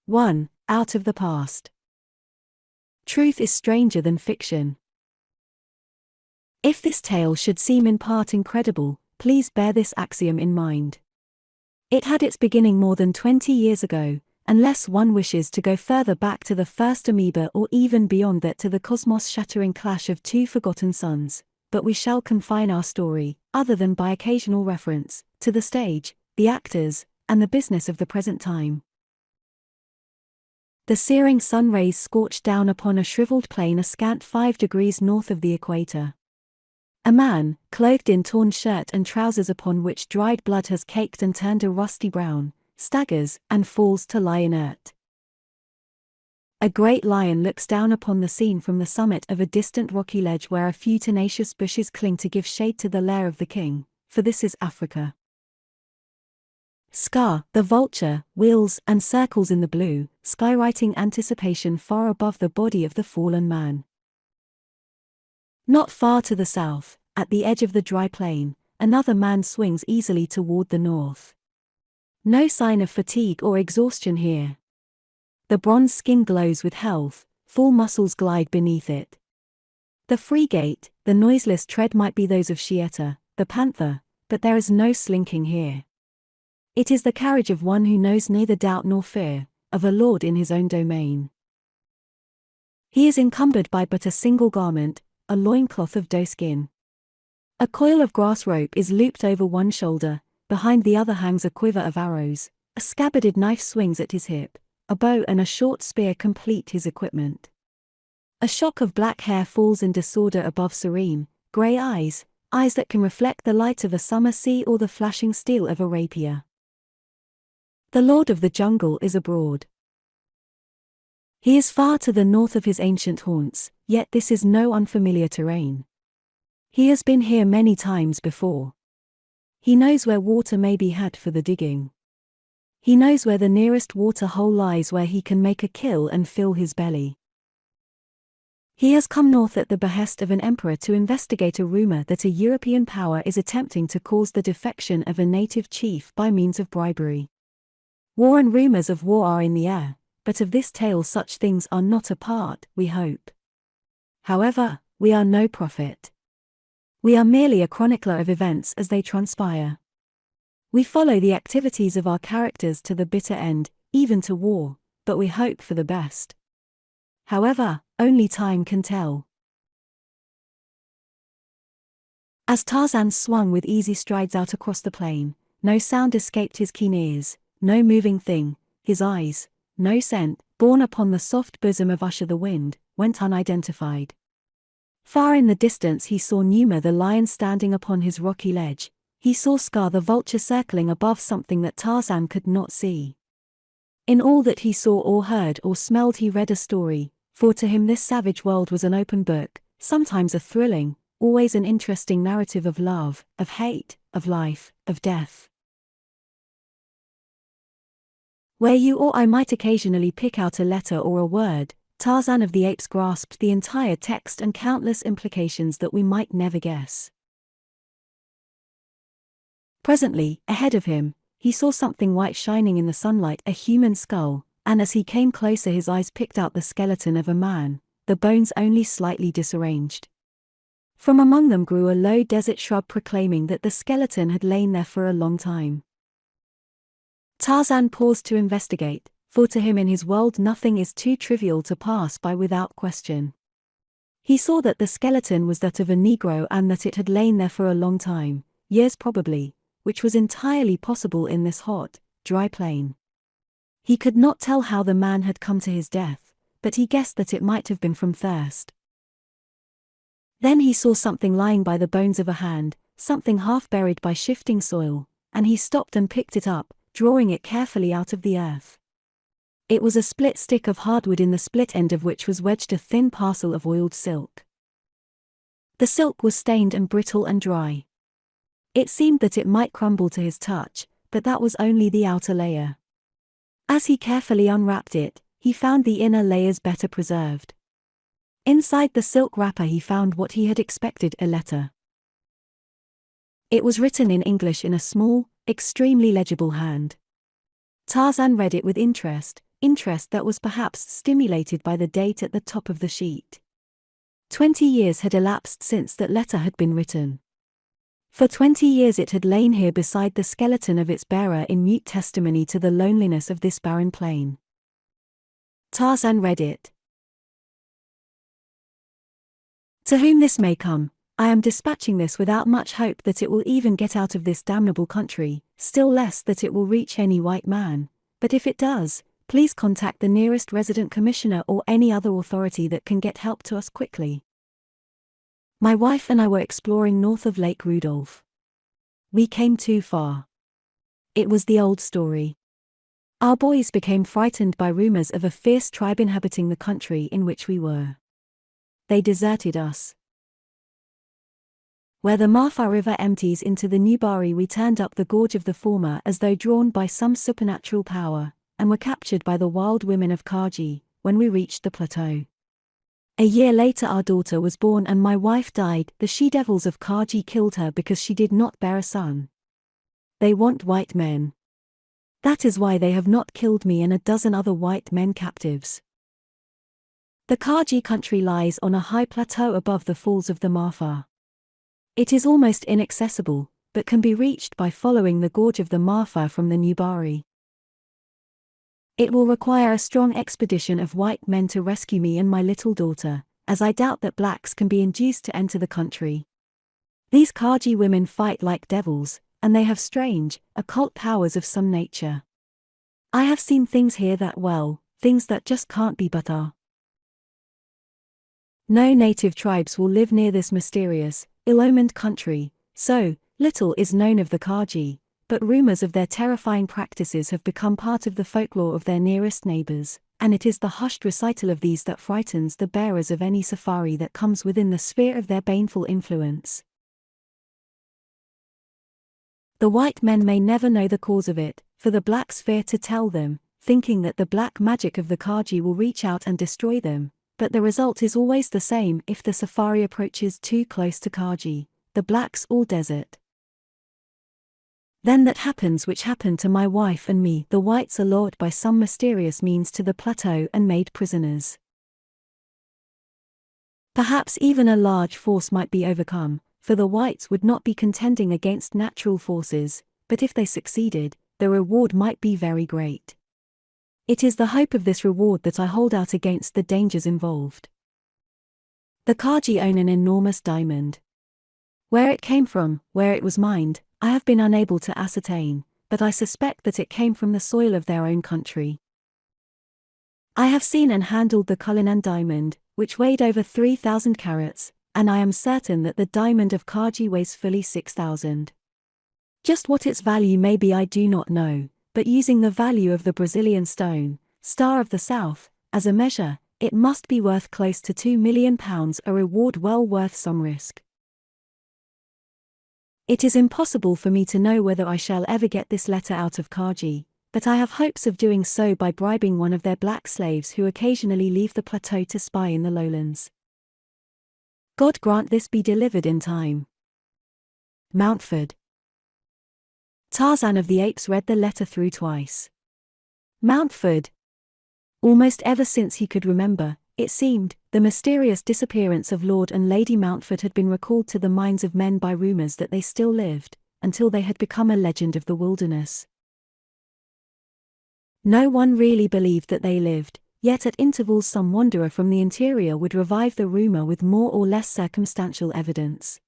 1. Out of the past. Truth is stranger than fiction. If this tale should seem in part incredible, please bear this axiom in mind. It had its beginning more than 20 years ago, unless one wishes to go further back to the first amoeba or even beyond that to the cosmos-shattering clash of two forgotten suns, but we shall confine our story, other than by occasional reference, to the stage, the actors, and the business of the present time. The searing sun rays scorched down upon a shriveled plain a scant 5 degrees north of the equator. A man, clothed in torn shirt and trousers upon which dried blood has caked and turned a rusty brown, staggers and falls to lie inert. A great lion looks down upon the scene from the summit of a distant rocky ledge where a few tenacious bushes cling to give shade to the lair of the king, for this is Africa. Scar, the vulture, wheels and circles in the blue, skywriting anticipation far above the body of the fallen man. Not far to the south, at the edge of the dry plain, another man swings easily toward the north. No sign of fatigue or exhaustion here. The bronze skin glows with health, full muscles glide beneath it. The free gait, the noiseless tread might be those of Shieta, the panther, but there is no slinking here. It is the carriage of one who knows neither doubt nor fear, of a lord in his own domain. He is encumbered by but a single garment, a loincloth of doeskin. A coil of grass rope is looped over one shoulder, behind the other hangs a quiver of arrows, a scabbarded knife swings at his hip, a bow and a short spear complete his equipment. A shock of black hair falls in disorder above serene, grey eyes, eyes that can reflect the light of a summer sea or the flashing steel of a rapier. The lord of the jungle is abroad. He is far to the north of his ancient haunts, yet this is no unfamiliar terrain. He has been here many times before. He knows where water may be had for the digging. He knows where the nearest water hole lies where he can make a kill and fill his belly. He has come north at the behest of an emperor to investigate a rumor that a European power is attempting to cause the defection of a native chief by means of bribery. War and rumors of war are in the air, but of this tale such things are not a part, we hope. However, we are no prophet. We are merely a chronicler of events as they transpire. We follow the activities of our characters to the bitter end, even to war, but we hope for the best. However, only time can tell. As Tarzan swung with easy strides out across the plain, no sound escaped his keen ears, no moving thing, his eyes, no scent, borne upon the soft bosom of Usher the wind, went unidentified. Far in the distance he saw Numa the lion standing upon his rocky ledge, he saw Scar the vulture circling above something that Tarzan could not see. In all that he saw or heard or smelled he read a story, for to him this savage world was an open book, sometimes a thrilling, always an interesting narrative of love, of hate, of life, of death. Where you or I might occasionally pick out a letter or a word, Tarzan of the Apes grasped the entire text and countless implications that we might never guess. Presently, ahead of him, he saw something white shining in the sunlight, a human skull, and as he came closer his eyes picked out the skeleton of a man, the bones only slightly disarranged. From among them grew a low desert shrub proclaiming that the skeleton had lain there for a long time. Tarzan paused to investigate, for to him in his world nothing is too trivial to pass by without question. He saw that the skeleton was that of a Negro and that it had lain there for a long time, years probably, which was entirely possible in this hot, dry plain. He could not tell how the man had come to his death, but he guessed that it might have been from thirst. Then he saw something lying by the bones of a hand, something half buried by shifting soil, and he stopped and picked it up, drawing it carefully out of the earth. It was a split stick of hardwood in the split end of which was wedged a thin parcel of oiled silk. The silk was stained and brittle and dry. It seemed that it might crumble to his touch, but that was only the outer layer. As he carefully unwrapped it, he found the inner layers better preserved. Inside the silk wrapper he found what he had expected, a letter. It was written in English in a small, extremely legible hand. Tarzan read it with interest, interest that was perhaps stimulated by the date at the top of the sheet. 20 years had elapsed since that letter had been written. For 20 years it had lain here beside the skeleton of its bearer in mute testimony to the loneliness of this barren plain. Tarzan read it. To whom this may come, I am dispatching this without much hope that it will even get out of this damnable country, still less that it will reach any white man, but if it does, please contact the nearest resident commissioner or any other authority that can get help to us quickly. My wife and I were exploring north of Lake Rudolph. We came too far. It was the old story. Our boys became frightened by rumors of a fierce tribe inhabiting the country in which we were. They deserted us. Where the Marfa River empties into the Nubari, we turned up the gorge of the former as though drawn by some supernatural power, and were captured by the wild women of Kaji, when we reached the plateau. A year later our daughter was born and my wife died. The she-devils of Kaji killed her because she did not bear a son. They want white men. That is why they have not killed me and a dozen other white men captives. The Kaji country lies on a high plateau above the falls of the Marfa. It is almost inaccessible, but can be reached by following the gorge of the Marfa from the Nubari. It will require a strong expedition of white men to rescue me and my little daughter, as I doubt that blacks can be induced to enter the country. These Kaji women fight like devils, and they have strange, occult powers of some nature. I have seen things here that things that just can't be but are. No native tribes will live near this mysterious, ill-omened country, so little is known of the Kaji, but rumors of their terrifying practices have become part of the folklore of their nearest neighbors, and it is the hushed recital of these that frightens the bearers of any safari that comes within the sphere of their baneful influence. The white men may never know the cause of it, for the blacks fear to tell them, thinking that the black magic of the Kaji will reach out and destroy them, but the result is always the same. If the safari approaches too close to Kaji, the blacks all desert. Then that happens which happened to my wife and me. The whites are lured by some mysterious means to the plateau and made prisoners. Perhaps even a large force might be overcome, for the whites would not be contending against natural forces, but if they succeeded, the reward might be very great. It is the hope of this reward that I hold out against the dangers involved. The Kaji own an enormous diamond. Where it came from, where it was mined, I have been unable to ascertain, but I suspect that it came from the soil of their own country. I have seen and handled the Cullinan diamond, which weighed over 3,000 carats, and I am certain that the diamond of Kaji weighs fully 6,000. Just what its value may be I do not know, but using the value of the Brazilian stone, Star of the South, as a measure, it must be worth close to £2 million, a reward well worth some risk. It is impossible for me to know whether I shall ever get this letter out of Kaji, but I have hopes of doing so by bribing one of their black slaves who occasionally leave the plateau to spy in the lowlands. God grant this be delivered in time. Mountford. Tarzan of the Apes read the letter through twice. Mountford. Almost ever since he could remember, it seemed, the mysterious disappearance of Lord and Lady Mountford had been recalled to the minds of men by rumors that they still lived, until they had become a legend of the wilderness. No one really believed that they lived, yet at intervals some wanderer from the interior would revive the rumor with more or less circumstantial evidence.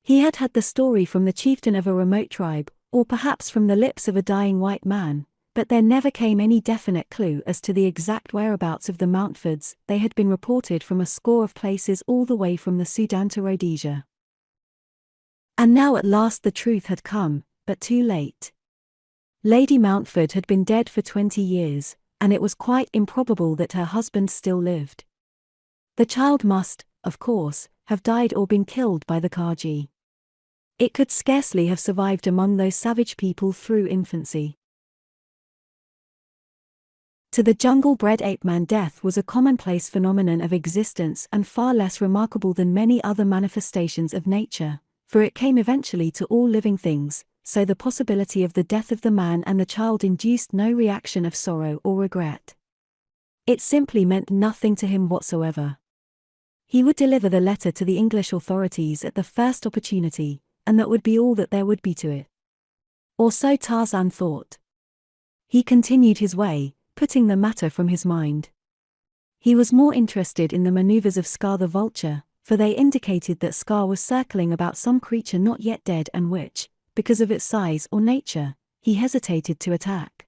He had had the story from the chieftain of a remote tribe, or perhaps from the lips of a dying white man, but there never came any definite clue as to the exact whereabouts of the Mountfords. They had been reported from a score of places all the way from the Sudan to Rhodesia. And now at last the truth had come, but too late. Lady Mountford had been dead for 20 years, and it was quite improbable that her husband still lived. The child must, of course, have died or been killed by the Kaji. It could scarcely have survived among those savage people through infancy. To the jungle-bred ape-man, death was a commonplace phenomenon of existence and far less remarkable than many other manifestations of nature, for it came eventually to all living things, so the possibility of the death of the man and the child induced no reaction of sorrow or regret. It simply meant nothing to him whatsoever. He would deliver the letter to the English authorities at the first opportunity, and that would be all that there would be to it. Or so Tarzan thought. He continued his way, putting the matter from his mind. He was more interested in the maneuvers of Scar the vulture, for they indicated that Scar was circling about some creature not yet dead and which, because of its size or nature, he hesitated to attack.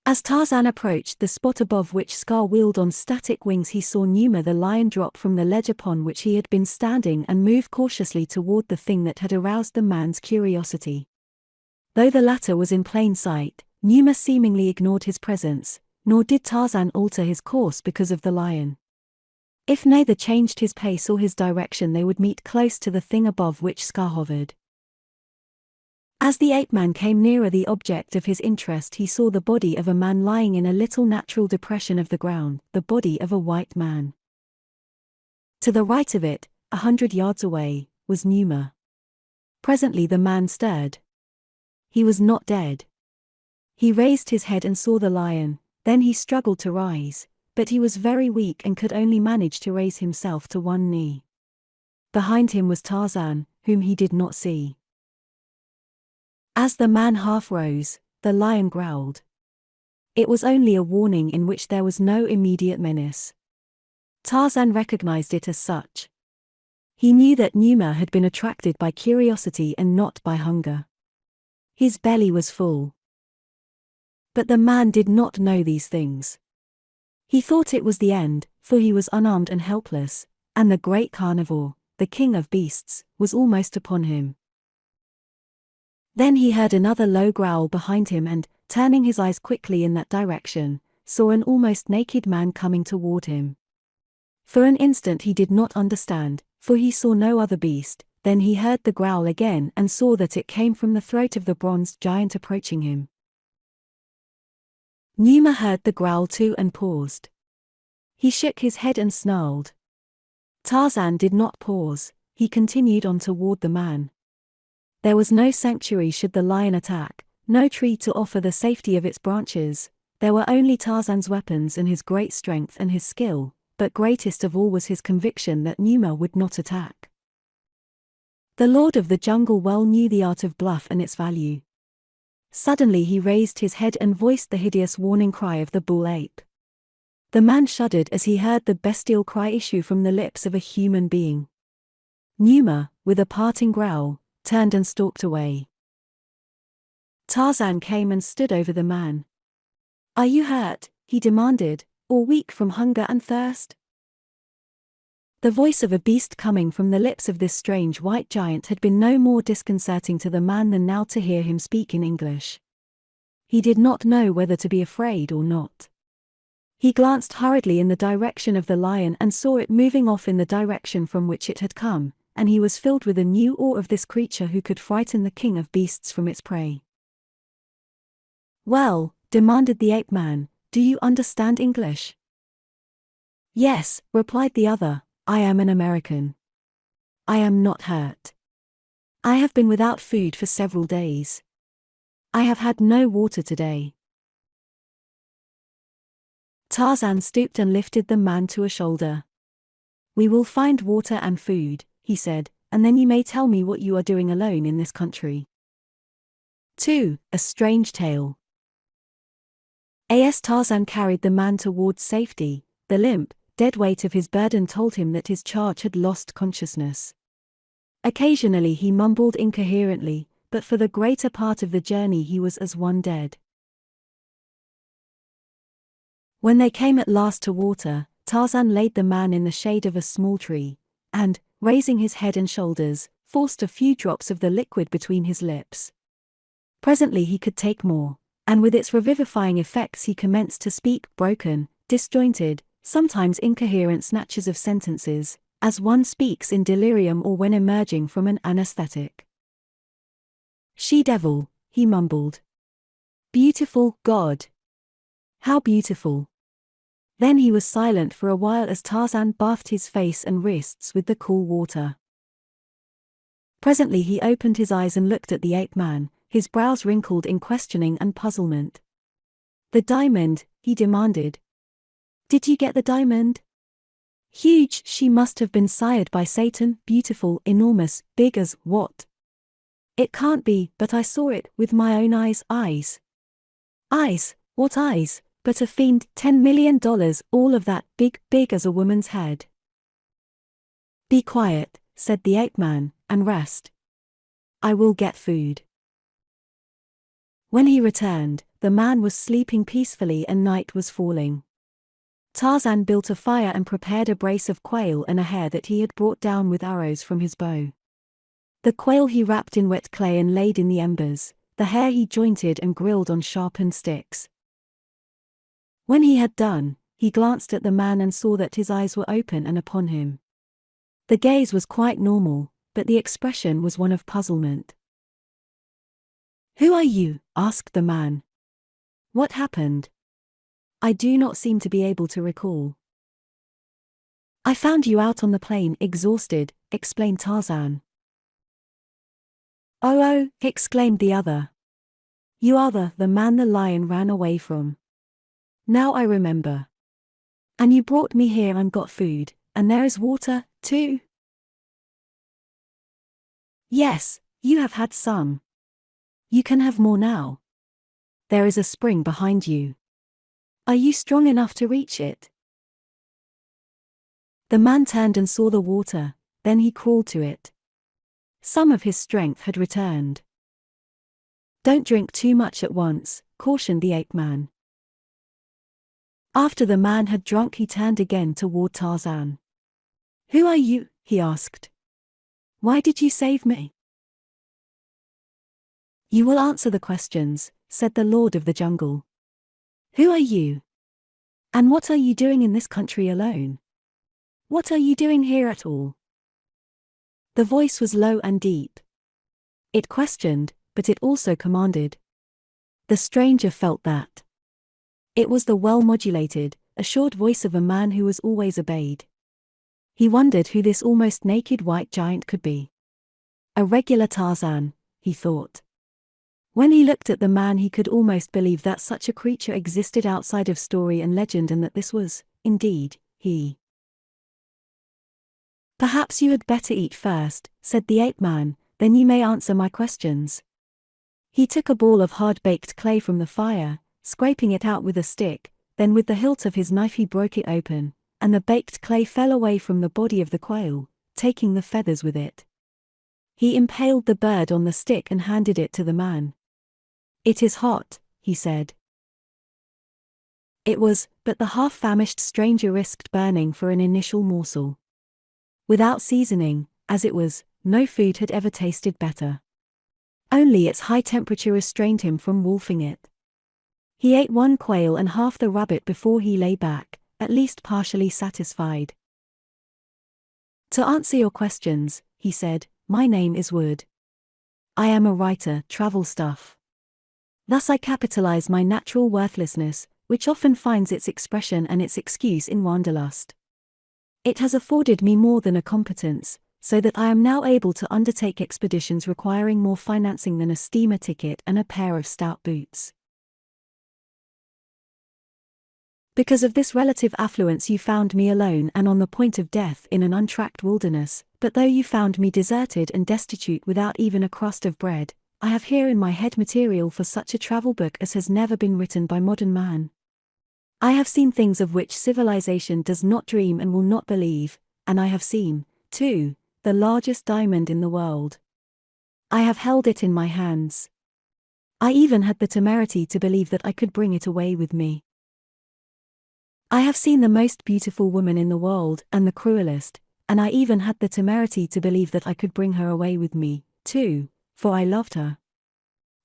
As Tarzan approached the spot above which Scar wheeled on static wings, he saw Numa the lion drop from the ledge upon which he had been standing and move cautiously toward the thing that had aroused the man's curiosity. Though the latter was in plain sight, Numa seemingly ignored his presence, nor did Tarzan alter his course because of the lion. If neither changed his pace or his direction, they would meet close to the thing above which Scar hovered. As the ape-man came nearer the object of his interest, he saw the body of a man lying in a little natural depression of the ground, the body of a white man. To the right of it, 100 yards away, was Numa. Presently the man stirred. He was not dead. He raised his head and saw the lion, then he struggled to rise, but he was very weak and could only manage to raise himself to one knee. Behind him was Tarzan, whom he did not see. As the man half rose, the lion growled. It was only a warning in which there was no immediate menace. Tarzan recognized it as such. He knew that Numa had been attracted by curiosity and not by hunger. His belly was full. But the man did not know these things. He thought it was the end, for he was unarmed and helpless, and the great carnivore, the king of beasts, was almost upon him. Then he heard another low growl behind him and, turning his eyes quickly in that direction, saw an almost naked man coming toward him. For an instant he did not understand, for he saw no other beast. Then he heard the growl again and saw that it came from the throat of the bronzed giant approaching him. Numa heard the growl too and paused. He shook his head and snarled. Tarzan did not pause, he continued on toward the man. There was no sanctuary should the lion attack, no tree to offer the safety of its branches. There were only Tarzan's weapons and his great strength and his skill, but greatest of all was his conviction that Numa would not attack. The Lord of the Jungle well knew the art of bluff and its value. Suddenly he raised his head and voiced the hideous warning cry of the bull ape. The man shuddered as he heard the bestial cry issue from the lips of a human being. Numa, with a parting growl, turned and stalked away. Tarzan came and stood over the man. "Are you hurt?" he demanded, "or weak from hunger and thirst?" The voice of a beast coming from the lips of this strange white giant had been no more disconcerting to the man than now to hear him speak in English. He did not know whether to be afraid or not. He glanced hurriedly in the direction of the lion and saw it moving off in the direction from which it had come, and he was filled with a new awe of this creature who could frighten the king of beasts from its prey. "Well," demanded the ape-man, "do you understand English?" "Yes," replied the other, "I am an American. I am not hurt. I have been without food for several days. I have had no water today." Tarzan stooped and lifted the man to a shoulder. "We will find water and food," he said, "and then you may tell me what you are doing alone in this country." 2. A strange tale. As Tarzan carried the man towards safety, the limp, dead weight of his burden told him that his charge had lost consciousness. Occasionally he mumbled incoherently, but for the greater part of the journey he was as one dead. When they came at last to water, Tarzan laid the man in the shade of a small tree, and, raising his head and shoulders, forced a few drops of the liquid between his lips. Presently he could take more, and with its revivifying effects he commenced to speak broken, disjointed, sometimes incoherent snatches of sentences, as one speaks in delirium or when emerging from an anesthetic. "She-devil," he mumbled. "Beautiful, God. How beautiful." Then he was silent for a while as Tarzan bathed his face and wrists with the cool water. Presently he opened his eyes and looked at the ape-man, his brows wrinkled in questioning and puzzlement. "The diamond," he demanded. "Did you get the diamond?" "Huge, she must have been sired by Satan, beautiful, enormous, big as what?" "It can't be, but I saw it, with my own eyes." "Eyes? Eyes? What eyes? But a fiend, $10 million, all of that, big as a woman's head." "Be quiet," said the ape-man, "and rest. I will get food." When he returned, the man was sleeping peacefully and night was falling. Tarzan built a fire and prepared a brace of quail and a hare that he had brought down with arrows from his bow. The quail he wrapped in wet clay and laid in the embers, the hare he jointed and grilled on sharpened sticks. When he had done, he glanced at the man and saw that his eyes were open and upon him. The gaze was quite normal, but the expression was one of puzzlement. "Who are you?" asked the man. "What happened?" "I do not seem to be able to recall." "I found you out on the plain, exhausted," explained Tarzan. Oh, exclaimed the other. "You are the man the lion ran away from. Now I remember. And you brought me here and got food, and there is water, too?" "Yes, you have had some. You can have more now. There is a spring behind you. Are you strong enough to reach it?" The man turned and saw the water, then he crawled to it. Some of his strength had returned. "Don't drink too much at once," cautioned the ape-man. After the man had drunk, he turned again toward Tarzan. "Who are you?" he asked. "Why did you save me?" "You will answer the questions," said the Lord of the Jungle. "Who are you? And what are you doing in this country alone? What are you doing here at all?" The voice was low and deep. It questioned, but it also commanded. The stranger felt that. It was the well-modulated, assured voice of a man who was always obeyed. He wondered who this almost naked white giant could be. A regular Tarzan, he thought. When he looked at the man, he could almost believe that such a creature existed outside of story and legend, and that this was, indeed, he. "Perhaps you had better eat first," said the ape-man, "then you may answer my questions." He took a ball of hard-baked clay from the fire, scraping it out with a stick, then with the hilt of his knife he broke it open, and the baked clay fell away from the body of the quail, taking the feathers with it. He impaled the bird on the stick and handed it to the man. "It is hot," he said. It was, but the half-famished stranger risked burning for an initial morsel. Without seasoning, as it was, no food had ever tasted better. Only its high temperature restrained him from wolfing it. He ate one quail and half the rabbit before he lay back, at least partially satisfied. "To answer your questions," he said, "my name is Wood. I am a writer, travel stuff. Thus I capitalize my natural worthlessness, which often finds its expression and its excuse in wanderlust. It has afforded me more than a competence, so that I am now able to undertake expeditions requiring more financing than a steamer ticket and a pair of stout boots. Because of this relative affluence you found me alone and on the point of death in an untracked wilderness, but though you found me deserted and destitute without even a crust of bread, I have here in my head material for such a travel book as has never been written by modern man. I have seen things of which civilization does not dream and will not believe, and I have seen, too, the largest diamond in the world. I have held it in my hands. I even had the temerity to believe that I could bring it away with me. I have seen the most beautiful woman in the world and the cruelest, and I even had the temerity to believe that I could bring her away with me, too, for I loved her.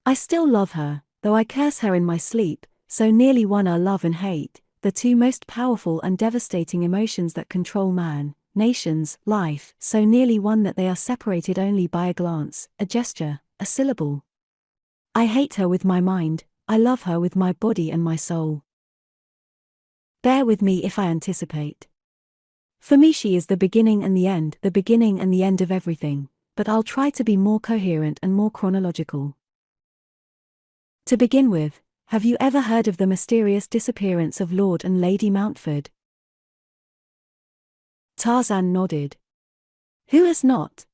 I still love her, though I curse her in my sleep, so nearly one are love and hate, the two most powerful and devastating emotions that control man, nations, life, so nearly one that they are separated only by a glance, a gesture, a syllable. I hate her with my mind, I love her with my body and my soul. Bear with me if I anticipate. For me she is the beginning and the end of everything, but I'll try to be more coherent and more chronological. To begin with, have you ever heard of the mysterious disappearance of Lord and Lady Mountford? Tarzan nodded. Who has not?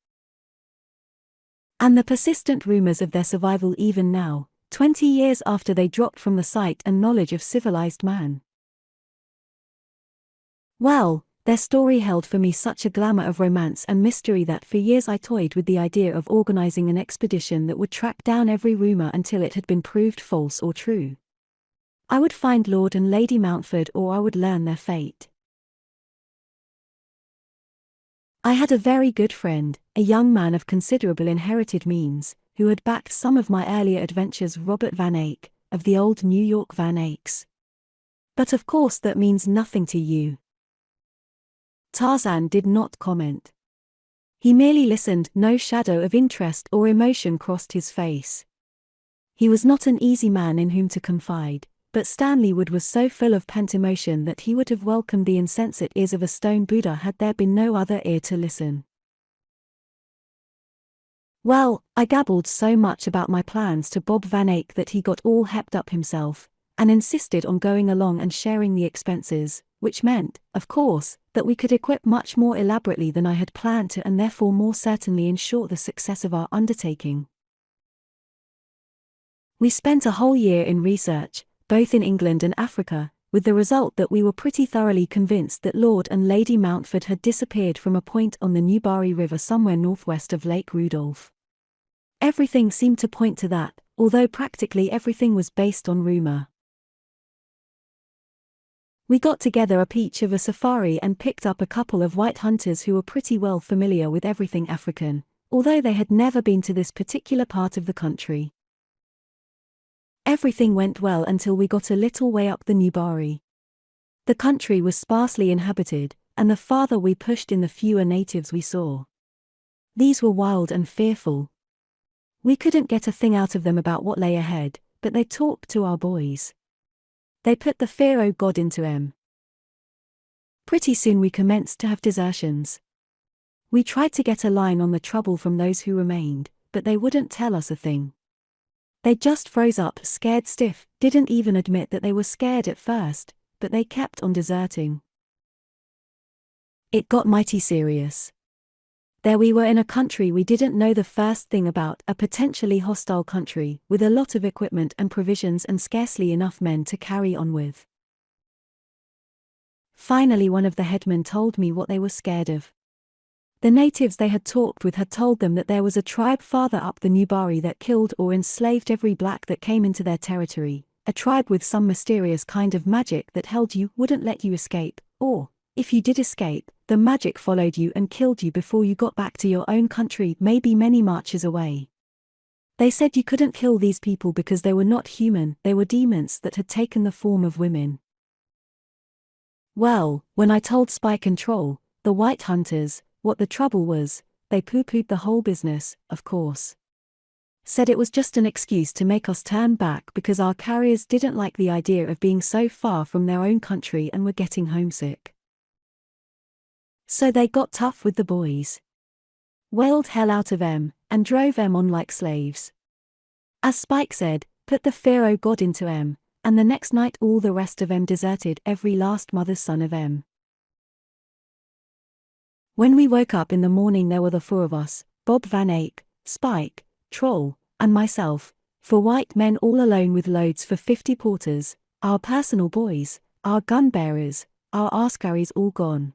And the persistent rumors of their survival even now, 20 years after they dropped from the sight and knowledge of civilized man. Well, their story held for me such a glamour of romance and mystery that for years I toyed with the idea of organizing an expedition that would track down every rumor until it had been proved false or true. I would find Lord and Lady Mountford, or I would learn their fate. I had a very good friend, a young man of considerable inherited means, who had backed some of my earlier adventures, Robert Van Eyck, of the old New York Van Eycks. But of course that means nothing to you. Tarzan did not comment. He merely listened, no shadow of interest or emotion crossed his face. He was not an easy man in whom to confide, but Stanley Wood was so full of pent emotion that he would have welcomed the insensate ears of a stone Buddha had there been no other ear to listen. Well, I gabbled so much about my plans to Bob Van Eyck that he got all hepped up himself, and insisted on going along and sharing the expenses, which meant, of course, that we could equip much more elaborately than I had planned to, and therefore more certainly ensure the success of our undertaking. We spent a whole year in research, both in England and Africa, with the result that we were pretty thoroughly convinced that Lord and Lady Mountford had disappeared from a point on the Newbury River somewhere northwest of Lake Rudolph. Everything seemed to point to that, although practically everything was based on rumor. We got together a peach of a safari and picked up a couple of white hunters who were pretty well familiar with everything African, although they had never been to this particular part of the country. Everything went well until we got a little way up the Newbury. The country was sparsely inhabited, and the farther we pushed in the fewer natives we saw. These were wild and fearful. We couldn't get a thing out of them about what lay ahead, but they talked to our boys. They put the Pharaoh god into em. Pretty soon we commenced to have desertions. We tried to get a line on the trouble from those who remained, but they wouldn't tell us a thing. They just froze up, scared stiff, didn't even admit that they were scared at first, but they kept on deserting. It got mighty serious. There we were in a country we didn't know the first thing about, a potentially hostile country, with a lot of equipment and provisions and scarcely enough men to carry on with. Finally one of the headmen told me what they were scared of. The natives they had talked with had told them that there was a tribe farther up the Newbury that killed or enslaved every black that came into their territory, a tribe with some mysterious kind of magic that held you, wouldn't let you escape, or, if you did escape, the magic followed you and killed you before you got back to your own country, maybe many marches away. They said you couldn't kill these people because they were not human, they were demons that had taken the form of women. Well, when I told Spike and Troll, the white hunters, what the trouble was, they pooh-poohed the whole business, of course. Said it was just an excuse to make us turn back because our carriers didn't like the idea of being so far from their own country and were getting homesick. So they got tough with the boys. Wailed hell out of em, and drove em on like slaves. As Spike said, put the Pharaoh god into em, and the next night all the rest of em deserted, every last mother's son of em. When we woke up in the morning there were the four of us, Bob Van Eyck, Spike, Troll, and myself, 4 white men all alone with loads for 50 porters, our personal boys, our gun bearers, our askaris all gone.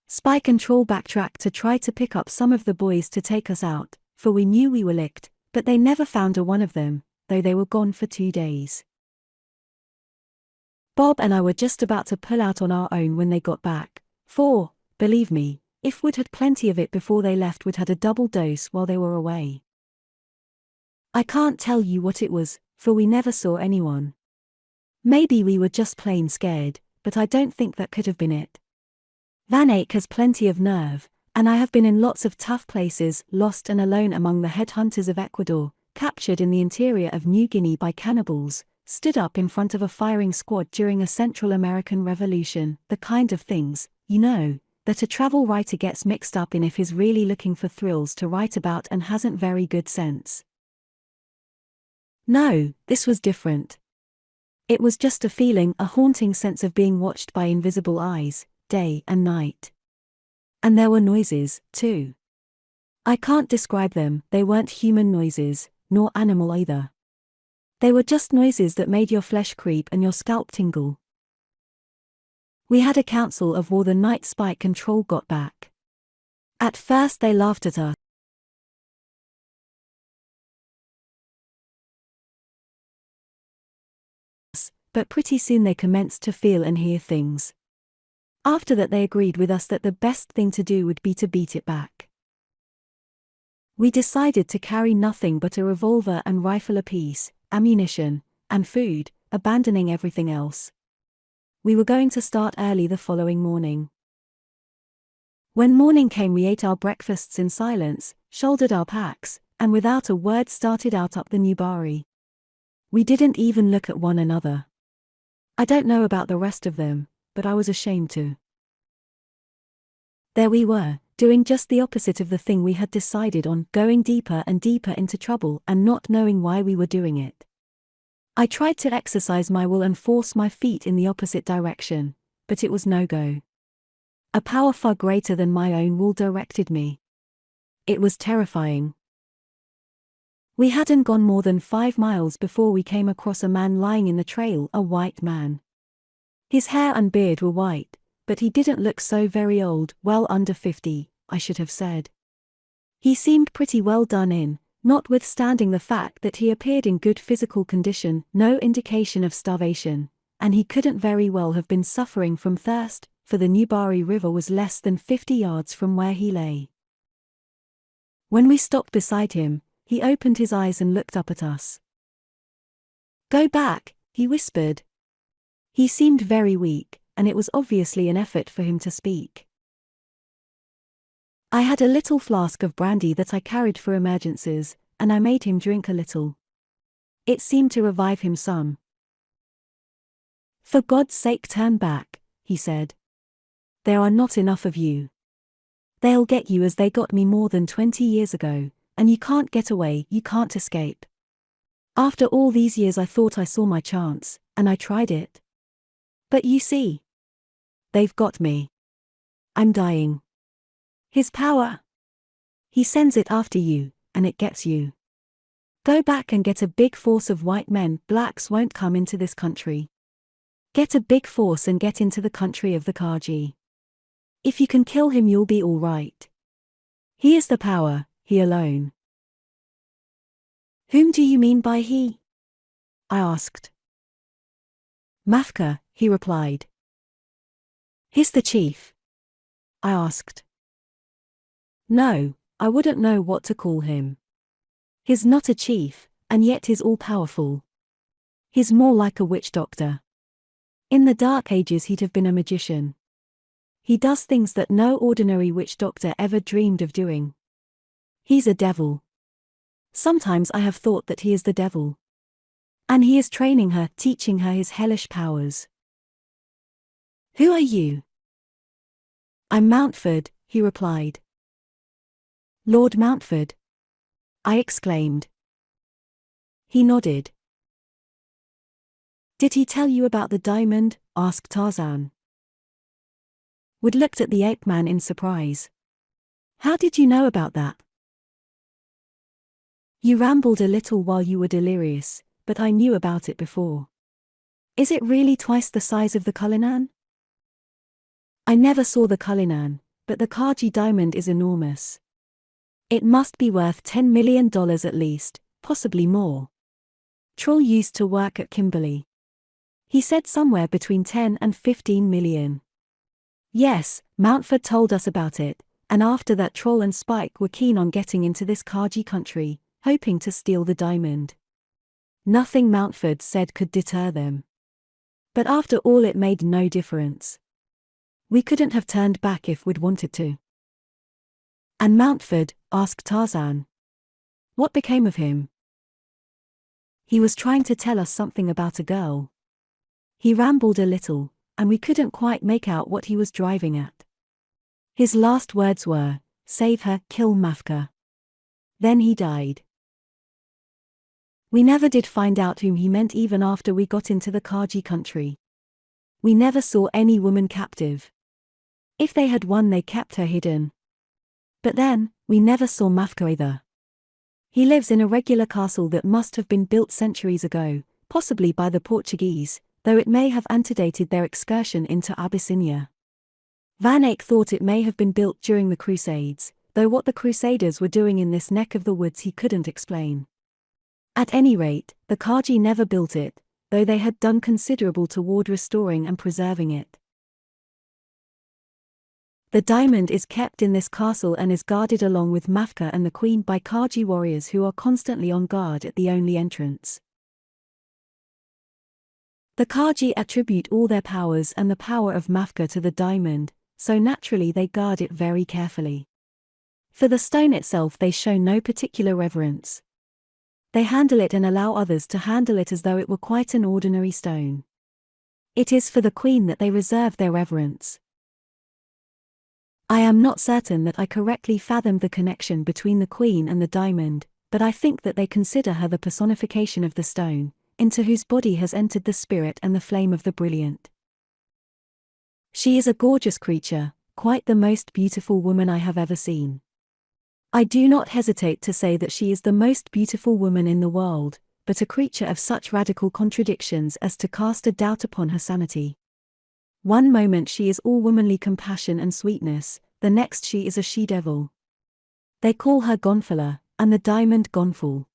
Spike and Troll backtracked to try to pick up some of the boys to take us out, for we knew we were licked, but they never found a one of them, though they were gone for 2 days. Bob and I were just about to pull out on our own when they got back, for, believe me, if Wood had plenty of it before they left, Wood had a double dose while they were away. I can't tell you what it was, for we never saw anyone. Maybe we were just plain scared, but I don't think that could have been it. Van Eyck has plenty of nerve, and I have been in lots of tough places, lost and alone among the headhunters of Ecuador, captured in the interior of New Guinea by cannibals, stood up in front of a firing squad during a Central American revolution, the kind of things, you know, that a travel writer gets mixed up in if he's really looking for thrills to write about and hasn't very good sense. No, this was different. It was just a feeling, a haunting sense of being watched by invisible eyes, day and night. And there were noises, too. I can't describe them, they weren't human noises, nor animal either. They were just noises that made your flesh creep and your scalp tingle. We had a council of war the night Spike Control got back. At first they laughed at us. But pretty soon they commenced to feel and hear things. After that they agreed with us that the best thing to do would be to beat it back. We decided to carry nothing but a revolver and rifle apiece, ammunition, and food, abandoning everything else. We were going to start early the following morning. When morning came we ate our breakfasts in silence, shouldered our packs, and without a word started out up the Nubari. We didn't even look at one another. I don't know about the rest of them, but I was ashamed to. There we were, doing just the opposite of the thing we had decided on, going deeper and deeper into trouble and not knowing why we were doing it. I tried to exercise my will and force my feet in the opposite direction, but it was no go. A power far greater than my own will directed me. It was terrifying. We hadn't gone more than 5 miles before we came across a man lying in the trail, a white man. His hair and beard were white, but he didn't look so very old, well under 50, I should have said. He seemed pretty well done in, notwithstanding the fact that he appeared in good physical condition, no indication of starvation, and he couldn't very well have been suffering from thirst, for the Nubari River was less than 50 yards from where he lay. When we stopped beside him, he opened his eyes and looked up at us. "Go back," he whispered. He seemed very weak, and it was obviously an effort for him to speak. I had a little flask of brandy that I carried for emergencies, and I made him drink a little. It seemed to revive him some. "For God's sake turn back," he said. "There are not enough of you. They'll get you as they got me more than 20 years ago, and you can't get away, you can't escape. After all these years I thought I saw my chance, and I tried it. But you see, they've got me. I'm dying. His power. He sends it after you, and it gets you. Go back and get a big force of white men, blacks won't come into this country. Get a big force and get into the country of the Kaji. If you can kill him you'll be all right. He is the power, he alone." "Whom do you mean by he?" I asked. "Mafka," he replied. "He's the chief?" I asked. "No, I wouldn't know what to call him. He's not a chief, and yet he's all-powerful. He's more like a witch doctor. In the Dark Ages he'd have been a magician. He does things that no ordinary witch doctor ever dreamed of doing. He's a devil. Sometimes I have thought that he is the devil. And he is training her, teaching her his hellish powers." "Who are you?" "I'm Mountford," he replied. "Lord Mountford?" I exclaimed. He nodded. "Did he tell you about the diamond?" asked Tarzan. Wood looked at the ape man in surprise. "How did you know about that?" "You rambled a little while you were delirious, but I knew about it before. Is it really twice the size of the Cullinan?" "I never saw the Cullinan, but the Kaji diamond is enormous. It must be worth $10 million at least, possibly more. Troll used to work at Kimberley. He said somewhere between 10 and 15 million. Yes, Mountford told us about it, and after that Troll and Spike were keen on getting into this Kaji country, hoping to steal the diamond. Nothing Mountford said could deter them. But after all it made no difference. We couldn't have turned back if we'd wanted to." "And Mountford?" asked Tarzan. "What became of him?" "He was trying to tell us something about a girl. He rambled a little, and we couldn't quite make out what he was driving at. His last words were, "Save her, kill Mafka." Then he died. We never did find out whom he meant even after we got into the Kaji country. We never saw any woman captive. If they had one, they kept her hidden. But then, we never saw Mafka either. He lives in a regular castle that must have been built centuries ago, possibly by the Portuguese, though it may have antedated their excursion into Abyssinia. Van Eyck thought it may have been built during the Crusades, though what the Crusaders were doing in this neck of the woods he couldn't explain. At any rate, the Kaji never built it, though they had done considerable toward restoring and preserving it. The diamond is kept in this castle and is guarded along with Mafka and the queen by Kaji warriors who are constantly on guard at the only entrance. The Kaji attribute all their powers and the power of Mafka to the diamond, so naturally they guard it very carefully. For the stone itself they show no particular reverence. They handle it and allow others to handle it as though it were quite an ordinary stone. It is for the queen that they reserve their reverence. I am not certain that I correctly fathomed the connection between the queen and the diamond, but I think that they consider her the personification of the stone, into whose body has entered the spirit and the flame of the brilliant. She is a gorgeous creature, quite the most beautiful woman I have ever seen. I do not hesitate to say that she is the most beautiful woman in the world, but a creature of such radical contradictions as to cast a doubt upon her sanity. One moment she is all womanly compassion and sweetness, the next she is a she-devil. They call her Gonfala, and the diamond Gonfal.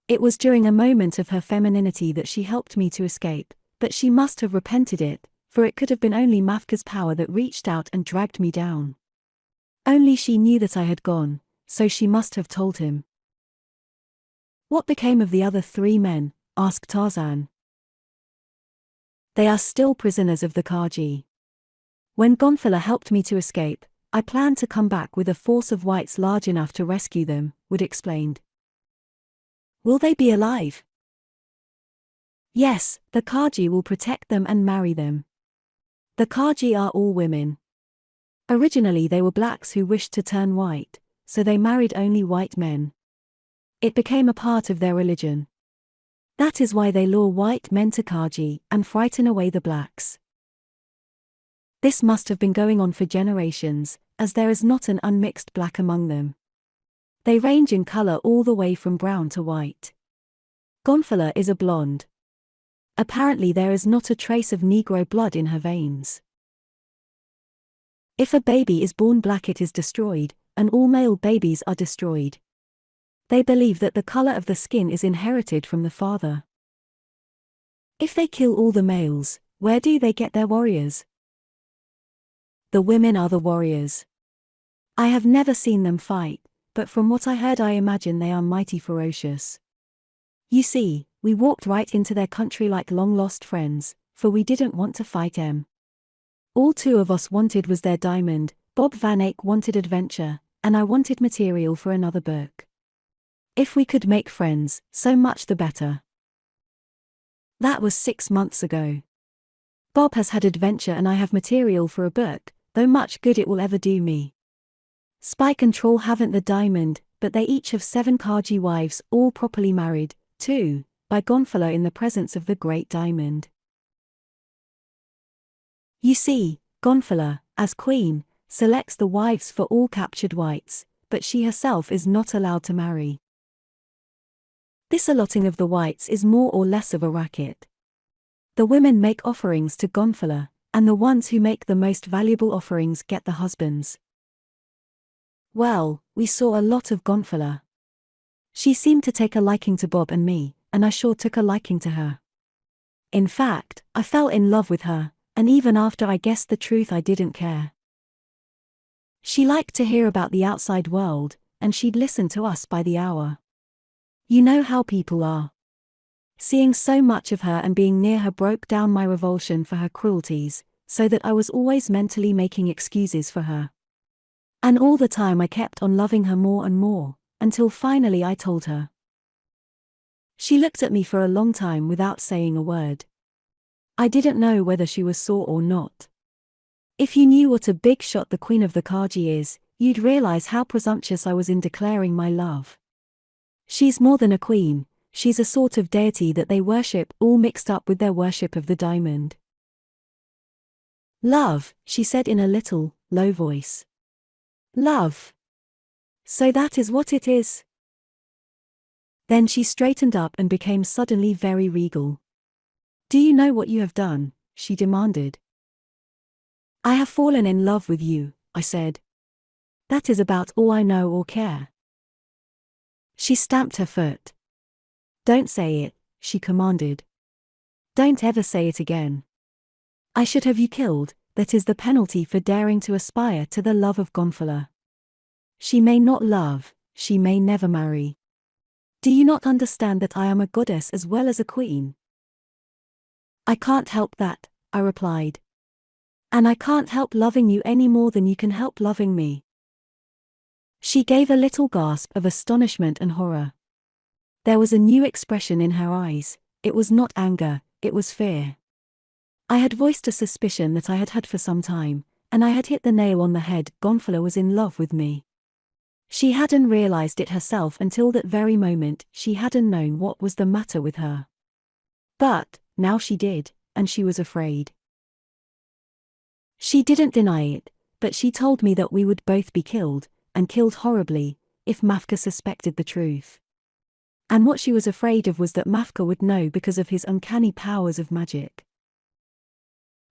It was during a moment of her femininity that she helped me to escape, but she must have repented it, for it could have been only Mafka's power that reached out and dragged me down. Only she knew that I had gone, so she must have told him. "What became of the other 3 men?" asked Tarzan. "They are still prisoners of the Kaji. When Gonfala helped me to escape, I planned to come back with a force of whites large enough to rescue them," Wood explained. "Will they be alive?" "Yes, the Kaji will protect them and marry them. The Kaji are all women. Originally they were blacks who wished to turn white, so they married only white men. It became a part of their religion. That is why they lure white men to Kaji and frighten away the blacks. This must have been going on for generations, as there is not an unmixed black among them. They range in color all the way from brown to white. Gonfala is a blonde. Apparently there is not a trace of Negro blood in her veins. If a baby is born black it is destroyed, and all male babies are destroyed. They believe that the color of the skin is inherited from the father. If they kill all the males, where do they get their warriors? The women are the warriors. I have never seen them fight, but from what I heard I imagine they are mighty ferocious. You see, we walked right into their country like long-lost friends, for we didn't want to fight them. All 2 of us wanted was their diamond. Bob Van Eyck wanted adventure, and I wanted material for another book. If we could make friends, so much the better. That was 6 months ago. Bob has had adventure and I have material for a book, though much good it will ever do me. Spike and Troll haven't the diamond, but they each have 7 Kaji wives, all properly married, too, by Gonfala in the presence of the great diamond. You see, Gonfala, as queen, selects the wives for all captured whites, but she herself is not allowed to marry. This allotting of the whites is more or less of a racket. The women make offerings to Gonfala, and the ones who make the most valuable offerings get the husbands. Well, we saw a lot of Gonfala. She seemed to take a liking to Bob and me, and I sure took a liking to her. In fact, I fell in love with her, and even after I guessed the truth I didn't care. She liked to hear about the outside world, and she'd listen to us by the hour. You know how people are. Seeing so much of her and being near her broke down my revulsion for her cruelties, so that I was always mentally making excuses for her. And all the time I kept on loving her more and more, until finally I told her. She looked at me for a long time without saying a word. I didn't know whether she was sore or not. If you knew what a big shot the Queen of the Kaji is, you'd realize how presumptuous I was in declaring my love. She's more than a queen, she's a sort of deity that they worship, all mixed up with their worship of the diamond. Love, she said in a little, low voice. Love. So that is what it is. Then she straightened up and became suddenly very regal. Do you know what you have done? She demanded. I have fallen in love with you, I said. That is about all I know or care. She stamped her foot. Don't say it, she commanded. Don't ever say it again. I should have you killed, that is the penalty for daring to aspire to the love of Gonfala. She may not love, she may never marry. Do you not understand that I am a goddess as well as a queen? I can't help that, I replied. And I can't help loving you any more than you can help loving me. She gave a little gasp of astonishment and horror. There was a new expression in her eyes. It was not anger, it was fear. I had voiced a suspicion that I had had for some time, and I had hit the nail on the head. Gonfala was in love with me. She hadn't realized it herself until that very moment. She hadn't known what was the matter with her. But now she did, and she was afraid. She didn't deny it, but she told me that we would both be killed, and killed horribly, if Mafka suspected the truth. And what she was afraid of was that Mafka would know because of his uncanny powers of magic.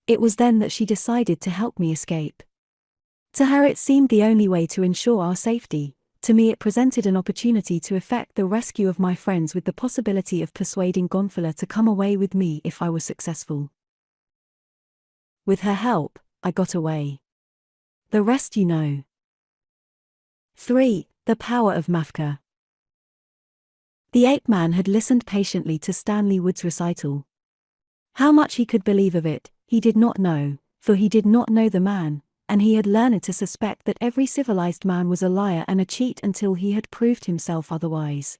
It was then that she decided to help me escape. To her it seemed the only way to ensure our safety. To me it presented an opportunity to effect the rescue of my friends with the possibility of persuading Gonfala to come away with me if I was successful. With her help, I got away. The rest you know. 3. The Power of Mafka. The ape-man had listened patiently to Stanley Wood's recital. How much he could believe of it, he did not know, for he did not know the man, and he had learned to suspect that every civilized man was a liar and a cheat until he had proved himself otherwise.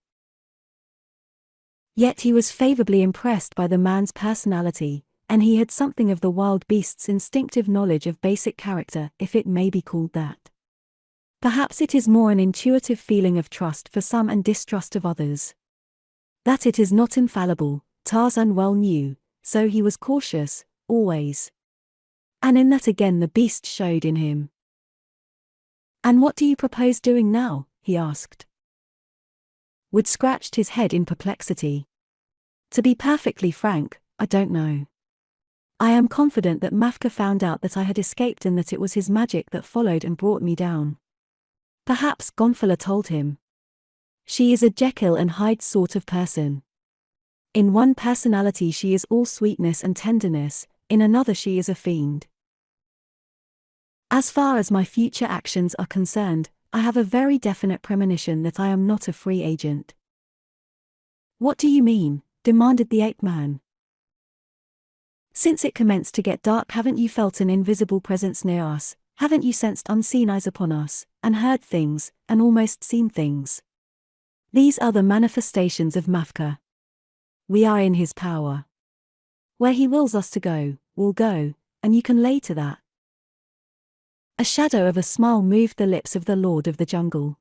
Yet he was favorably impressed by the man's personality, and he had something of the wild beast's instinctive knowledge of basic character, if it may be called that. Perhaps it is more an intuitive feeling of trust for some and distrust of others. That it is not infallible, Tarzan well knew, so he was cautious, always. And in that again the beast showed in him. And what do you propose doing now? He asked. Wood scratched his head in perplexity. To be perfectly frank, I don't know. I am confident that Mafka found out that I had escaped and that it was his magic that followed and brought me down. Perhaps Gonfala told him. She is a Jekyll and Hyde sort of person. In one personality she is all sweetness and tenderness, in another she is a fiend. As far as my future actions are concerned, I have a very definite premonition that I am not a free agent. What do you mean? Demanded the ape-man. Since it commenced to get dark, haven't you felt an invisible presence near us? Haven't you sensed unseen eyes upon us, and heard things, and almost seen things? These are the manifestations of Mafka. We are in his power. Where he wills us to go, we'll go, and you can lay to that. A shadow of a smile moved the lips of the Lord of the Jungle.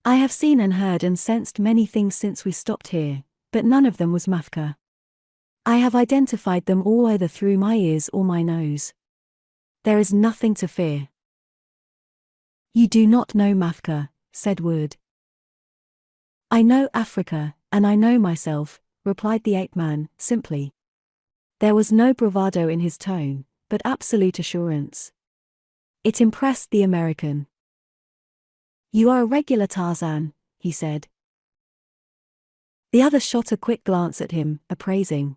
I have seen and heard and sensed many things since we stopped here, but none of them was Mafka. I have identified them all either through my ears or my nose. There is nothing to fear. You do not know Mafka, said Wood. I know Africa, and I know myself, replied the ape-man, simply. There was no bravado in his tone, but absolute assurance. It impressed the American. You are a regular Tarzan, he said. The other shot a quick glance at him, appraising.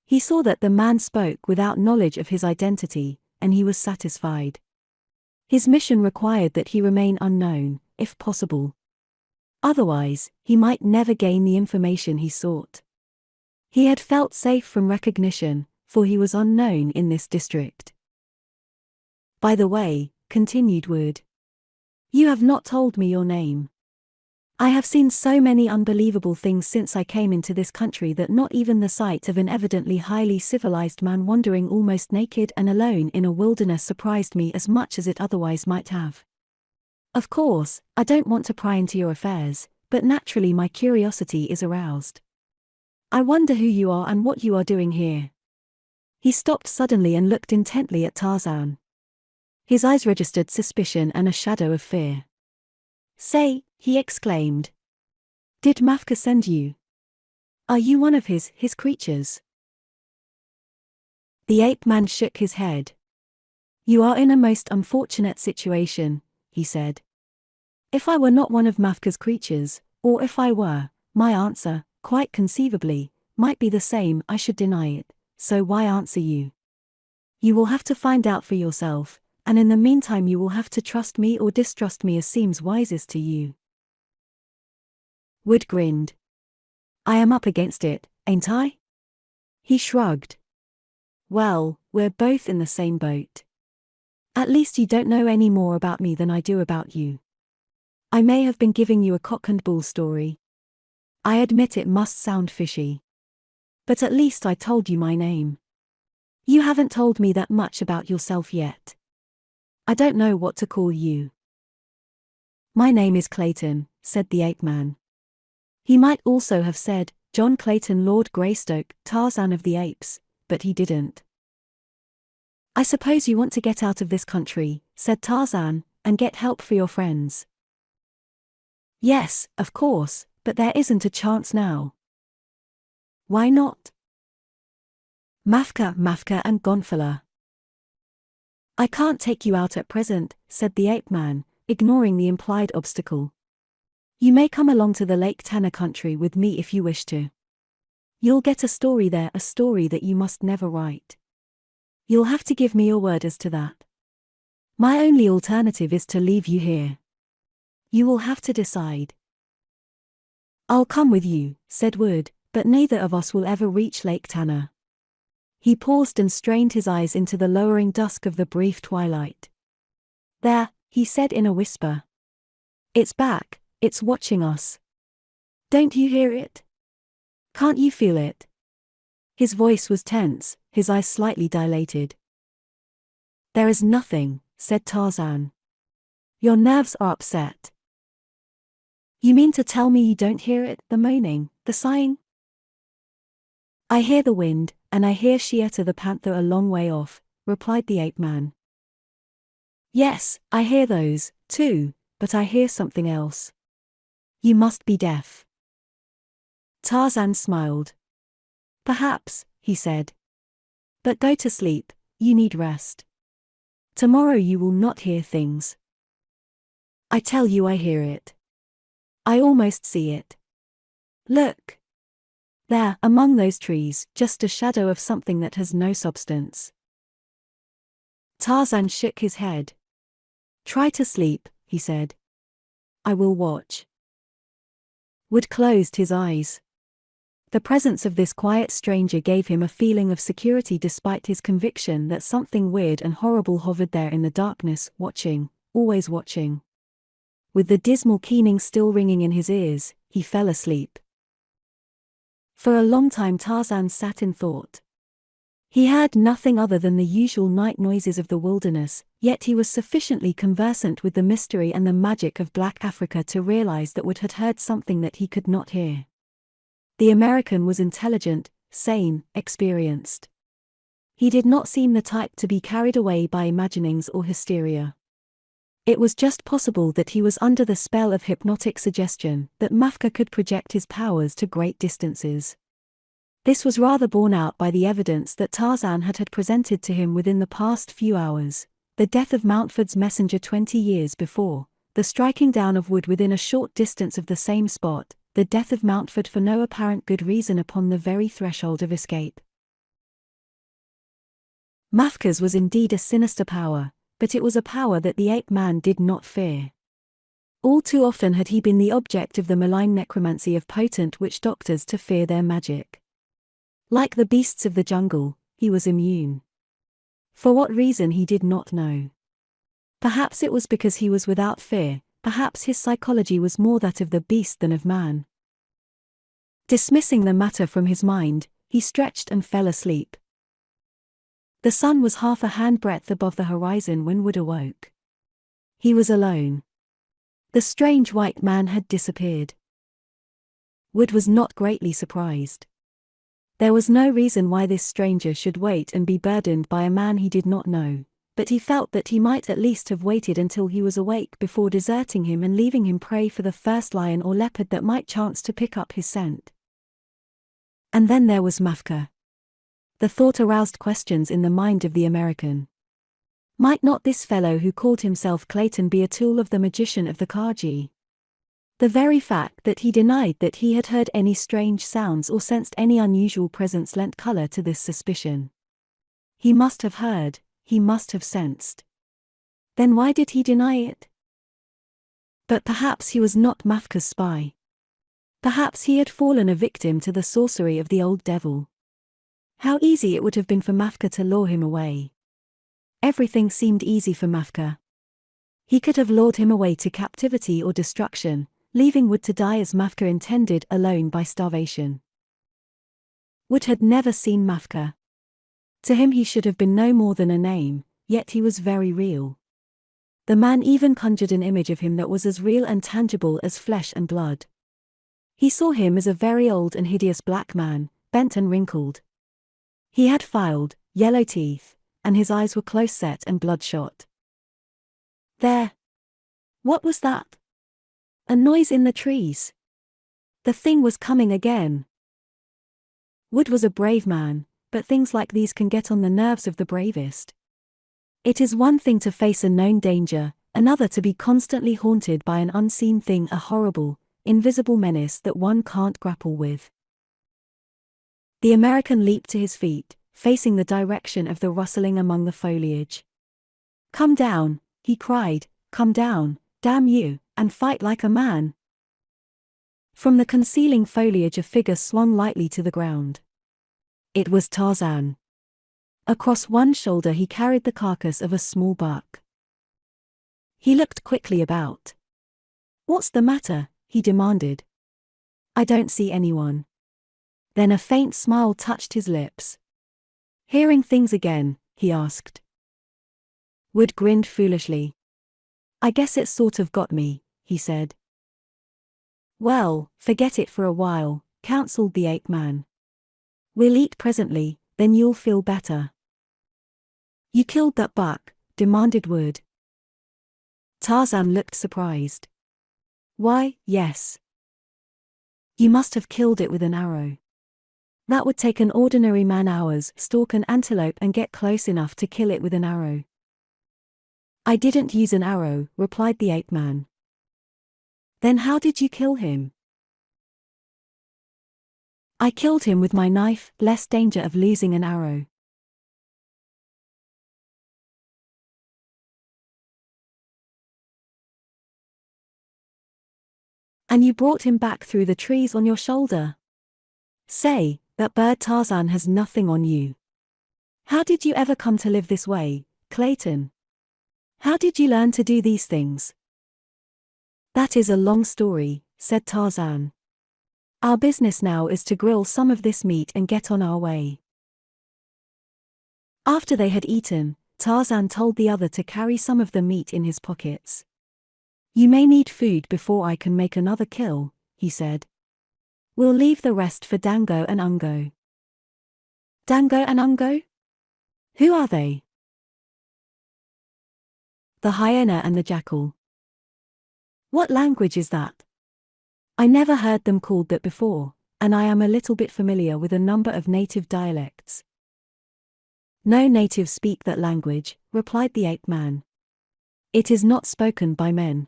He saw that the man spoke without knowledge of his identity, and he was satisfied. His mission required that he remain unknown, if possible. Otherwise, he might never gain the information he sought. He had felt safe from recognition, for he was unknown in this district. By the way, continued Wood, you have not told me your name. I have seen so many unbelievable things since I came into this country that not even the sight of an evidently highly civilized man wandering almost naked and alone in a wilderness surprised me as much as it otherwise might have. Of course, I don't want to pry into your affairs, but naturally my curiosity is aroused. I wonder who you are and what you are doing here. He stopped suddenly and looked intently at Tarzan. His eyes registered suspicion and a shadow of fear. Say, he exclaimed. Did Mafka send you? Are you one of his creatures? The ape-man shook his head. You are in a most unfortunate situation, he said. If I were not one of Mafka's creatures, or if I were, my answer, quite conceivably, might be the same. I should deny it, so why answer you? You will have to find out for yourself, and in the meantime you will have to trust me or distrust me as seems wisest to you. Wood grinned. I am up against it, ain't I? He shrugged. Well, we're both in the same boat. At least you don't know any more about me than I do about you. I may have been giving you a cock and bull story. I admit it must sound fishy. But at least I told you my name. You haven't told me that much about yourself yet. I don't know what to call you. My name is Clayton, said the ape-man. He might also have said, John Clayton Lord Greystoke, Tarzan of the Apes, but he didn't. I suppose you want to get out of this country, said Tarzan, and get help for your friends. Yes, of course, but there isn't a chance now. Why not? Mafka and Gonfala. I can't take you out at present, said the ape-man, ignoring the implied obstacle. You may come along to the Lake Tana country with me if you wish to. You'll get a story there, a story that you must never write. You'll have to give me your word as to that. My only alternative is to leave you here. You will have to decide. I'll come with you, said Wood, but neither of us will ever reach Lake Tana. He paused and strained his eyes into the lowering dusk of the brief twilight. There, he said in a whisper. It's back, it's watching us. Don't you hear it? Can't you feel it? His voice was tense, his eyes slightly dilated. There is nothing, said Tarzan. Your nerves are upset. You mean to tell me you don't hear it, the moaning, the sighing? I hear the wind, and I hear Shieta the panther a long way off, replied the ape-man. Yes, I hear those, too, but I hear something else. You must be deaf. Tarzan smiled. Perhaps, he said. But go to sleep, you need rest. Tomorrow you will not hear things. I tell you I hear it. I almost see it. Look. There, among those trees, just a shadow of something that has no substance. Tarzan shook his head. Try to sleep, he said. I will watch. Wood closed his eyes. The presence of this quiet stranger gave him a feeling of security despite his conviction that something weird and horrible hovered there in the darkness, watching, always watching. With the dismal keening still ringing in his ears, he fell asleep. For a long time Tarzan sat in thought. He heard nothing other than the usual night noises of the wilderness, yet he was sufficiently conversant with the mystery and the magic of Black Africa to realize that Wood had heard something that he could not hear. The American was intelligent, sane, experienced. He did not seem the type to be carried away by imaginings or hysteria. It was just possible that he was under the spell of hypnotic suggestion, that Mafka could project his powers to great distances. This was rather borne out by the evidence that Tarzan had presented to him within the past few hours: the death of Mountford's messenger 20 years before, the striking down of Wood within a short distance of the same spot, the death of Mountford for no apparent good reason upon the very threshold of escape. Mafka's was indeed a sinister power, but it was a power that the ape-man did not fear. All too often had he been the object of the malign necromancy of potent witch doctors to fear their magic. Like the beasts of the jungle, he was immune. For what reason he did not know. Perhaps it was because he was without fear, perhaps his psychology was more that of the beast than of man. Dismissing the matter from his mind, he stretched and fell asleep. The sun was half a handbreadth above the horizon when Wood awoke. He was alone. The strange white man had disappeared. Wood was not greatly surprised. There was no reason why this stranger should wait and be burdened by a man he did not know, but he felt that he might at least have waited until he was awake before deserting him and leaving him prey for the first lion or leopard that might chance to pick up his scent. And then there was Mafka. The thought aroused questions in the mind of the American. Might not this fellow who called himself Clayton be a tool of the magician of the Kaji? The very fact that he denied that he had heard any strange sounds or sensed any unusual presence lent color to this suspicion. He must have heard, he must have sensed. Then why did he deny it? But perhaps he was not Mafka's spy. Perhaps he had fallen a victim to the sorcery of the old devil. How easy it would have been for Mafka to lure him away. Everything seemed easy for Mafka. He could have lured him away to captivity or destruction, leaving Wood to die as Mafka intended, alone by starvation. Wood had never seen Mafka. To him he should have been no more than a name, yet he was very real. The man even conjured an image of him that was as real and tangible as flesh and blood. He saw him as a very old and hideous black man, bent and wrinkled. He had filed, yellow teeth, and his eyes were close set and bloodshot. There! What was that? A noise in the trees. The thing was coming again. Wood was a brave man, but things like these can get on the nerves of the bravest. It is one thing to face a known danger, another to be constantly haunted by an unseen thing, a horrible, invisible menace that one can't grapple with. The American leaped to his feet, facing the direction of the rustling among the foliage. "Come down," he cried, "come down, damn you, and fight like a man." From the concealing foliage a figure swung lightly to the ground. It was Tarzan. Across one shoulder he carried the carcass of a small buck. He looked quickly about. "What's the matter?" he demanded. "I don't see anyone." Then a faint smile touched his lips. "Hearing things again?" he asked. Wood grinned foolishly. "I guess it sort of got me," he said. "Well, forget it for a while," counseled the ape man. "We'll eat presently, then you'll feel better." "You killed that buck?" demanded Wood. Tarzan looked surprised. "Why, yes. You must have killed it with an arrow. That would take an ordinary man hours, stalk an antelope and get close enough to kill it with an arrow." "I didn't use an arrow," replied the ape man. "Then how did you kill him?" "I killed him with my knife, less danger of losing an arrow." "And you brought him back through the trees on your shoulder? Say, that bird Tarzan has nothing on you. How did you ever come to live this way, Clayton? How did you learn to do these things?" "That is a long story," said Tarzan. "Our business now is to grill some of this meat and get on our way." After they had eaten, Tarzan told the other to carry some of the meat in his pockets. "You may need food before I can make another kill," he said. "We'll leave the rest for Dango and Ungo." "Dango and Ungo? Who are they?" "The hyena and the jackal." "What language is that?" "I never heard them called that before, and I am a little bit familiar with a number of native dialects." "No natives speak that language," replied the ape man. "It is not spoken by men."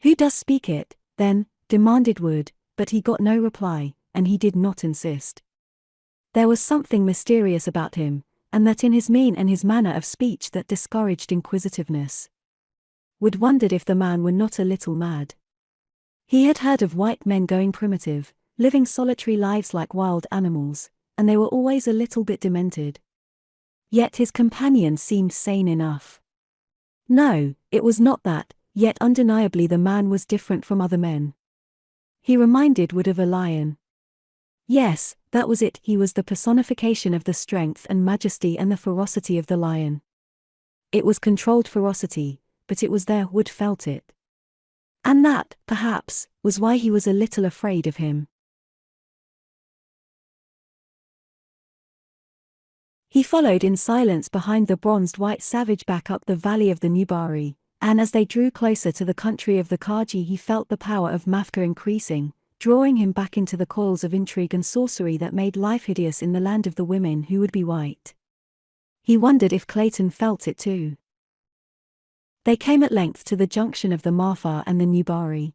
"Who does speak it, then?" demanded Wood, but he got no reply, and he did not insist. There was something mysterious about him, and that in his mien and his manner of speech that discouraged inquisitiveness. Wood wondered if the man were not a little mad. He had heard of white men going primitive, living solitary lives like wild animals, and they were always a little bit demented. Yet his companion seemed sane enough. No, it was not that, Yet undeniably the man was different from other men. He reminded Wood of a lion. Yes, that was it, he was the personification of the strength and majesty and the ferocity of the lion. It was controlled ferocity, but it was there. Wood felt it. And that, perhaps, was why he was a little afraid of him. He followed in silence behind the bronzed white savage back up the valley of the Nubari, and as they drew closer to the country of the Kaji he felt the power of Mafka increasing, drawing him back into the coils of intrigue and sorcery that made life hideous in the land of the women who would be white. He wondered if Clayton felt it too. They came at length to the junction of the Marfa and the Nubari.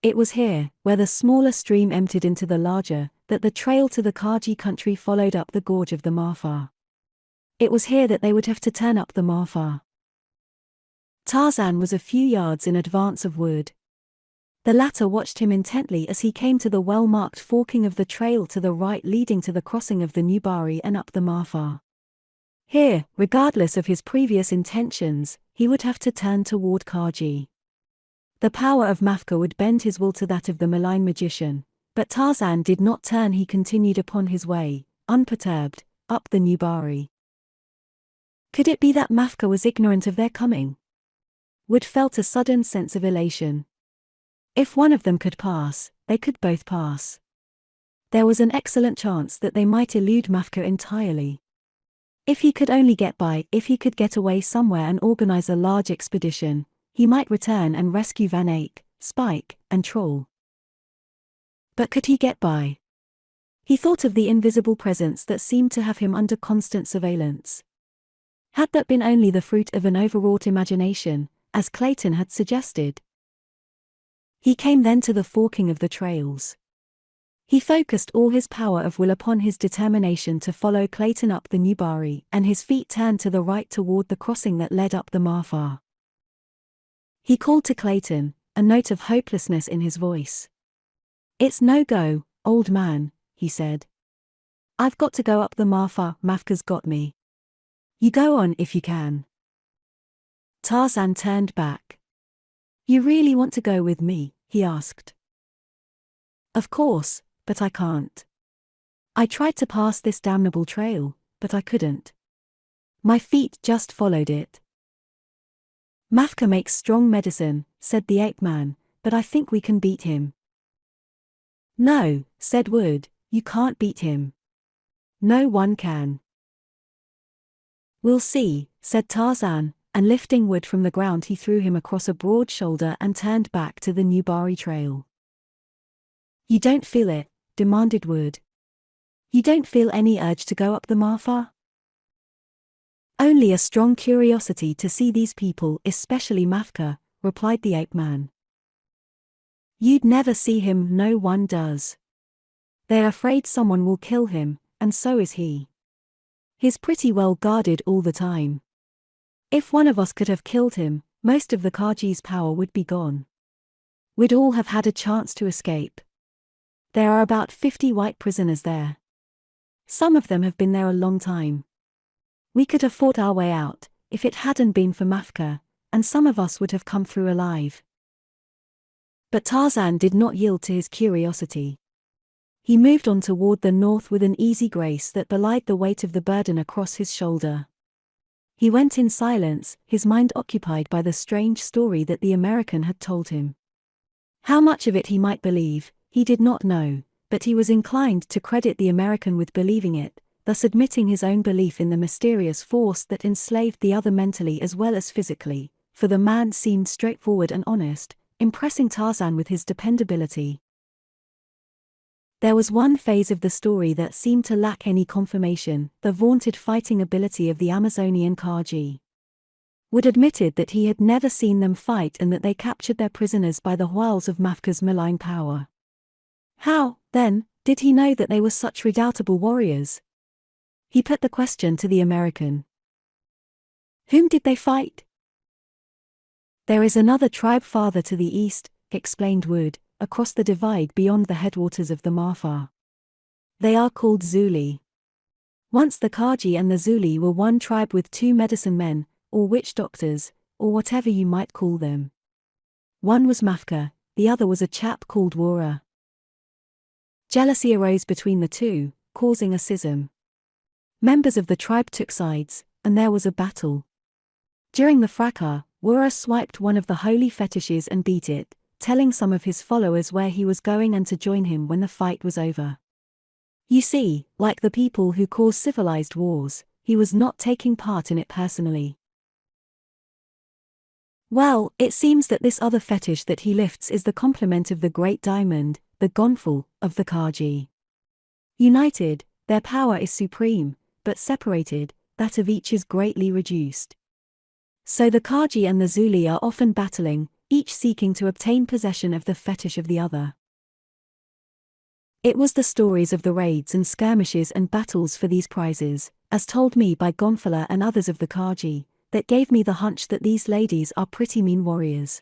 It was here, where the smaller stream emptied into the larger, that the trail to the Kaji country followed up the gorge of the Marfa. It was here that they would have to turn up the Marfa. Tarzan was a few yards in advance of Wood. The latter watched him intently as he came to the well-marked forking of the trail to the right leading to the crossing of the Nubari and up the Marfa. Here, regardless of his previous intentions, he would have to turn toward Kaji. The power of Mafka would bend his will to that of the malign magician, but Tarzan did not turn. He continued upon his way, unperturbed, up the Nubari. Could it be that Mafka was ignorant of their coming? Wood felt a sudden sense of elation. If one of them could pass, they could both pass. There was an excellent chance that they might elude Mafka entirely. If he could only get by, if he could get away somewhere and organize a large expedition, he might return and rescue Van Eyck, Spike, and Troll. But could he get by? He thought of the invisible presence that seemed to have him under constant surveillance. Had that been only the fruit of an overwrought imagination, as Clayton had suggested? He came then to the forking of the trails. He focused all his power of will upon his determination to follow Clayton up the Nubari, and his feet turned to the right toward the crossing that led up the Marfa. He called to Clayton, a note of hopelessness in his voice. "It's no go, old man," he said. "I've got to go up the Marfa. Mafka's got me. You go on if you can." Tarzan turned back. "You really want to go with me?" he asked. "Of course, but I can't. I tried to pass this damnable trail, but I couldn't. My feet just followed it." "Mafka makes strong medicine," said the ape man, "but I think we can beat him." "No," said Wood, "you can't beat him. No one can." "We'll see," said Tarzan, and lifting Wood from the ground he threw him across a broad shoulder and turned back to the Nubari trail. "You don't feel it?" demanded Wood. "You don't feel any urge to go up the Marfa?" "Only a strong curiosity to see these people, especially Mafka," replied the ape man. "You'd never see him, no one does. They're afraid someone will kill him, and so is he. He's pretty well guarded all the time. If one of us could have killed him, most of the Kaji's power would be gone. We'd all have had a chance to escape. There are about 50 white prisoners there. Some of them have been there a long time. We could have fought our way out, if it hadn't been for Mafka, and some of us would have come through alive." But Tarzan did not yield to his curiosity. He moved on toward the north with an easy grace that belied the weight of the burden across his shoulder. He went in silence, his mind occupied by the strange story that the American had told him. How much of it he might believe, he did not know, but he was inclined to credit the American with believing it, thus admitting his own belief in the mysterious force that enslaved the other mentally as well as physically, for the man seemed straightforward and honest, impressing Tarzan with his dependability. There was one phase of the story that seemed to lack any confirmation, the vaunted fighting ability of the Amazonian Kaji. Wood admitted that he had never seen them fight and that they captured their prisoners by the wiles of Mafka's malign power. How, then, did he know that they were such redoubtable warriors? He put the question to the American. "Whom did they fight?" "There is another tribe farther to the east," explained Wood, "across the divide beyond the headwaters of the Marfa. They are called Zuli. Once the Kaji and the Zuli were one tribe with 2 medicine men, or witch doctors, or whatever you might call them. One was Mafka, the other was a chap called Wara. Jealousy arose between the two, causing a schism. Members of the tribe took sides, and there was a battle. During the fracas, Wara swiped one of the holy fetishes and beat it, telling some of his followers where he was going and to join him when the fight was over. You see, like the people who cause civilized wars, he was not taking part in it personally. Well, it seems that this other fetish that he lifts is the complement of the great diamond, the gonfal, of the Kaji. United, their power is supreme, but separated, that of each is greatly reduced. So the Kaji and the Zuli are often battling, each seeking to obtain possession of the fetish of the other. It was the stories of the raids and skirmishes and battles for these prizes, as told me by Gonfala and others of the Kaji, that gave me the hunch that these ladies are pretty mean warriors.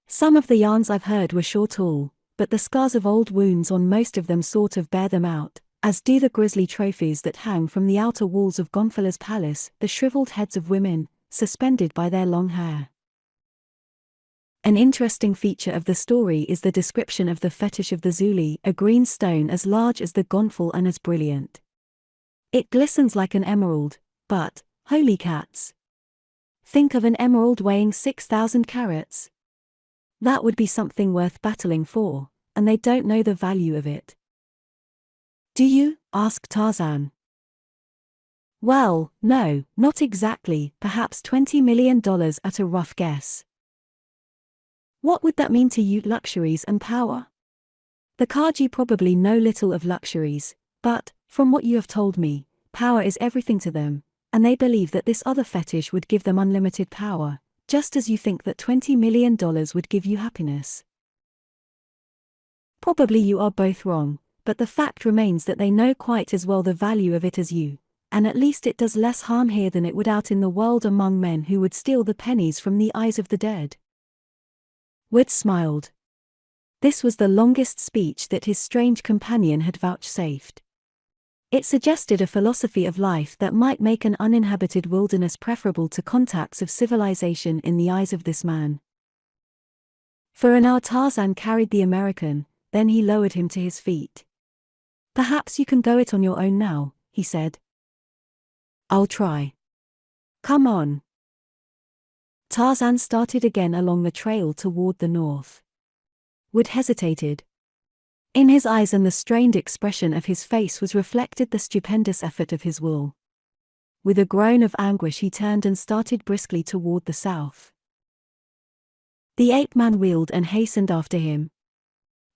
Some of the yarns I've heard were sure tall, but the scars of old wounds on most of them sort of bear them out, as do the grisly trophies that hang from the outer walls of Gonfala's palace, the shriveled heads of women, suspended by their long hair. An interesting feature of the story is the description of the fetish of the Zuli, a green stone as large as the gonfal and as brilliant. It glistens like an emerald, but, holy cats! Think of an emerald weighing 6,000 carats. That would be something worth battling for, and they don't know the value of it. Do you? Asked Tarzan. Well, no, not exactly, perhaps $20 million at a rough guess. What would that mean to you? Luxuries and power? The Kaji probably know little of luxuries, but, from what you have told me, power is everything to them, and they believe that this other fetish would give them unlimited power, just as you think that $20 million would give you happiness. Probably you are both wrong, but the fact remains that they know quite as well the value of it as you, and at least it does less harm here than it would out in the world among men who would steal the pennies from the eyes of the dead. Wood smiled. This was the longest speech that his strange companion had vouchsafed. It suggested a philosophy of life that might make an uninhabited wilderness preferable to contacts of civilization in the eyes of this man. For an hour Tarzan carried the American, then he lowered him to his feet. Perhaps you can go it on your own now, he said. I'll try. Come on. Tarzan started again along the trail toward the north. Wood hesitated. In his eyes and the strained expression of his face was reflected the stupendous effort of his will. With a groan of anguish he turned and started briskly toward the south. The ape-man wheeled and hastened after him.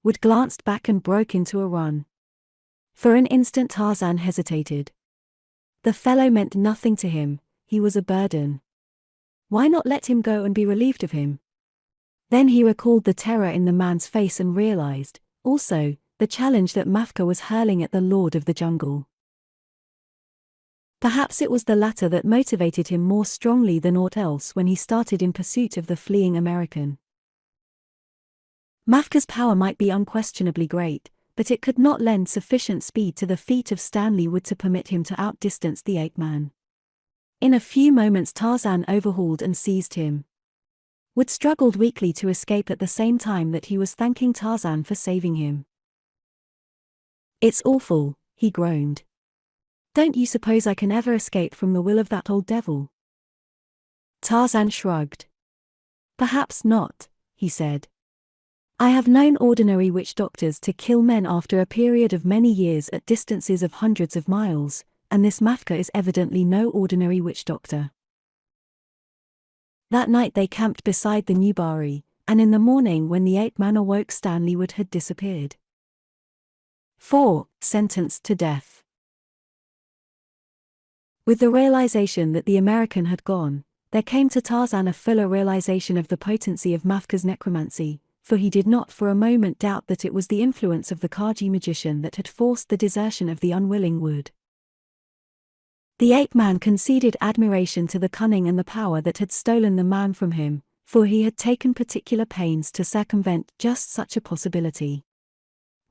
Wood glanced back and broke into a run. For an instant Tarzan hesitated. The fellow meant nothing to him, he was a burden. Why not let him go and be relieved of him? Then he recalled the terror in the man's face and realized, also, the challenge that Mafka was hurling at the Lord of the Jungle. Perhaps it was the latter that motivated him more strongly than aught else when he started in pursuit of the fleeing American. Mafka's power might be unquestionably great, but it could not lend sufficient speed to the feat of Stanley Wood to permit him to outdistance the ape-man. In a few moments Tarzan overhauled and seized him. Wood struggled weakly to escape at the same time that he was thanking Tarzan for saving him. It's awful, he groaned. Don't you suppose I can ever escape from the will of that old devil? Tarzan shrugged. Perhaps not, he said. I have known ordinary witch doctors to kill men after a period of many years at distances of hundreds of miles, and this Mafka is evidently no ordinary witch doctor. That night they camped beside the Nubari, and in the morning when the ape-man awoke Stanley Wood had disappeared. 4. Sentenced to death. With the realization that the American had gone, there came to Tarzan a fuller realization of the potency of Mafka's necromancy, for he did not for a moment doubt that it was the influence of the Kaji magician that had forced the desertion of the unwilling Wood. The ape-man conceded admiration to the cunning and the power that had stolen the man from him, for he had taken particular pains to circumvent just such a possibility.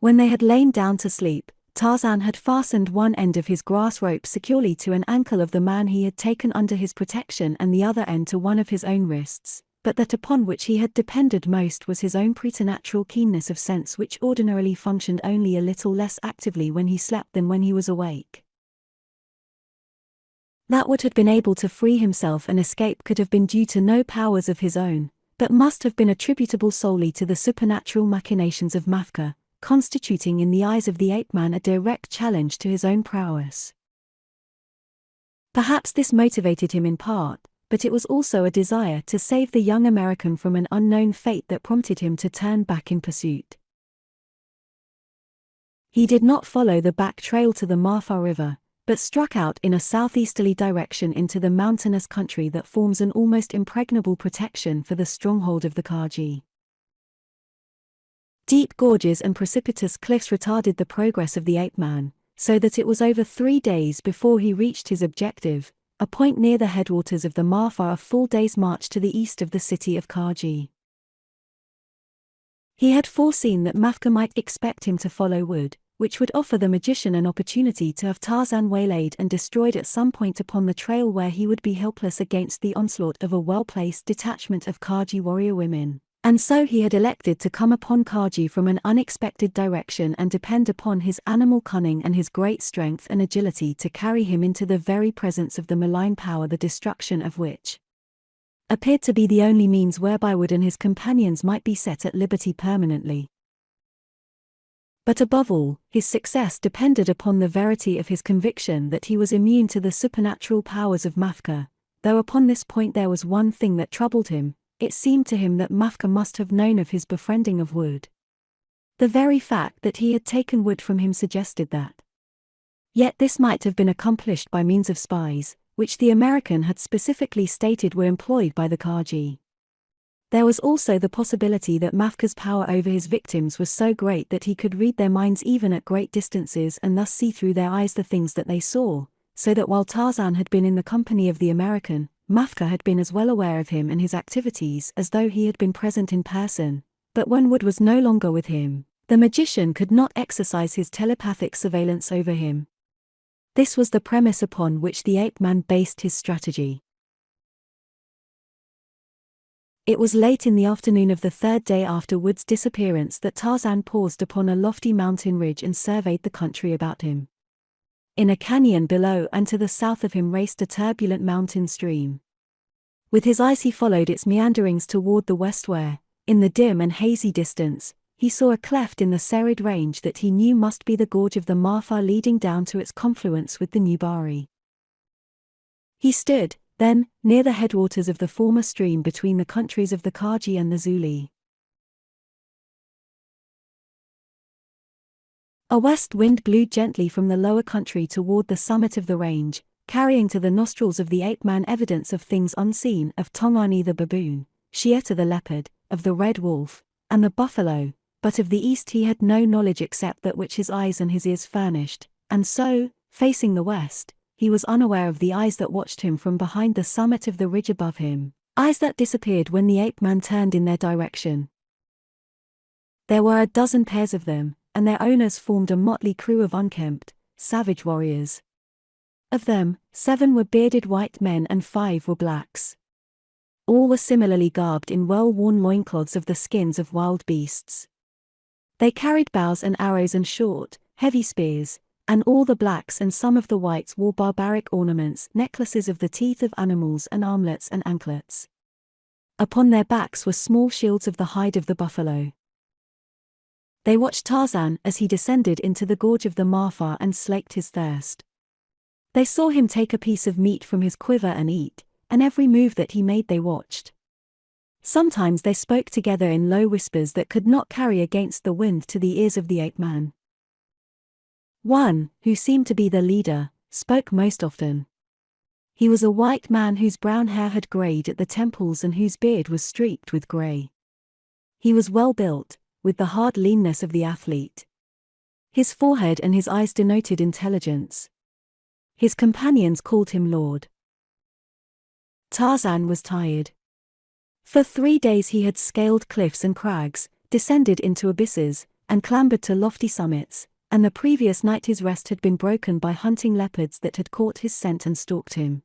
When they had lain down to sleep, Tarzan had fastened one end of his grass rope securely to an ankle of the man he had taken under his protection and the other end to one of his own wrists, but that upon which he had depended most was his own preternatural keenness of sense, which ordinarily functioned only a little less actively when he slept than when he was awake. That Wood had been able to free himself and escape could have been due to no powers of his own, but must have been attributable solely to the supernatural machinations of Mafka, constituting in the eyes of the ape-man a direct challenge to his own prowess. Perhaps this motivated him in part, but it was also a desire to save the young American from an unknown fate that prompted him to turn back in pursuit. He did not follow the back trail to the Marfa River, but struck out in a southeasterly direction into the mountainous country that forms an almost impregnable protection for the stronghold of the Kaji. Deep gorges and precipitous cliffs retarded the progress of the ape-man, so that it was over 3 days before he reached his objective, a point near the headwaters of the Marfa, a full day's march to the east of the city of Kaji. He had foreseen that Mafka might expect him to follow Wood, which would offer the magician an opportunity to have Tarzan waylaid and destroyed at some point upon the trail, where he would be helpless against the onslaught of a well-placed detachment of Kaji warrior women. And so he had elected to come upon Kaji from an unexpected direction and depend upon his animal cunning and his great strength and agility to carry him into the very presence of the malign power, the destruction of which appeared to be the only means whereby Wood and his companions might be set at liberty permanently. But above all, his success depended upon the verity of his conviction that he was immune to the supernatural powers of Mafka, though upon this point there was one thing that troubled him. It seemed to him that Mafka must have known of his befriending of Wood. The very fact that he had taken Wood from him suggested that. Yet this might have been accomplished by means of spies, which the American had specifically stated were employed by the Kaji. There was also the possibility that Mafka's power over his victims was so great that he could read their minds even at great distances and thus see through their eyes the things that they saw, so that while Tarzan had been in the company of the American, Mafka had been as well aware of him and his activities as though he had been present in person. But when Wood was no longer with him, the magician could not exercise his telepathic surveillance over him. This was the premise upon which the ape-man based his strategy. It was late in the afternoon of the 3rd day after Wood's disappearance that Tarzan paused upon a lofty mountain ridge and surveyed the country about him. In a canyon below and to the south of him raced a turbulent mountain stream. With his eyes he followed its meanderings toward the west where, in the dim and hazy distance, he saw a cleft in the serried range that he knew must be the gorge of the Marfa leading down to its confluence with the Nubari. He stood, then, near the headwaters of the former stream between the countries of the Kaji and the Zuli. A west wind blew gently from the lower country toward the summit of the range, carrying to the nostrils of the ape-man evidence of things unseen, of Tongani the baboon, Shieta the leopard, of the red wolf, and the buffalo, but of the east he had no knowledge except that which his eyes and his ears furnished, and so, facing the west, he was unaware of the eyes that watched him from behind the summit of the ridge above him, eyes that disappeared when the ape-man turned in their direction. There were a dozen pairs of them, and their owners formed a motley crew of unkempt, savage warriors. Of them, 7 were bearded white men and 5 were blacks. All were similarly garbed in well-worn loincloths of the skins of wild beasts. They carried bows and arrows and short, heavy spears, and all the blacks and some of the whites wore barbaric ornaments, necklaces of the teeth of animals and armlets and anklets. Upon their backs were small shields of the hide of the buffalo. They watched Tarzan as he descended into the gorge of the Marfa and slaked his thirst. They saw him take a piece of meat from his quiver and eat, and every move that he made they watched. Sometimes they spoke together in low whispers that could not carry against the wind to the ears of the ape-man. One, who seemed to be the leader, spoke most often. He was a white man whose brown hair had grayed at the temples and whose beard was streaked with gray. He was well built, with the hard leanness of the athlete. His forehead and his eyes denoted intelligence. His companions called him Lord. Tarzan was tired. For 3 days he had scaled cliffs and crags, descended into abysses, and clambered to lofty summits, and the previous night his rest had been broken by hunting leopards that had caught his scent and stalked him.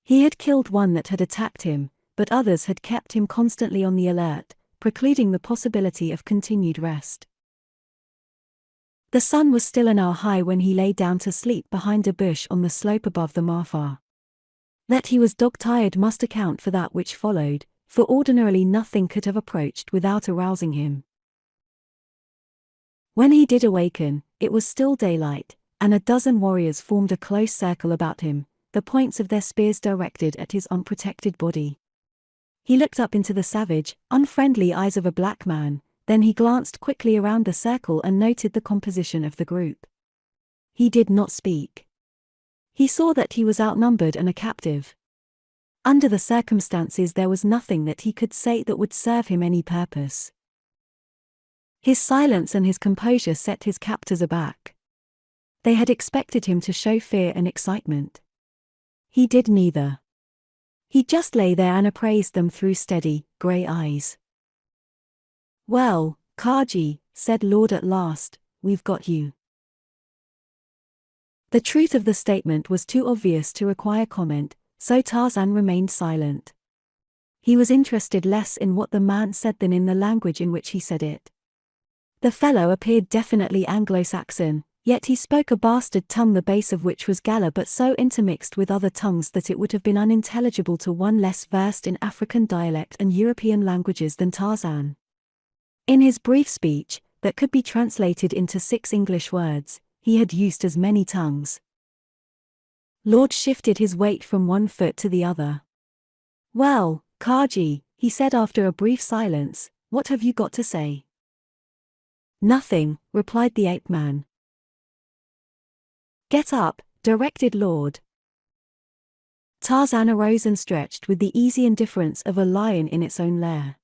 He had killed one that had attacked him, but others had kept him constantly on the alert, precluding the possibility of continued rest. The sun was still an hour high when he lay down to sleep behind a bush on the slope above the marfa. That he was dog-tired must account for that which followed, for ordinarily nothing could have approached without arousing him. When he did awaken, it was still daylight, and a dozen warriors formed a close circle about him, the points of their spears directed at his unprotected body. He looked up into the savage, unfriendly eyes of a black man, then he glanced quickly around the circle and noted the composition of the group. He did not speak. He saw that he was outnumbered and a captive. Under the circumstances there was nothing that he could say that would serve him any purpose. His silence and his composure set his captors aback. They had expected him to show fear and excitement. He did neither. He just lay there and appraised them through steady, grey eyes. "Well, Kaji," said Lord at last, "we've got you." The truth of the statement was too obvious to require comment, so Tarzan remained silent. He was interested less in what the man said than in the language in which he said it. The fellow appeared definitely Anglo-Saxon, yet he spoke a bastard tongue the base of which was Gala but so intermixed with other tongues that it would have been unintelligible to one less versed in African dialect and European languages than Tarzan. In his brief speech, that could be translated into 6 English words, he had used as many tongues. Lord shifted his weight from one foot to the other. "Well, Kaji," he said after a brief silence, "what have you got to say?" "Nothing," replied the ape-man. "Get up," directed Lord. Tarzan arose and stretched with the easy indifference of a lion in its own lair.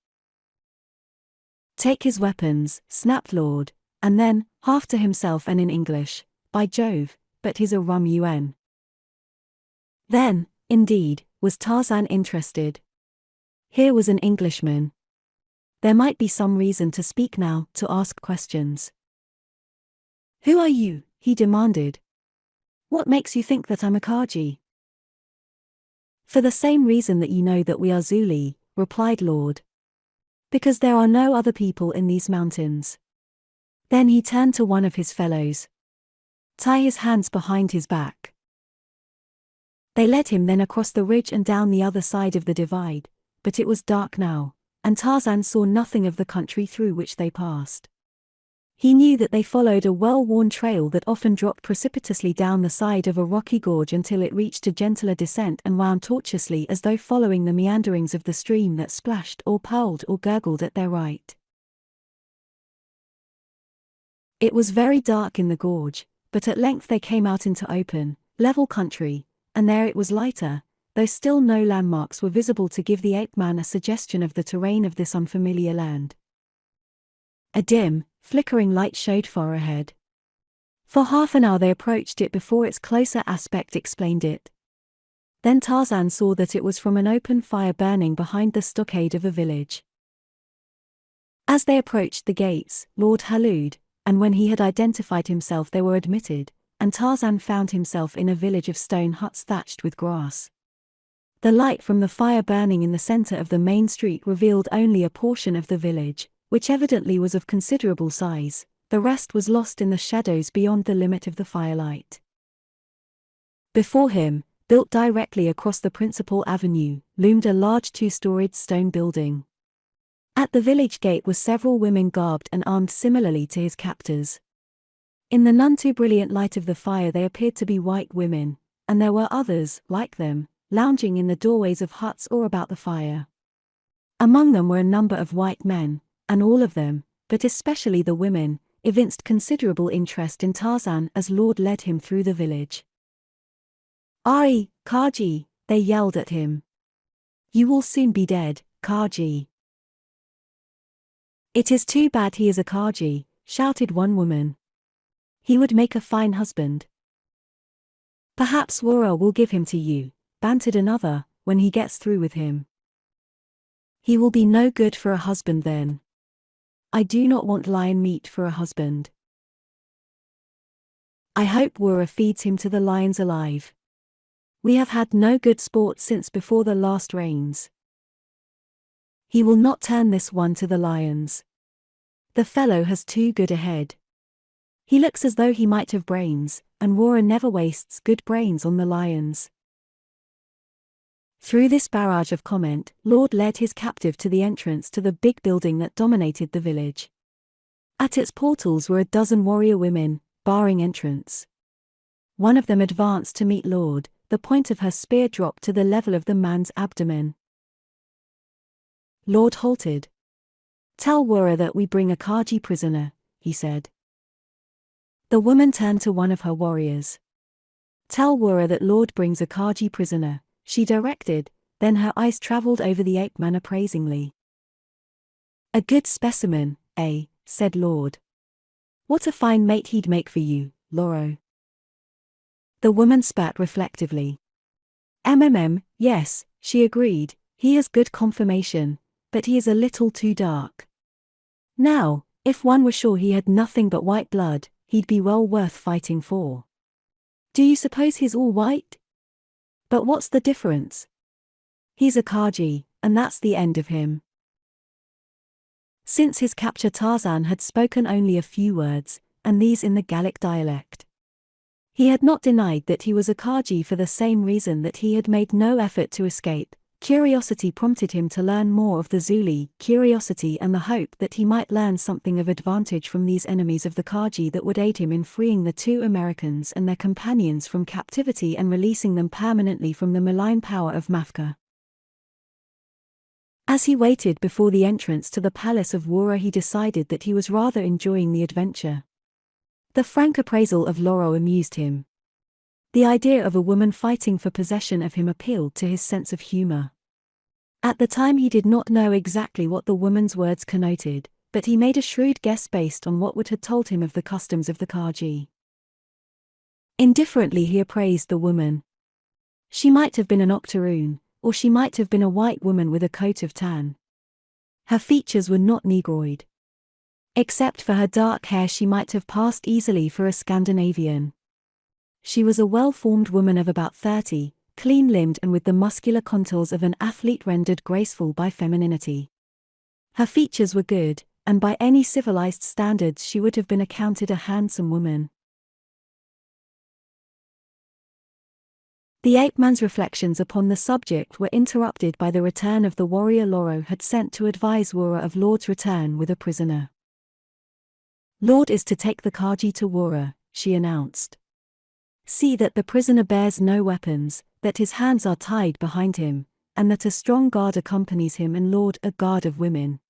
"Take his weapons," snapped Lord, and then, half to himself and in English, "By Jove, but he's a rum UN." Then, indeed, was Tarzan interested. Here was an Englishman. There might be some reason to speak now, to ask questions. "Who are you?" he demanded. "What makes you think that I'm a Kaji?" "For the same reason that you know that we are Zuli," replied Lord. "Because there are no other people in these mountains." Then he turned to one of his fellows. "Tie his hands behind his back." They led him then across the ridge and down the other side of the divide, but it was dark now, and Tarzan saw nothing of the country through which they passed. He knew that they followed a well-worn trail that often dropped precipitously down the side of a rocky gorge until it reached a gentler descent and wound tortuously as though following the meanderings of the stream that splashed or purled or gurgled at their right. It was very dark in the gorge, but at length they came out into open, level country, and there it was lighter, though still no landmarks were visible to give the ape-man a suggestion of the terrain of this unfamiliar land. A dim, flickering light showed far ahead. For half an hour they approached it before its closer aspect explained it. Then Tarzan saw that it was from an open fire burning behind the stockade of a village. As they approached the gates, Lord hallooed, and when he had identified himself they were admitted, and Tarzan found himself in a village of stone huts thatched with grass. The light from the fire burning in the center of the main street revealed only a portion of the village, which evidently was of considerable size. The rest was lost in the shadows beyond the limit of the firelight. Before him, built directly across the principal avenue, loomed a large 2-storied stone building. At the village gate were several women garbed and armed similarly to his captors. In the none too brilliant light of the fire they appeared to be white women, and there were others, like them, lounging in the doorways of huts or about the fire. Among them were a number of white men, and all of them, but especially the women, evinced considerable interest in Tarzan as Lord led him through the village. "Ai, Kaji," they yelled at him. "You will soon be dead, Kaji." "It is too bad he is a Kaji," shouted one woman. "He would make a fine husband." "Perhaps Wara will give him to you," bantered another, "when he gets through with him." "He will be no good for a husband then." "I do not want lion meat for a husband." "I hope Wara feeds him to the lions alive. We have had no good sport since before the last rains." He will not turn this one to the lions. The fellow has too good a head. He looks as though he might have brains, and Wara never wastes good brains on the lions. Through this barrage of comment, Lord led his captive to the entrance to the big building that dominated the village. At its portals were a dozen warrior women, barring entrance. One of them advanced to meet Lord, the point of her spear dropped to the level of the man's abdomen. Lord halted. "Tell Wara that we bring a Kaji prisoner," he said. The woman turned to one of her warriors. "Tell Wara that Lord brings a Kaji prisoner," she directed, then her eyes traveled over the ape man appraisingly. "A good specimen, eh?" said Lord. "What a fine mate he'd make for you, Loro." The woman spat reflectively. Yes," she agreed, "he has good conformation, but he is a little too dark. Now, if one were sure he had nothing but white blood, he'd be well worth fighting for. Do you suppose he's all white? But what's the difference? He's a Kaji, and that's the end of him." Since his capture, Tarzan had spoken only a few words, and these in the Gallic dialect. He had not denied that he was a Kaji for the same reason that he had made no effort to escape. Curiosity prompted him to learn more of the Zuli, curiosity and the hope that he might learn something of advantage from these enemies of the Kaji that would aid him in freeing the two Americans and their companions from captivity and releasing them permanently from the malign power of Mafka. As he waited before the entrance to the palace of Wara, he decided that he was rather enjoying the adventure. The frank appraisal of Loro amused him. The idea of a woman fighting for possession of him appealed to his sense of humor. At the time he did not know exactly what the woman's words connoted, but he made a shrewd guess based on what Wood had told him of the customs of the Kaji. Indifferently he appraised the woman. She might have been an octoroon, or she might have been a white woman with a coat of tan. Her features were not negroid. Except for her dark hair, she might have passed easily for a Scandinavian. She was a well-formed woman of about 30, clean-limbed and with the muscular contours of an athlete rendered graceful by femininity. Her features were good, and by any civilized standards she would have been accounted a handsome woman. The ape-man's reflections upon the subject were interrupted by the return of the warrior Loro had sent to advise Wara of Lord's return with a prisoner. "Lord is to take the Kaji to Wara," she announced. "See that the prisoner bears no weapons, that his hands are tied behind him, and that a strong guard accompanies him and Lord a guard of women."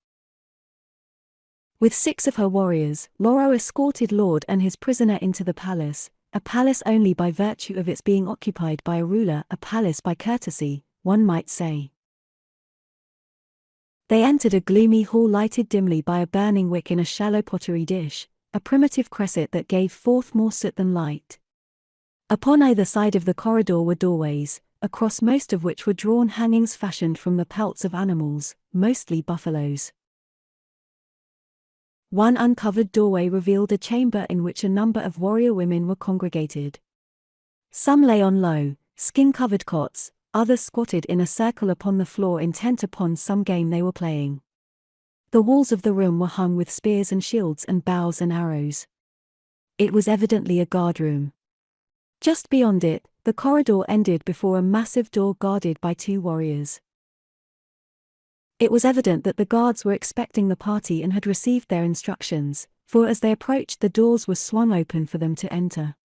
With 6 of her warriors, Loro escorted Lord and his prisoner into the palace, a palace only by virtue of its being occupied by a ruler, a palace by courtesy, one might say. They entered a gloomy hall lighted dimly by a burning wick in a shallow pottery dish, a primitive cresset that gave forth more soot than light. Upon either side of the corridor were doorways, across most of which were drawn hangings fashioned from the pelts of animals, mostly buffaloes. One uncovered doorway revealed a chamber in which a number of warrior women were congregated. Some lay on low, skin-covered cots, others squatted in a circle upon the floor intent upon some game they were playing. The walls of the room were hung with spears and shields and bows and arrows. It was evidently a guard room. Just beyond it, the corridor ended before a massive door guarded by 2 warriors. It was evident that the guards were expecting the party and had received their instructions, for as they approached the doors were swung open for them to enter.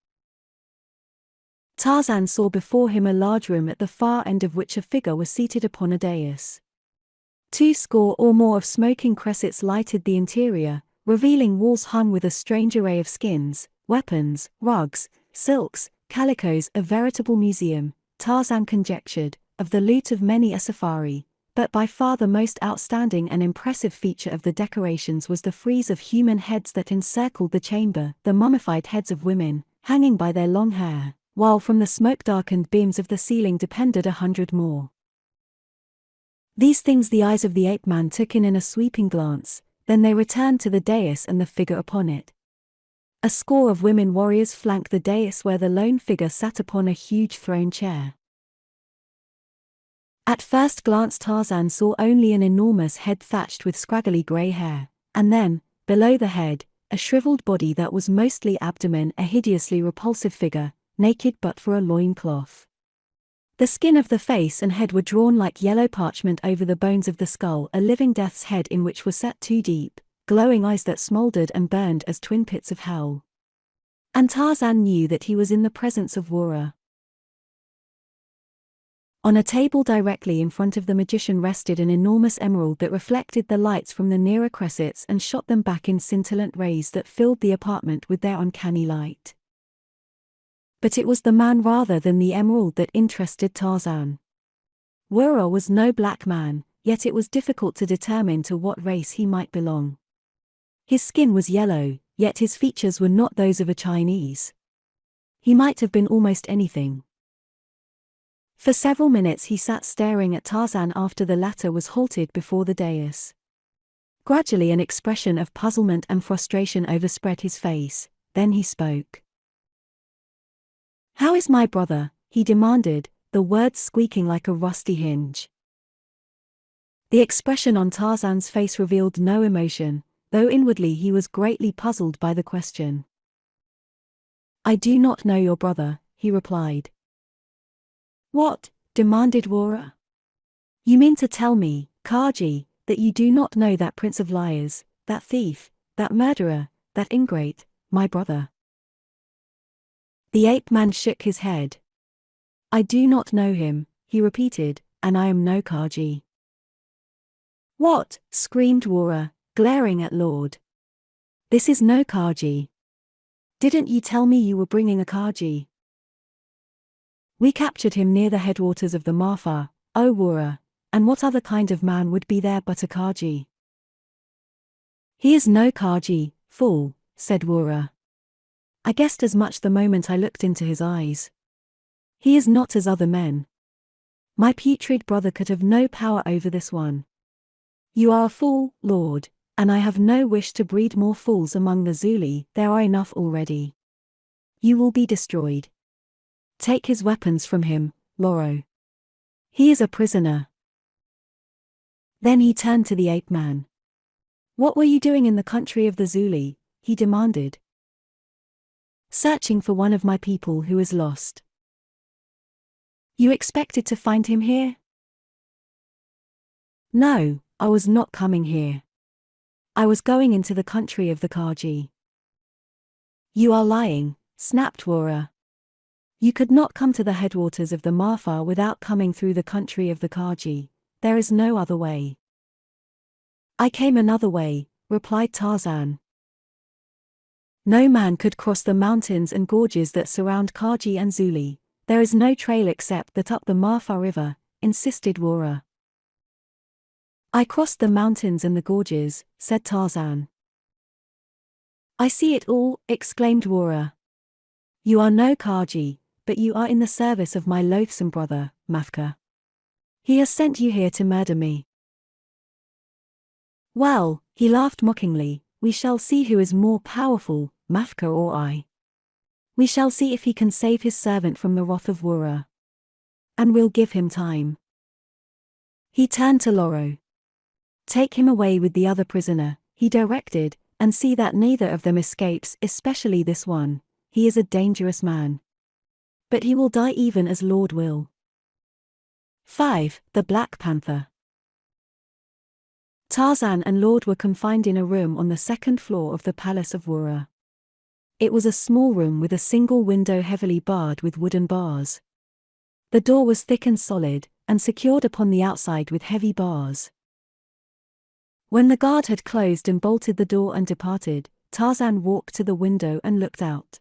Tarzan saw before him a large room at the far end of which a figure was seated upon a dais. 2 score or more of smoking cressets lighted the interior, revealing walls hung with a strange array of skins, weapons, rugs, silks, calicos, a veritable museum, Tarzan conjectured, of the loot of many a safari, but by far the most outstanding and impressive feature of the decorations was the frieze of human heads that encircled the chamber, the mummified heads of women, hanging by their long hair, while from the smoke-darkened beams of the ceiling depended 100 more. These things the eyes of the ape-man took in a sweeping glance, then they returned to the dais and the figure upon it. A score of women warriors flanked the dais where the lone figure sat upon a huge throne chair. At first glance Tarzan saw only an enormous head thatched with scraggly grey hair, and then, below the head, a shriveled body that was mostly abdomen, a hideously repulsive figure, naked but for a loincloth. The skin of the face and head were drawn like yellow parchment over the bones of the skull, a living death's head in which were set two deep, glowing eyes that smoldered and burned as twin pits of hell. And Tarzan knew that he was in the presence of Wura. On a table directly in front of the magician rested an enormous emerald that reflected the lights from the nearer cressets and shot them back in scintillant rays that filled the apartment with their uncanny light. But it was the man rather than the emerald that interested Tarzan. Wura was no black man, yet it was difficult to determine to what race he might belong. His skin was yellow, yet his features were not those of a Chinese. He might have been almost anything. For several minutes he sat staring at Tarzan after the latter was halted before the dais. Gradually an expression of puzzlement and frustration overspread his face, then he spoke. "How is my brother?" he demanded, the words squeaking like a rusty hinge. The expression on Tarzan's face revealed no emotion, though inwardly he was greatly puzzled by the question. "I do not know your brother," he replied. "What?" demanded Wura. "You mean to tell me, Kaji, that you do not know that prince of liars, that thief, that murderer, that ingrate, my brother?" The ape-man shook his head. "I do not know him," he repeated, "and I am no Kaji." "What?" screamed Wura, glaring at Lord. "This is no Kaji. Didn't you tell me you were bringing a Kaji?" "We captured him near the headwaters of the Marfa, O Wura, and what other kind of man would be there but a Kaji?" "He is no Kaji, fool," said Wura. "I guessed as much the moment I looked into his eyes. He is not as other men. My putrid brother could have no power over this one. You are a fool, Lord, and I have no wish to breed more fools among the Zuli, there are enough already. You will be destroyed. Take his weapons from him, Loro. He is a prisoner." Then he turned to the ape-man. "What were you doing in the country of the Zuli?" he demanded. "Searching for one of my people who is lost." "You expected to find him here?" "No, I was not coming here. I was going into the country of the Kaji." "You are lying," snapped Wura. "You could not come to the headwaters of the Marfa without coming through the country of the Kaji. There is no other way." "I came another way," replied Tarzan. "No man could cross the mountains and gorges that surround Kaji and Zuli. There is no trail except that up the Marfa River," insisted Wura. "I crossed the mountains and the gorges," said Tarzan. "I see it all," exclaimed Wura. "You are no Kaji, but you are in the service of my loathsome brother, Mafka. He has sent you here to murder me." "Well," he laughed mockingly, "we shall see who is more powerful, Mafka or I. We shall see if he can save his servant from the wrath of Wura. And we'll give him time." He turned to Loro. "Take him away with the other prisoner," he directed, "and see that neither of them escapes, especially this one. He is a dangerous man. But he will die even as Lord will." 5. The Black Panther. Tarzan and Lord were confined in a room on the second floor of the palace of Wura. It was a small room with a single window heavily barred with wooden bars. The door was thick and solid, and secured upon the outside with heavy bars. When the guard had closed and bolted the door and departed, Tarzan walked to the window and looked out.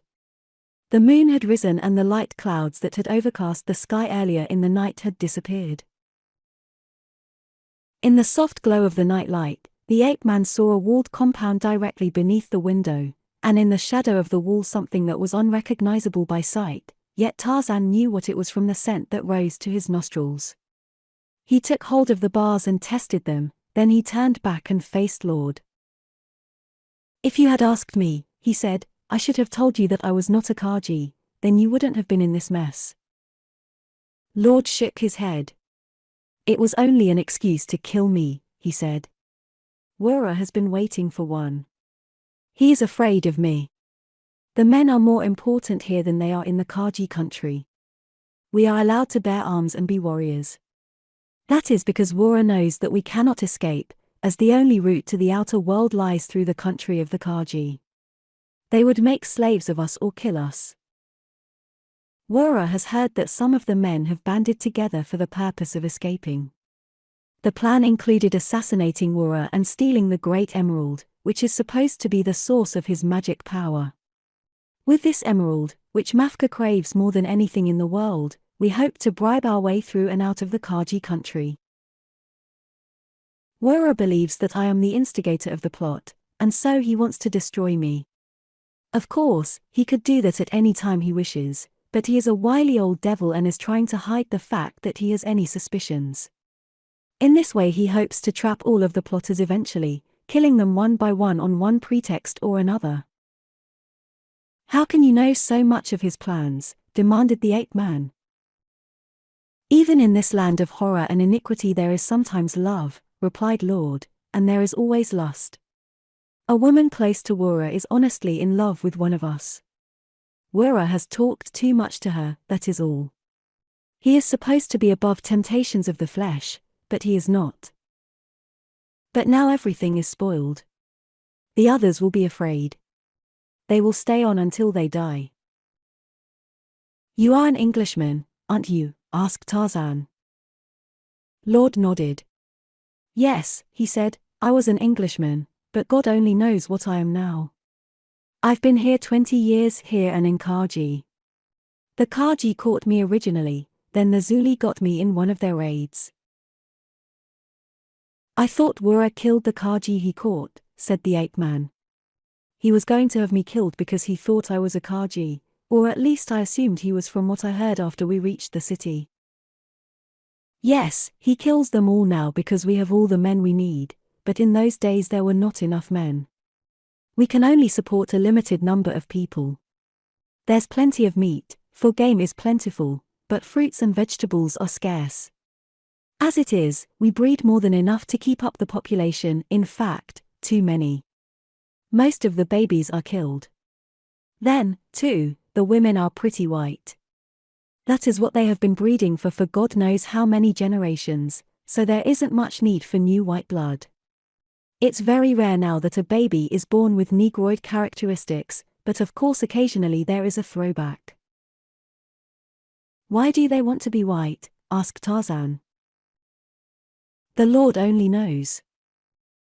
The moon had risen and the light clouds that had overcast the sky earlier in the night had disappeared. In the soft glow of the night light, the ape-man saw a walled compound directly beneath the window, and in the shadow of the wall something that was unrecognizable by sight, yet Tarzan knew what it was from the scent that rose to his nostrils. He took hold of the bars and tested them, then he turned back and faced Lord. "If you had asked me," he said, "I should have told you that I was not a Kaji, then you wouldn't have been in this mess." Lord shook his head. It was only an excuse to kill me, he said. Wura has been waiting for one. He is afraid of me. The men are more important here than they are in the Kaji country. We are allowed to bear arms and be warriors. That is because Wura knows that we cannot escape, as the only route to the outer world lies through the country of the Kaji. They would make slaves of us or kill us. Wura has heard that some of the men have banded together for the purpose of escaping. The plan included assassinating Wura and stealing the Great Emerald, which is supposed to be the source of his magic power. With this emerald, which Mafka craves more than anything in the world, we hope to bribe our way through and out of the Kaji country. Wura believes that I am the instigator of the plot, and so he wants to destroy me. Of course, he could do that at any time he wishes, but he is a wily old devil and is trying to hide the fact that he has any suspicions. In this way he hopes to trap all of the plotters eventually, killing them one by one on one pretext or another. How can you know so much of his plans? Demanded the ape man. Even in this land of horror and iniquity there is sometimes love, replied Lord, and there is always lust. A woman close to Wura is honestly in love with one of us. Wura has talked too much to her, that is all. He is supposed to be above temptations of the flesh, but he is not. But now everything is spoiled. The others will be afraid. They will stay on until they die. You are an Englishman, aren't you? Asked Tarzan. Lord nodded. Yes, he said, I was an Englishman, but God only knows what I am now. I've been here 20 years here and in Kaji. The Kaji caught me originally, then the Zuli got me in one of their raids. I thought Wura killed the Kaji he caught, said the ape man. He was going to have me killed because he thought I was a Kaji, or at least I assumed he was from what I heard after we reached the city. Yes, he kills them all now because we have all the men we need, but in those days there were not enough men. We can only support a limited number of people. There's plenty of meat, for game is plentiful, but fruits and vegetables are scarce. As it is, we breed more than enough to keep up the population, in fact, too many. Most of the babies are killed. Then, too, the women are pretty white. That is what they have been breeding for God knows how many generations, so there isn't much need for new white blood. It's very rare now that a baby is born with Negroid characteristics, but of course occasionally there is a throwback. Why do they want to be white? Asked Tarzan. The Lord only knows.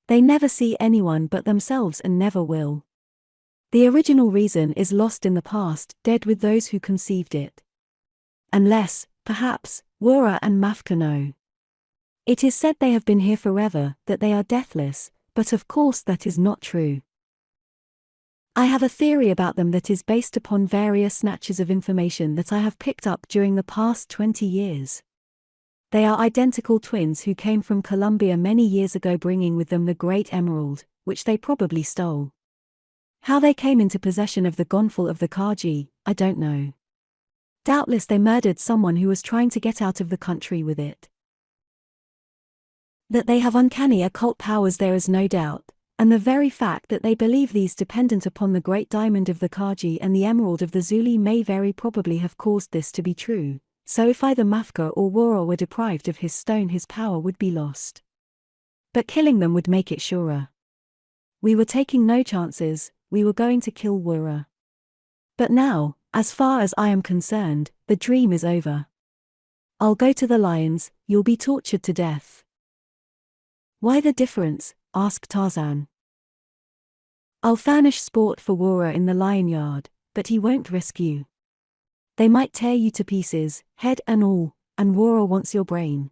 They never see anyone but themselves and never will. The original reason is lost in the past, dead with those who conceived it. Unless, perhaps, Wura and Mafka know. It is said they have been here forever, that they are deathless, but of course that is not true. I have a theory about them that is based upon various snatches of information that I have picked up during the past 20 years. They are identical twins who came from Colombia many years ago bringing with them the Great Emerald, which they probably stole. How they came into possession of the gonfal of the Kaji, I don't know. Doubtless they murdered someone who was trying to get out of the country with it. That they have uncanny occult powers there is no doubt, and the very fact that they believe these dependent upon the great diamond of the Kaji and the emerald of the Zuli may very probably have caused this to be true, so if either Mafka or Wura were deprived of his stone his power would be lost. But killing them would make it surer. We were taking no chances, we were going to kill Wura. But now, as far as I am concerned, the dream is over. I'll go to the lions, you'll be tortured to death. Why the difference? Asked Tarzan. I'll furnish sport for Wura in the lion yard, but he won't risk you. They might tear you to pieces, head and all, and Wura wants your brain.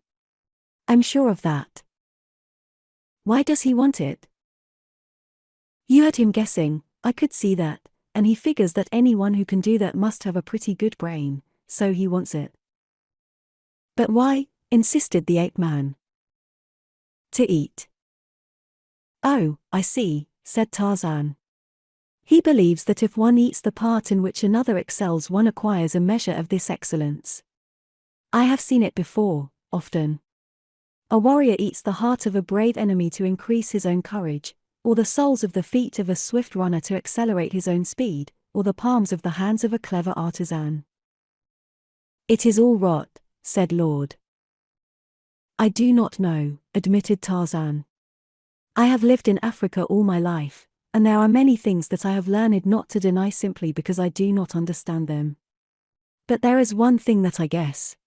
I'm sure of that. Why does he want it? You heard him guessing, I could see that, and he figures that anyone who can do that must have a pretty good brain, so he wants it. But why? Insisted the ape man. To eat. Oh, I see, said Tarzan. He believes that if one eats the part in which another excels one acquires a measure of this excellence. I have seen it before, often. A warrior eats the heart of a brave enemy to increase his own courage, or the soles of the feet of a swift runner to accelerate his own speed, or the palms of the hands of a clever artisan. It is all rot, said Lord. I do not know, admitted Tarzan. I have lived in Africa all my life, and there are many things that I have learned not to deny simply because I do not understand them. But there is one thing that I guess.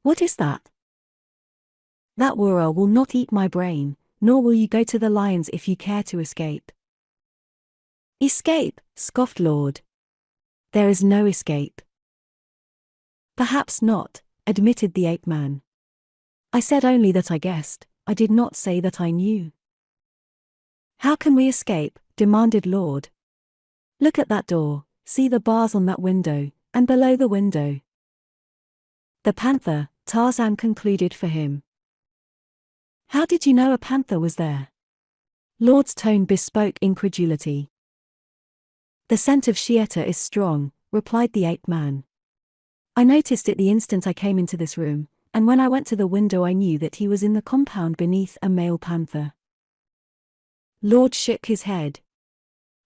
What is that? That Wura will not eat my brain, nor will you go to the lions if you care to escape. Escape, scoffed Lord. There is no escape. Perhaps not, admitted the ape-man. I said only that I guessed, I did not say that I knew. How can we escape? Demanded Lord. Look at that door, see the bars on that window, and below the window. The panther, Tarzan concluded for him. How did you know a panther was there? Lord's tone bespoke incredulity. The scent of Shieta is strong, replied the ape-man. I noticed it the instant I came into this room, and when I went to the window I knew that he was in the compound beneath a male panther. Lord shook his head.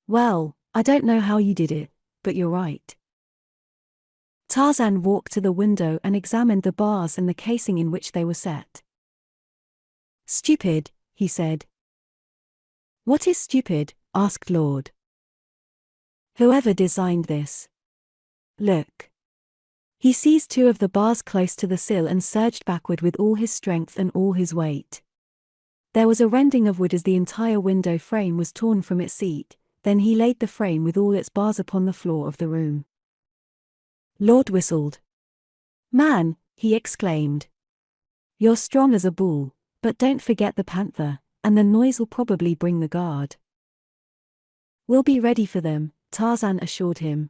Well, I don't know how you did it, but you're right. Tarzan walked to the window and examined the bars and the casing in which they were set. Stupid, he said. What is stupid? Asked Lord. Whoever designed this. Look. He seized two of the bars close to the sill and surged backward with all his strength and all his weight. There was a rending of wood as the entire window frame was torn from its seat, then he laid the frame with all its bars upon the floor of the room. Lord whistled. Man, he exclaimed. You're strong as a bull, but don't forget the panther, and the noise will probably bring the guard. We'll be ready for them, Tarzan assured him.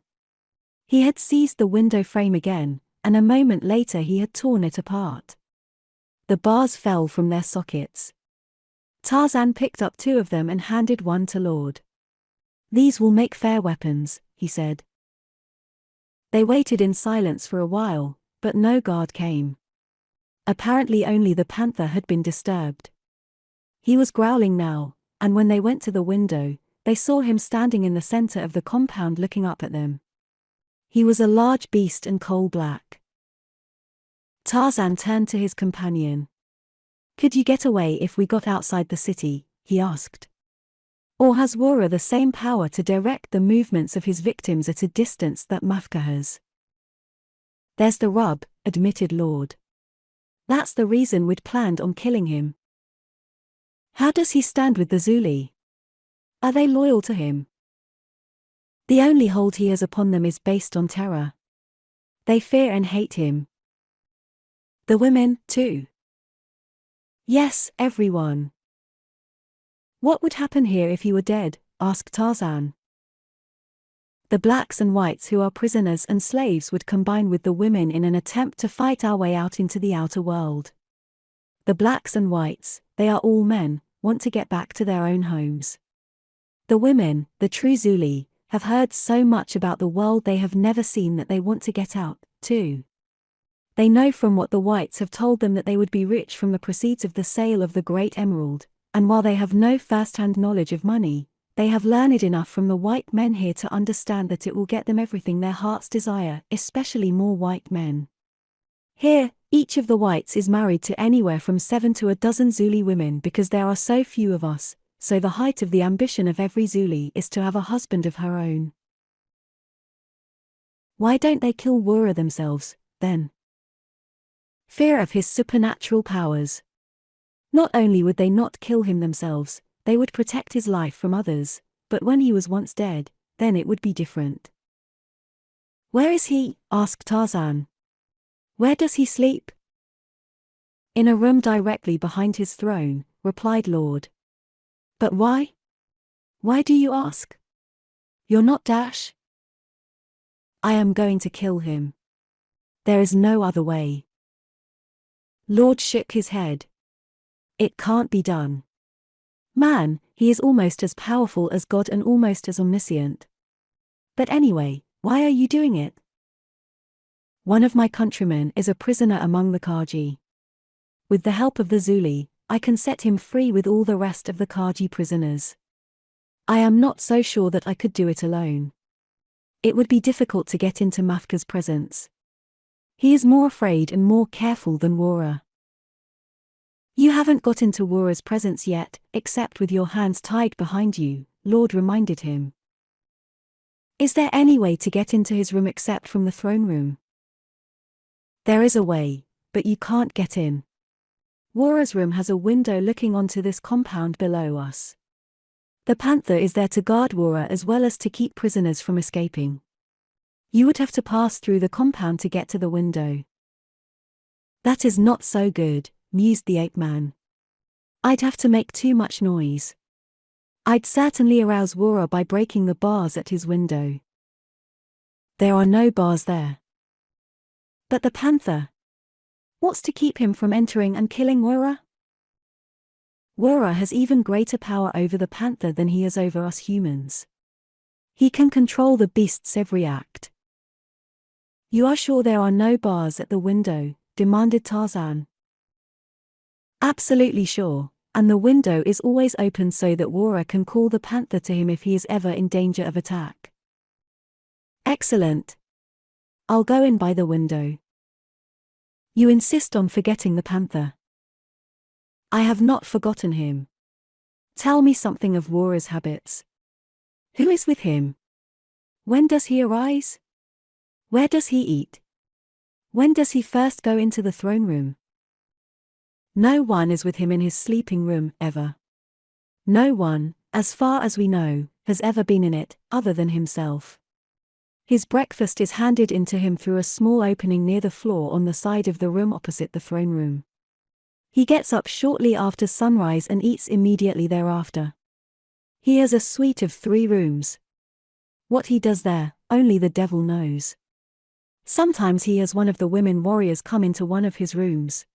He had seized the window frame again, and a moment later he had torn it apart. The bars fell from their sockets. Tarzan picked up two of them and handed one to Lord. These will make fair weapons, he said. They waited in silence for a while, but no guard came. Apparently only the panther had been disturbed. He was growling now, and when they went to the window, they saw him standing in the center of the compound looking up at them. He was a large beast and coal-black. Tarzan turned to his companion. Could you get away if we got outside the city? He asked. Or has Wura the same power to direct the movements of his victims at a distance that Mafka has? There's the rub, admitted Lord. That's the reason we'd planned on killing him. How does he stand with the Zuli? Are they loyal to him? The only hold he has upon them is based on terror. They fear and hate him. The women, too. Yes, everyone. What would happen here if he were dead? Asked Tarzan. The blacks and whites who are prisoners and slaves would combine with the women in an attempt to fight our way out into the outer world. The blacks and whites, they are all men, want to get back to their own homes. The women, the true Zuli, have heard so much about the world they have never seen that they want to get out, too. They know from what the whites have told them that they would be rich from the proceeds of the sale of the great emerald, and while they have no first-hand knowledge of money, they have learned enough from the white men here to understand that it will get them everything their hearts desire, especially more white men. Here, each of the whites is married to anywhere from 7 to a dozen Zuli women because there are so few of us, so the height of the ambition of every Zuli is to have a husband of her own. Why don't they kill Wura themselves, then? Fear of his supernatural powers. Not only would they not kill him themselves, they would protect his life from others, but when he was once dead, then it would be different. Where is he? Asked Tarzan. Where does he sleep? In a room directly behind his throne, replied Lord. But why? Why do you ask? You're not Dash? I am going to kill him. There is no other way. Lord shook his head. It can't be done. Man, he is almost as powerful as God and almost as omniscient. But anyway, why are you doing it? One of my countrymen is a prisoner among the Kaji. With the help of the Zuli, I can set him free with all the rest of the Kaji prisoners. I am not so sure that I could do it alone. It would be difficult to get into Mafka's presence. He is more afraid and more careful than Wara. You haven't got into Wara's presence yet, except with your hands tied behind you, Lord reminded him. Is there any way to get into his room except from the throne room? There is a way, but you can't get in. Wara's room has a window looking onto this compound below us. The panther is there to guard Wara as well as to keep prisoners from escaping. You would have to pass through the compound to get to the window. That is not so good, mused the ape-man. I'd have to make too much noise. I'd certainly arouse Wara by breaking the bars at his window. There are no bars there. But the panther? What's to keep him from entering and killing Wara? Wara has even greater power over the panther than he has over us humans. He can control the beast's every act. You are sure there are no bars at the window? Demanded Tarzan. Absolutely sure, and the window is always open so that Wara can call the panther to him if he is ever in danger of attack. Excellent. I'll go in by the window. You insist on forgetting the panther. I have not forgotten him. Tell me something of Wara's habits. Who is with him? When does he arise? Where does he eat? When does he first go into the throne room? No one is with him in his sleeping room, ever. No one, as far as we know, has ever been in it, other than himself. His breakfast is handed in to him through a small opening near the floor on the side of the room opposite the throne room. He gets up shortly after sunrise and eats immediately thereafter. He has a suite of 3 rooms. What he does there, only the devil knows. Sometimes he has one of the women warriors come into one of his rooms.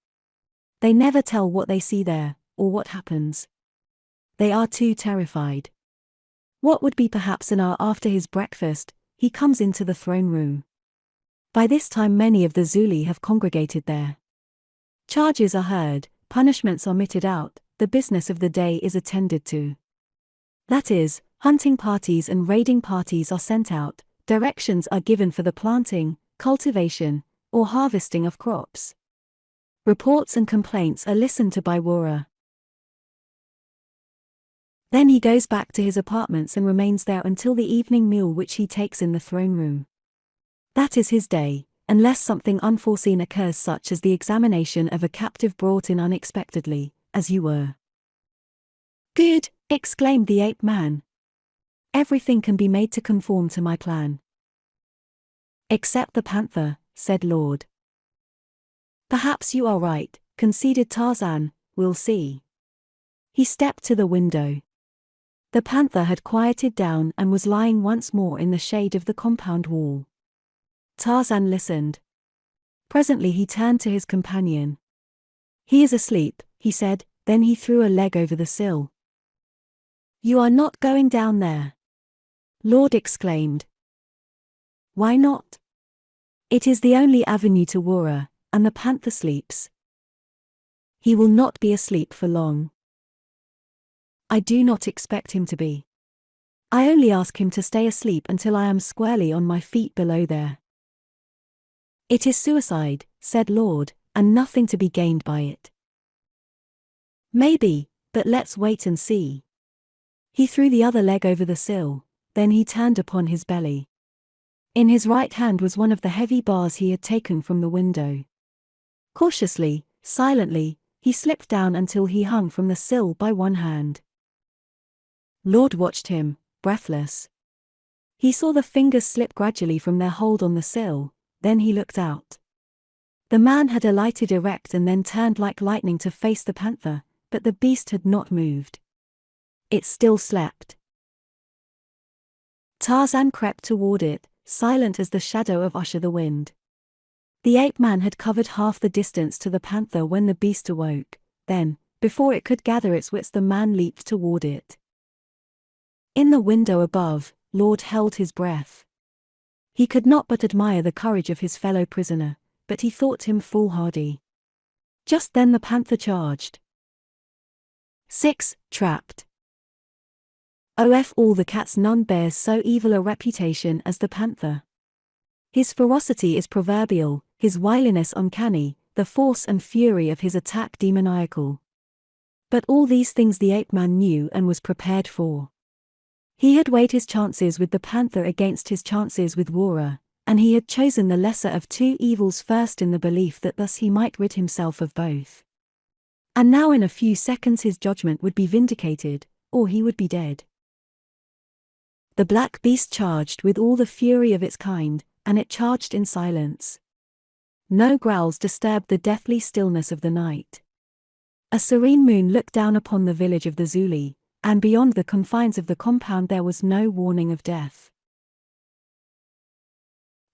They never tell what they see there, or what happens. They are too terrified. What would be perhaps an hour after his breakfast, he comes into the throne room. By this time many of the Zuli have congregated there. Charges are heard, punishments are meted out, the business of the day is attended to. That is, hunting parties and raiding parties are sent out, directions are given for the planting, cultivation, or harvesting of crops. Reports and complaints are listened to by Wara. Then he goes back to his apartments and remains there until the evening meal which he takes in the throne room. That is his day, unless something unforeseen occurs such as the examination of a captive brought in unexpectedly, as you were. Good, exclaimed the ape-man. Everything can be made to conform to my plan. Except the panther, said Lord. Perhaps you are right, conceded Tarzan, we'll see. He stepped to the window. The panther had quieted down and was lying once more in the shade of the compound wall. Tarzan listened. Presently he turned to his companion. He is asleep, he said, then he threw a leg over the sill. You are not going down there. Lord exclaimed. Why not? It is the only avenue to Wara, and the panther sleeps. He will not be asleep for long. I do not expect him to be. I only ask him to stay asleep until I am squarely on my feet below there. It is suicide, said Lord, and nothing to be gained by it. Maybe, but let's wait and see. He threw the other leg over the sill, then he turned upon his belly. In his right hand was one of the heavy bars he had taken from the window. Cautiously, silently, he slipped down until he hung from the sill by one hand. Lord watched him, breathless. He saw the fingers slip gradually from their hold on the sill, then he looked out. The man had alighted erect and then turned like lightning to face the panther, but the beast had not moved. It still slept. Tarzan crept toward it, silent as the shadow of Usher the wind. The ape-man had covered half the distance to the panther when the beast awoke, then, before it could gather its wits, the man leaped toward it. In the window above, Lord held his breath. He could not but admire the courage of his fellow prisoner, but he thought him foolhardy. Just then the panther charged. 6. Trapped. All the cats, none bears so evil a reputation as the panther. His ferocity is proverbial, his wiliness uncanny, the force and fury of his attack demoniacal. But all these things the ape-man knew and was prepared for. He had weighed his chances with the panther against his chances with Wara, and he had chosen the lesser of two evils first in the belief that thus he might rid himself of both. And now in a few seconds his judgment would be vindicated, or he would be dead. The black beast charged with all the fury of its kind, and it charged in silence. No growls disturbed the deathly stillness of the night. A serene moon looked down upon the village of the Zuli, and beyond the confines of the compound there was no warning of death.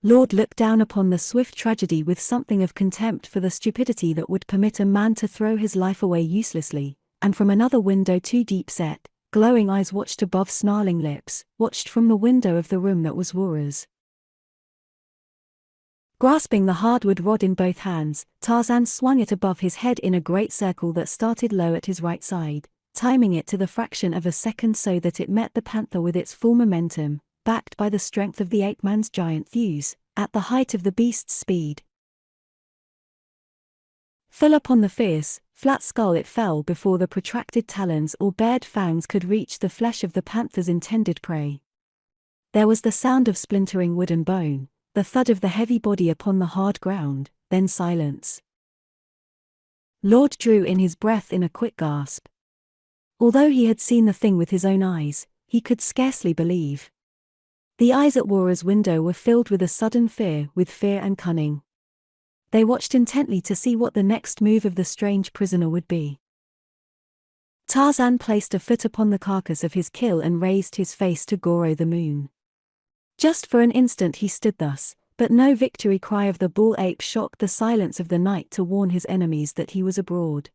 Lord looked down upon the swift tragedy with something of contempt for the stupidity that would permit a man to throw his life away uselessly, and from another window two deep-set, glowing eyes watched above snarling lips, watched from the window of the room that was Wara's. Grasping the hardwood rod in both hands, Tarzan swung it above his head in a great circle that started low at his right side, timing it to the fraction of a second so that it met the panther with its full momentum, backed by the strength of the ape-man's giant thews, at the height of the beast's speed. Full upon the fierce, flat skull it fell before the protracted talons or bared fangs could reach the flesh of the panther's intended prey. There was the sound of splintering wood and bone, the thud of the heavy body upon the hard ground, then silence. Lord drew in his breath in a quick gasp. Although he had seen the thing with his own eyes, he could scarcely believe. The eyes at Wara's window were filled with a sudden fear, with fear and cunning. They watched intently to see what the next move of the strange prisoner would be. Tarzan placed a foot upon the carcass of his kill and raised his face to Goro the moon. Just for an instant he stood thus, but no victory cry of the bull ape shocked the silence of the night to warn his enemies that he was abroad.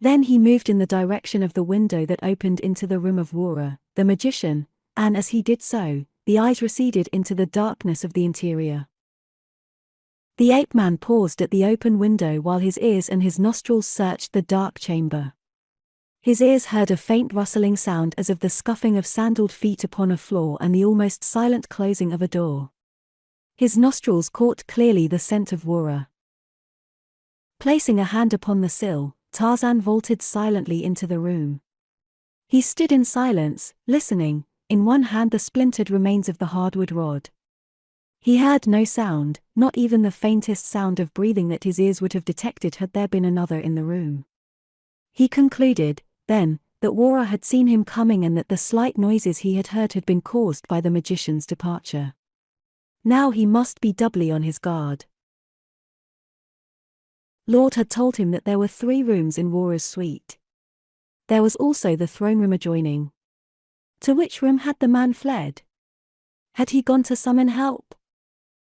Then he moved in the direction of the window that opened into the room of Wara, the magician, and as he did so, the eyes receded into the darkness of the interior. The ape-man paused at the open window while his ears and his nostrils searched the dark chamber. His ears heard a faint rustling sound as of the scuffing of sandaled feet upon a floor and the almost silent closing of a door. His nostrils caught clearly the scent of Wara. Placing a hand upon the sill, Tarzan vaulted silently into the room. He stood in silence, listening, in one hand the splintered remains of the hardwood rod. He heard no sound, not even the faintest sound of breathing that his ears would have detected had there been another in the room. He concluded, then, that Wara had seen him coming and that the slight noises he had heard had been caused by the magician's departure. Now he must be doubly on his guard. Lord had told him that there were 3 rooms in Wara's suite. There was also the throne room adjoining. To which room had the man fled? Had he gone to summon help?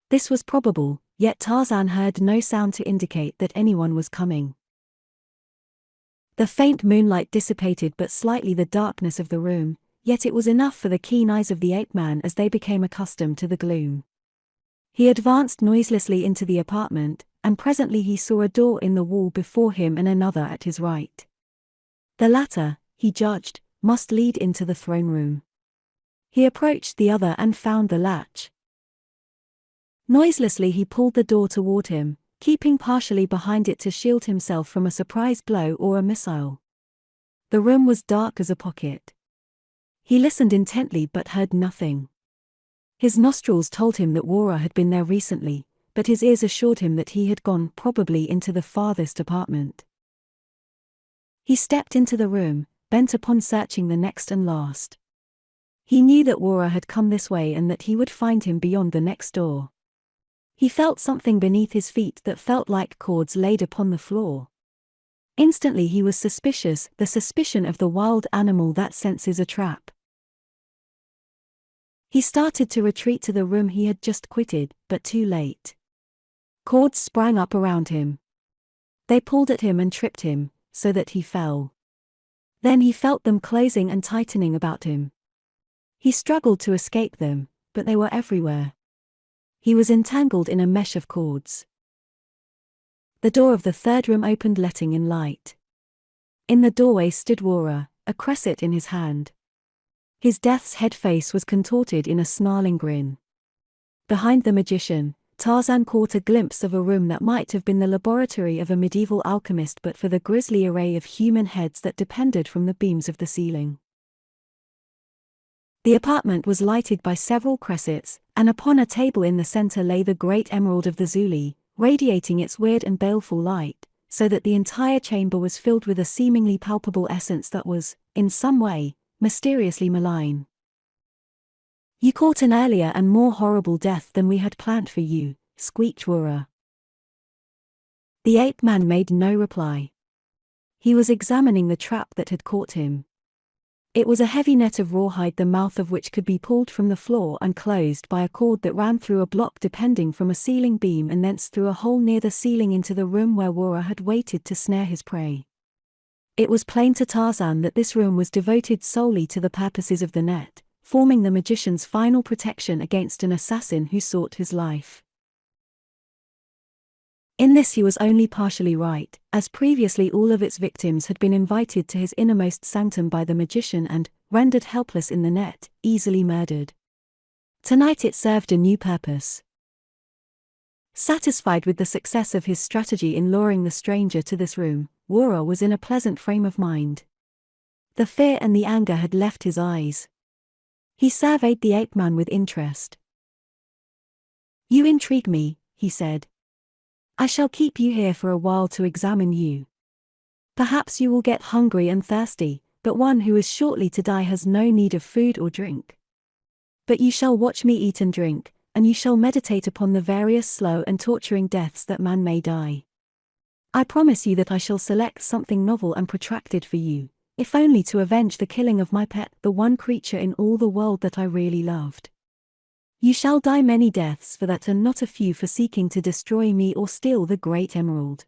This was probable, yet Tarzan heard no sound to indicate that anyone was coming. The faint moonlight dissipated but slightly the darkness of the room, yet it was enough for the keen eyes of the ape-man as they became accustomed to the gloom. He advanced noiselessly into the apartment, and presently he saw a door in the wall before him and another at his right. The latter, he judged, must lead into the throne room. He approached the other and found the latch. Noiselessly he pulled the door toward him, keeping partially behind it to shield himself from a surprise blow or a missile. The room was dark as a pocket. He listened intently but heard nothing. His nostrils told him that Wara had been there recently, but his ears assured him that he had gone probably into the farthest apartment. He stepped into the room, bent upon searching the next and last. He knew that Wara had come this way and that he would find him beyond the next door. He felt something beneath his feet that felt like cords laid upon the floor. Instantly he was suspicious, the suspicion of the wild animal that senses a trap. He started to retreat to the room he had just quitted, but too late. Cords sprang up around him. They pulled at him and tripped him, so that he fell. Then he felt them closing and tightening about him. He struggled to escape them, but they were everywhere. He was entangled in a mesh of cords. The door of the third room opened, letting in light. In the doorway stood Wara, a cresset in his hand. His death's head face was contorted in a snarling grin. Behind the magician, Tarzan caught a glimpse of a room that might have been the laboratory of a medieval alchemist but for the grisly array of human heads that depended from the beams of the ceiling. The apartment was lighted by several cressets, and upon a table in the center lay the great emerald of the Zuli, radiating its weird and baleful light, so that the entire chamber was filled with a seemingly palpable essence that was, in some way, mysteriously malign. "You caught an earlier and more horrible death than we had planned for you," squeaked Wara. The ape-man made no reply. He was examining the trap that had caught him. It was a heavy net of rawhide, the mouth of which could be pulled from the floor and closed by a cord that ran through a block depending from a ceiling beam and thence through a hole near the ceiling into the room where Wara had waited to snare his prey. It was plain to Tarzan that this room was devoted solely to the purposes of the net, forming the magician's final protection against an assassin who sought his life. In this he was only partially right, as previously all of its victims had been invited to his innermost sanctum by the magician and, rendered helpless in the net, easily murdered. Tonight it served a new purpose. Satisfied with the success of his strategy in luring the stranger to this room, Wara was in a pleasant frame of mind. The fear and the anger had left his eyes. He surveyed the ape-man with interest. "You intrigue me," he said. "I shall keep you here for a while to examine you. Perhaps you will get hungry and thirsty, but one who is shortly to die has no need of food or drink. But you shall watch me eat and drink, and you shall meditate upon the various slow and torturing deaths that man may die. I promise you that I shall select something novel and protracted for you, if only to avenge the killing of my pet, the one creature in all the world that I really loved. You shall die many deaths for that and not a few for seeking to destroy me or steal the great emerald.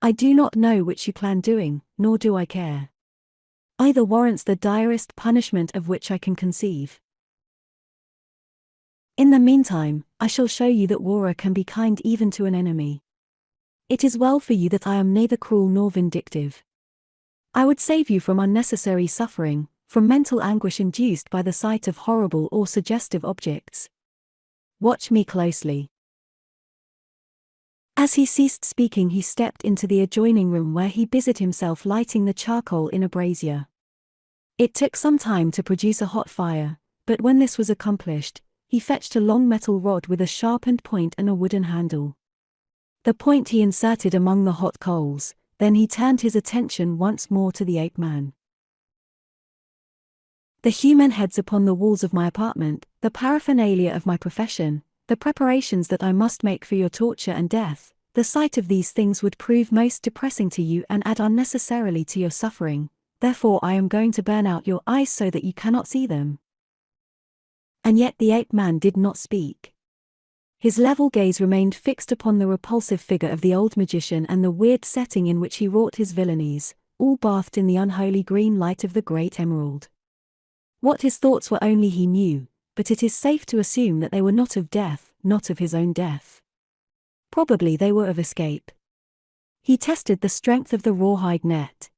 I do not know which you plan doing, nor do I care. Either warrants the direst punishment of which I can conceive. In the meantime, I shall show you that Wara can be kind even to an enemy. It is well for you that I am neither cruel nor vindictive. I would save you from unnecessary suffering, from mental anguish induced by the sight of horrible or suggestive objects. Watch me closely." As he ceased speaking, he stepped into the adjoining room where he busied himself lighting the charcoal in a brazier. It took some time to produce a hot fire, but when this was accomplished, he fetched a long metal rod with a sharpened point and a wooden handle. The point he inserted among the hot coals, then he turned his attention once more to the ape-man. "The human heads upon the walls of my apartment, the paraphernalia of my profession, the preparations that I must make for your torture and death, the sight of these things would prove most depressing to you and add unnecessarily to your suffering, therefore I am going to burn out your eyes so that you cannot see them." And yet the ape-man did not speak. His level gaze remained fixed upon the repulsive figure of the old magician and the weird setting in which he wrought his villainies, all bathed in the unholy green light of the great emerald. What his thoughts were only he knew, but it is safe to assume that they were not of death, not of his own death. Probably they were of escape. He tested the strength of the rawhide net.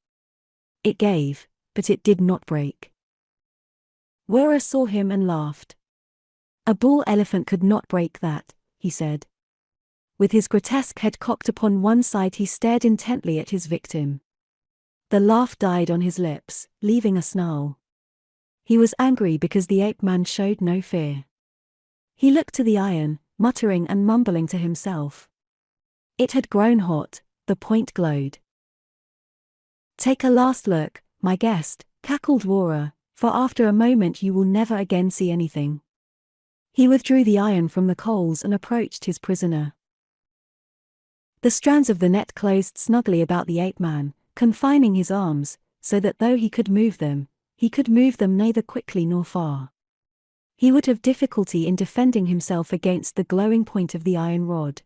It gave, but it did not break. Wara saw him and laughed. "A bull elephant could not break that," he said. With his grotesque head cocked upon one side he stared intently at his victim. The laugh died on his lips, leaving a snarl. He was angry because the ape-man showed no fear. He looked to the iron, muttering and mumbling to himself. It had grown hot, the point glowed. "Take a last look, my guest," cackled Wara, "for after a moment you will never again see anything." He withdrew the iron from the coals and approached his prisoner. The strands of the net closed snugly about the ape-man, confining his arms, so that though he could move them neither quickly nor far. He would have difficulty in defending himself against the glowing point of the iron rod.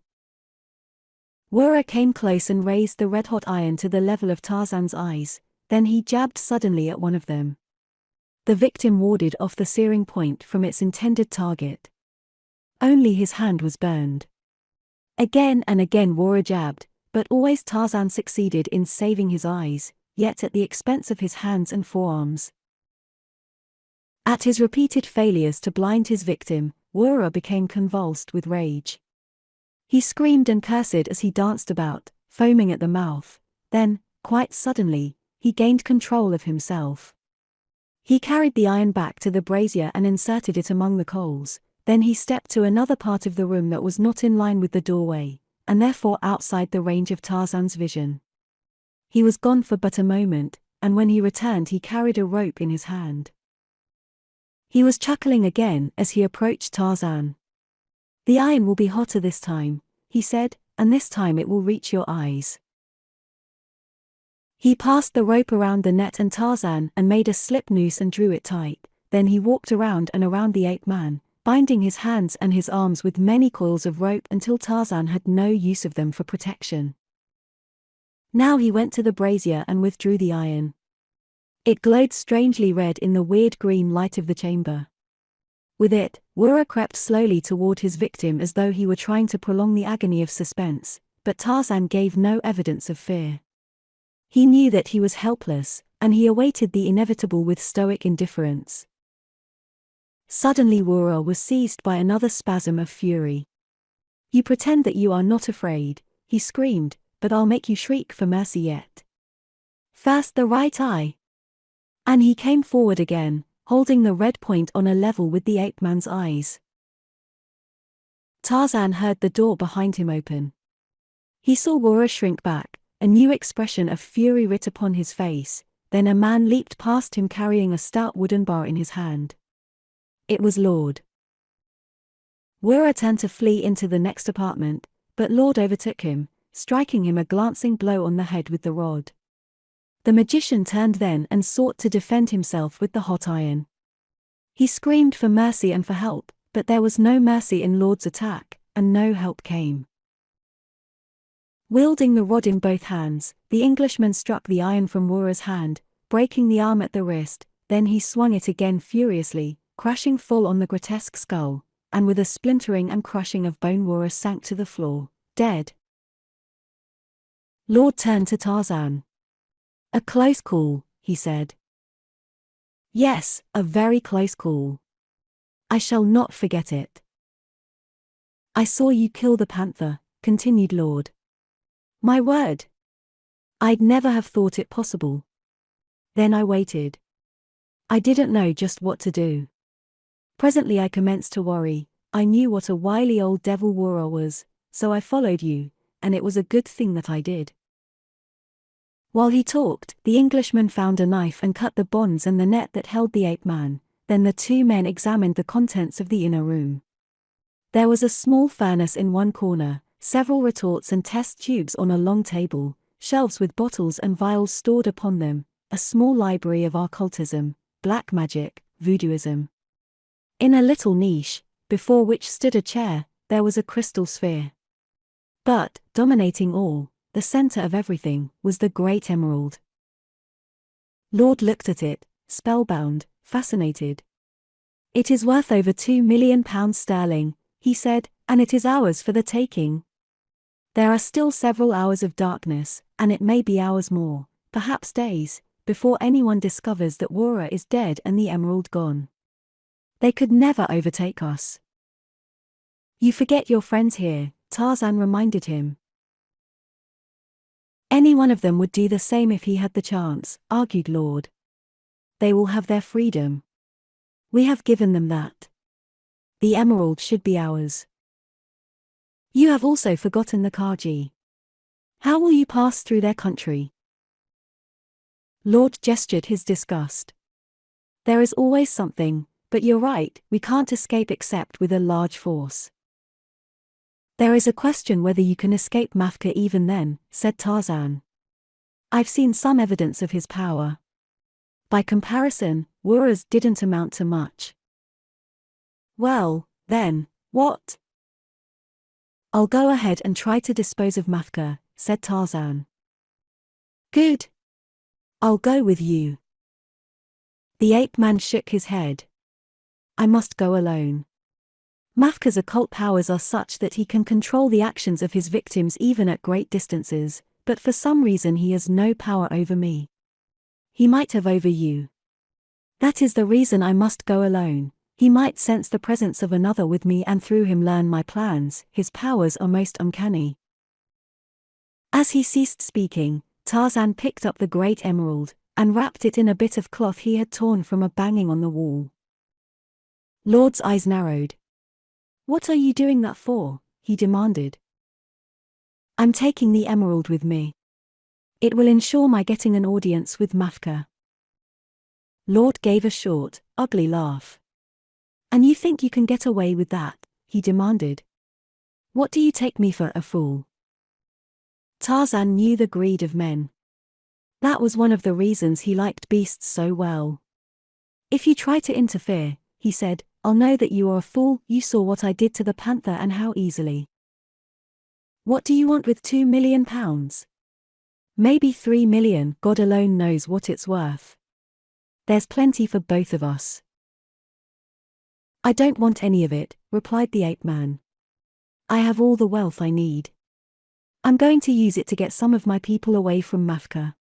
Wara came close and raised the red-hot iron to the level of Tarzan's eyes, then he jabbed suddenly at one of them. The victim warded off the searing point from its intended target. Only his hand was burned. Again and again Wara jabbed, But always Tarzan succeeded in saving his eyes, yet at the expense of his hands and forearms. At his repeated failures to blind his victim, Waziri became convulsed with rage. He screamed and cursed as he danced about, foaming at the mouth. Then, quite suddenly, he gained control of himself. He carried the iron back to the brazier and inserted it among the coals. Then he stepped to another part of the room that was not in line with the doorway, and therefore outside the range of Tarzan's vision. He was gone for but a moment, and when he returned he carried a rope in his hand. He was chuckling again as he approached Tarzan. "The iron will be hotter this time," he said, "and this time it will reach your eyes." He passed the rope around the net and Tarzan and made a slip noose and drew it tight. Then he walked around and around the ape-man, binding his hands and his arms with many coils of rope until Tarzan had no use of them for protection. Now he went to the brazier and withdrew the iron. It glowed strangely red in the weird green light of the chamber. With it, Waziri crept slowly toward his victim as though he were trying to prolong the agony of suspense, but Tarzan gave no evidence of fear. He knew that he was helpless, and he awaited the inevitable with stoic indifference. Suddenly Waziri was seized by another spasm of fury. "You pretend that you are not afraid," he screamed, "but I'll make you shriek for mercy yet. First the right eye." And he came forward again, holding the red point on a level with the ape-man's eyes. Tarzan heard the door behind him open. He saw Waziri shrink back, a new expression of fury writ upon his face. Then a man leaped past him carrying a stout wooden bar in his hand. It was Lord. Waziri turned to flee into the next apartment, but Lord overtook him, striking him a glancing blow on the head with the rod. The magician turned then and sought to defend himself with the hot iron. He screamed for mercy and for help, but there was no mercy in Lord's attack, and no help came. Wielding the rod in both hands, the Englishman struck the iron from Waziri's hand, breaking the arm at the wrist. Then he swung it again furiously, crashing full on the grotesque skull, and with a splintering and crushing of bone Waziri sank to the floor, dead. Lord turned to Tarzan. "A close call," he said. "Yes, a very close call. I shall not forget it." "I saw you kill the panther," continued Lord. "My word! I'd never have thought it possible. Then I waited. I didn't know just what to do. Presently I commenced to worry. I knew what a wily old devil Waziri was, so I followed you, and it was a good thing that I did." While he talked, the Englishman found a knife and cut the bonds and the net that held the ape-man. Then the two men examined the contents of the inner room. There was a small furnace in one corner, several retorts and test tubes on a long table, shelves with bottles and vials stored upon them, a small library of occultism, black magic, voodooism. In a little niche, before which stood a chair, there was a crystal sphere. But, dominating all, the center of everything, was the great emerald. Lord looked at it, spellbound, fascinated. "It is worth over £2 million sterling," he said, "and it is ours for the taking. There are still several hours of darkness, and it may be hours more, perhaps days, before anyone discovers that Waziri is dead and the emerald gone. They could never overtake us." "You forget your friends here," Tarzan reminded him. "Any one of them would do the same if he had the chance," argued Lord. "They will have their freedom. We have given them that. The emerald should be ours. You have also forgotten the Kaji. How will you pass through their country?" Lord gestured his disgust. "There is always something, but you're right, we can't escape except with a large force." "There is a question whether you can escape Mafka even then," said Tarzan. "I've seen some evidence of his power. By comparison, Waziri's didn't amount to much." "Well, then, what?" "I'll go ahead and try to dispose of Mafka," said Tarzan. "Good. I'll go with you." The ape-man shook his head. "I must go alone. Mafka's occult powers are such that he can control the actions of his victims even at great distances, but for some reason he has no power over me. He might have over you. That is the reason I must go alone. He might sense the presence of another with me and through him learn my plans. His powers are most uncanny. As he ceased speaking, Tarzan picked up the great emerald, and wrapped it in a bit of cloth he had torn from a banging on the wall. Lord's eyes narrowed. "What are you doing that for?" he demanded. "I'm taking the emerald with me. It will ensure my getting an audience with Mafka." Lord gave a short, ugly laugh. "And you think you can get away with that?" he demanded. "What do you take me for, a fool?" Tarzan knew the greed of men. That was one of the reasons he liked beasts so well. "If you try to interfere," he said, "I'll know that you are a fool. You saw what I did to the panther and how easily." "What do you want with £2 million? Maybe 3 million, God alone knows what it's worth. There's plenty for both of us." "I don't want any of it," replied the ape man. "I have all the wealth I need. I'm going to use it to get some of my people away from Mafka.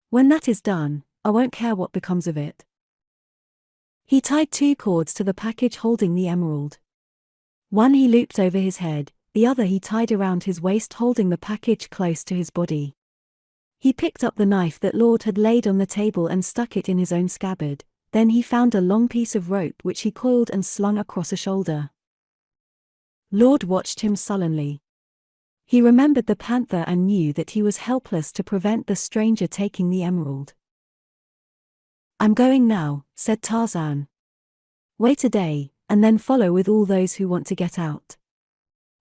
When that is done, I won't care what becomes of it." He tied 2 cords to the package holding the emerald. One he looped over his head, the other he tied around his waist holding the package close to his body. He picked up the knife that Lord had laid on the table and stuck it in his own scabbard. Then he found a long piece of rope which he coiled and slung across a shoulder. Lord watched him sullenly. He remembered the panther and knew that he was helpless to prevent the stranger taking the emerald. "I'm going now," said Tarzan. "Wait a day, and then follow with all those who want to get out.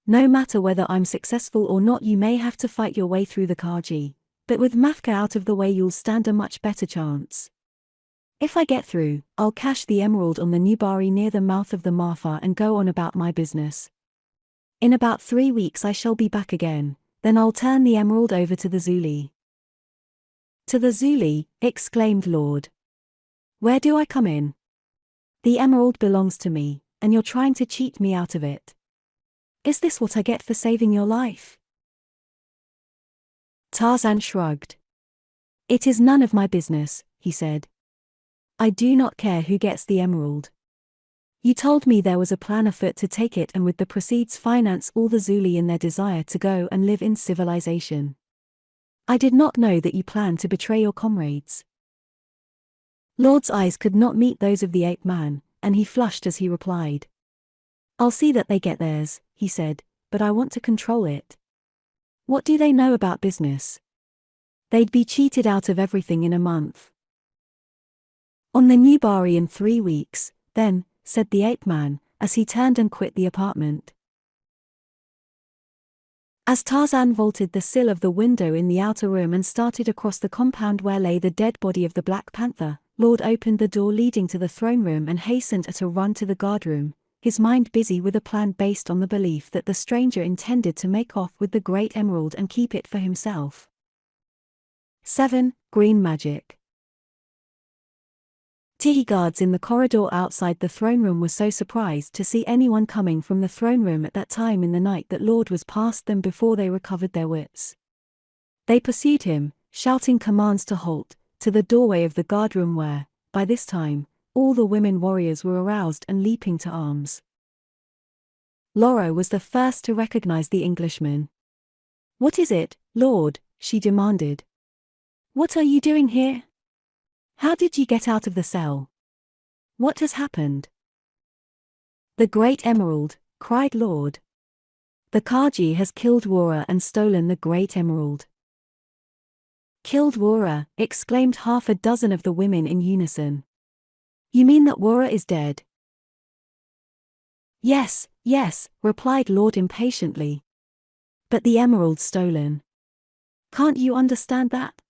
No matter whether I'm successful or not, you may have to fight your way through the Kaji, but with Mafka out of the way you'll stand a much better chance. If I get through, I'll cache the emerald on the Nubari near the mouth of the Marfa and go on about my business. In about 3 weeks I shall be back again, then I'll turn the emerald over to the Zuli." "To the Zuli?" exclaimed Lord. "Where do I come in? The emerald belongs to me, and you're trying to cheat me out of it. Is this what I get for saving your life?" Tarzan shrugged. "It is none of my business," he said. "I do not care who gets the emerald. You told me there was a plan afoot to take it and with the proceeds finance all the Zuli in their desire to go and live in civilization. I did not know that you planned to betray your comrades." Lord's eyes could not meet those of the ape man, and he flushed as he replied. "I'll see that they get theirs," he said, "but I want to control it. What do they know about business? They'd be cheated out of everything in a month. On the Nubari in 3 weeks, then," said the ape man, as he turned and quit the apartment. As Tarzan vaulted the sill of the window in the outer room and started across the compound where lay the dead body of the Black Panther, Lord opened the door leading to the throne room and hastened at a run to the guardroom, his mind busy with a plan based on the belief that the stranger intended to make off with the great emerald and keep it for himself. 7. Green Magic. Tihi guards in the corridor outside the throne room were so surprised to see anyone coming from the throne room at that time in the night that Lord was past them before they recovered their wits. They pursued him, shouting commands to halt, to the doorway of the guardroom where, by this time, all the women warriors were aroused and leaping to arms. Laura was the first to recognize the Englishman. "What is it, Lord?" she demanded. "What are you doing here? How did you get out of the cell? What has happened?" "The great emerald," cried Lord. "The Kaji has killed Wara and stolen the great emerald." "Killed Wara," exclaimed half a dozen of the women in unison. "You mean that Wara is dead?" "Yes, yes," replied Lord impatiently. "But the emerald stolen. Can't you understand that?"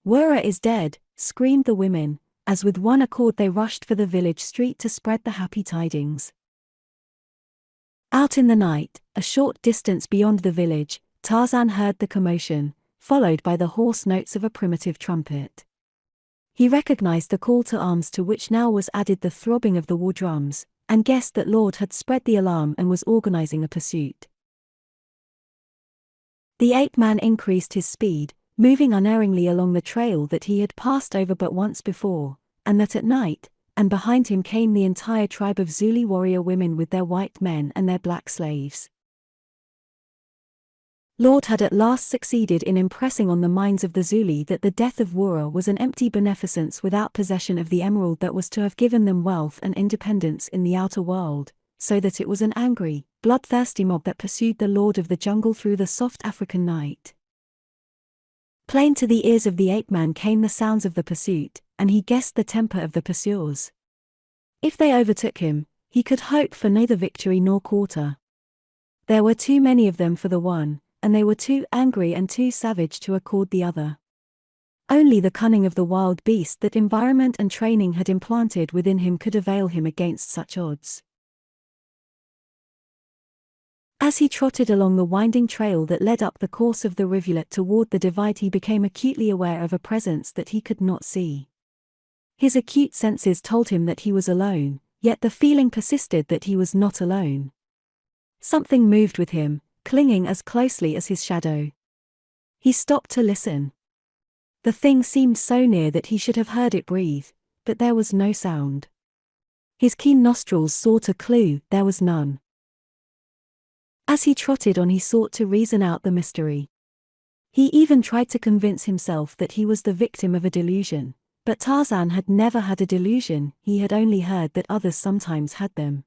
"Wara is dead," screamed the women, as with one accord they rushed for the village street to spread the happy tidings. Out in the night, a short distance beyond the village, Tarzan heard the commotion, followed by the hoarse notes of a primitive trumpet. He recognized the call to arms to which now was added the throbbing of the war drums, and guessed that Lord had spread the alarm and was organizing a pursuit. The ape-man increased his speed, moving unerringly along the trail that he had passed over but once before, and that at night, and behind him came the entire tribe of Zulu warrior women with their white men and their black slaves. Lord had at last succeeded in impressing on the minds of the Zulu that the death of Wura was an empty beneficence without possession of the emerald that was to have given them wealth and independence in the outer world, so that it was an angry, bloodthirsty mob that pursued the Lord of the Jungle through the soft African night. Plain to the ears of the ape-man came the sounds of the pursuit, and he guessed the temper of the pursuers. If they overtook him, he could hope for neither victory nor quarter. There were too many of them for the one, and they were too angry and too savage to accord the other. Only the cunning of the wild beast that environment and training had implanted within him could avail him against such odds. As he trotted along the winding trail that led up the course of the rivulet toward the divide, he became acutely aware of a presence that he could not see. His acute senses told him that he was alone, yet the feeling persisted that he was not alone. Something moved with him, clinging as closely as his shadow. He stopped to listen. The thing seemed so near that he should have heard it breathe, but there was no sound. His keen nostrils sought a clue, there was none. As he trotted on, he sought to reason out the mystery. He even tried to convince himself that he was the victim of a delusion, but Tarzan had never had a delusion, he had only heard that others sometimes had them.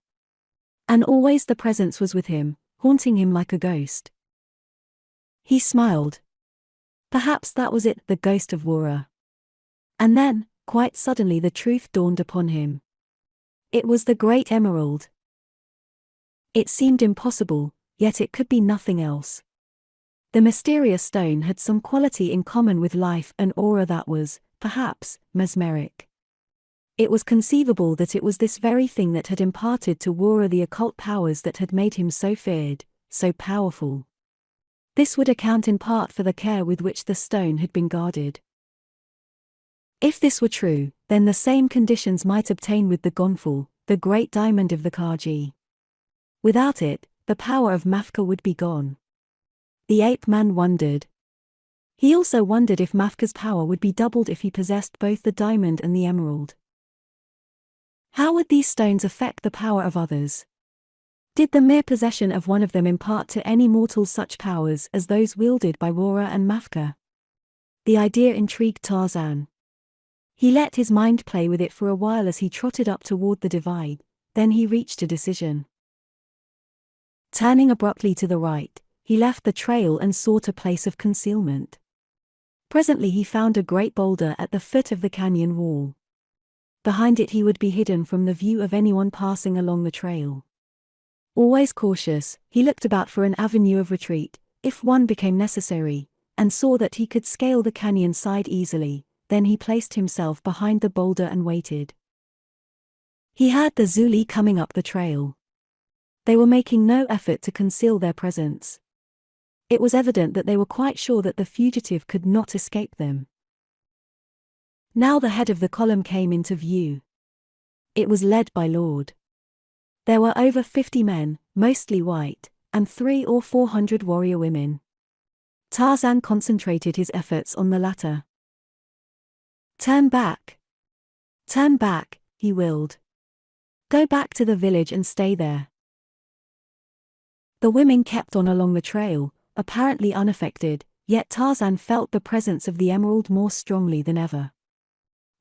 And always the presence was with him, haunting him like a ghost. He smiled. Perhaps that was it, the ghost of Wura. And then, quite suddenly, the truth dawned upon him. It was the great emerald. It seemed impossible, yet it could be nothing else. The mysterious stone had some quality in common with life and aura that was, perhaps, mesmeric. It was conceivable that it was this very thing that had imparted to Wura the occult powers that had made him so feared, so powerful. This would account in part for the care with which the stone had been guarded. If this were true, then the same conditions might obtain with the Gonfal, the great diamond of the Kaji. Without it, the power of Mafka would be gone. The ape-man wondered. He also wondered if Mafka's power would be doubled if he possessed both the diamond and the emerald. How would these stones affect the power of others? Did the mere possession of one of them impart to any mortal such powers as those wielded by Wura and Mafka? The idea intrigued Tarzan. He let his mind play with it for a while as he trotted up toward the divide, then he reached a decision. Turning abruptly to the right, he left the trail and sought a place of concealment. Presently he found a great boulder at the foot of the canyon wall. Behind it he would be hidden from the view of anyone passing along the trail. Always cautious, he looked about for an avenue of retreat, if one became necessary, and saw that he could scale the canyon side easily. Then he placed himself behind the boulder and waited. He heard the Zulu coming up the trail. They were making no effort to conceal their presence. It was evident that they were quite sure that the fugitive could not escape them. Now the head of the column came into view. It was led by Lord. There were over 50 men, mostly white, and 300 or 400 warrior women. Tarzan concentrated his efforts on the latter. Turn back. Turn back, he willed. Go back to the village and stay there. The women kept on along the trail, apparently unaffected, yet Tarzan felt the presence of the emerald more strongly than ever.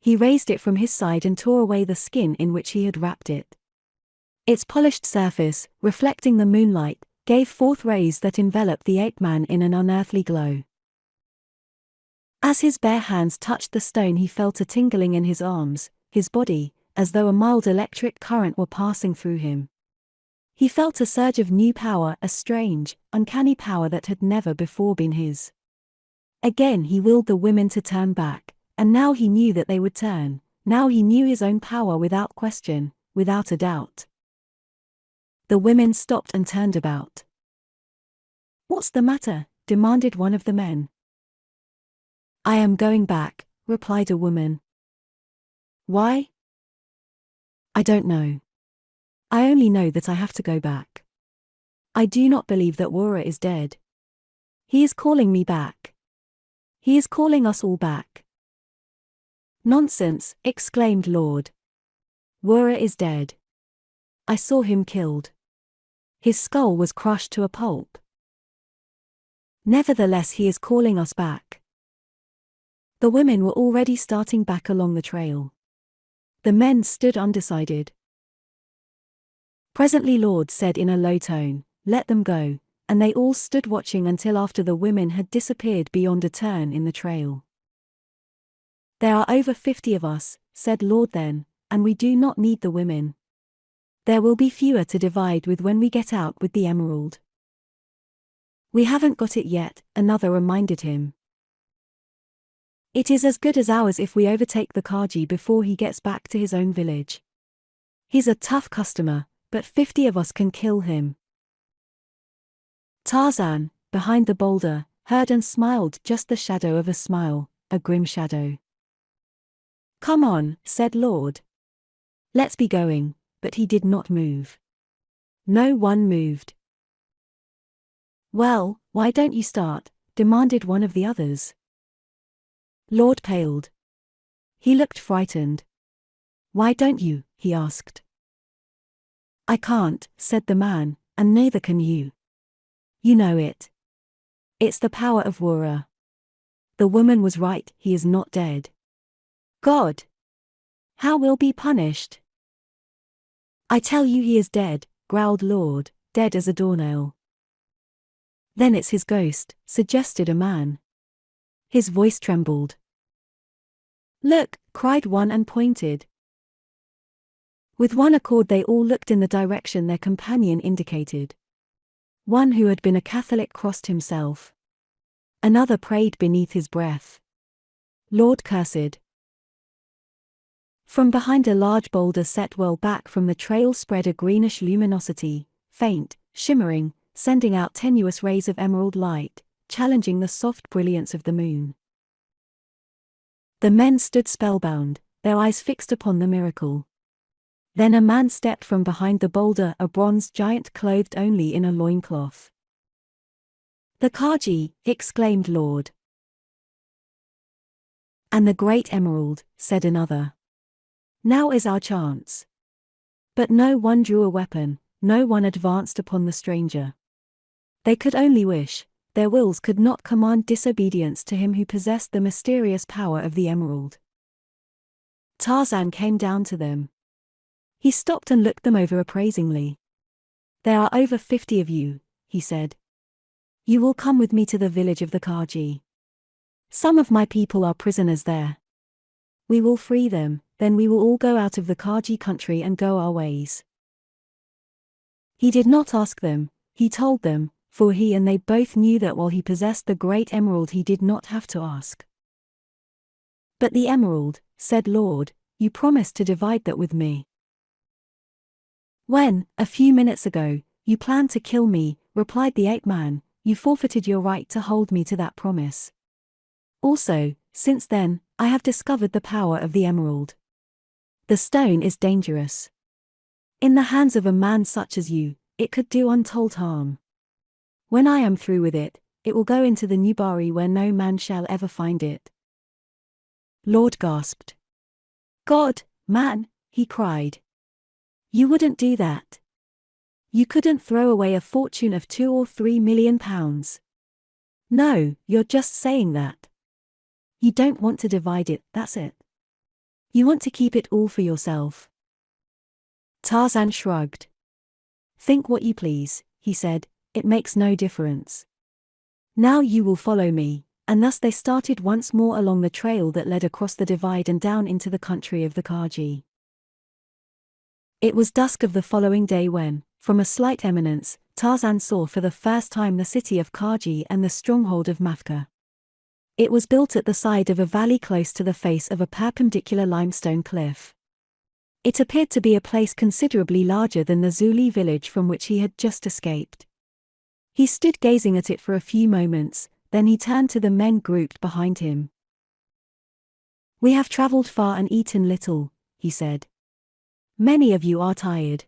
He raised it from his side and tore away the skin in which he had wrapped it. Its polished surface, reflecting the moonlight, gave forth rays that enveloped the ape-man in an unearthly glow. As his bare hands touched the stone, he felt a tingling in his arms, his body, as though a mild electric current were passing through him. He felt a surge of new power, a strange, uncanny power that had never before been his. Again he willed the women to turn back, and now he knew that they would turn. Now he knew his own power without question, without a doubt. The women stopped and turned about. "What's the matter?" demanded one of the men. "I am going back," replied a woman. "Why?" "I don't know." I only know that I have to go back. I do not believe that Wura is dead. He is calling me back. He is calling us all back. Nonsense, exclaimed Lord. Wura is dead. I saw him killed. His skull was crushed to a pulp. Nevertheless, he is calling us back. The women were already starting back along the trail. The men stood undecided. Presently Lord said in a low tone, "Let them go," and they all stood watching until after the women had disappeared beyond a turn in the trail. "There are over 50 of us," said Lord then, "and we do not need the women. There will be fewer to divide with when we get out with the emerald." "We haven't got it yet," another reminded him. "It is as good as ours if we overtake the Kaji before he gets back to his own village. He's a tough customer, but 50 of us can kill him." Tarzan, behind the boulder, heard and smiled, just the shadow of a smile, a grim shadow. "Come on," said Lord. "Let's be going," but he did not move. No one moved. "Well, why don't you start?" demanded one of the others. Lord paled. He looked frightened. "Why don't you?" he asked. "I can't," said the man, "and neither can you. You know it. It's the power of Wura. The woman was right, he is not dead." "God! How will be punished?" "I tell you he is dead," growled Lord, "dead as a doornail." "Then it's his ghost," suggested a man. His voice trembled. "Look," cried one and pointed. With one accord they all looked in the direction their companion indicated. One who had been a Catholic crossed himself. Another prayed beneath his breath. Lord cursed. From behind a large boulder set well back from the trail spread a greenish luminosity, faint, shimmering, sending out tenuous rays of emerald light, challenging the soft brilliance of the moon. The men stood spellbound, their eyes fixed upon the miracle. Then a man stepped from behind the boulder, a bronze giant clothed only in a loincloth. "The Kaji," exclaimed Lord. "And the great emerald," said another. "Now is our chance." But no one drew a weapon, no one advanced upon the stranger. They could only wish, their wills could not command disobedience to him who possessed the mysterious power of the emerald. Tarzan came down to them. He stopped and looked them over appraisingly. "There are over 50 of you," he said. "You will come with me to the village of the Kaji. Some of my people are prisoners there. We will free them, then we will all go out of the Kaji country and go our ways." He did not ask them, he told them, for he and they both knew that while he possessed the great emerald he did not have to ask. "But the emerald," said Lord, "you promised to divide that with me." "When, a few minutes ago, you planned to kill me," replied the ape-man, "you forfeited your right to hold me to that promise. Also, since then, I have discovered the power of the emerald. The stone is dangerous. In the hands of a man such as you, it could do untold harm. When I am through with it, it will go into the Nubari where no man shall ever find it." Lord gasped. "God, man," he cried. "You wouldn't do that. You couldn't throw away a fortune of 2 or 3 million pounds. No, you're just saying that. You don't want to divide it, that's it. You want to keep it all for yourself." Tarzan shrugged. "Think what you please," he said, "it makes no difference. Now you will follow me," and thus they started once more along the trail that led across the divide and down into the country of the Kaji. It was dusk of the following day when, from a slight eminence, Tarzan saw for the first time the city of Kaji and the stronghold of Mafka. It was built at the side of a valley close to the face of a perpendicular limestone cliff. It appeared to be a place considerably larger than the Zuli village from which he had just escaped. He stood gazing at it for a few moments, then he turned to the men grouped behind him. "We have traveled far and eaten little," he said. "Many of you are tired.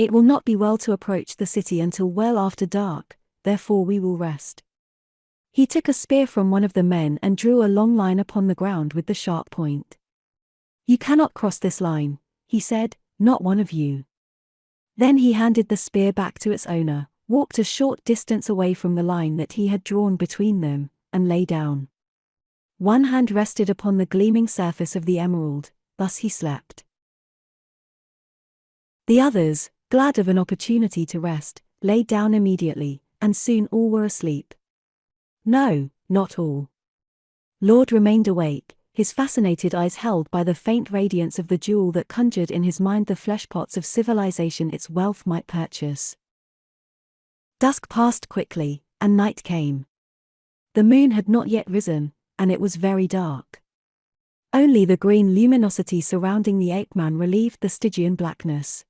It will not be well to approach the city until well after dark, therefore we will rest. He took a spear from one of the men and drew a long line upon the ground with the sharp point. You cannot cross this line, he said, not one of you. Then he handed the spear back to its owner, walked a short distance away from the line that he had drawn between them, and lay down. One hand rested upon the gleaming surface of the emerald, thus he slept. The others, glad of an opportunity to rest, lay down immediately, and soon all were asleep. No, not all. Lord remained awake, his fascinated eyes held by the faint radiance of the jewel that conjured in his mind the fleshpots of civilization its wealth might purchase. Dusk passed quickly, and night came. The moon had not yet risen, and it was very dark. Only the green luminosity surrounding the ape-man relieved the Stygian blackness.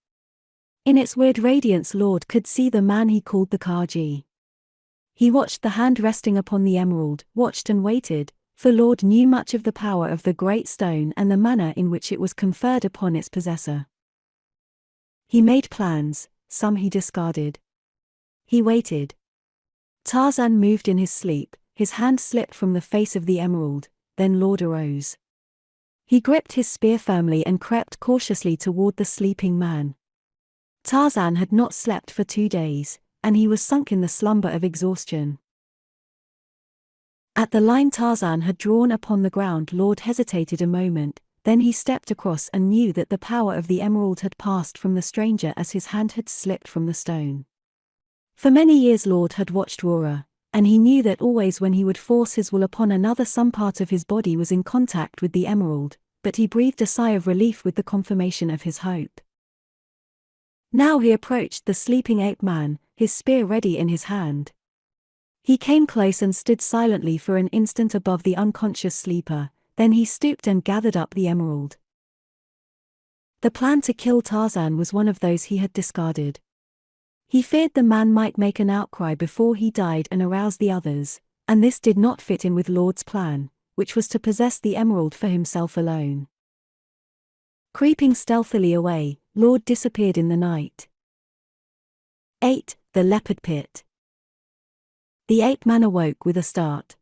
In its weird radiance Lord could see the man he called the Kaji. He watched the hand resting upon the emerald, watched and waited, for Lord knew much of the power of the great stone and the manner in which it was conferred upon its possessor. He made plans, some he discarded. He waited. Tarzan moved in his sleep, his hand slipped from the face of the emerald, then Lord arose. He gripped his spear firmly and crept cautiously toward the sleeping man. Tarzan had not slept for 2 days, and he was sunk in the slumber of exhaustion. At the line Tarzan had drawn upon the ground Lord hesitated a moment, then he stepped across and knew that the power of the emerald had passed from the stranger as his hand had slipped from the stone. For many years Lord had watched Wara, and he knew that always when he would force his will upon another some part of his body was in contact with the emerald, but he breathed a sigh of relief with the confirmation of his hope. Now he approached the sleeping ape-man, his spear ready in his hand. He came close and stood silently for an instant above the unconscious sleeper, then he stooped and gathered up the emerald. The plan to kill Tarzan was one of those he had discarded. He feared the man might make an outcry before he died and arouse the others, and this did not fit in with Lord's plan, which was to possess the emerald for himself alone. Creeping stealthily away, Lord disappeared in the night. 8. The Leopard Pit. The ape-man awoke with a start.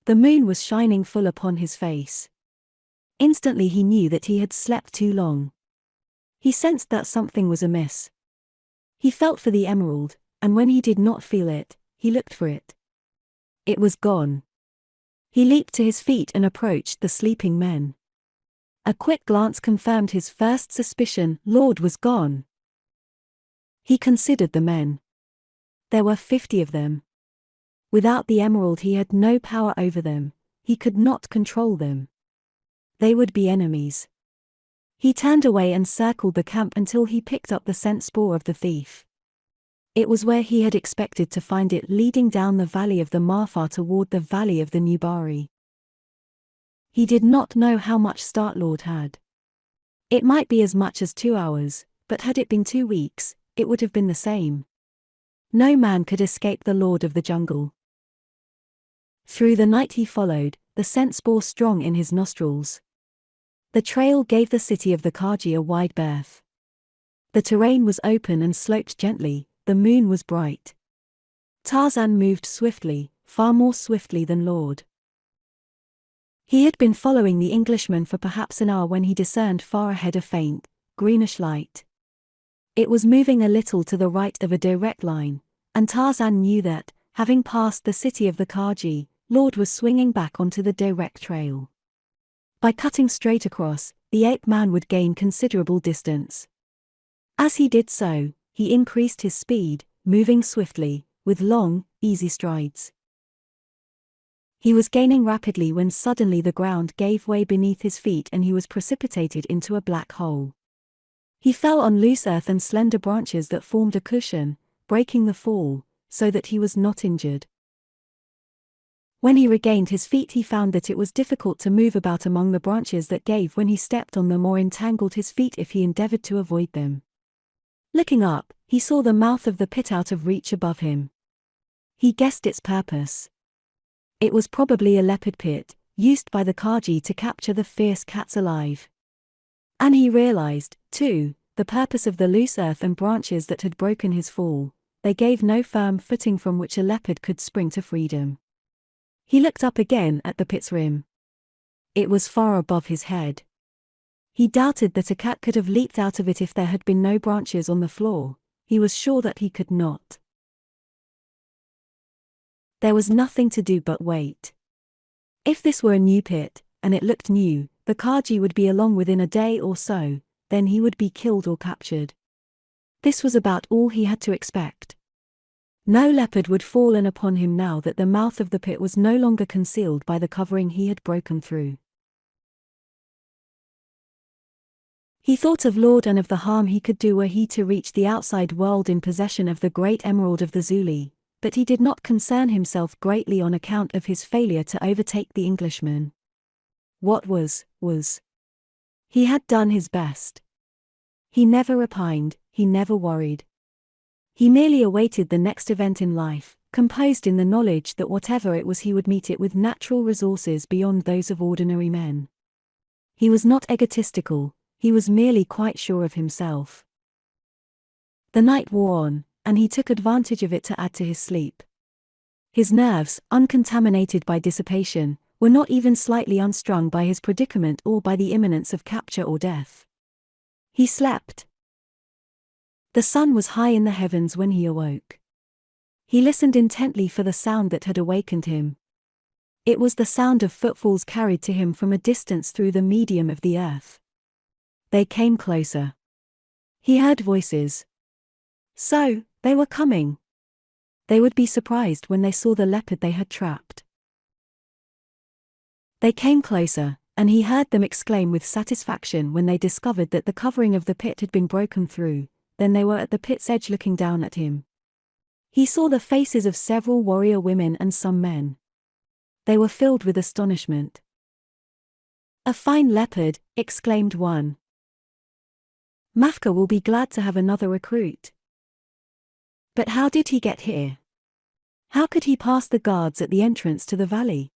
The moon was shining full upon his face. Instantly he knew that he had slept too long. He sensed that something was amiss. He felt for the emerald, and when he did not feel it, he looked for it. It was gone. He leaped to his feet and approached the sleeping men. A quick glance confirmed his first suspicion: Lord was gone. He considered the men. There were 50 of them. Without the emerald he had no power over them, he could not control them. They would be enemies. He turned away and circled the camp until he picked up the scent spoor of the thief. It was where he had expected to find it, leading down the valley of the Marfar toward the valley of the Nubari. He did not know how much start Lord had. It might be as much as 2 hours, but had it been 2 weeks, it would have been the same. No man could escape the Lord of the jungle. Through the night he followed, the scent spoor strong in his nostrils. The trail gave the city of the Kaji a wide berth. The terrain was open and sloped gently, the moon was bright. Tarzan moved swiftly, far more swiftly than Lord. He had been following the Englishman for perhaps an hour when he discerned far ahead a faint, greenish light. It was moving a little to the right of a direct line, and Tarzan knew that, having passed the city of the Kaji, Lord was swinging back onto the direct trail. By cutting straight across, the ape-man would gain considerable distance. As he did so, he increased his speed, moving swiftly, with long, easy strides. He was gaining rapidly when suddenly the ground gave way beneath his feet and he was precipitated into a black hole. He fell on loose earth and slender branches that formed a cushion, breaking the fall, so that he was not injured. When he regained his feet he found that it was difficult to move about among the branches that gave when he stepped on them or entangled his feet if he endeavored to avoid them. Looking up, he saw the mouth of the pit out of reach above him. He guessed its purpose. It was probably a leopard pit, used by the Kaji to capture the fierce cats alive. And he realized, too, the purpose of the loose earth and branches that had broken his fall, they gave no firm footing from which a leopard could spring to freedom. He looked up again at the pit's rim. It was far above his head. He doubted that a cat could have leaped out of it if there had been no branches on the floor. He was sure that he could not. There was nothing to do but wait. If this were a new pit, and it looked new, the Kaji would be along within a day or so, then he would be killed or captured. This was about all he had to expect. No leopard would fall in upon him now that the mouth of the pit was no longer concealed by the covering he had broken through. He thought of Lord and of the harm he could do were he to reach the outside world in possession of the great emerald of the Zuli, but he did not concern himself greatly on account of his failure to overtake the Englishman. What was. He had done his best. He never repined, he never worried. He merely awaited the next event in life, composed in the knowledge that whatever it was he would meet it with natural resources beyond those of ordinary men. He was not egotistical, he was merely quite sure of himself. The night wore on, and he took advantage of it to add to his sleep. His nerves, uncontaminated by dissipation, were not even slightly unstrung by his predicament or by the imminence of capture or death. He slept. The sun was high in the heavens when he awoke. He listened intently for the sound that had awakened him. It was the sound of footfalls carried to him from a distance through the medium of the earth. They came closer. He heard voices. So, they were coming. They would be surprised when they saw the leopard they had trapped. They came closer, and he heard them exclaim with satisfaction when they discovered that the covering of the pit had been broken through. Then they were at the pit's edge looking down at him. He saw the faces of several warrior women and some men. They were filled with astonishment. "A fine leopard," exclaimed one. "Mafka will be glad to have another recruit." "But how did he get here? How could he pass the guards at the entrance to the valley?"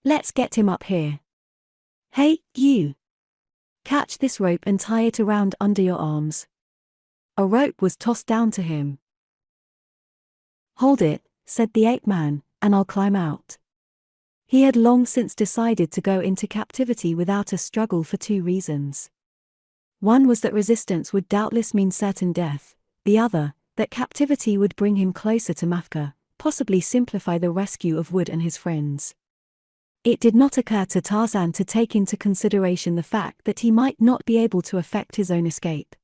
"Let's get him up here. Hey, you! Catch this rope and tie it around under your arms." A rope was tossed down to him. "Hold it," said the ape-man, "and I'll climb out." He had long since decided to go into captivity without a struggle for two reasons. One was that resistance would doubtless mean certain death, the other, that captivity would bring him closer to Mafka, possibly simplify the rescue of Wood and his friends. It did not occur to Tarzan to take into consideration the fact that he might not be able to effect his own escape.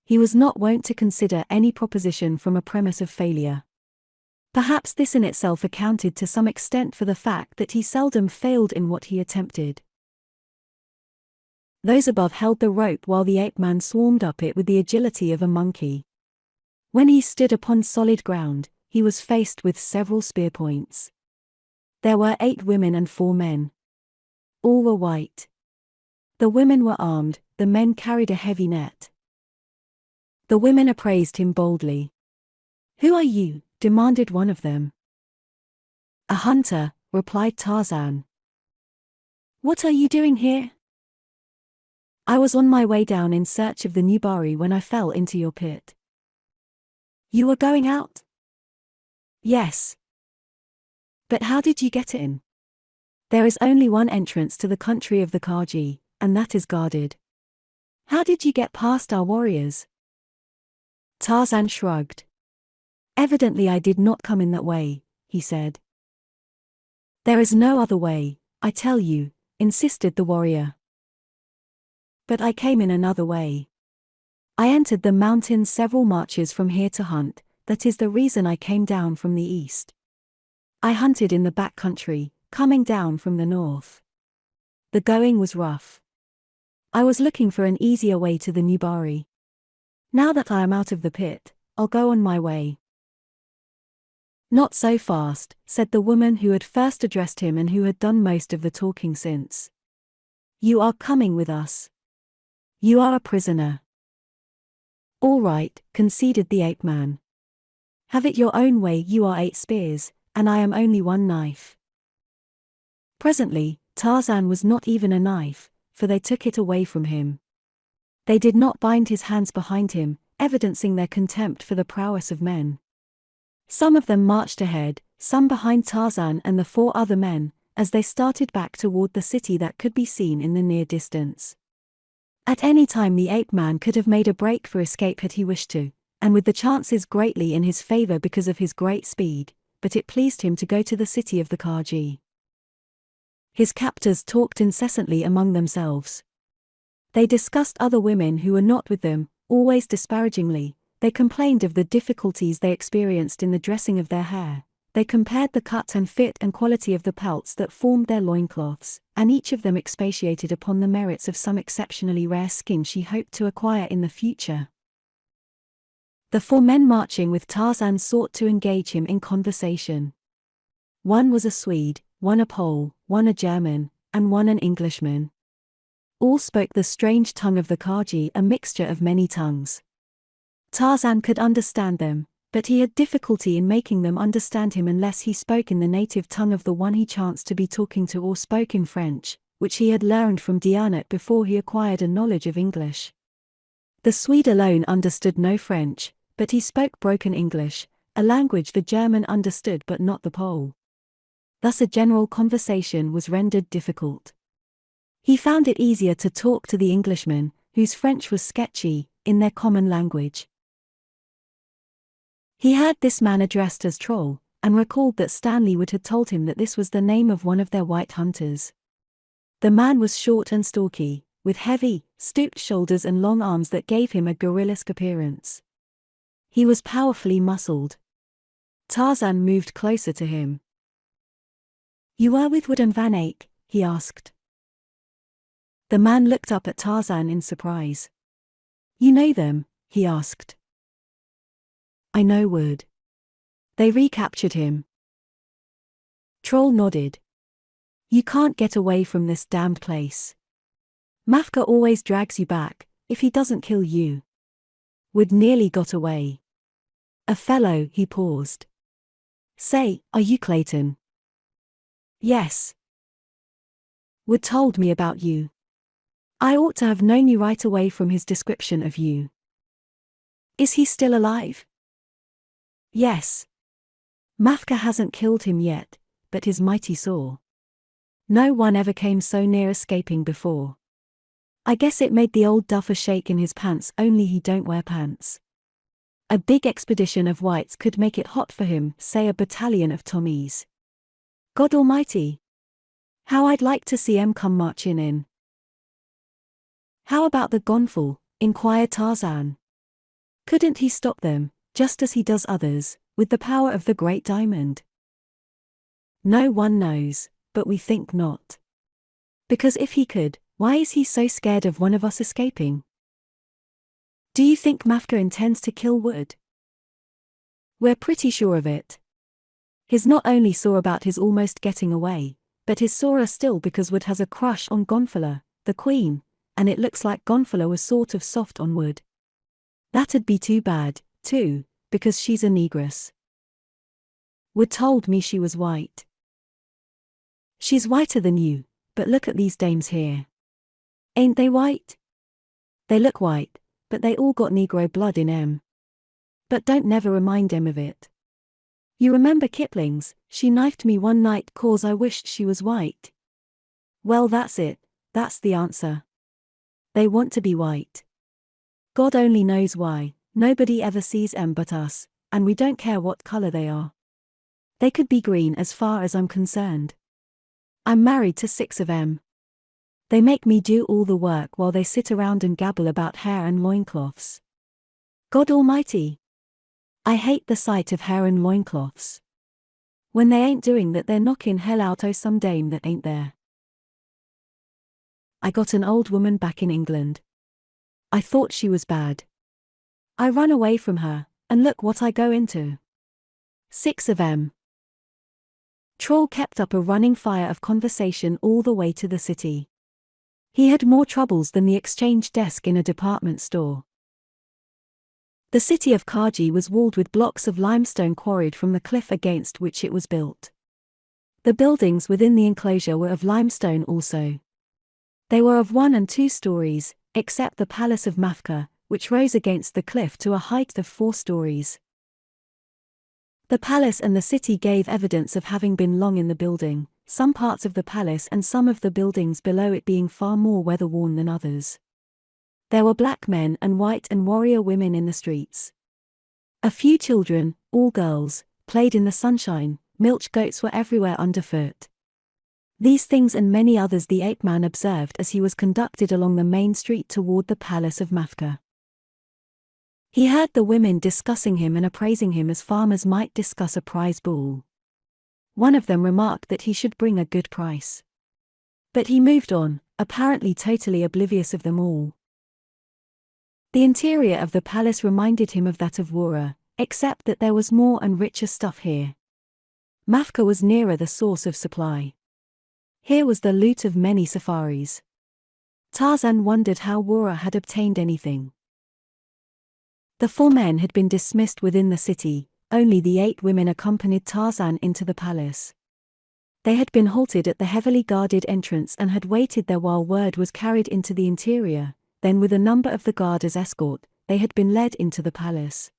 He was not wont to consider any proposition from a premise of failure. Perhaps this in itself accounted to some extent for the fact that he seldom failed in what he attempted. Those above held the rope while the ape-man swarmed up it with the agility of a monkey. When he stood upon solid ground, he was faced with several spear points. There were 8 women and 4 men. All were white. The women were armed, the men carried a heavy net. The women appraised him boldly. "Who are you?" demanded one of them. "A hunter," replied Tarzan. "What are you doing here?" "I was on my way down in search of the Nubari when I fell into your pit." "You were going out?" "Yes." "But how did you get in?" "There is only one entrance to the country of the Kaji, and that is guarded." "How did you get past our warriors?" Tarzan shrugged. "Evidently I did not come in that way," he said. "There is no other way, I tell you," insisted the warrior. "But I came in another way. I entered the mountains several marches from here to hunt, that is the reason I came down from the east. I hunted in the back country, coming down from the north. The going was rough. I was looking for an easier way to the Nubari. Now that I am out of the pit, I'll go on my way." "Not so fast," said the woman who had first addressed him and who had done most of the talking since. "You are coming with us. You are a prisoner." "All right," conceded the ape-man. "Have it your own way. You are 8 spears, and I am only 1 knife." Presently, Tarzan was not even a knife, for they took it away from him. They did not bind his hands behind him, evidencing their contempt for the prowess of men. Some of them marched ahead, some behind Tarzan and the 4 other men, as they started back toward the city that could be seen in the near distance. At any time the ape-man could have made a break for escape had he wished to, and with the chances greatly in his favor because of his great speed, but it pleased him to go to the city of the Kaji. His captors talked incessantly among themselves. They discussed other women who were not with them, always disparagingly. They complained of the difficulties they experienced in the dressing of their hair. They compared the cut and fit and quality of the pelts that formed their loincloths, and each of them expatiated upon the merits of some exceptionally rare skin she hoped to acquire in the future. The 4 men marching with Tarzan sought to engage him in conversation. One was a Swede, one a Pole, one a German, and one an Englishman. All spoke the strange tongue of the Kaji, a mixture of many tongues. Tarzan could understand them, but he had difficulty in making them understand him unless he spoke in the native tongue of the one he chanced to be talking to or spoke in French, which he had learned from Dianet before he acquired a knowledge of English. The Swede alone understood no French, but he spoke broken English, a language the German understood but not the Pole. Thus a general conversation was rendered difficult. He found it easier to talk to the Englishman, whose French was sketchy, in their common language. He heard this man addressed as Troll, and recalled that Stanley Wood had told him that this was the name of one of their white hunters. The man was short and stocky, with heavy, stooped shoulders and long arms that gave him a gorilla-esque appearance. He was powerfully muscled. Tarzan moved closer to him. "You are with Wood and Van Eyck?" he asked. The man looked up at Tarzan in surprise. "You know them?" he asked. "I know Wood. They recaptured him." Troll nodded. "You can't get away from this damned place. Mafka always drags you back, if he doesn't kill you. Wood nearly got away. A fellow," he paused. "Say, are you Clayton?" "Yes. Wood told me about you. I ought to have known you right away from his description of you." "Is he still alive?" "Yes. Mafka hasn't killed him yet, but is mighty sore. No one ever came so near escaping before. I guess it made the old duffer shake in his pants, only he don't wear pants. A big expedition of whites could make it hot for him, say a battalion of Tommies. God almighty! How I'd like to see 'em come marching in." "How about the Gonfal?" inquired Tarzan. "Couldn't he stop them, just as he does others, with the power of the Great Diamond?" "No one knows, but we think not. Because if he could, why is he so scared of one of us escaping?" "Do you think Mafka intends to kill Wood?" "We're pretty sure of it. He's not only sore about his almost getting away, but he's sorer still because Wood has a crush on Gonfala, the queen, and it looks like Gonfala was sort of soft on Wood. That'd be too bad, too, because she's a negress. Wood told me she was white." "She's whiter than you, but look at these dames here. Ain't they white? They look white, but they all got Negro blood in 'em. But don't never remind 'em of it. You remember Kipling's, 'She knifed me one night 'cause I wished she was white'? Well, that's it, that's the answer. They want to be white. God only knows why, nobody ever sees 'em but us, and we don't care what color they are. They could be green as far as I'm concerned. I'm married to 6 of 'em. They make me do all the work while they sit around and gabble about hair and loincloths. God almighty! I hate the sight of hair and loincloths. When they ain't doing that, they're knocking hell out o' some dame that ain't there. I got an old woman back in England. I thought she was bad. I run away from her, and look what I go into. 6 of 'em." Troll kept up a running fire of conversation all the way to the city. He had more troubles than the exchange desk in a department store. The city of Kaji was walled with blocks of limestone quarried from the cliff against which it was built. The buildings within the enclosure were of limestone also. They were of 1 and 2 stories, except the palace of Mafka, which rose against the cliff to a height of 4 stories. The palace and the city gave evidence of having been long in the building, some parts of the palace and some of the buildings below it being far more weather-worn than others. There were black men and white and warrior women in the streets. A few children, all girls, played in the sunshine. Milch goats were everywhere underfoot. These things and many others the ape-man observed as he was conducted along the main street toward the palace of Mafka. He heard the women discussing him and appraising him as farmers might discuss a prize bull. One of them remarked that he should bring a good price. But he moved on, apparently totally oblivious of them all. The interior of the palace reminded him of that of Wura, except that there was more and richer stuff here. Mafka was nearer the source of supply. Here was the loot of many safaris. Tarzan wondered how Wura had obtained anything. The 4 men had been dismissed within the city, only the 8 women accompanied Tarzan into the palace. They had been halted at the heavily guarded entrance and had waited there while word was carried into the interior, then with a number of the guard as escort, they had been led into the palace.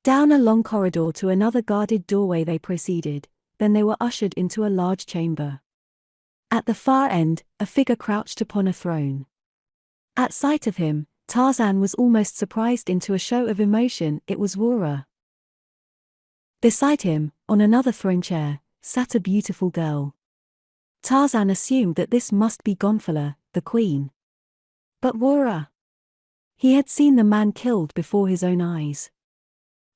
Down a long corridor to another guarded doorway they proceeded, then they were ushered into a large chamber. At the far end, a figure crouched upon a throne. At sight of him, Tarzan was almost surprised into a show of emotion. It was Wura. Beside him, on another throne chair, sat a beautiful girl. Tarzan assumed that this must be Gonfala, the queen. But Wura? He had seen the man killed before his own eyes.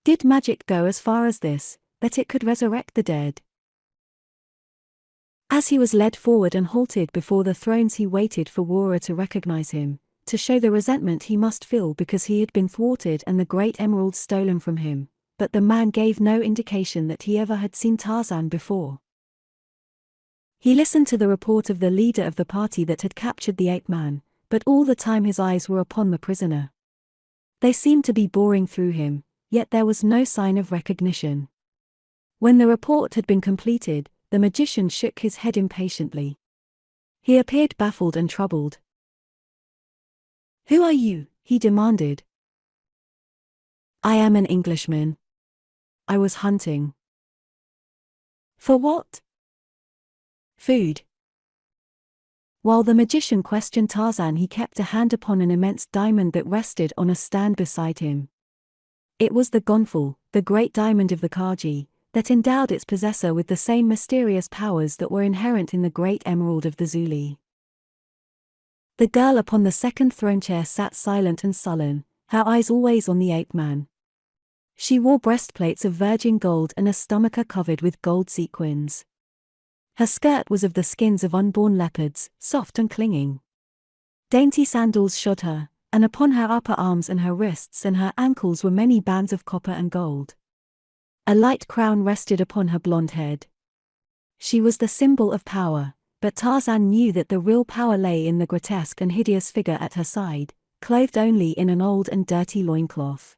Did magic go as far as this, that it could resurrect the dead? As he was led forward and halted before the thrones, he waited for Wura to recognize him, to show the resentment he must feel because he had been thwarted and the great emerald stolen from him, but the man gave no indication that he ever had seen Tarzan before. He listened to the report of the leader of the party that had captured the ape-man, but all the time his eyes were upon the prisoner. They seemed to be boring through him, yet there was no sign of recognition. When the report had been completed, the magician shook his head impatiently. He appeared baffled and troubled. "Who are you?" he demanded. "I am an Englishman. I was hunting." "For what?" "Food." While the magician questioned Tarzan, he kept a hand upon an immense diamond that rested on a stand beside him. It was the Gonfal, the great diamond of the Kaji, that endowed its possessor with the same mysterious powers that were inherent in the great emerald of the Zuli. The girl upon the second throne chair sat silent and sullen, her eyes always on the ape-man. She wore breastplates of virgin gold and a stomacher covered with gold sequins. Her skirt was of the skins of unborn leopards, soft and clinging. Dainty sandals shod her, and upon her upper arms and her wrists and her ankles were many bands of copper and gold. A light crown rested upon her blonde head. She was the symbol of power, but Tarzan knew that the real power lay in the grotesque and hideous figure at her side, clothed only in an old and dirty loincloth.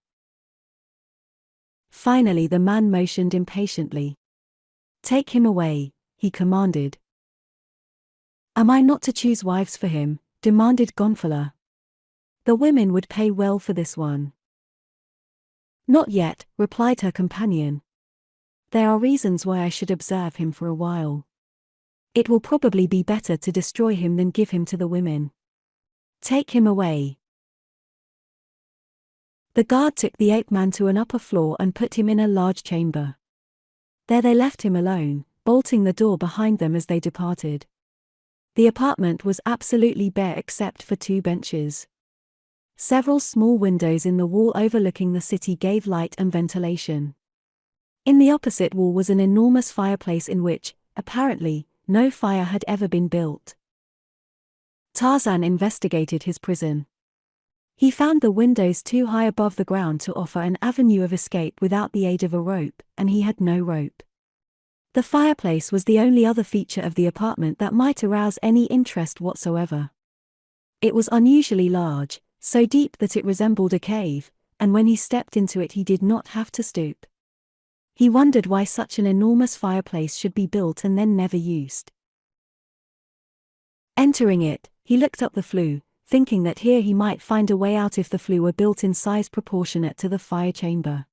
Finally the man motioned impatiently. "Take him away," he commanded. "Am I not to choose wives for him?" demanded Gonfala. "The women would pay well for this one." "Not yet," replied her companion. "There are reasons why I should observe him for a while. It will probably be better to destroy him than give him to the women. Take him away." The guard took the ape-man to an upper floor and put him in a large chamber. There they left him alone, bolting the door behind them as they departed. The apartment was absolutely bare except for 2 benches. Several small windows in the wall overlooking the city gave light and ventilation. In the opposite wall was an enormous fireplace in which, apparently, no fire had ever been built. Tarzan investigated his prison. He found the windows too high above the ground to offer an avenue of escape without the aid of a rope, and he had no rope. The fireplace was the only other feature of the apartment that might arouse any interest whatsoever. It was unusually large, so deep that it resembled a cave, and when he stepped into it he did not have to stoop. He wondered why such an enormous fireplace should be built and then never used. Entering it, he looked up the flue, thinking that here he might find a way out if the flue were built in size proportionate to the fire chamber.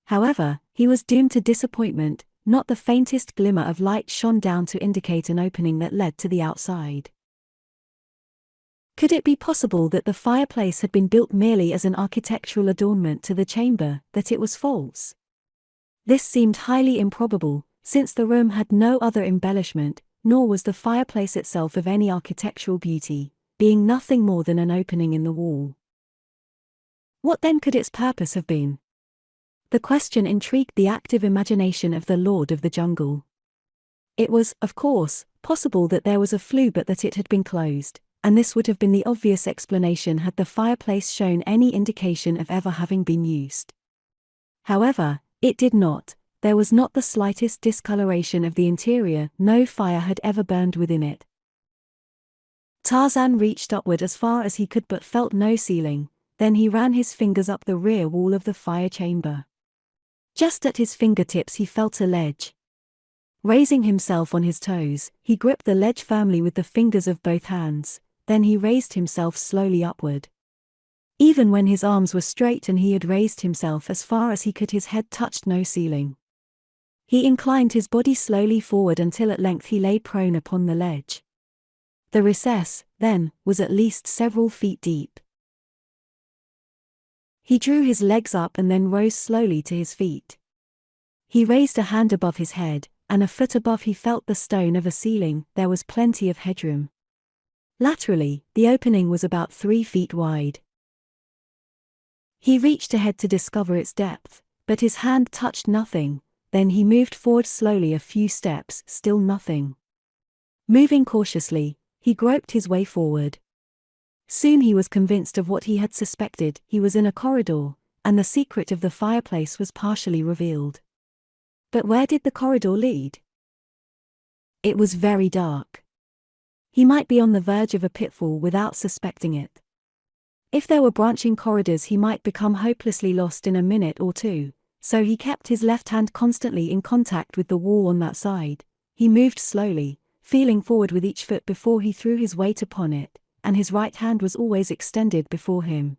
However, he was doomed to disappointment. Not the faintest glimmer of light shone down to indicate an opening that led to the outside. Could it be possible that the fireplace had been built merely as an architectural adornment to the chamber, that it was false? This seemed highly improbable, since the room had no other embellishment, nor was the fireplace itself of any architectural beauty, being nothing more than an opening in the wall. What then could its purpose have been? The question intrigued the active imagination of the Lord of the Jungle. It was, of course, possible that there was a flue but that it had been closed, and this would have been the obvious explanation had the fireplace shown any indication of ever having been used. However, it did not. There was not the slightest discoloration of the interior, no fire had ever burned within it. Tarzan reached upward as far as he could but felt no ceiling, then he ran his fingers up the rear wall of the fire chamber. Just at his fingertips he felt a ledge. Raising himself on his toes, he gripped the ledge firmly with the fingers of both hands, then he raised himself slowly upward. Even when his arms were straight and he had raised himself as far as he could, his head touched no ceiling. He inclined his body slowly forward until at length he lay prone upon the ledge. The recess, then, was at least several feet deep. He drew his legs up and then rose slowly to his feet. He raised a hand above his head, and a foot above he felt the stone of a ceiling. There was plenty of headroom. Laterally, the opening was about 3 feet wide. He reached ahead to discover its depth, but his hand touched nothing. Then he moved forward slowly a few steps, still nothing. Moving cautiously, he groped his way forward. Soon he was convinced of what he had suspected. He was in a corridor, and the secret of the fireplace was partially revealed. But where did the corridor lead? It was very dark. He might be on the verge of a pitfall without suspecting it. If there were branching corridors he might become hopelessly lost in a minute or two, so he kept his left hand constantly in contact with the wall on that side. He moved slowly, feeling forward with each foot before he threw his weight upon it, and his right hand was always extended before him.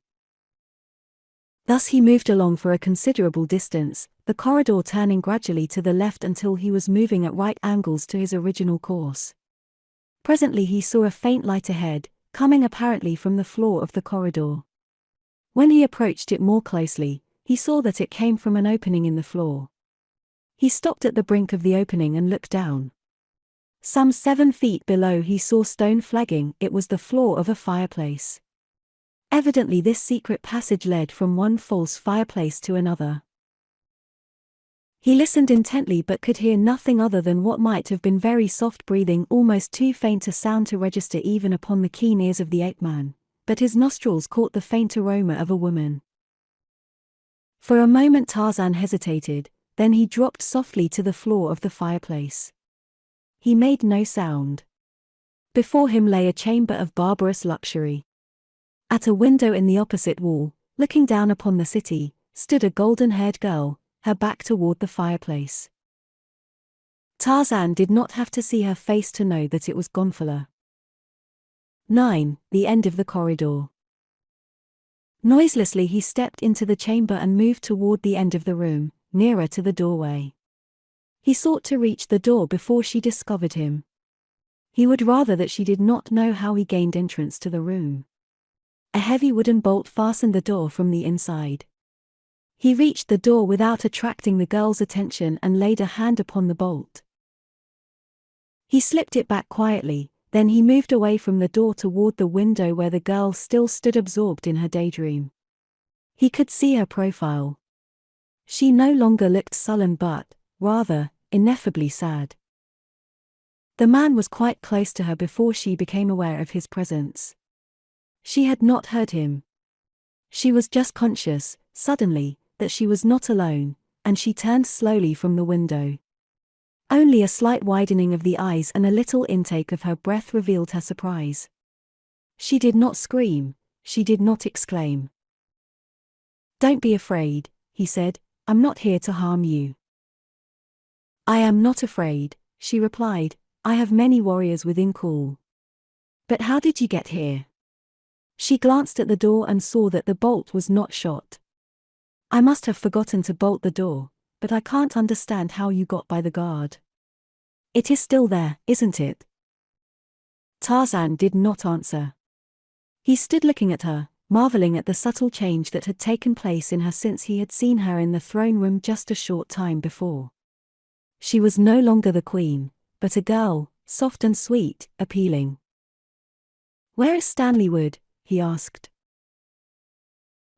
Thus he moved along for a considerable distance, the corridor turning gradually to the left until he was moving at right angles to his original course. Presently he saw a faint light ahead, coming apparently from the floor of the corridor. When he approached it more closely, he saw that it came from an opening in the floor. He stopped at the brink of the opening and looked down. Some 7 feet below he saw stone flagging. It was the floor of a fireplace. Evidently this secret passage led from one false fireplace to another. He listened intently but could hear nothing other than what might have been very soft breathing, almost too faint a sound to register even upon the keen ears of the ape-man, but his nostrils caught the faint aroma of a woman. For a moment Tarzan hesitated, then he dropped softly to the floor of the fireplace. He made no sound. Before him lay a chamber of barbarous luxury. At a window in the opposite wall, looking down upon the city, stood a golden-haired girl, her back toward the fireplace. Tarzan did not have to see her face to know that it was Gonfala. 9. The end of the corridor. Noiselessly he stepped into the chamber and moved toward the end of the room, nearer to the doorway. He sought to reach the door before she discovered him. He would rather that she did not know how he gained entrance to the room. A heavy wooden bolt fastened the door from the inside. He reached the door without attracting the girl's attention and laid a hand upon the bolt. He slipped it back quietly, then he moved away from the door toward the window where the girl still stood absorbed in her daydream. He could see her profile. She no longer looked sullen but, rather, ineffably sad. The man was quite close to her before she became aware of his presence. She had not heard him. She was just conscious, suddenly, that she was not alone, and she turned slowly from the window. Only a slight widening of the eyes and a little intake of her breath revealed her surprise. She did not scream, she did not exclaim. "Don't be afraid," he said, "I'm not here to harm you." "I am not afraid," she replied, "I have many warriors within call." But how did you get here? She glanced at the door and saw that the bolt was not shot. I must have forgotten to bolt the door, but I can't understand how you got by the guard. It is still there, isn't it? Tarzan did not answer. He stood looking at her, marveling at the subtle change that had taken place in her since he had seen her in the throne room just a short time before. She was no longer the queen, but a girl, soft and sweet, appealing. "Where is Stanley Wood?" he asked.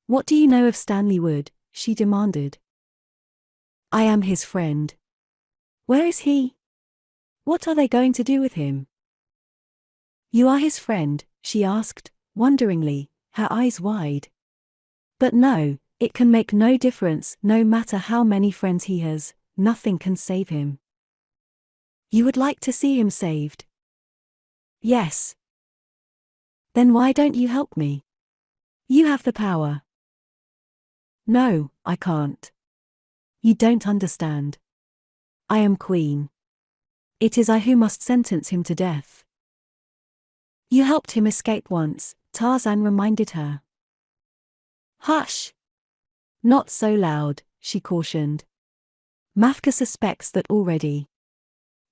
"What do you know of Stanley Wood?" she demanded. "I am his friend." "Where is he? What are they going to do with him?" "You are his friend?" she asked, wonderingly, her eyes wide. "But no, it can make no difference. No matter how many friends he has, nothing can save him." "You would like to see him saved?" "Yes." "Then why don't you help me? You have the power." "No, I can't. You don't understand. I am queen. It is I who must sentence him to death." "You helped him escape once," Tarzan reminded her. "Hush! Not so loud," she cautioned. "Mafka suspects that already.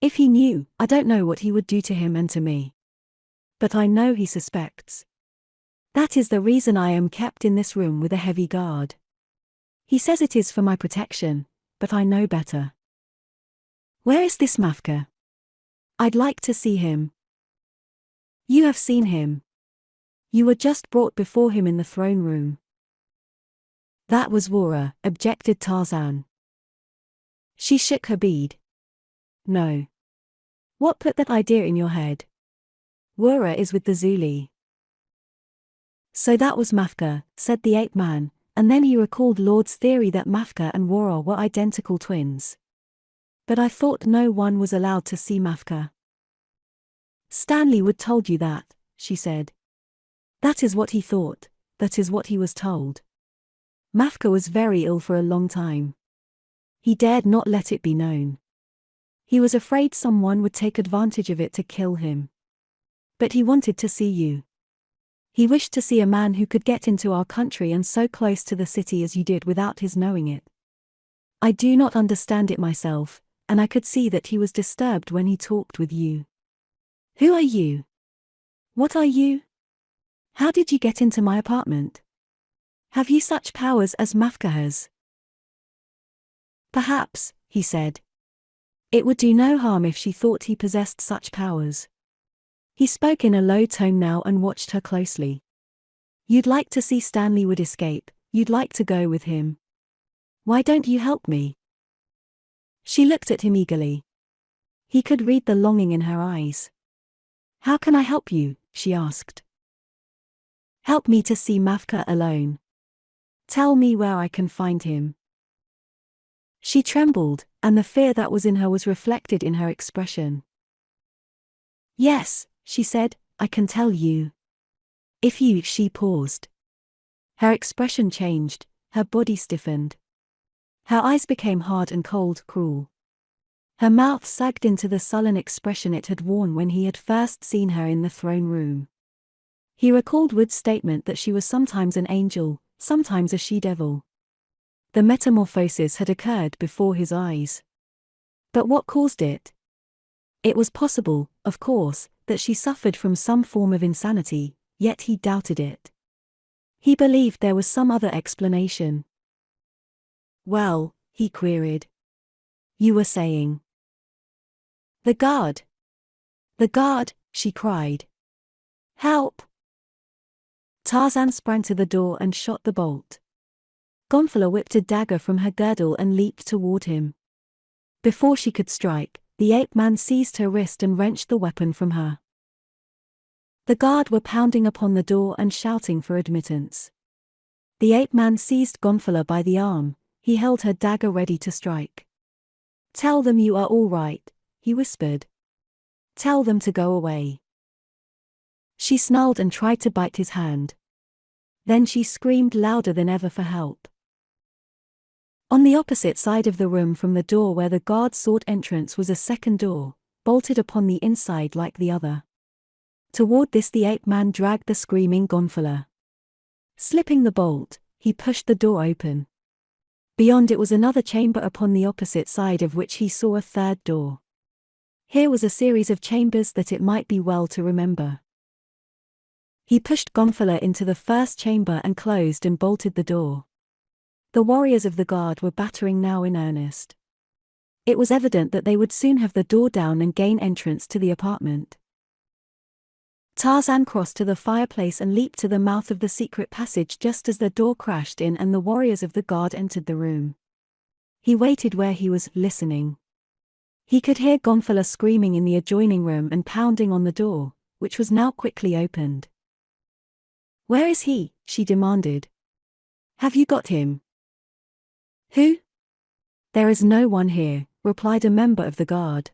If he knew, I don't know what he would do to him and to me. But I know he suspects. That is the reason I am kept in this room with a heavy guard. He says it is for my protection, but I know better. Where is this Mafka? I'd like to see him." "You have seen him. You were just brought before him in the throne room." "That was Wara," objected Tarzan. She shook her bead. "No. What put that idea in your head? Wara is with the Zuli." "So that was Mafka," said the ape man, and then he recalled Lord's theory that Mafka and Wara were identical twins. "But I thought no one was allowed to see Mafka." "Stanley Wood told you that," she said. "That is what he thought, that is what he was told. Mafka was very ill for a long time. He dared not let it be known. He was afraid someone would take advantage of it to kill him. But he wanted to see you. He wished to see a man who could get into our country and so close to the city as you did without his knowing it. I do not understand it myself, and I could see that he was disturbed when he talked with you. Who are you? What are you? How did you get into my apartment? Have you such powers as Mafka has?" "Perhaps," he said. It would do no harm if she thought he possessed such powers. He spoke in a low tone now and watched her closely. "You'd like to see Stanley Wood escape, you'd like to go with him. Why don't you help me?" She looked at him eagerly. He could read the longing in her eyes. "How can I help you?" she asked. "Help me to see Mafka alone. Tell me where I can find him." She trembled, and the fear that was in her was reflected in her expression. "Yes," she said, "I can tell you. If you..." She paused. Her expression changed, her body stiffened. Her eyes became hard and cold, cruel. Her mouth sagged into the sullen expression it had worn when he had first seen her in the throne room. He recalled Wood's statement that she was sometimes an angel, sometimes a she-devil. The metamorphosis had occurred before his eyes. But what caused it? It was possible, of course, that she suffered from some form of insanity, yet he doubted it. He believed there was some other explanation. "Well," he queried. "You were saying." "The guard! The guard!" she cried. "Help!" Tarzan sprang to the door and shot the bolt. Gonfala whipped a dagger from her girdle and leaped toward him. Before she could strike, the ape-man seized her wrist and wrenched the weapon from her. The guard were pounding upon the door and shouting for admittance. The ape-man seized Gonfala by the arm, he held her dagger ready to strike. "Tell them you are all right," he whispered. "Tell them to go away." She snarled and tried to bite his hand. Then she screamed louder than ever for help. On the opposite side of the room from the door where the guard sought entrance was a second door, bolted upon the inside like the other. Toward this the ape-man dragged the screaming Gonfala. Slipping the bolt, he pushed the door open. Beyond it was another chamber upon the opposite side of which he saw a third door. Here was a series of chambers that it might be well to remember. He pushed Gonfala into the first chamber and closed and bolted the door. The warriors of the guard were battering now in earnest. It was evident that they would soon have the door down and gain entrance to the apartment. Tarzan crossed to the fireplace and leaped to the mouth of the secret passage just as the door crashed in and the warriors of the guard entered the room. He waited where he was, listening. He could hear Gonfala screaming in the adjoining room and pounding on the door, which was now quickly opened. "Where is he?" she demanded. "Have you got him?" "Who?" "There is no one here," replied a member of the guard.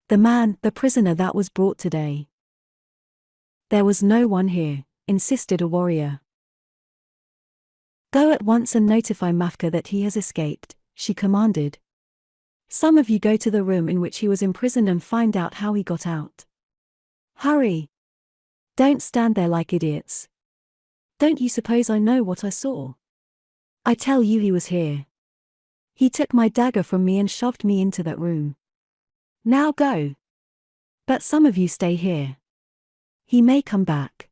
The prisoner that was brought today." "There was no one here," insisted a warrior. "Go at once and notify Mafka that he has escaped," she commanded. "Some of you go to the room in which he was imprisoned and find out how he got out. Hurry! Don't stand there like idiots. Don't you suppose I know what I saw? I tell you he was here. He took my dagger from me and shoved me into that room. Now go. But some of you stay here. He may come back."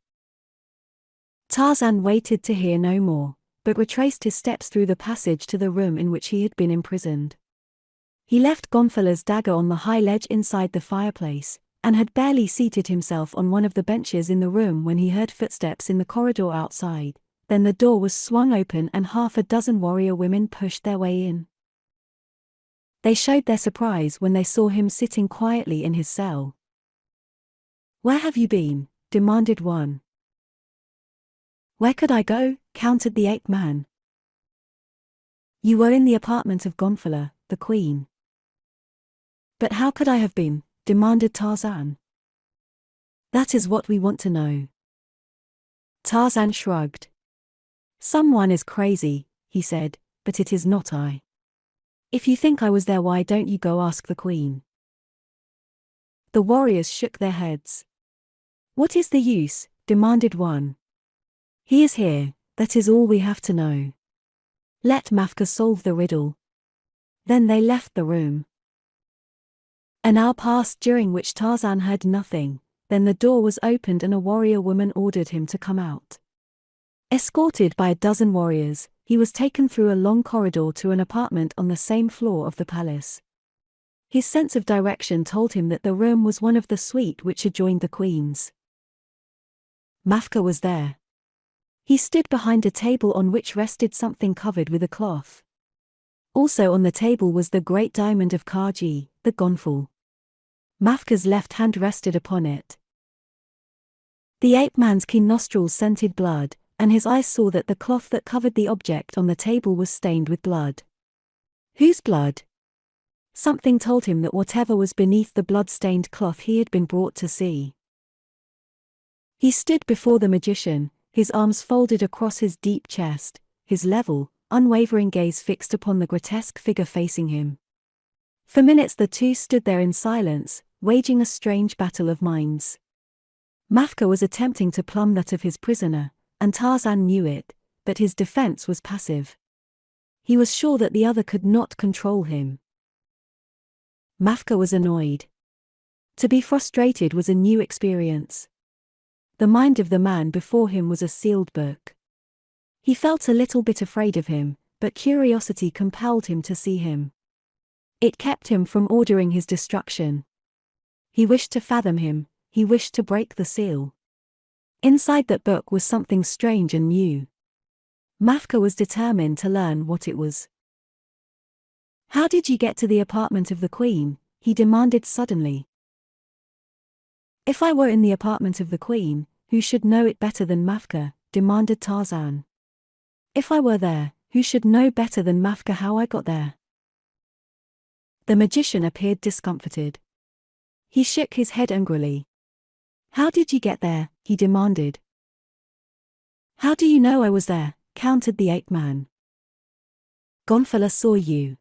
Tarzan waited to hear no more, but retraced his steps through the passage to the room in which he had been imprisoned. He left Gonfala's dagger on the high ledge inside the fireplace, and had barely seated himself on one of the benches in the room when he heard footsteps in the corridor outside. Then the door was swung open and half a dozen warrior women pushed their way in. They showed their surprise when they saw him sitting quietly in his cell. "Where have you been?" demanded one. "Where could I go?" countered the ape-man. "You were in the apartment of Gonfala, the queen." "But how could I have been?" demanded Tarzan. "That is what we want to know." Tarzan shrugged. "Someone is crazy," he said, "but it is not I. If you think I was there, why don't you go ask the queen?" The warriors shook their heads. "What is the use?" demanded one. "He is here, that is all we have to know. Let Mafka solve the riddle." Then they left the room. An hour passed during which Tarzan heard nothing, then the door was opened and a warrior woman ordered him to come out. Escorted by a dozen warriors, he was taken through a long corridor to an apartment on the same floor of the palace. His sense of direction told him that the room was one of the suite which adjoined the queen's. Mafka was there. He stood behind a table on which rested something covered with a cloth. Also on the table was the great diamond of Karji, the gonfal. Mafka's left hand rested upon it. The ape-man's keen nostrils scented blood, and his eyes saw that the cloth that covered the object on the table was stained with blood. Whose blood? Something told him that whatever was beneath the blood-stained cloth he had been brought to see. He stood before the magician, his arms folded across his deep chest, his level, unwavering gaze fixed upon the grotesque figure facing him. For minutes the two stood there in silence, waging a strange battle of minds. Mafka was attempting to plumb that of his prisoner, and Tarzan knew it, but his defense was passive. He was sure that the other could not control him. Mafka was annoyed. To be frustrated was a new experience. The mind of the man before him was a sealed book. He felt a little bit afraid of him, but curiosity compelled him to see him. It kept him from ordering his destruction. He wished to fathom him, he wished to break the seal. Inside that book was something strange and new. Mafka was determined to learn what it was. "How did you get to the apartment of the queen?" he demanded suddenly. "If I were in the apartment of the queen, who should know it better than Mafka?" demanded Tarzan. "If I were there, who should know better than Mafka how I got there?" The magician appeared discomfited. He shook his head angrily. "How did you get there?" he demanded. "How do you know I was there?" countered the ape-man. "Gonfala saw you."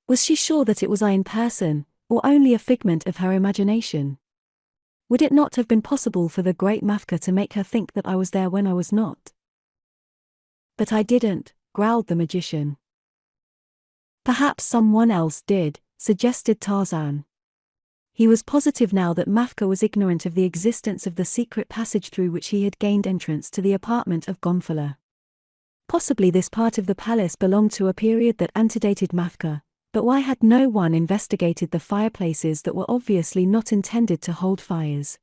Was she sure that it was I in person, or only a figment of her imagination? Would it not have been possible for the great Mafka to make her think that I was there when I was not? But I didn't, growled the magician. Perhaps someone else did, suggested Tarzan. He was positive now that Mafka was ignorant of the existence of the secret passage through which he had gained entrance to the apartment of Gonfala. Possibly this part of the palace belonged to a period that antedated Mafka, but why had no one investigated the fireplaces that were obviously not intended to hold fires?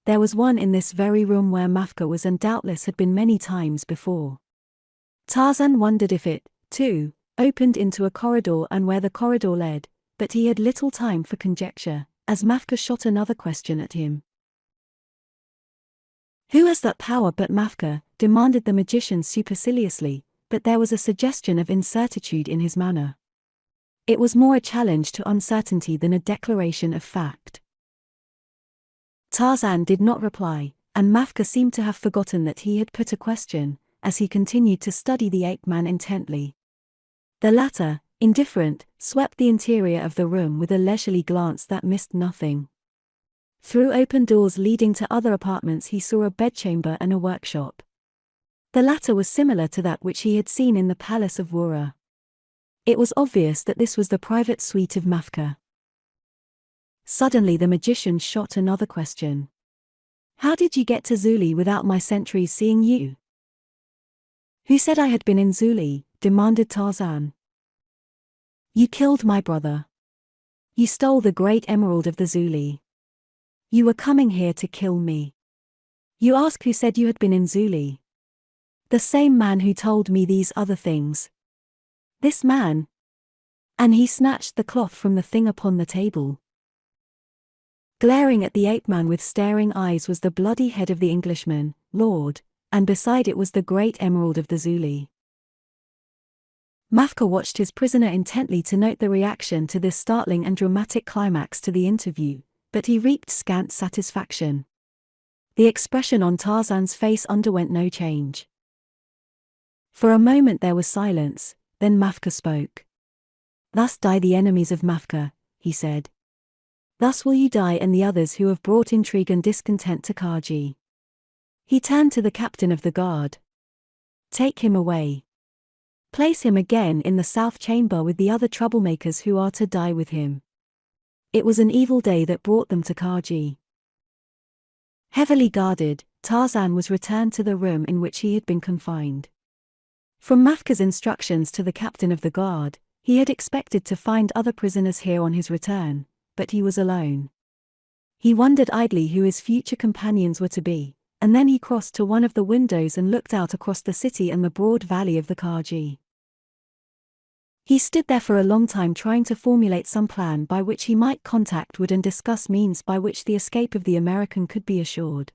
There was one in this very room where Mafka was and doubtless had been many times before. Tarzan wondered if it, too, opened into a corridor and where the corridor led, but he had little time for conjecture, as Mafka shot another question at him. "Who has that power but Mafka?" demanded the magician superciliously, but there was a suggestion of incertitude in his manner. It was more a challenge to uncertainty than a declaration of fact. Tarzan did not reply, and Mafka seemed to have forgotten that he had put a question, as he continued to study the ape-man intently. The latter, indifferent, swept the interior of the room with a leisurely glance that missed nothing. Through open doors leading to other apartments he saw a bedchamber and a workshop. The latter was similar to that which he had seen in the palace of Wura. It was obvious that this was the private suite of Mafka. Suddenly the magician shot another question. "How did you get to Zuli without my sentries seeing you?" "Who said I had been in Zuli?" demanded Tarzan. "You killed my brother. You stole the great emerald of the Zuli. You were coming here to kill me. You ask who said you had been in Zuli? The same man who told me these other things. This man." And he snatched the cloth from the thing upon the table. Glaring at the ape-man with staring eyes was the bloody head of the Englishman, Lord, and beside it was the great emerald of the Zuli. Mafka watched his prisoner intently to note the reaction to this startling and dramatic climax to the interview, but he reaped scant satisfaction. The expression on Tarzan's face underwent no change. For a moment there was silence, then Mafka spoke. "Thus die the enemies of Mafka," he said. "Thus will you die and the others who have brought intrigue and discontent to Kaji." He turned to the captain of the guard. "Take him away. Place him again in the south chamber with the other troublemakers who are to die with him." It was an evil day that brought them to Kaji. Heavily guarded, Tarzan was returned to the room in which he had been confined. From Mafka's instructions to the captain of the guard, he had expected to find other prisoners here on his return, but he was alone. He wondered idly who his future companions were to be, and then he crossed to one of the windows and looked out across the city and the broad valley of the Kaji. He stood there for a long time trying to formulate some plan by which he might contact Wood and discuss means by which the escape of the American could be assured.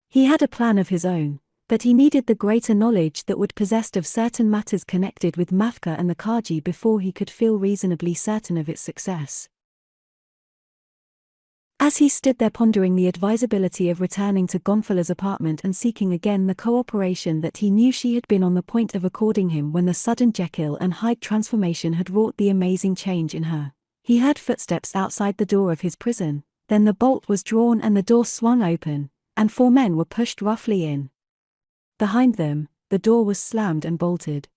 He had a plan of his own, but he needed the greater knowledge that Wood possessed of certain matters connected with Mafka and the Kaji before he could feel reasonably certain of its success. As he stood there pondering the advisability of returning to Gonfala's apartment and seeking again the cooperation that he knew she had been on the point of according him when the sudden Jekyll and Hyde transformation had wrought the amazing change in her, he heard footsteps outside the door of his prison, then the bolt was drawn and the door swung open, and 4 men were pushed roughly in. Behind them, the door was slammed and bolted.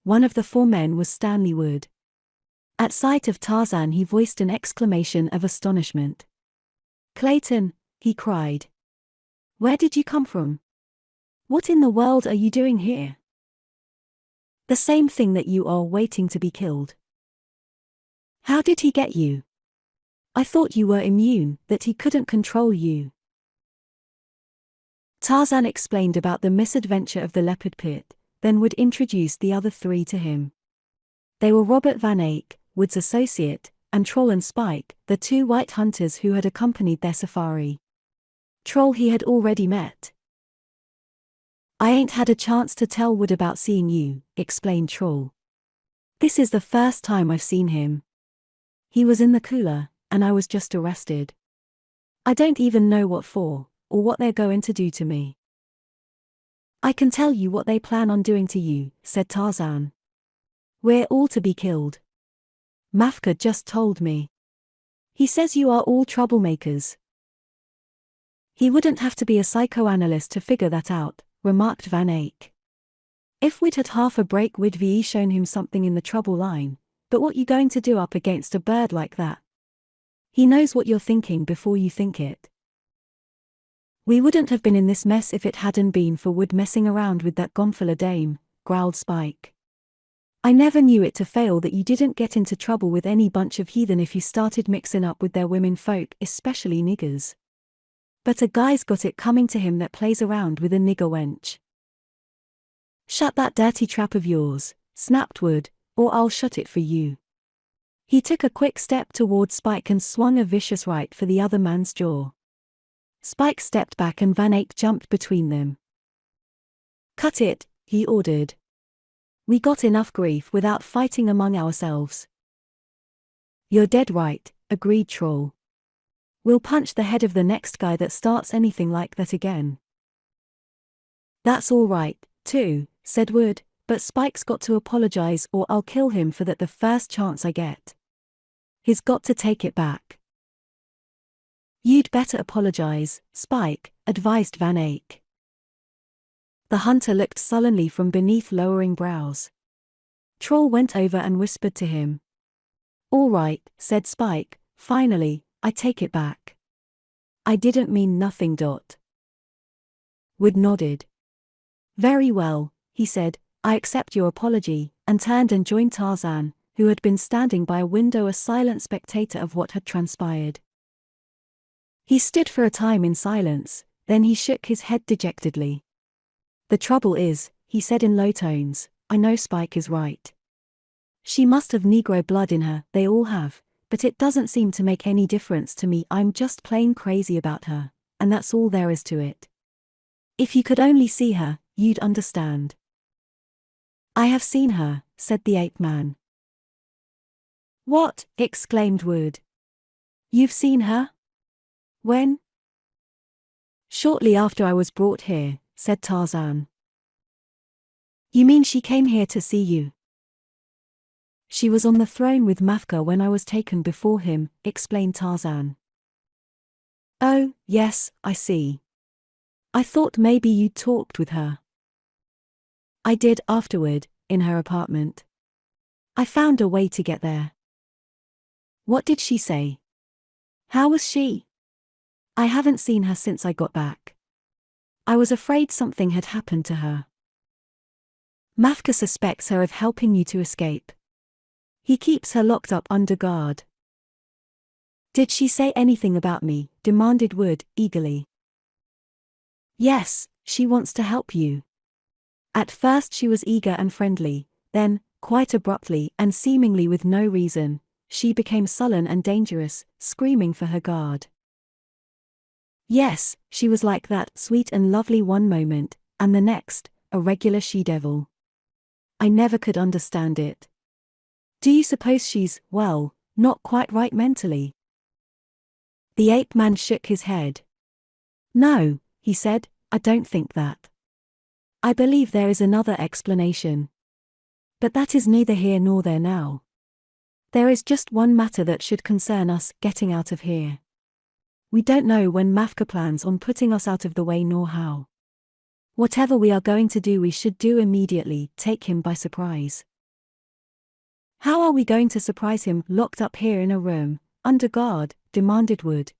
One of the 4 men was Stanley Wood. At sight of Tarzan he voiced an exclamation of astonishment. "Clayton," he cried. "Where did you come from? What in the world are you doing here?" "The same thing that you are, waiting to be killed." "How did he get you? I thought you were immune, that he couldn't control you." Tarzan explained about the misadventure of the leopard pit, then Wood introduced the other 3 to him. They were Robert Van Eyck, Wood's associate, and Troll and Spike, the 2 white hunters who had accompanied their safari. Troll he had already met. "I ain't had a chance to tell Wood about seeing you," explained Troll. "This is the first time I've seen him. He was in the cooler, and I was just arrested. I don't even know what for, or what they're going to do to me." "I can tell you what they plan on doing to you," said Tarzan. "We're all to be killed. Mafka just told me. He says you are all troublemakers. He wouldn't have to be a psychoanalyst to figure that out, remarked Van Eyck. If we'd had half a break we'd be shown him something in the trouble line, but what you going to do up against a bird like that? He knows what you're thinking before you think it. We wouldn't have been in this mess if it hadn't been for Wood messing around with that gonfalon dame, growled Spike. I never knew it to fail that you didn't get into trouble with any bunch of heathen if you started mixing up with their women folk, especially niggers. But a guy's got it coming to him that plays around with a nigger wench. Shut that dirty trap of yours, snapped Wood, or I'll shut it for you. He took a quick step toward Spike and swung a vicious right for the other man's jaw. Spike stepped back and Van Eyck jumped between them. Cut it, he ordered. We got enough grief without fighting among ourselves. You're dead right, agreed Troll. We'll punch the head of the next guy that starts anything like that again. That's all right, too, said Wood, but Spike's got to apologize or I'll kill him for that the first chance I get. He's got to take it back. You'd better apologize, Spike, advised Van Eyck. The hunter looked sullenly from beneath lowering brows. Troll went over and whispered to him. All right, said Spike, finally, I take it back. I didn't mean nothing. Wood nodded. Very well, he said, I accept your apology, and turned and joined Tarzan, who had been standing by a window a silent spectator of what had transpired. He stood for a time in silence, then he shook his head dejectedly. The trouble is, he said in low tones, I know Spike is right. She must have Negro blood in her, they all have, but it doesn't seem to make any difference to me. I'm just plain crazy about her, and that's all there is to it. If you could only see her, you'd understand. I have seen her, said the ape man. What? Exclaimed Wood. You've seen her? When? Shortly after I was brought here, said Tarzan. You mean she came here to see you? She was on the throne with Mafka when I was taken before him, explained Tarzan. Oh, yes, I see. I thought maybe you talked with her. I did afterward, in her apartment. I found a way to get there. What did she say? How was she? I haven't seen her since I got back. I was afraid something had happened to her. Mafka suspects her of helping you to escape. He keeps her locked up under guard. Did she say anything about me? Demanded Wood, eagerly. Yes, she wants to help you. At first she was eager and friendly, then, quite abruptly and seemingly with no reason, she became sullen and dangerous, screaming for her guard. Yes, she was like that, sweet and lovely one moment, and the next, a regular she-devil. I never could understand it. Do you suppose she's, well, not quite right mentally? The ape man shook his head. No, he said, I don't think that. I believe there is another explanation. But that is neither here nor there now. There is just one matter that should concern us, getting out of here. We don't know when Mafka plans on putting us out of the way nor how. Whatever we are going to do we should do immediately, take him by surprise. How are we going to surprise him, locked up here in a room, under guard? Demanded Wood.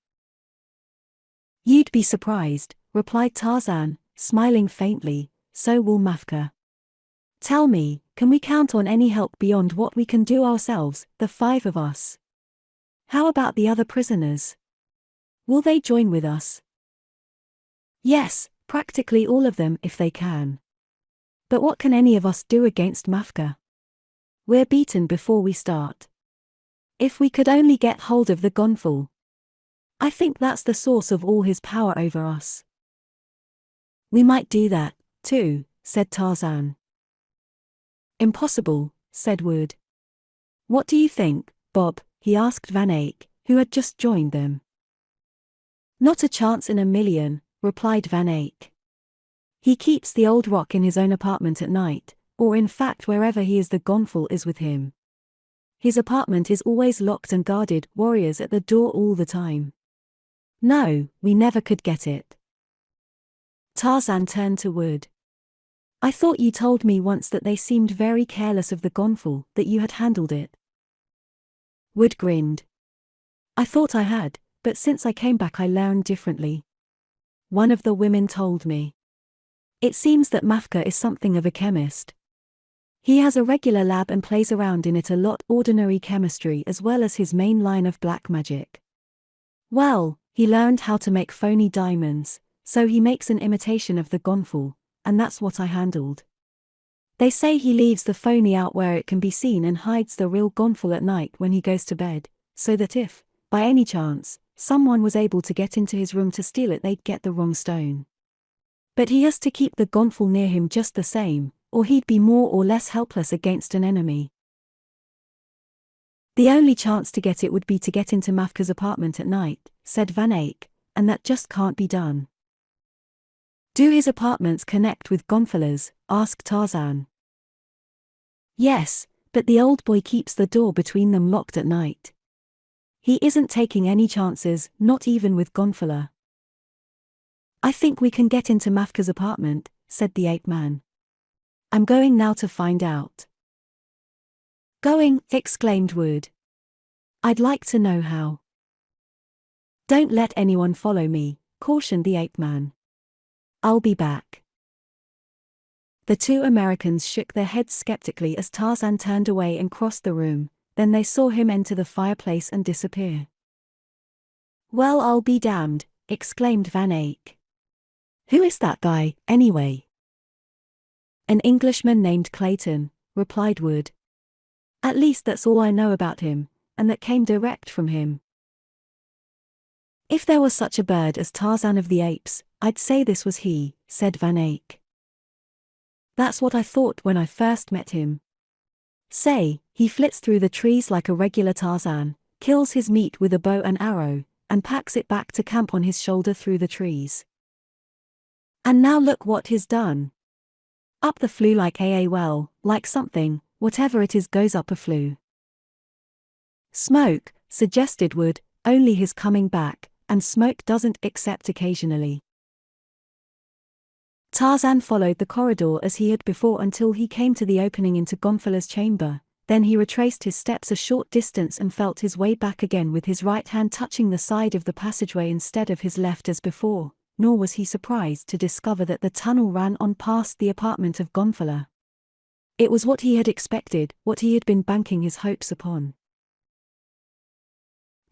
You'd be surprised, replied Tarzan, smiling faintly, so will Mafka. Tell me, can we count on any help beyond what we can do ourselves, the 5 of us? How about the other prisoners? Will they join with us? Yes, practically all of them if they can. But what can any of us do against Mafka? We're beaten before we start. If we could only get hold of the gonfal. I think that's the source of all his power over us. We might do that, too, said Tarzan. Impossible, said Wood. What do you think, Bob? He asked Van Eyck, who had just joined them. Not a chance in a million, replied Van Eyck. He keeps the old rock in his own apartment at night, or in fact wherever he is the gonfal is with him. His apartment is always locked and guarded, warriors at the door all the time. No, we never could get it. Tarzan turned to Wood. I thought you told me once that they seemed very careless of the gonfal, that you had handled it. Wood grinned. I thought I had, but since I came back I learned differently. One of the women told me. It seems that Mafka is something of a chemist. He has a regular lab and plays around in it a lot, ordinary chemistry as well as his main line of black magic. Well, he learned how to make phony diamonds, so he makes an imitation of the gonfal, and that's what I handled. They say he leaves the phony out where it can be seen and hides the real gonfal at night when he goes to bed, so that if, by any chance, someone was able to get into his room to steal it they'd get the wrong stone. But he has to keep the gonfal near him just the same, or he'd be more or less helpless against an enemy. The only chance to get it would be to get into Mafka's apartment at night, said Van Eyck, and that just can't be done. Do his apartments connect with gonfalas? Asked Tarzan. Yes, but the old boy keeps the door between them locked at night. He isn't taking any chances, not even with gonfala. I think we can get into Mafka's apartment, said the ape man. I'm going now to find out. Going? Exclaimed Wood. I'd like to know how. Don't let anyone follow me, cautioned the ape man. I'll be back. The two Americans shook their heads skeptically as Tarzan turned away and crossed the room, then they saw him enter the fireplace and disappear. Well, I'll be damned, exclaimed Van Eyck. Who is that guy, anyway? An Englishman named Clayton, replied Wood. At least that's all I know about him, and that came direct from him. If there was such a bird as Tarzan of the Apes, I'd say this was he, said Van Eyck. That's what I thought when I first met him. Say, he flits through the trees like a regular Tarzan, kills his meat with a bow and arrow, and packs it back to camp on his shoulder through the trees. And now look what he's done. Up the flue like well, like something, whatever it is goes up a flue. Smoke, suggested Wood, only his coming back, and smoke doesn't except occasionally. Tarzan followed the corridor as he had before until he came to the opening into Gonfala's chamber, then he retraced his steps a short distance and felt his way back again with his right hand touching the side of the passageway instead of his left as before, nor was he surprised to discover that the tunnel ran on past the apartment of Gonfala. It was what he had expected, what he had been banking his hopes upon.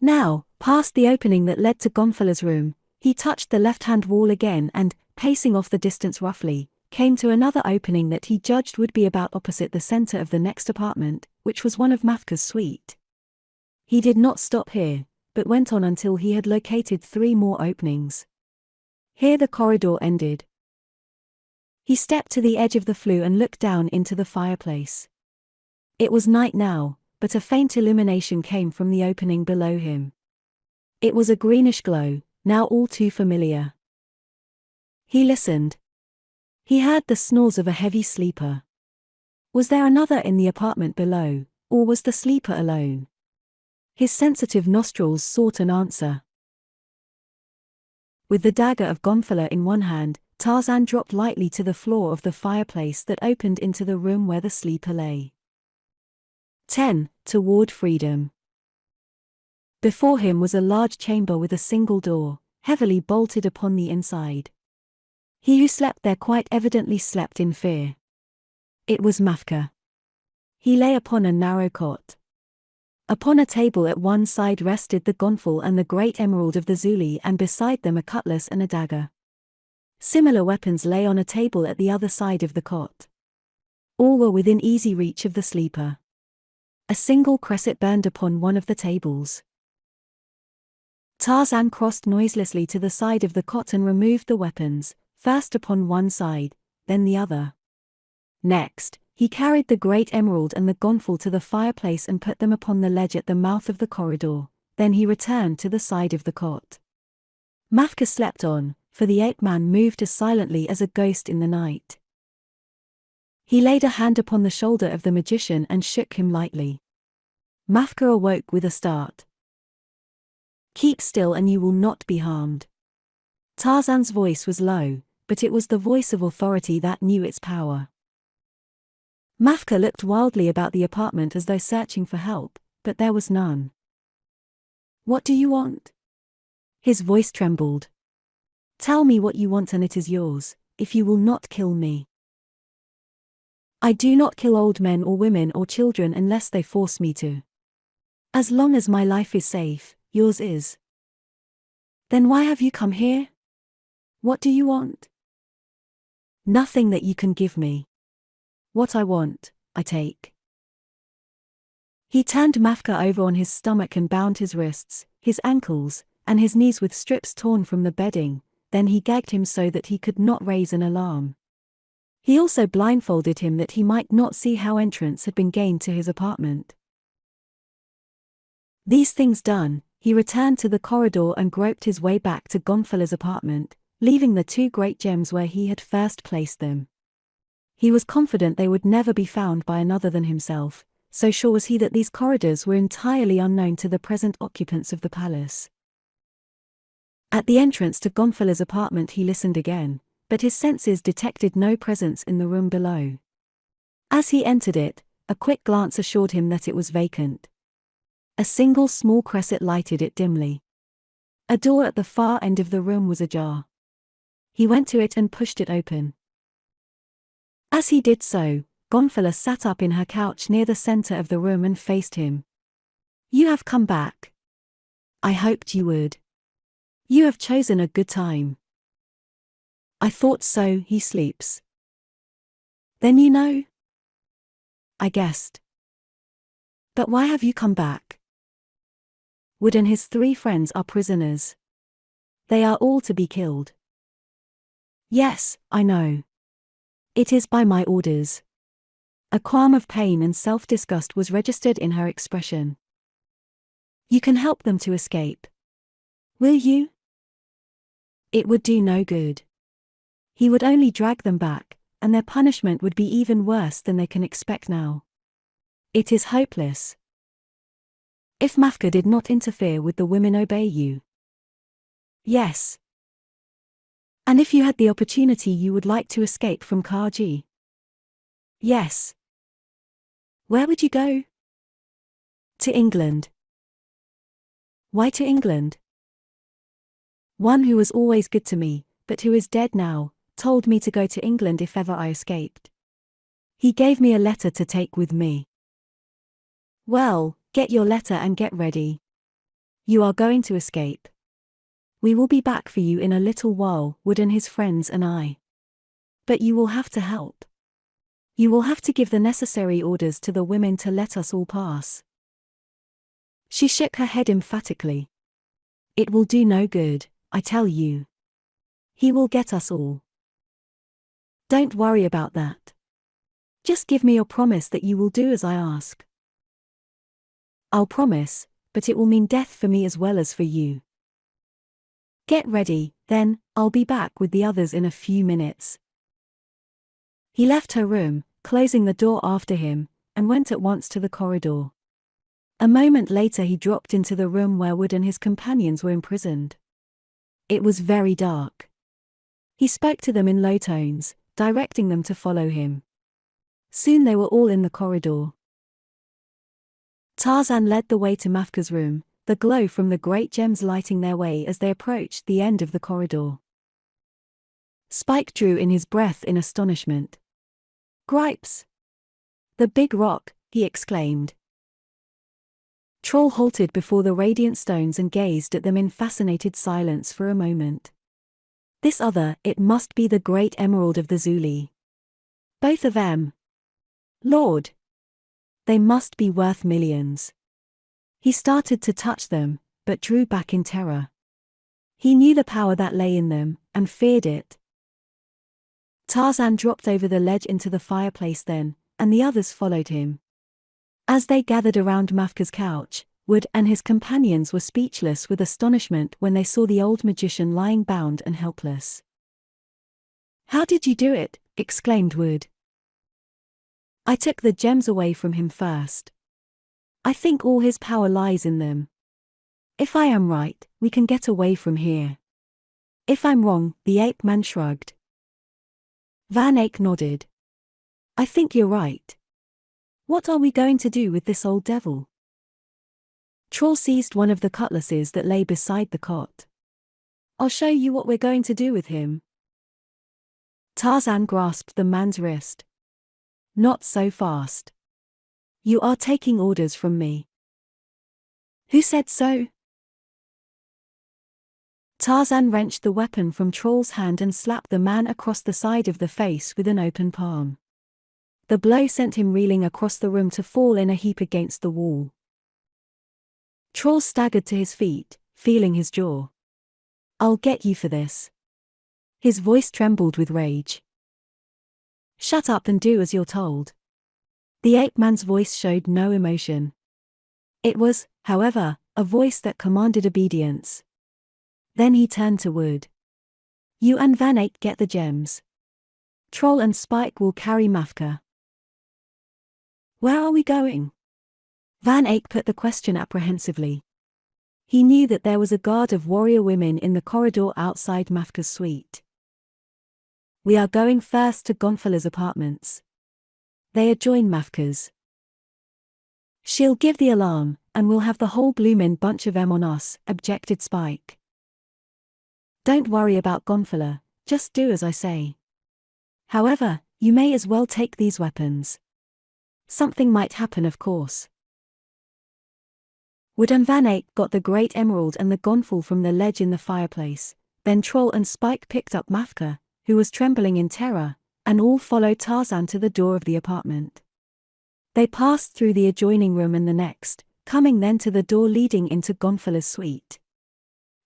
Now, past the opening that led to Gonfala's room, he touched the left-hand wall again and, pacing off the distance roughly, came to another opening that he judged would be about opposite the center of the next apartment, which was one of Mafka's suite. He did not stop here, but went on until he had located 3 more openings. Here the corridor ended. He stepped to the edge of the flue and looked down into the fireplace. It was night now, but a faint illumination came from the opening below him. It was a greenish glow, now all too familiar. He listened. He heard the snores of a heavy sleeper. Was there another in the apartment below, or was the sleeper alone? His sensitive nostrils sought an answer. With the dagger of Gonfala in one hand, Tarzan dropped lightly to the floor of the fireplace that opened into the room where the sleeper lay. 10. Toward freedom. Before him was a large chamber with a single door, heavily bolted upon the inside. He who slept there quite evidently slept in fear. It was Mafka. He lay upon a narrow cot. Upon a table at one side rested the gonfal and the great emerald of the Zuli, and beside them a cutlass and a dagger. Similar weapons lay on a table at the other side of the cot. All were within easy reach of the sleeper. A single cresset burned upon one of the tables. Tarzan crossed noiselessly to the side of the cot and removed the weapons, first upon one side, then the other. Next, he carried the great emerald and the gonfal to the fireplace and put them upon the ledge at the mouth of the corridor, then he returned to the side of the cot. Mafka slept on, for the ape-man moved as silently as a ghost in the night. He laid a hand upon the shoulder of the magician and shook him lightly. Mafka awoke with a start. Keep still and you will not be harmed. Tarzan's voice was low, but it was the voice of authority that knew its power. Mafka looked wildly about the apartment as though searching for help, but there was none. What do you want? His voice trembled. Tell me what you want and it is yours, if you will not kill me. I do not kill old men or women or children unless they force me to. As long as my life is safe, yours is. Then why have you come here? What do you want? Nothing that you can give me. What I want, I take. He turned Mafka over on his stomach and bound his wrists, his ankles, and his knees with strips torn from the bedding, then he gagged him so that he could not raise an alarm. He also blindfolded him that he might not see how entrance had been gained to his apartment. These things done, he returned to the corridor and groped his way back to Gonfala's apartment, leaving the two great gems where he had first placed them. He was confident they would never be found by another than himself, so sure was he that these corridors were entirely unknown to the present occupants of the palace. At the entrance to Gonfala's apartment he listened again, but his senses detected no presence in the room below. As he entered it, a quick glance assured him that it was vacant. A single small cresset lighted it dimly. A door at the far end of the room was ajar. He went to it and pushed it open. As he did so, Gonfala sat up in her couch near the center of the room and faced him. You have come back. I hoped you would. You have chosen a good time. I thought so, he sleeps. Then you know? I guessed. But why have you come back? Wood and his 3 friends are prisoners. They are all to be killed. Yes, I know. It is by my orders. A qualm of pain and self-disgust was registered in her expression. You can help them to escape. Will you? It would do no good. He would only drag them back, and their punishment would be even worse than they can expect now. It is hopeless. If Mafka did not interfere, would the women obey you? Yes. And if you had the opportunity, you would like to escape from Karji? Yes. Where would you go? To England. Why to England? One who was always good to me, but who is dead now, told me to go to England if ever I escaped. He gave me a letter to take with me. Well, get your letter and get ready. You are going to escape. We will be back for you in a little while, Wood and his friends and I. But you will have to help. You will have to give the necessary orders to the women to let us all pass. She shook her head emphatically. It will do no good, I tell you. He will get us all. Don't worry about that. Just give me your promise that you will do as I ask. I'll promise, but it will mean death for me as well as for you. Get ready, then, I'll be back with the others in a few minutes. He left her room, closing the door after him, and went at once to the corridor. A moment later he dropped into the room where Wood and his companions were imprisoned. It was very dark. He spoke to them in low tones, directing them to follow him. Soon they were all in the corridor. Tarzan led the way to Mafka's room, the glow from the great gems lighting their way as they approached the end of the corridor. Spike drew in his breath in astonishment. Gripes! The big rock, he exclaimed. Troll halted before the radiant stones and gazed at them in fascinated silence for a moment. This other, it must be the great emerald of the Zuli. Both of them. Lord! They must be worth millions. He started to touch them, but drew back in terror. He knew the power that lay in them, and feared it. Tarzan dropped over the ledge into the fireplace then, and the others followed him. As they gathered around Mafka's couch, Wood and his companions were speechless with astonishment when they saw the old magician lying bound and helpless. How did you do it? Exclaimed Wood. I took the gems away from him first. I think all his power lies in them. If I am right, we can get away from here. If I'm wrong, the ape man shrugged. Van Eyck nodded. I think you're right. What are we going to do with this old devil? Troll seized one of the cutlasses that lay beside the cot. I'll show you what we're going to do with him. Tarzan grasped the man's wrist. Not so fast. You are taking orders from me. Who said so? Tarzan wrenched the weapon from Troll's hand and slapped the man across the side of the face with an open palm. The blow sent him reeling across the room to fall in a heap against the wall. Troll staggered to his feet, feeling his jaw. I'll get you for this. His voice trembled with rage. Shut up and do as you're told. The ape man's voice showed no emotion. It was, however, a voice that commanded obedience. Then he turned to Wood. You and Van Eyck get the gems. Troll and Spike will carry Mafka. Where are we going? Van Eyck put the question apprehensively. He knew that there was a guard of warrior women in the corridor outside Mafka's suite. We are going first to Gonfala's apartments. They adjoin Mafka's. She'll give the alarm, and we'll have the whole bloomin' bunch of 'em on us, objected Spike. Don't worry about Gonfala, just do as I say. However, you may as well take these weapons. Something might happen, of course. Wood and Van Eyck got the great emerald and the gonfal from the ledge in the fireplace, then Troll and Spike picked up Mafka, who was trembling in terror, and all followed Tarzan to the door of the apartment. They passed through the adjoining room and the next, coming then to the door leading into Gonfala's suite.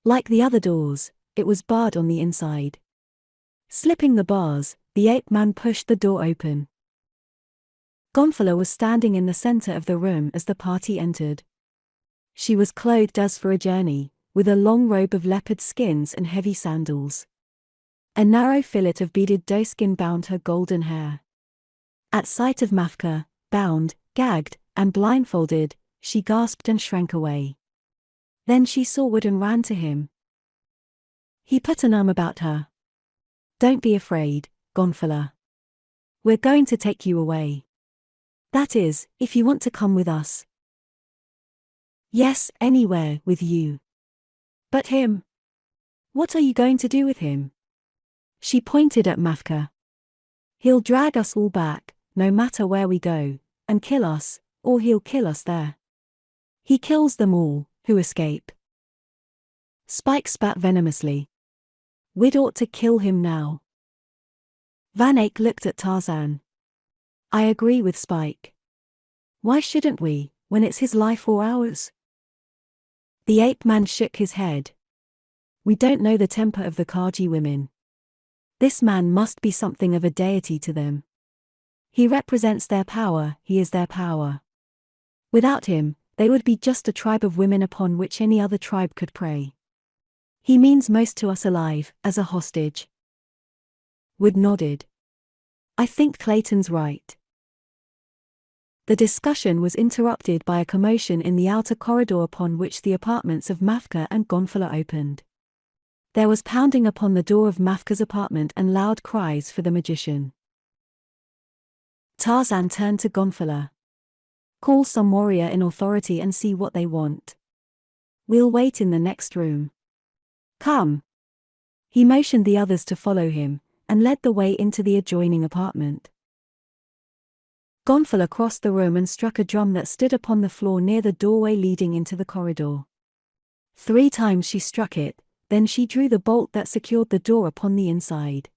Like the other doors, it was barred on the inside. Slipping the bars, the ape man pushed the door open. Gonfala was standing in the center of the room as the party entered. She was clothed as for a journey, with a long robe of leopard skins and heavy sandals. A narrow fillet of beaded doeskin bound her golden hair. At sight of Mafka, bound, gagged, and blindfolded, she gasped and shrank away. Then she saw Wood and ran to him. He put an arm about her. Don't be afraid, Gonfala. We're going to take you away. That is, if you want to come with us. Yes, anywhere with you. But him? What are you going to do with him? She pointed at Mafka. He'll drag us all back, no matter where we go, and kill us, or he'll kill us there. He kills them all, who escape. Spike spat venomously. We'd ought to kill him now. Van Eyck looked at Tarzan. I agree with Spike. Why shouldn't we, when it's his life or ours? The ape man shook his head. We don't know the temper of the Kaji women. This man must be something of a deity to them. He represents their power, he is their power. Without him, they would be just a tribe of women upon which any other tribe could prey. He means most to us alive, as a hostage. Wood nodded. I think Clayton's right. The discussion was interrupted by a commotion in the outer corridor upon which the apartments of Mafka and Gonfala opened. There was pounding upon the door of Mafka's apartment and loud cries for the magician. Tarzan turned to Gonfala. Call some warrior in authority and see what they want. We'll wait in the next room. Come. He motioned the others to follow him, and led the way into the adjoining apartment. Gonfala crossed the room and struck a drum that stood upon the floor near the doorway leading into the corridor. 3 times she struck it, then she drew the bolt that secured the door upon the inside.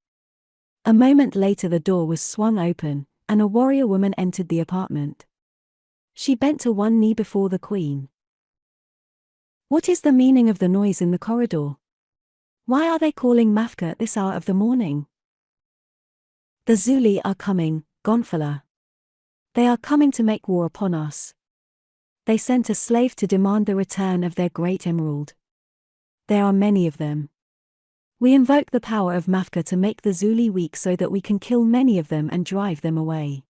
A moment later the door was swung open, and a warrior woman entered the apartment. She bent to one knee before the queen. What is the meaning of the noise in the corridor? Why are they calling Mafka at this hour of the morning? The Zuli are coming, Gonfala. They are coming to make war upon us. They sent a slave to demand the return of their great emerald. There are many of them. We invoke the power of Mafka to make the Zuli weak so that we can kill many of them and drive them away.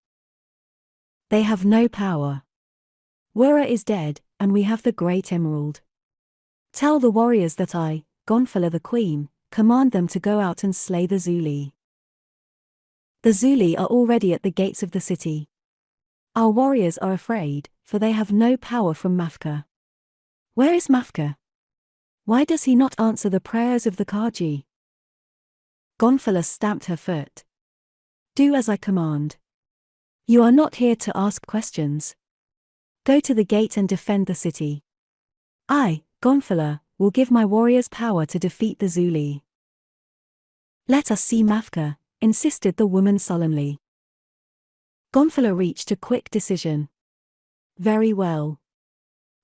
They have no power. Wura is dead, and we have the great emerald. Tell the warriors that I, Gonfala the queen, command them to go out and slay the Zuli. The Zuli are already at the gates of the city. Our warriors are afraid, for they have no power from Mafka. Where is Mafka? Why does he not answer the prayers of the Kaji? Gonfala stamped her foot. Do as I command. You are not here to ask questions. Go to the gate and defend the city. I, Gonfala, will give my warriors power to defeat the Zuli. Let us see Mafka, insisted the woman sullenly. Gonfala reached a quick decision. Very well.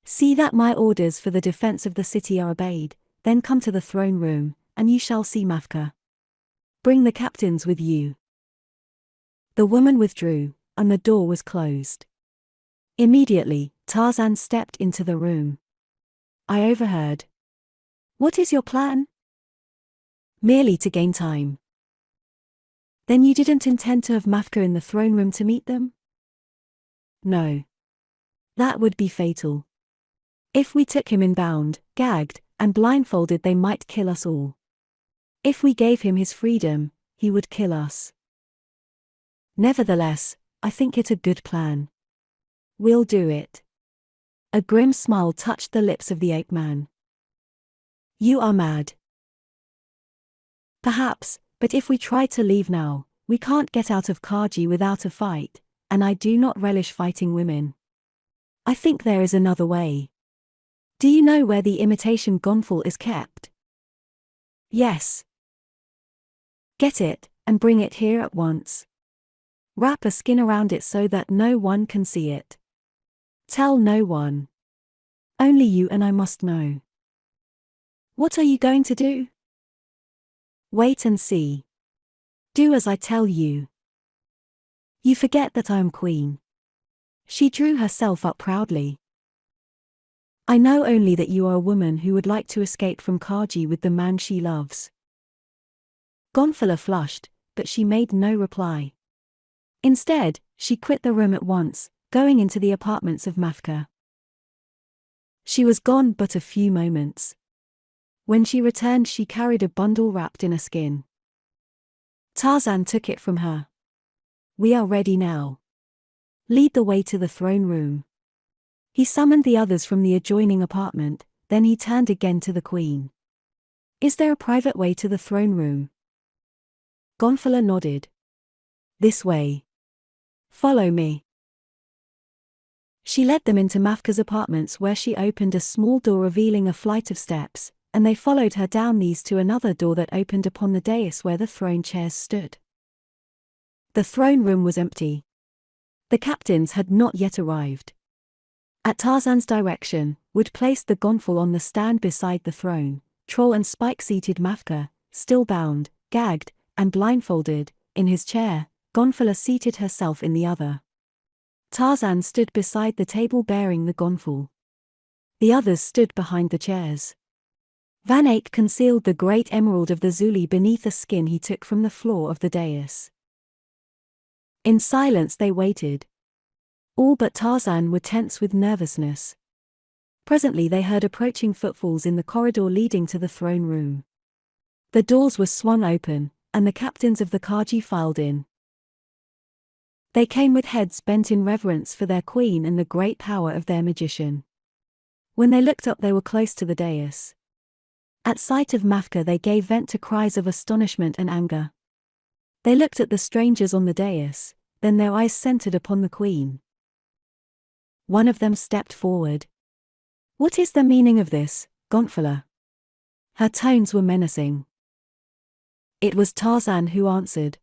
See that my orders for the defense of the city are obeyed, then come to the throne room, and you shall see Mafka. Bring the captains with you. The woman withdrew, and the door was closed. Immediately, Tarzan stepped into the room. I overheard. What is your plan? Merely to gain time. Then you didn't intend to have Mafka in the throne room to meet them? No. That would be fatal. If we took him in bound, gagged, and blindfolded, they might kill us all. If we gave him his freedom, he would kill us. Nevertheless, I think it a good plan. We'll do it. A grim smile touched the lips of the ape man. You are mad. Perhaps, but if we try to leave now, we can't get out of Kaji without a fight, and I do not relish fighting women. I think there is another way. Do you know where the imitation gonfal is kept? Yes. Get it, and bring it here at once. Wrap a skin around it so that no one can see it. Tell no one. Only you and I must know. What are you going to do? Wait and see. Do as I tell you. You forget that I am queen. She drew herself up proudly. I know only that you are a woman who would like to escape from Kaji with the man she loves. Gonfala flushed, but she made no reply. Instead, she quit the room at once, going into the apartments of Mafka. She was gone but a few moments. When she returned, she carried a bundle wrapped in a skin. Tarzan took it from her. We are ready now. Lead the way to the throne room. He summoned the others from the adjoining apartment, then he turned again to the queen. Is there a private way to the throne room? Gonfala nodded. This way. Follow me. She led them into Mafka's apartments, where she opened a small door revealing a flight of steps, and they followed her down these to another door that opened upon the dais where the throne chairs stood. The throne room was empty. The captains had not yet arrived. At Tarzan's direction, Wood placed the gonfal on the stand beside the throne. Troll and Spike seated Mafka, still bound, gagged, and blindfolded, in his chair. Gonfala seated herself in the other. Tarzan stood beside the table bearing the gonfal. The others stood behind the chairs. Van Eyck concealed the great emerald of the Zuli beneath a skin he took from the floor of the dais. In silence they waited. All but Tarzan were tense with nervousness. Presently they heard approaching footfalls in the corridor leading to the throne room. The doors were swung open, and the captains of the Kaji filed in. They came with heads bent in reverence for their queen and the great power of their magician. When they looked up, they were close to the dais. At sight of Mafka, they gave vent to cries of astonishment and anger. They looked at the strangers on the dais, then their eyes centered upon the queen. One of them stepped forward. What is the meaning of this, Gonfala? Her tones were menacing. It was Tarzan who answered.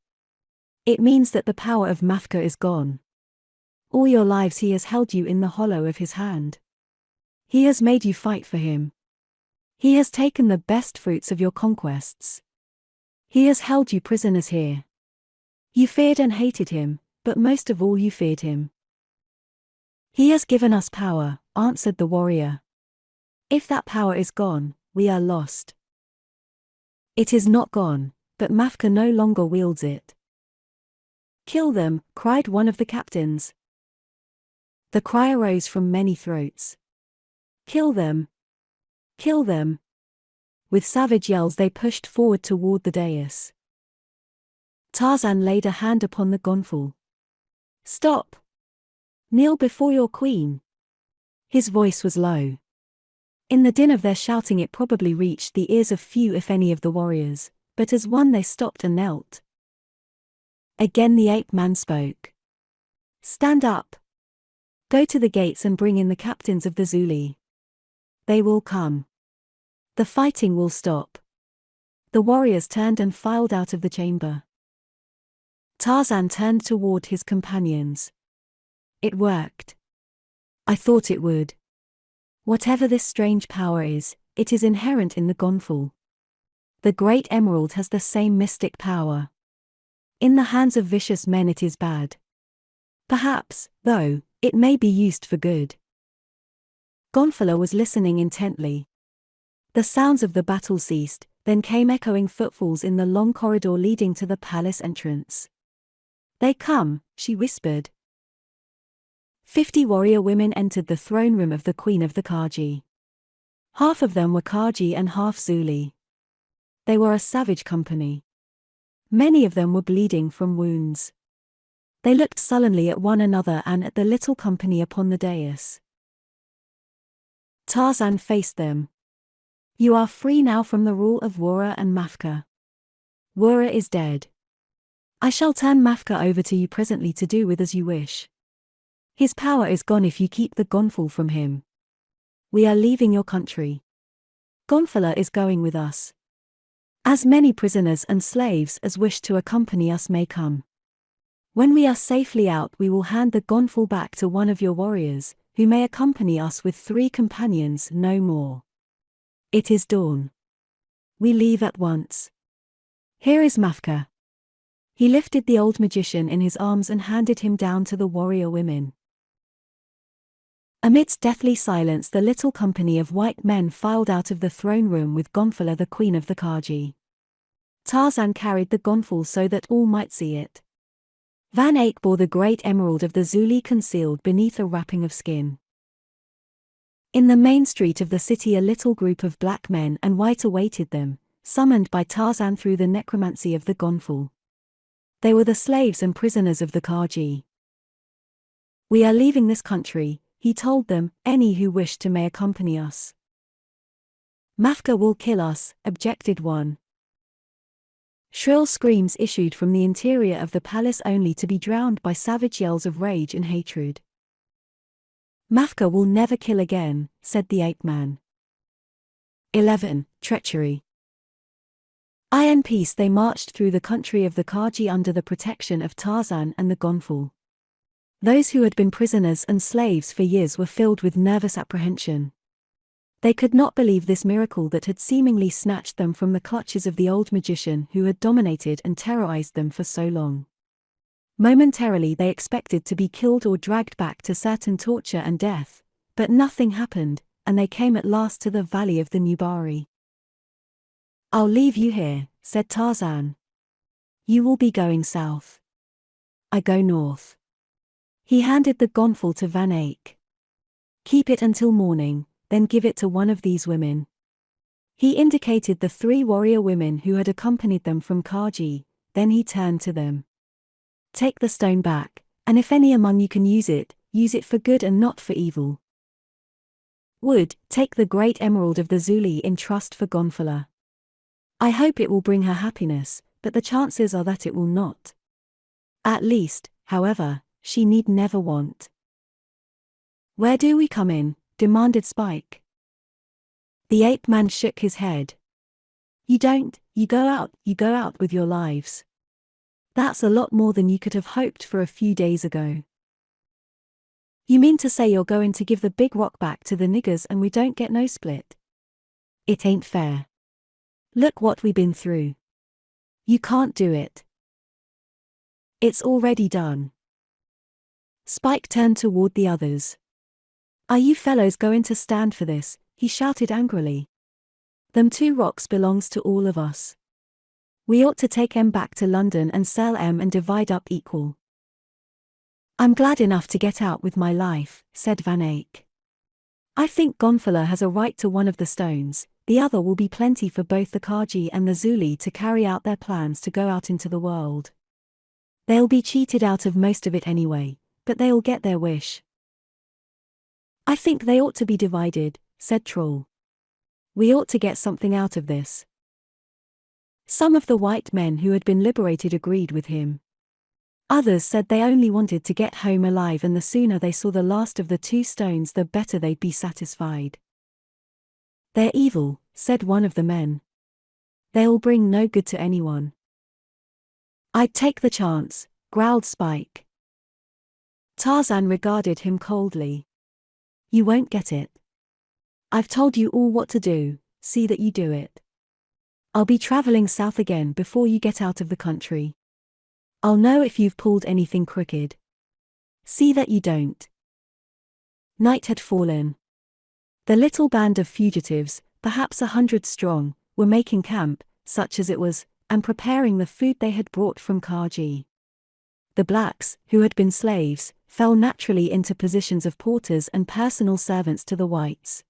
It means that the power of Mafka is gone. All your lives he has held you in the hollow of his hand. He has made you fight for him. He has taken the best fruits of your conquests. He has held you prisoners here. You feared and hated him, but most of all you feared him. He has given us power, answered the warrior. If that power is gone, we are lost. It is not gone, but Mafka no longer wields it. Kill them, cried one of the captains. The cry arose from many throats. Kill them! Kill them! With savage yells they pushed forward toward the dais. Tarzan laid a hand upon the gonfal. Stop! Kneel before your queen. His voice was low. In the din of their shouting it probably reached the ears of few if any of the warriors, but as one they stopped and knelt. Again the ape-man spoke. Stand up! Go to the gates and bring in the captains of the Zuli. They will come. The fighting will stop. The warriors turned and filed out of the chamber. Tarzan turned toward his companions. It worked. I thought it would. Whatever this strange power is, it is inherent in the gonfal. The great emerald has the same mystic power. In the hands of vicious men it is bad. Perhaps, though, it may be used for good. Gonfalor was listening intently. The sounds of the battle ceased, then came echoing footfalls in the long corridor leading to the palace entrance. They come, she whispered. 50 warrior women entered the throne room of the Queen of the Kaji. Half of them were Kaji and half Zuli. They were a savage company. Many of them were bleeding from wounds. They looked sullenly at one another and at the little company upon the dais. Tarzan faced them. You are free now from the rule of Wura and Mafka. Wura is dead. I shall turn Mafka over to you presently to do with as you wish. His power is gone if you keep the gonfal from him. We are leaving your country. Gonfalor is going with us. As many prisoners and slaves as wish to accompany us may come. When we are safely out we will hand the gonfal back to one of your warriors, who may accompany us with 3 companions, no more. It is dawn. We leave at once. Here is Mafka. He lifted the old magician in his arms and handed him down to the warrior women. Amidst deathly silence the little company of white men filed out of the throne room with Gonfalor the Queen of the Kaji. Tarzan carried the gonfal so that all might see it. Van Eyck bore the great emerald of the Zuli concealed beneath a wrapping of skin. In the main street of the city a little group of black men and white awaited them, summoned by Tarzan through the necromancy of the gonfal. They were the slaves and prisoners of the Kaji. We are leaving this country, he told them, any who wish to may accompany us. Mafka will kill us, objected one. Shrill screams issued from the interior of the palace only to be drowned by savage yells of rage and hatred. Mafka will never kill again, said the ape-man. 11. Treachery. In peace they marched through the country of the Kaji under the protection of Tarzan and the gonfal. Those who had been prisoners and slaves for years were filled with nervous apprehension. They could not believe this miracle that had seemingly snatched them from the clutches of the old magician who had dominated and terrorized them for so long. Momentarily they expected to be killed or dragged back to certain torture and death, but nothing happened, and they came at last to the valley of the Nubari. I'll leave you here, said Tarzan. You will be going south. I go north. He handed the gonfal to Van Eyck. Keep it until morning, then give it to one of these women. He indicated the 3 warrior women who had accompanied them from Kaji, then he turned to them. Take the stone back, and if any among you can use it for good and not for evil. Wood, take the great emerald of the Zuli in trust for Gonfalor. I hope it will bring her happiness, but the chances are that it will not. At least, however, she need never want. Where do we come in? Demanded Spike. The ape-man shook his head. You don't, you go out with your lives. That's a lot more than you could have hoped for a few days ago. You mean to say you're going to give the big rock back to the niggers and we don't get no split? It ain't fair. Look what we been through. You can't do it. It's already done. Spike turned toward the others. Are you fellows going to stand for this? He shouted angrily. Them 2 rocks belongs to all of us. We ought to take 'em back to London and sell 'em and divide up equal. I'm glad enough to get out with my life, said Van Eyck. I think Gonfala has a right to one of the stones, the other will be plenty for both the Kaji and the Zuli to carry out their plans to go out into the world. They'll be cheated out of most of it anyway, but they'll get their wish. I think they ought to be divided, said Troll. We ought to get something out of this. Some of the white men who had been liberated agreed with him. Others said they only wanted to get home alive, and the sooner they saw the last of the 2 stones the better they'd be satisfied. They're evil, said one of the men. They'll bring no good to anyone. I'd take the chance, growled Spike. Tarzan regarded him coldly. You won't get it. I've told you all what to do, see that you do it. I'll be traveling south again before you get out of the country. I'll know if you've pulled anything crooked. See that you don't. Night had fallen. The little band of fugitives, perhaps 100 strong, were making camp, such as it was, and preparing the food they had brought from Kaji. The blacks, who had been slaves, fell naturally into positions of porters and personal servants to the whites.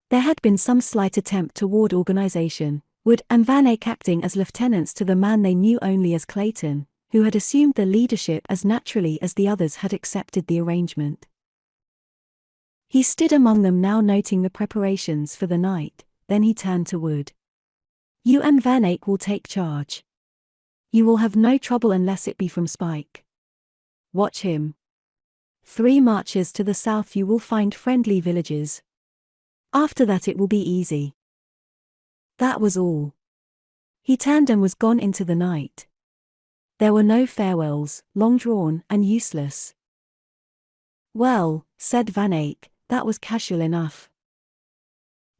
There had been some slight attempt toward organization, Wood and Van Eyck acting as lieutenants to the man they knew only as Clayton, who had assumed the leadership as naturally as the others had accepted the arrangement. He stood among them now, noting the preparations for the night, then he turned to Wood. You and Van Eyck will take charge. You will have no trouble unless it be from Spike. Watch him. 3 marches to the south you will find friendly villages. After that it will be easy. That was all. He turned and was gone into the night. There were no farewells, long-drawn and useless. Well, said Van Eyck, that was casual enough.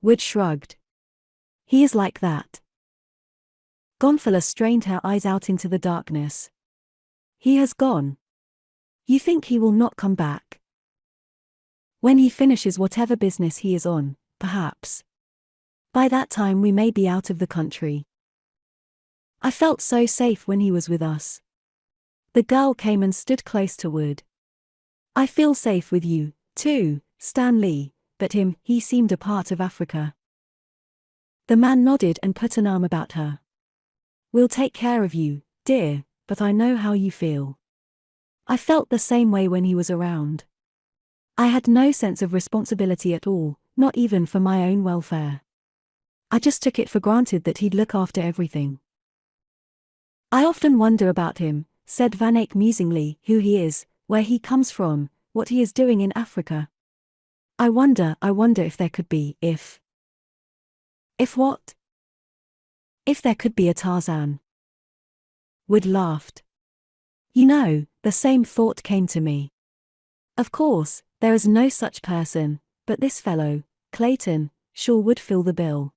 Wood shrugged. He is like that. Gonfala strained her eyes out into the darkness. He has gone. You think he will not come back? When he finishes whatever business he is on, perhaps. By that time we may be out of the country. I felt so safe when he was with us. The girl came and stood close to Wood. I feel safe with you, too, Stanley, but he seemed a part of Africa. The man nodded and put an arm about her. We'll take care of you, dear, but I know how you feel. I felt the same way when he was around. I had no sense of responsibility at all, not even for my own welfare. I just took it for granted that he'd look after everything. I often wonder about him, said Van Eyck musingly, who he is, where he comes from, what he is doing in Africa. I wonder if there could be, If what? If there could be a Tarzan. Wood laughed. You know, the same thought came to me. Of course, there is no such person, but this fellow, Clayton, sure would fill the bill.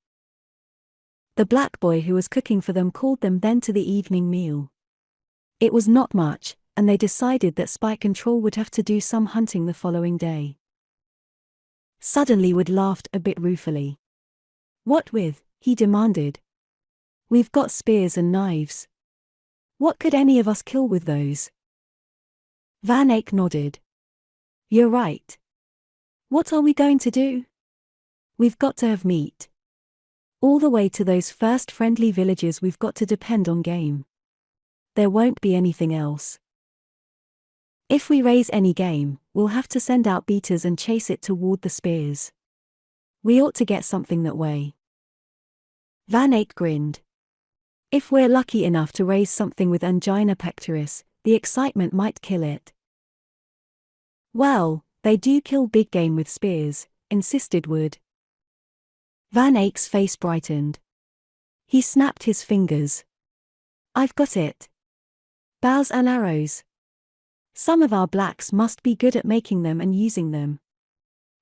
The black boy who was cooking for them called them then to the evening meal. It was not much, and they decided that Spike and Troll would have to do some hunting the following day. Suddenly Wood laughed a bit ruefully. What with? He demanded. We've got spears and knives. What could any of us kill with those? Van Eyck nodded. You're right. What are we going to do? We've got to have meat. All the way to those first friendly villages we've got to depend on game. There won't be anything else. If we raise any game, we'll have to send out beaters and chase it toward the spears. We ought to get something that way. Van Eyck grinned. If we're lucky enough to raise something with angina pectoris, the excitement might kill it. Well, they do kill big game with spears, insisted Wood. Van Eyck's face brightened. He snapped his fingers. I've got it. Bows and arrows. Some of our blacks must be good at making them and using them.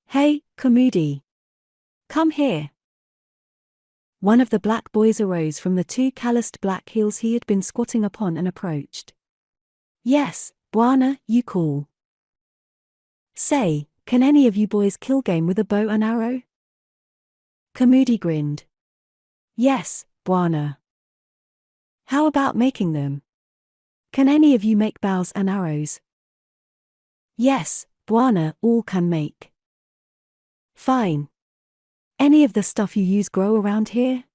Hey, Kamudi. Come here. One of the black boys arose from the 2 calloused black heels he had been squatting upon and approached. Yes, Bwana, you call. Say, can any of you boys kill game with a bow and arrow? Kamudi grinned. Yes, Bwana. How about making them? Can any of you make bows and arrows? Yes, Bwana, all can make. Fine. Any of the stuff you use grow around here?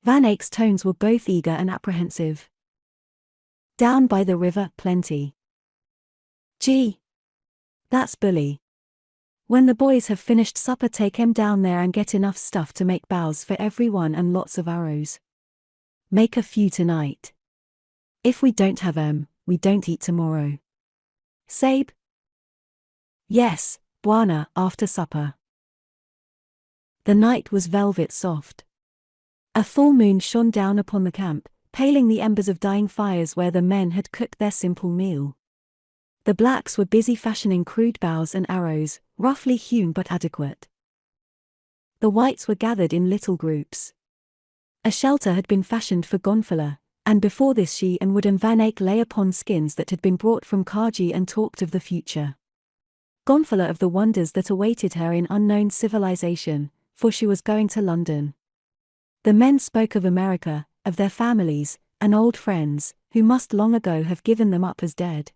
Van Eyck's tones were both eager and apprehensive. Down by the river, plenty. Gee. That's bully. When the boys have finished supper, take 'em down there and get enough stuff to make bows for everyone and lots of arrows. Make a few tonight. If we don't have 'em, we don't eat tomorrow. Sabe? Yes, Bwana, after supper. The night was velvet soft. A full moon shone down upon the camp, paling the embers of dying fires where the men had cooked their simple meal. The blacks were busy fashioning crude bows and arrows, roughly hewn but adequate. The whites were gathered in little groups. A shelter had been fashioned for Gonfala, and before this she and Wood and Van Eyck lay upon skins that had been brought from Kaji and talked of the future. Gonfala of the wonders that awaited her in unknown civilization, for she was going to London. The men spoke of America, of their families, and old friends, who must long ago have given them up as dead.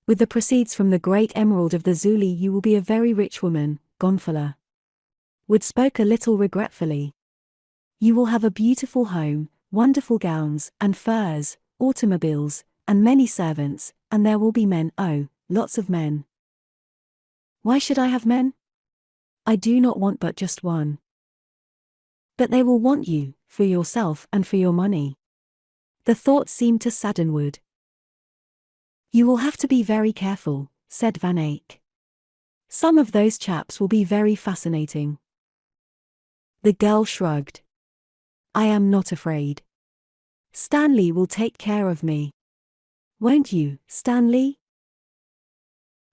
With the proceeds from the great emerald of the Zuli you will be a very rich woman, Gonfala. Wood spoke a little regretfully. You will have a beautiful home, wonderful gowns, and furs, automobiles, and many servants, and there will be men, oh, lots of men. Why should I have men? I do not want but just one. But they will want you, for yourself and for your money. The thought seemed to sadden Wood. You will have to be very careful, said Van Eyck. Some of those chaps will be very fascinating. The girl shrugged. I am not afraid. Stanley will take care of me. Won't you, Stanley?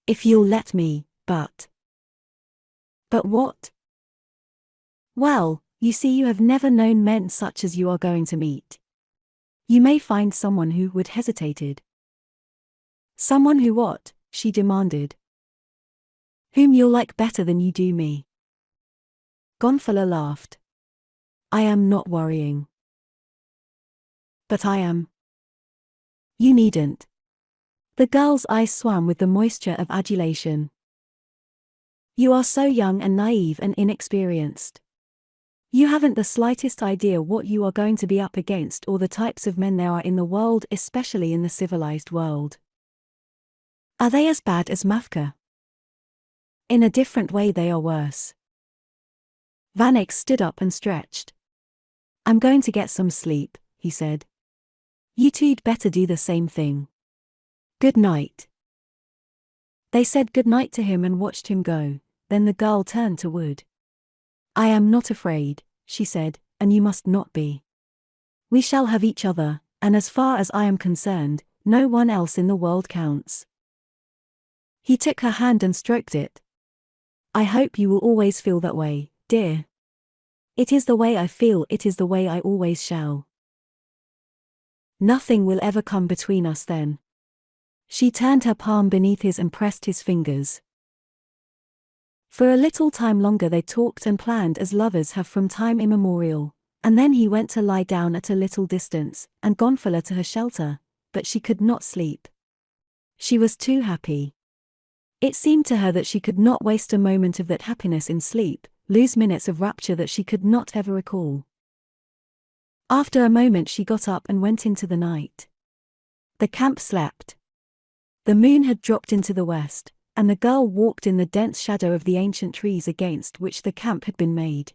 If you'll let me, but. But what? Well, you see, you have never known men such as you are going to meet. You may find someone who would hesitated. Someone who what? She demanded. Whom you'll like better than you do me. Gonfala laughed. I am not worrying. But I am. You needn't. The girl's eyes swam with the moisture of adulation. You are so young and naive and inexperienced. You haven't the slightest idea what you are going to be up against or the types of men there are in the world, especially in the civilized world. Are they as bad as Mafka? In a different way they are worse. Van Eyck stood up and stretched. I'm going to get some sleep, he said. You two'd better do the same thing. Good night. They said good night to him and watched him go, then the girl turned to Wood. I am not afraid, she said, and you must not be. We shall have each other, and as far as I am concerned, no one else in the world counts. He took her hand and stroked it. I hope you will always feel that way, dear. It is the way I feel, it is the way I always shall. Nothing will ever come between us then. She turned her palm beneath his and pressed his fingers. For a little time longer they talked and planned as lovers have from time immemorial, and then he went to lie down at a little distance, and Gonfala to her shelter, but she could not sleep. She was too happy. It seemed to her that she could not waste a moment of that happiness in sleep, lose minutes of rapture that she could not ever recall. After a moment she got up and went into the night. The camp slept. The moon had dropped into the west, and the girl walked in the dense shadow of the ancient trees against which the camp had been made.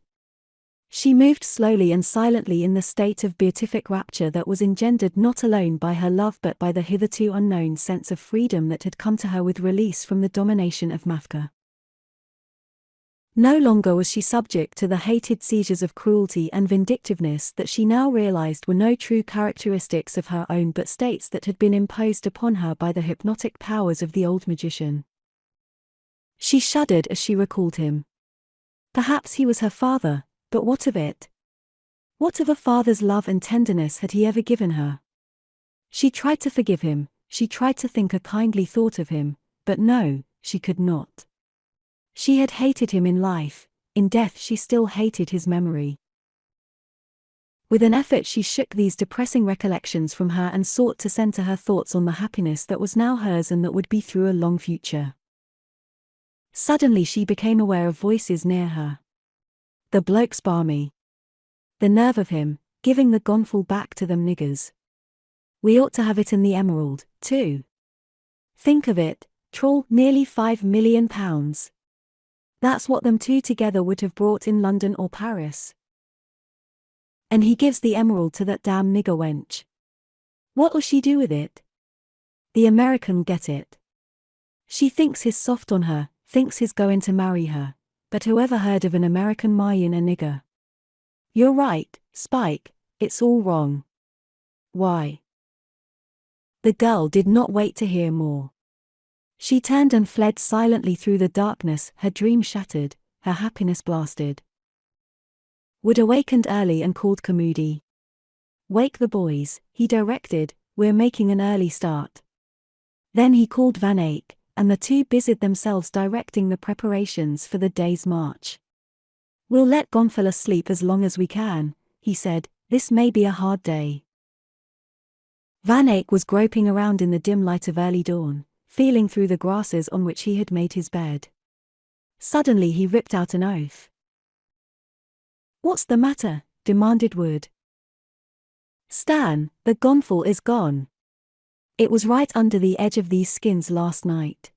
She moved slowly and silently in the state of beatific rapture that was engendered not alone by her love but by the hitherto unknown sense of freedom that had come to her with release from the domination of Mafka. No longer was she subject to the hated seizures of cruelty and vindictiveness that she now realized were no true characteristics of her own but states that had been imposed upon her by the hypnotic powers of the old magician. She shuddered as she recalled him. Perhaps he was her father, but what of it? What of a father's love and tenderness had he ever given her? She tried to forgive him, she tried to think a kindly thought of him, but no, she could not. She had hated him in life, in death she still hated his memory. With an effort she shook these depressing recollections from her and sought to center her thoughts on the happiness that was now hers and that would be through a long future. Suddenly she became aware of voices near her. The bloke's balmy. The nerve of him, giving the gonfal back to them niggers. We ought to have it in the Emerald, too. Think of it, troll, nearly £5 million. That's what them two together would have brought in London or Paris. And he gives the emerald to that damn nigger wench. What'll she do with it? The American get it. She thinks he's soft on her, thinks he's going to marry her, but whoever heard of an American marrying a nigger? You're right, Spike, it's all wrong. Why? The girl did not wait to hear more. She turned and fled silently through the darkness, her dream shattered, her happiness blasted. Wood awakened early and called Kamudi. Wake the boys, he directed, we're making an early start. Then he called Van Eyck, and the two busied themselves directing the preparations for the day's march. We'll let Gonfalon sleep as long as we can, he said, this may be a hard day. Van Eyck was groping around in the dim light of early dawn, feeling through the grasses on which he had made his bed. Suddenly he ripped out an oath. What's the matter? Demanded Wood. Stan, the gonfal is gone. It was right under the edge of these skins last night.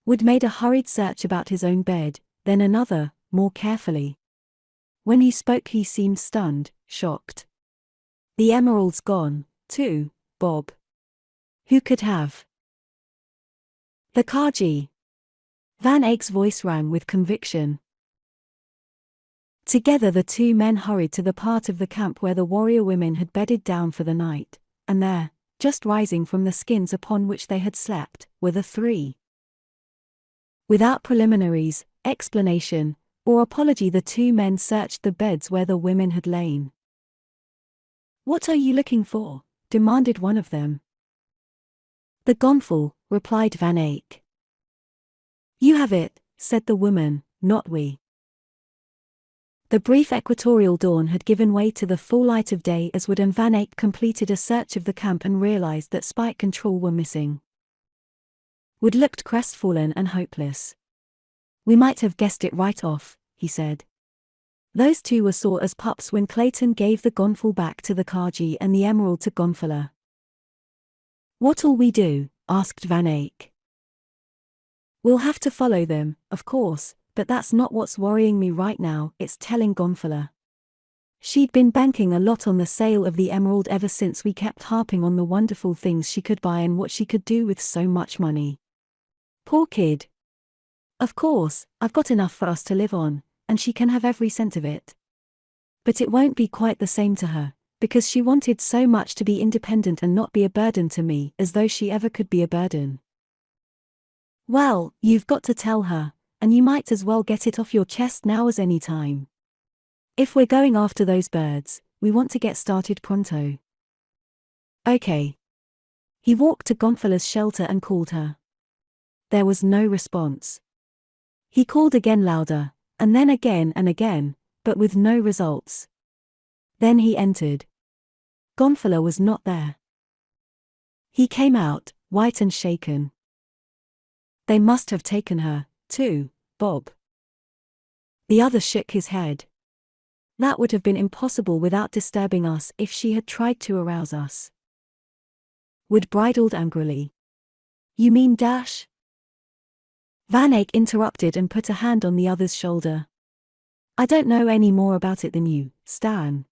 Wood made a hurried search about his own bed, then another, more carefully. When he spoke he seemed stunned, shocked. The emerald's gone, too, Bob. Who could have? The Kaji. Van Eyck's voice rang with conviction. Together the two men hurried to the part of the camp where the warrior women had bedded down for the night, and there, just rising from the skins upon which they had slept, were the three. Without preliminaries, explanation, or apology the two men searched the beds where the women had lain. What are you looking for? Demanded one of them. The gonfal, replied Van Eyck. You have it, said the woman, not we. The brief equatorial dawn had given way to the full light of day as Wood and Van Eyck completed a search of the camp and realized that Spike and Troll were missing. Wood looked crestfallen and hopeless. We might have guessed it right off, he said. Those two were sore as pups when Clayton gave the gonfal back to the Kaji and the emerald to Gonfalon. What'll we do? Asked Van Eyck. We'll have to follow them, of course, but that's not what's worrying me right now, it's telling Gonfalon. She'd been banking a lot on the sale of the emerald ever since we kept harping on the wonderful things she could buy and what she could do with so much money. Poor kid. Of course, I've got enough for us to live on, and she can have every cent of it. But it won't be quite the same to her, because she wanted so much to be independent and not be a burden to me, as though she ever could be a burden. Well, you've got to tell her, and you might as well get it off your chest now as any time. If we're going after those birds, we want to get started pronto. Okay. He walked to Gonfalon's shelter and called her. There was no response. He called again louder, and then again and again, but with no results. Then he entered. Gonfalon was not there. He came out, white and shaken. They must have taken her, too, Bob. The other shook his head. That would have been impossible without disturbing us if she had tried to arouse us. Wood bridled angrily. You mean Dash? Van Eyck interrupted and put a hand on the other's shoulder. I don't know any more about it than you, Stan.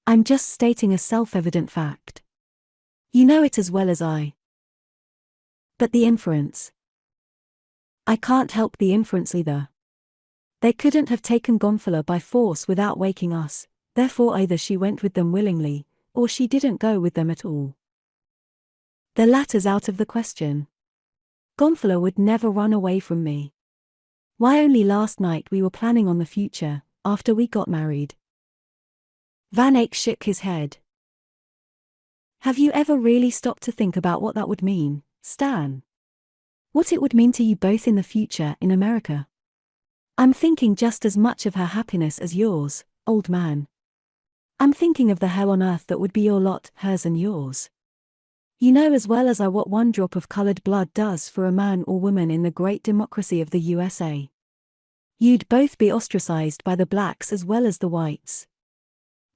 I'm just stating a self-evident fact. You know it as well as I. But the inference. I can't help the inference either. They couldn't have taken Gonfalon by force without waking us, therefore either she went with them willingly, or she didn't go with them at all. The latter's out of the question. Gonfalon would never run away from me. Why only last night we were planning on the future, after we got married. Van Eyck shook his head. Have you ever really stopped to think about what that would mean, Stan? What it would mean to you both in the future in America? I'm thinking just as much of her happiness as yours, old man. I'm thinking of the hell on earth that would be your lot, hers and yours. You know as well as I what one drop of colored blood does for a man or woman in the great democracy of the USA. You'd both be ostracized by the blacks as well as the whites.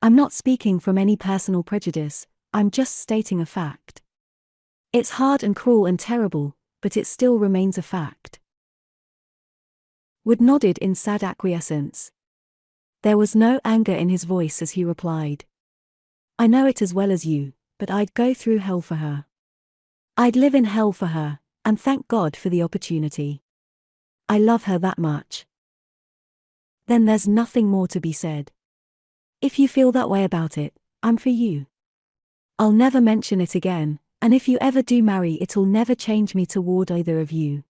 I'm not speaking from any personal prejudice, I'm just stating a fact. It's hard and cruel and terrible, but it still remains a fact. Wood nodded in sad acquiescence. There was no anger in his voice as he replied. I know it as well as you, but I'd go through hell for her. I'd live in hell for her, and thank God for the opportunity. I love her that much. Then there's nothing more to be said. If you feel that way about it, I'm for you. I'll never mention it again, and if you ever do marry, it'll never change me toward either of you.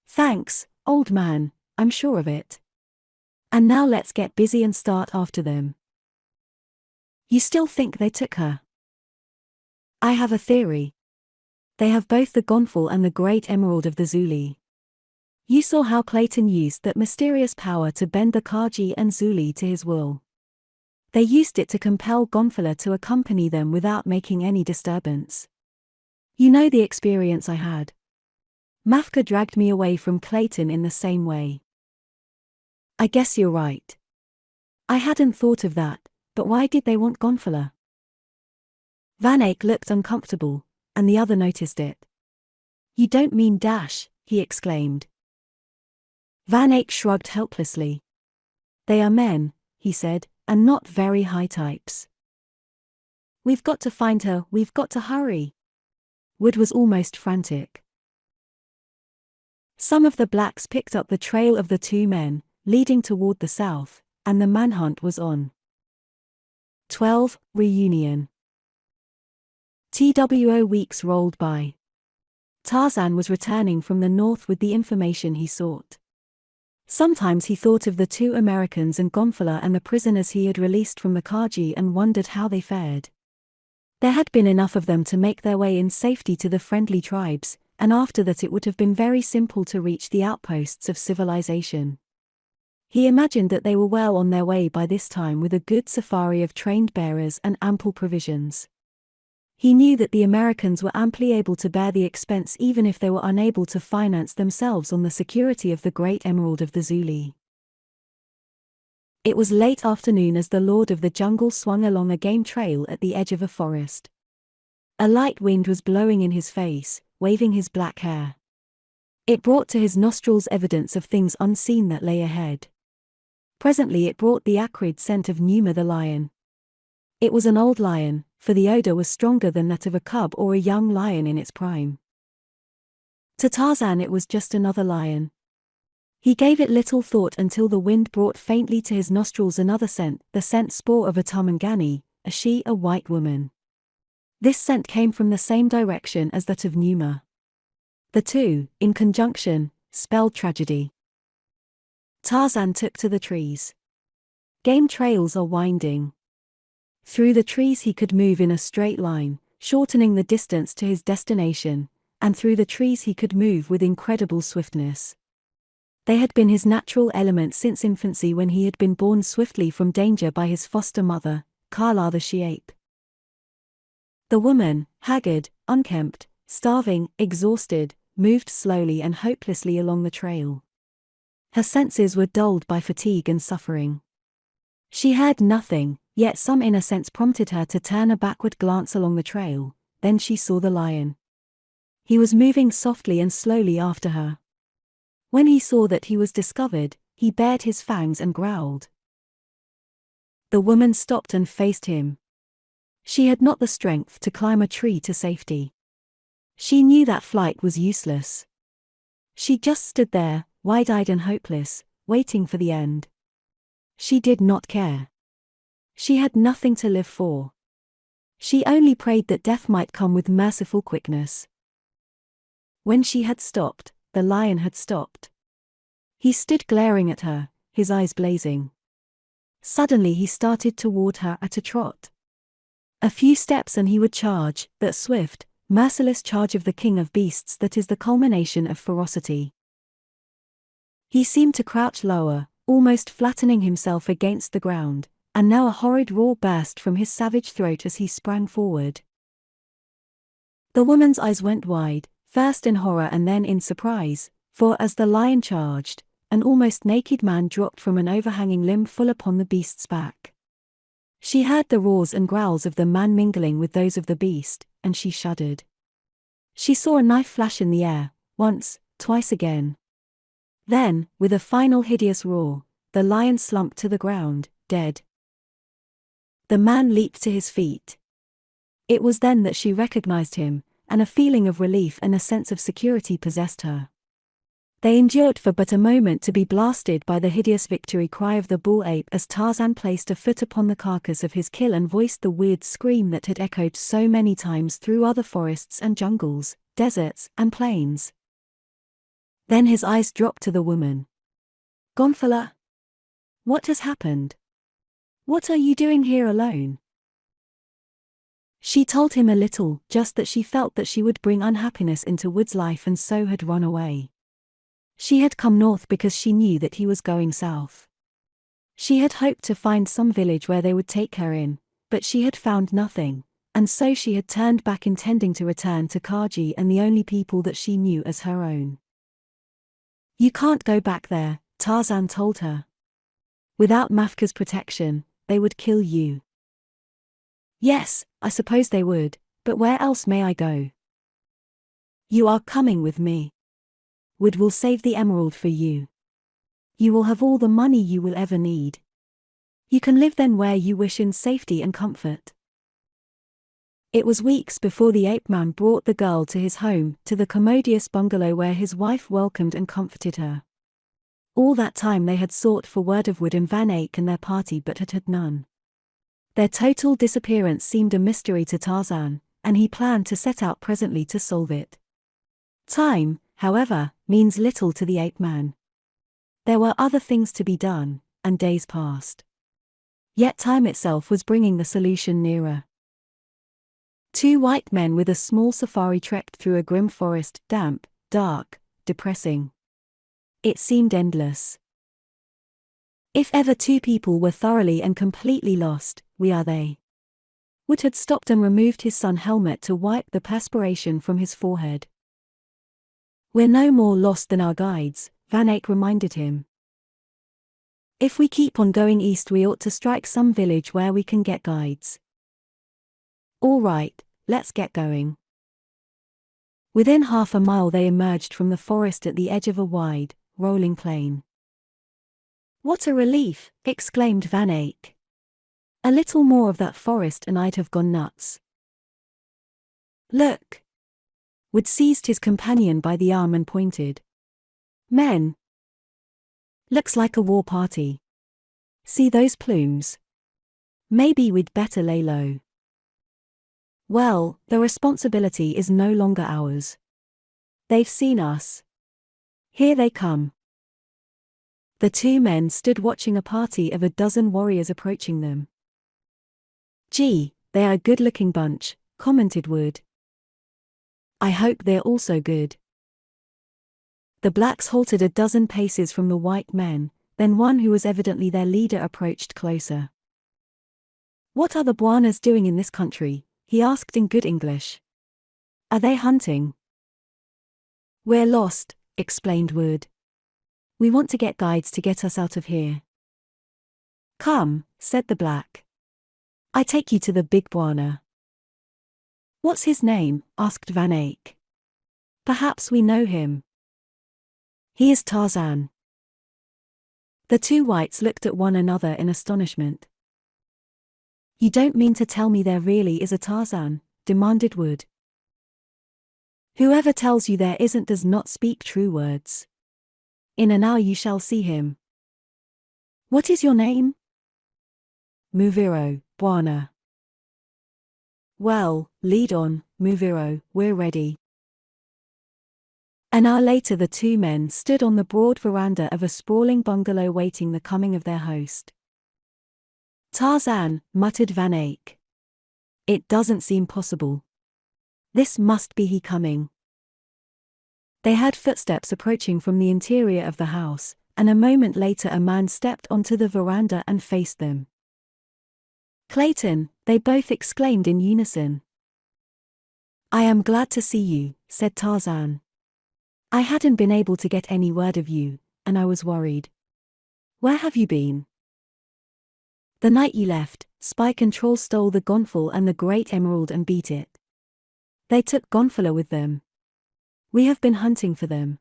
Thanks, old man, I'm sure of it. And now let's get busy and start after them. You still think they took her? I have a theory. They have both the gonfal and the great emerald of the Zuli. You saw how Clayton used that mysterious power to bend the Kaji and Zuli to his will. They used it to compel Gonfala to accompany them without making any disturbance. You know the experience I had. Mafka dragged me away from Clayton in the same way. I guess you're right. I hadn't thought of that, but why did they want Gonfala? Van Eyck looked uncomfortable, and the other noticed it. You don't mean Dash, he exclaimed. Van Eyck shrugged helplessly. They are men, he said, and not very high types. We've got to find her, we've got to hurry. Wood was almost frantic. Some of the blacks picked up the trail of the two men, leading toward the south, and the manhunt was on. 12. Reunion. TWO weeks rolled by. Tarzan was returning from the north with the information he sought. Sometimes he thought of the two Americans and Gonfala and the prisoners he had released from the Kaji and wondered how they fared. There had been enough of them to make their way in safety to the friendly tribes, and after that it would have been very simple to reach the outposts of civilization. He imagined that they were well on their way by this time with a good safari of trained bearers and ample provisions. He knew that the Americans were amply able to bear the expense even if they were unable to finance themselves on the security of the great emerald of the Zuli. It was late afternoon as the Lord of the Jungle swung along a game trail at the edge of a forest. A light wind was blowing in his face, waving his black hair. It brought to his nostrils evidence of things unseen that lay ahead. Presently it brought the acrid scent of Numa the lion. It was an old lion, for the odor was stronger than that of a cub or a young lion in its prime. To Tarzan it was just another lion. He gave it little thought until the wind brought faintly to his nostrils another scent, the scent spoor of a Tarmangani, a white woman. This scent came from the same direction as that of Numa. The two, in conjunction, spelled tragedy. Tarzan took to the trees. Game trails are winding. Through the trees he could move in a straight line, shortening the distance to his destination, and through the trees he could move with incredible swiftness. They had been his natural element since infancy when he had been borne swiftly from danger by his foster mother, Kala the she-ape. The woman, haggard, unkempt, starving, exhausted, moved slowly and hopelessly along the trail. Her senses were dulled by fatigue and suffering. She heard nothing, yet some inner sense prompted her to turn a backward glance along the trail. Then she saw the lion. He was moving softly and slowly after her. When he saw that he was discovered, he bared his fangs and growled. The woman stopped and faced him. She had not the strength to climb a tree to safety. She knew that flight was useless. She just stood there, wide-eyed and hopeless, waiting for the end. She did not care. She had nothing to live for. She only prayed that death might come with merciful quickness. When she had stopped, the lion had stopped. He stood glaring at her, his eyes blazing. Suddenly he started toward her at a trot. A few steps and he would charge, that swift, merciless charge of the king of beasts that is the culmination of ferocity. He seemed to crouch lower, almost flattening himself against the ground, and now a horrid roar burst from his savage throat as he sprang forward. The woman's eyes went wide, first in horror and then in surprise, for as the lion charged, an almost naked man dropped from an overhanging limb full upon the beast's back. She heard the roars and growls of the man mingling with those of the beast, and she shuddered. She saw a knife flash in the air, once, twice again. Then, with a final hideous roar, the lion slumped to the ground, dead. The man leaped to his feet. It was then that she recognized him, and a feeling of relief and a sense of security possessed her. They endured for but a moment to be blasted by the hideous victory cry of the bull ape as Tarzan placed a foot upon the carcass of his kill and voiced the weird scream that had echoed so many times through other forests and jungles, deserts and plains. Then his eyes dropped to the woman. "Gonfala? What has happened? What are you doing here alone?" She told him a little, just that she felt that she would bring unhappiness into Wood's life and so had run away. She had come north because she knew that he was going south. She had hoped to find some village where they would take her in, but she had found nothing, and so she had turned back intending to return to Kaji and the only people that she knew as her own. "You can't go back there," Tarzan told her. "Without Mafka's protection, they would kill you." "Yes, I suppose they would, but where else may I go?" "You are coming with me. Wood will save the emerald for you. You will have all the money you will ever need. You can live then where you wish in safety and comfort." It was weeks before the ape man brought the girl to his home, to the commodious bungalow where his wife welcomed and comforted her. All that time they had sought for word of Wood and Van Eyck and their party but had had none. Their total disappearance seemed a mystery to Tarzan, and he planned to set out presently to solve it. Time, however, means little to the ape man. There were other things to be done, and days passed. Yet time itself was bringing the solution nearer. Two white men with a small safari trekked through a grim forest, damp, dark, depressing. It seemed endless. If ever two people were thoroughly and completely lost, we are they. Wood had stopped and removed his sun helmet to wipe the perspiration from his forehead. "We're no more lost than our guides," Van Eyck reminded him. "If we keep on going east we ought to strike some village where we can get guides." "All right, let's get going." Within half a mile they emerged from the forest at the edge of a wide, rolling plain. "What a relief!" exclaimed Van Eyck. "A little more of that forest and I'd have gone nuts." "Look!" Wood seized his companion by the arm and pointed. "Men! Looks like a war party. See those plumes? Maybe we'd better lay low." "Well, the responsibility is no longer ours. They've seen us. Here they come." The two men stood watching a party of a dozen warriors approaching them. "Gee, they're a good-looking bunch," commented Wood. "I hope they're also good." The blacks halted a dozen paces from the white men, then one who was evidently their leader approached closer. "What are the Bwanas doing in this country?" he asked in good English. "Are they hunting?" "We're lost," explained Wood. "We want to get guides to get us out of here." "Come," said the black. "I take you to the big Bwana." "What's his name?" asked Van Eyck. "Perhaps we know him." "He is Tarzan." The two whites looked at one another in astonishment. "You don't mean to tell me there really is a Tarzan?" demanded Wood. "Whoever tells you there isn't does not speak true words. In an hour you shall see him." "What is your name?" "Muviro, Bwana." "Well, lead on, Muviro, we're ready." An hour later the two men stood on the broad veranda of a sprawling bungalow waiting the coming of their host. "Tarzan," muttered Van Eyck. "It doesn't seem possible. This must be he coming." They heard footsteps approaching from the interior of the house, and a moment later a man stepped onto the veranda and faced them. Clayton, they both exclaimed in unison. I am glad to see you, said Tarzan. I hadn't been able to get any word of you, and I was worried. Where have you been? The night you left, Spike and Troll stole the gonfal and the great emerald and beat it. They took Gonfala with them. We have been hunting for them.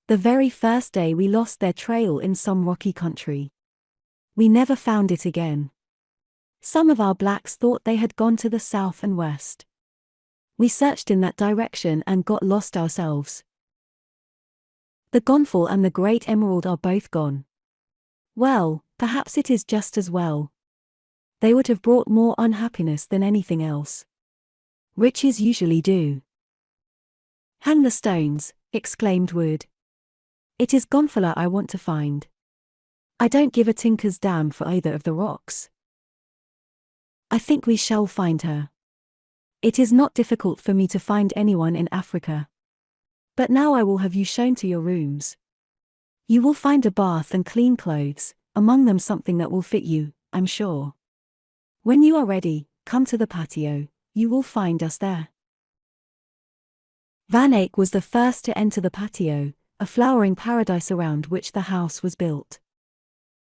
The very first day we lost their trail in some rocky country. We never found it again. Some of our blacks thought they had gone to the south and west. We searched in that direction and got lost ourselves. The gonfal and the great emerald are both gone. Well, perhaps it is just as well. They would have brought more unhappiness than anything else. Riches usually do. Hang the stones, exclaimed Wood. It is Gonfala I want to find. I don't give a tinker's damn for either of the rocks. I think we shall find her. It is not difficult for me to find anyone in Africa. But now I will have you shown to your rooms. You will find a bath and clean clothes, among them something that will fit you, I'm sure. When you are ready, come to the patio, you will find us there. Van Eyck was the first to enter the patio, a flowering paradise around which the house was built.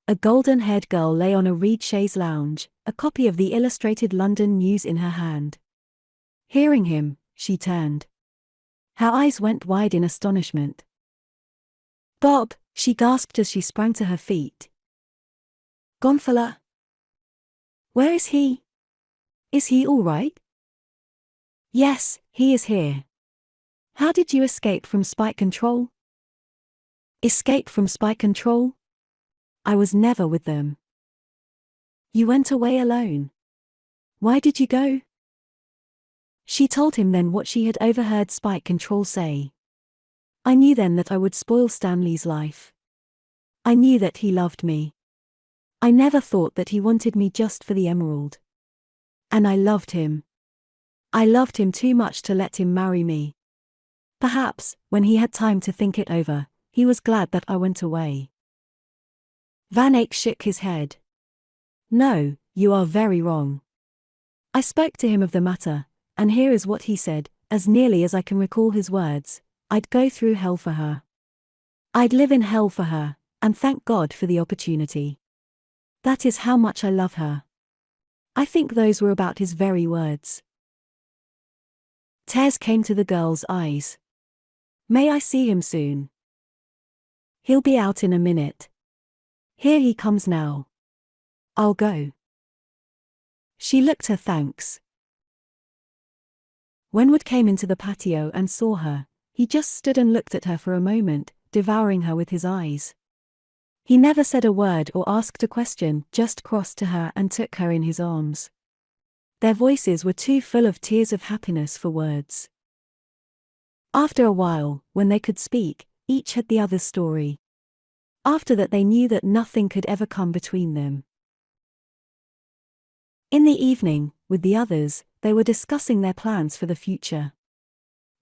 A golden-haired girl lay on a reed chaise lounge, a copy of the Illustrated London News in her hand. Hearing him, she turned. Her eyes went wide in astonishment. Bob, she gasped as she sprang to her feet. Gonfala? Where is he? Is he all right? Yes, he is here. How did you escape from Spike and Troll? Escape from Spike and Troll? I was never with them. You went away alone. Why did you go? She told him then what she had overheard Spike and Troll say. I knew then that I would spoil Stanley's life. I knew that he loved me. I never thought that he wanted me just for the emerald. And I loved him. I loved him too much to let him marry me. Perhaps, when he had time to think it over, he was glad that I went away. Van Eyck shook his head. No, you are very wrong. I spoke to him of the matter, and here is what he said, as nearly as I can recall his words. I'd go through hell for her. I'd live in hell for her, and thank God for the opportunity. That is how much I love her. I think those were about his very words. Tears came to the girl's eyes. May I see him soon? He'll be out in a minute. Here he comes now. I'll go. She looked her thanks. When Wood came into the patio and saw her, he just stood and looked at her for a moment, devouring her with his eyes. He never said a word or asked a question, just crossed to her and took her in his arms. Their voices were too full of tears of happiness for words. After a while, when they could speak, each had the other's story. After that they knew that nothing could ever come between them. In the evening, with the others, they were discussing their plans for the future.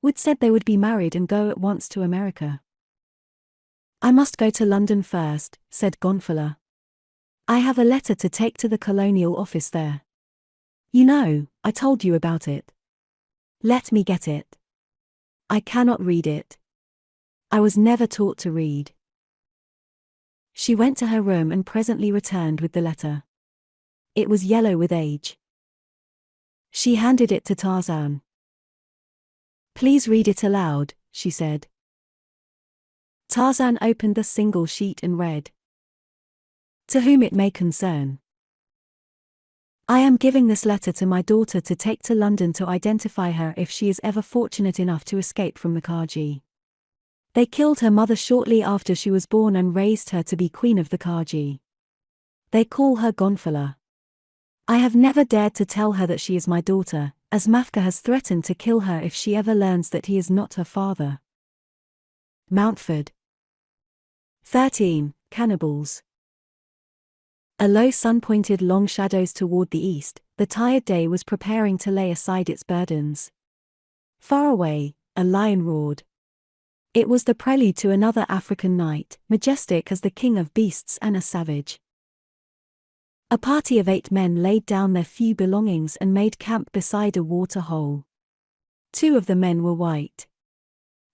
Wood said they would be married and go at once to America. I must go to London first, said Gonfala. I have a letter to take to the Colonial Office there. You know, I told you about it. Let me get it. I cannot read it. I was never taught to read. She went to her room and presently returned with the letter. It was yellow with age. She handed it to Tarzan. Please read it aloud, she said. Tarzan opened the single sheet and read. To whom it may concern. I am giving this letter to my daughter to take to London to identify her if she is ever fortunate enough to escape from the Kaji. They killed her mother shortly after she was born and raised her to be queen of the Kaji. They call her Gonfala. I have never dared to tell her that she is my daughter, as Mafka has threatened to kill her if she ever learns that he is not her father. Mountford. 13. Cannibals. A low sun pointed long shadows toward the east. The tired day was preparing to lay aside its burdens. Far away, a lion roared. It was the prelude to another African night, majestic as the king of beasts and a savage. A party of 8 men laid down their few belongings and made camp beside a water hole. 2 of the men were white.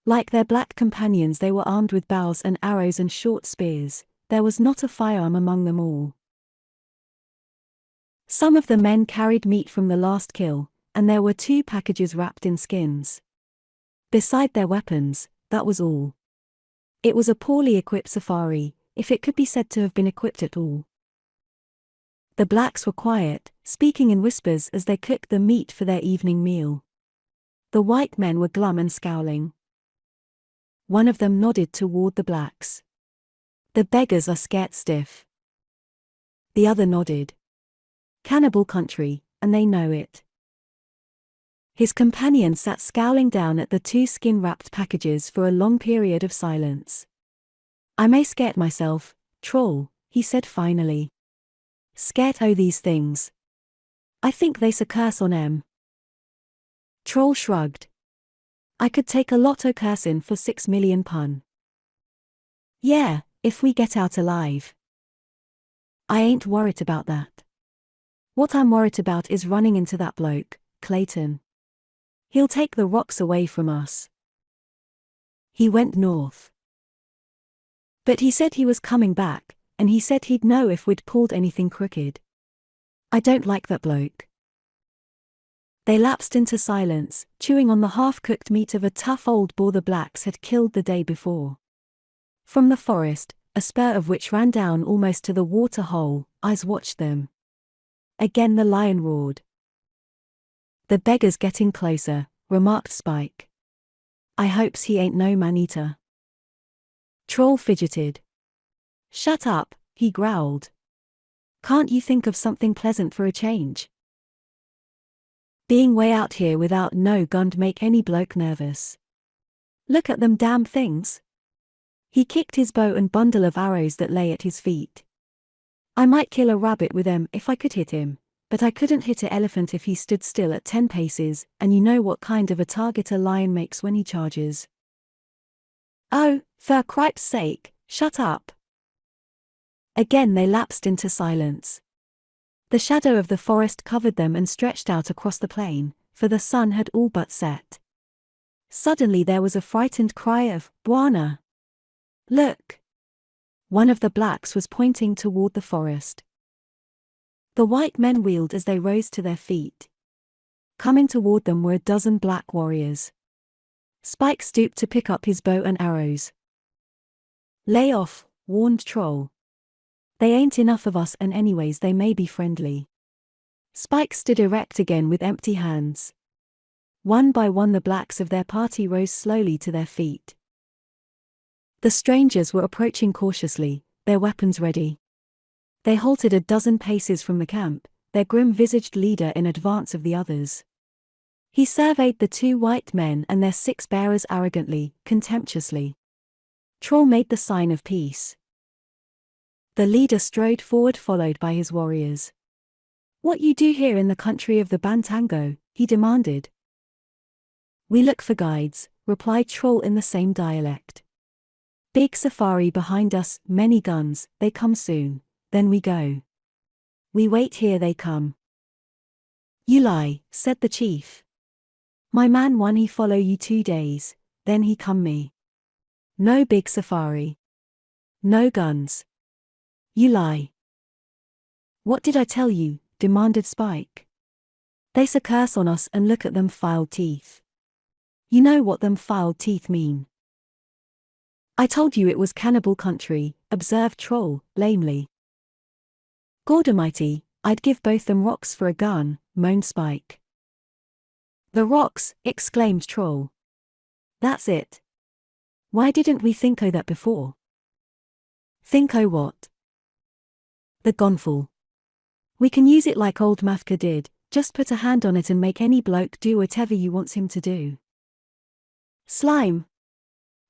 Like their black companions, they were armed with bows and arrows and short spears. There was not a firearm among them all. Some of the men carried meat from the last kill, and there were 2 packages wrapped in skins. Beside their weapons, that was all. It was a poorly equipped safari, if it could be said to have been equipped at all. The blacks were quiet, speaking in whispers as they cooked the meat for their evening meal. The white men were glum and scowling. One of them nodded toward the blacks. "The beggars are scared stiff." The other nodded. "Cannibal country, and they know it." His companion sat scowling down at the 2 skin-wrapped packages for a long period of silence. "I may scared myself, troll," he said finally. "Scared o' these things. I think they's a curse on 'em." Troll shrugged. "I could take a lot o' cursin' for 6 million pun. Yeah, if we get out alive. I ain't worried about that. What I'm worried about is running into that bloke, Clayton. He'll take the rocks away from us." "He went north. But he said he was coming back, and he said he'd know if we'd pulled anything crooked. I don't like that bloke." They lapsed into silence, chewing on the half-cooked meat of a tough old boar the blacks had killed the day before. From the forest, a spur of which ran down almost to the water hole, eyes watched them. Again the lion roared. "The beggar's getting closer," remarked Spike. "I hopes he ain't no man-eater." Troll fidgeted. "Shut up," he growled. "Can't you think of something pleasant for a change? Being way out here without no gun'd make any bloke nervous. Look at them damn things." He kicked his bow and bundle of arrows that lay at his feet. "I might kill a rabbit with them if I could hit him, but I couldn't hit an elephant if he stood still at 10 paces, and you know what kind of a target a lion makes when he charges." "Oh, for cripe's sake, shut up." Again they lapsed into silence. The shadow of the forest covered them and stretched out across the plain, for the sun had all but set. Suddenly there was a frightened cry of, "Bwana! Look!" One of the blacks was pointing toward the forest. The white men wheeled as they rose to their feet. Coming toward them were a dozen black warriors. Spike stooped to pick up his bow and arrows. "Lay off," warned Troll. "They ain't enough of us, and anyways they may be friendly." Spike stood erect again with empty hands. One by one the blacks of their party rose slowly to their feet. The strangers were approaching cautiously, their weapons ready. They halted a dozen paces from the camp, their grim-visaged leader in advance of the others. He surveyed the 2 white men and their 6 bearers arrogantly, contemptuously. Troll made the sign of peace. The leader strode forward followed by his warriors. "What you do here in the country of the Bantango?" he demanded. "We look for guides," replied Troll in the same dialect. "Big safari behind us, many guns, they come soon, then we go. We wait here, they come." "You lie," said the chief. "My man one he follow you 2 days, then he come me. No big safari. No guns. You lie." "What did I tell you?" demanded Spike. "They's a curse on us, and look at them filed teeth. You know what them filed teeth mean." "I told you it was cannibal country," observed Troll, lamely. "Gordamighty, I'd give both them rocks for a gun," moaned Spike. "The rocks!" exclaimed Troll. "That's it. Why didn't we think o' that before?" "Think o' what?" "The gonfal. We can use it like old Mafka did, just put a hand on it and make any bloke do whatever you wants him to do." "Slime!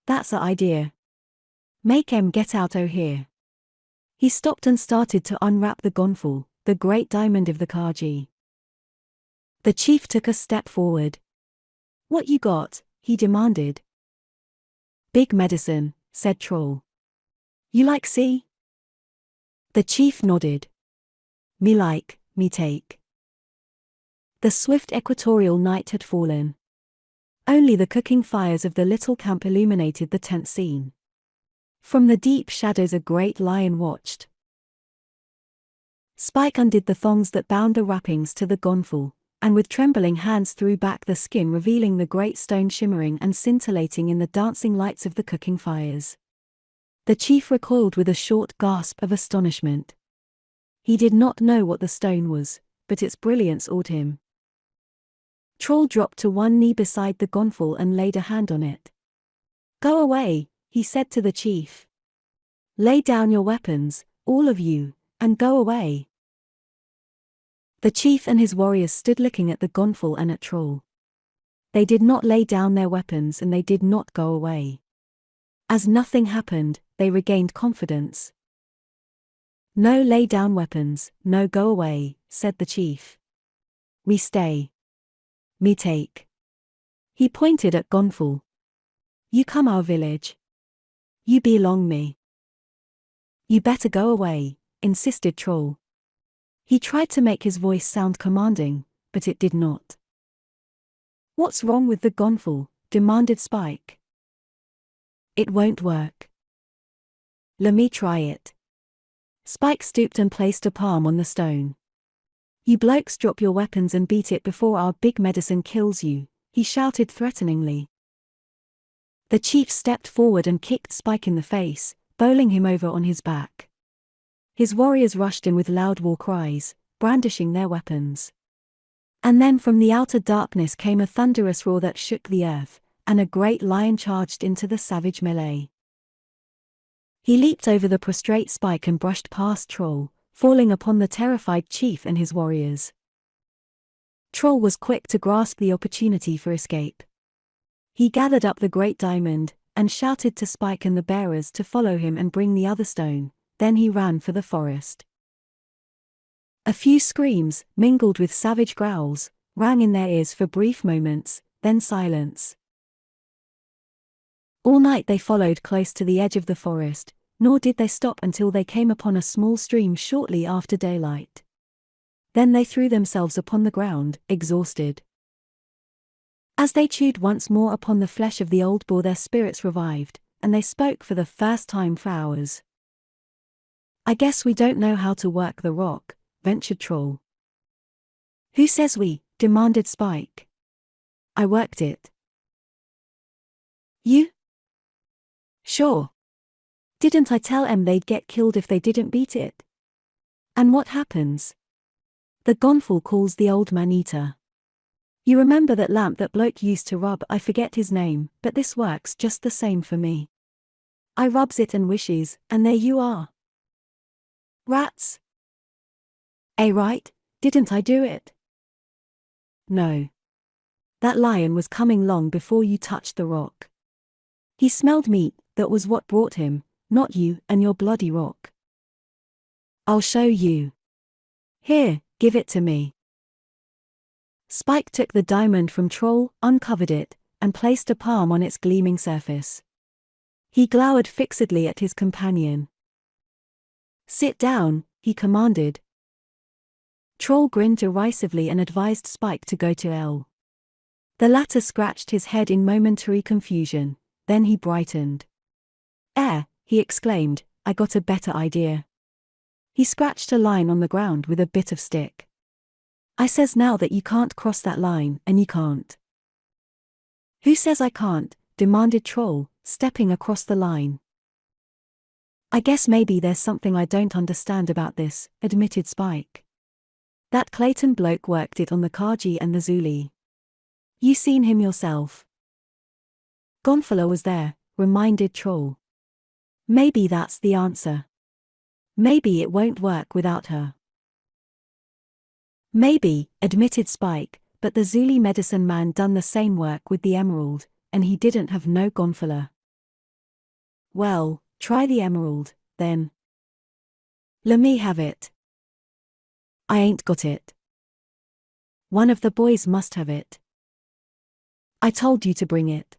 That's a idea. Make 'em get out o' here." He stopped and started to unwrap the gonfal, the great diamond of the Kaji. The chief took a step forward. "What you got?" he demanded. "Big medicine," said Troll. "You like see?" The chief nodded. Me like, me take. The swift equatorial night had fallen. Only the cooking fires of the little camp illuminated the tense scene. From the deep shadows a great lion watched. Spike undid the thongs that bound the wrappings to the gonfal, and with trembling hands threw back the skin, revealing the great stone shimmering and scintillating in the dancing lights of the cooking fires. The chief recoiled with a short gasp of astonishment. He did not know what the stone was, but its brilliance awed him. Troll dropped to one knee beside the gonfal and laid a hand on it. "Go away," he said to the chief. "Lay down your weapons, all of you, and go away." The chief and his warriors stood looking at the gonfal and at Troll. They did not lay down their weapons and they did not go away. As nothing happened, they regained confidence. "No lay down weapons, no go away," said the chief. "We stay. Me take." He pointed at gonfal. "You come our village. You belong me." "You better go away," insisted Troll. He tried to make his voice sound commanding, but it did not. "What's wrong with the gonfal?" demanded Spike. "It won't work." "Let me try it." Spike stooped and placed a palm on the stone. "You blokes drop your weapons and beat it before our big medicine kills you," he shouted threateningly. The chief stepped forward and kicked Spike in the face, bowling him over on his back. His warriors rushed in with loud war cries, brandishing their weapons. And then from the outer darkness came a thunderous roar that shook the earth, and a great lion charged into the savage melee. He leaped over the prostrate Spike and brushed past Troll, falling upon the terrified chief and his warriors. Troll was quick to grasp the opportunity for escape. He gathered up the great diamond, and shouted to Spike and the bearers to follow him and bring the other stone, then he ran for the forest. A few screams, mingled with savage growls, rang in their ears for brief moments, then silence. All night they followed close to the edge of the forest, nor did they stop until they came upon a small stream shortly after daylight. Then they threw themselves upon the ground, exhausted. As they chewed once more upon the flesh of the old boar, their spirits revived, and they spoke for the first time for hours. "I guess we don't know how to work the rock," ventured Troll. "Who says we?" demanded Spike. "I worked it." "You?" "Sure. Didn't I tell 'em they'd get killed if they didn't beat it?" "And what happens?" "The gonfal calls the old man-eater. You remember that lamp that bloke used to rub? I forget his name, but this works just the same for me. I rubs it and wishes, and there you are." "Rats." Right, didn't I do it?" "No. That lion was coming long before you touched the rock. He smelled meat, that was what brought him, not you and your bloody rock." "I'll show you. Here, give it to me." Spike took the diamond from Troll, uncovered it, and placed a palm on its gleaming surface. He glowered fixedly at his companion. "Sit down," he commanded. Troll grinned derisively and advised Spike to go to L. The latter scratched his head in momentary confusion, then he brightened. He exclaimed, "I got a better idea." He scratched a line on the ground with a bit of stick. "I says now that you can't cross that line, and you can't." "Who says I can't?" demanded Troll, stepping across the line. "I guess maybe there's something I don't understand about this," admitted Spike. "That Clayton bloke worked it on the Kaji and the Zuli. You seen him yourself." "Gonfala was there," reminded Troll. "Maybe that's the answer. Maybe it won't work without her." "Maybe," admitted Spike, "but the Zuli medicine man done the same work with the emerald, and he didn't have no gonfala." "Well, try the emerald, then." "Let me have it." "I ain't got it." "One of the boys must have it." "I told you to bring it."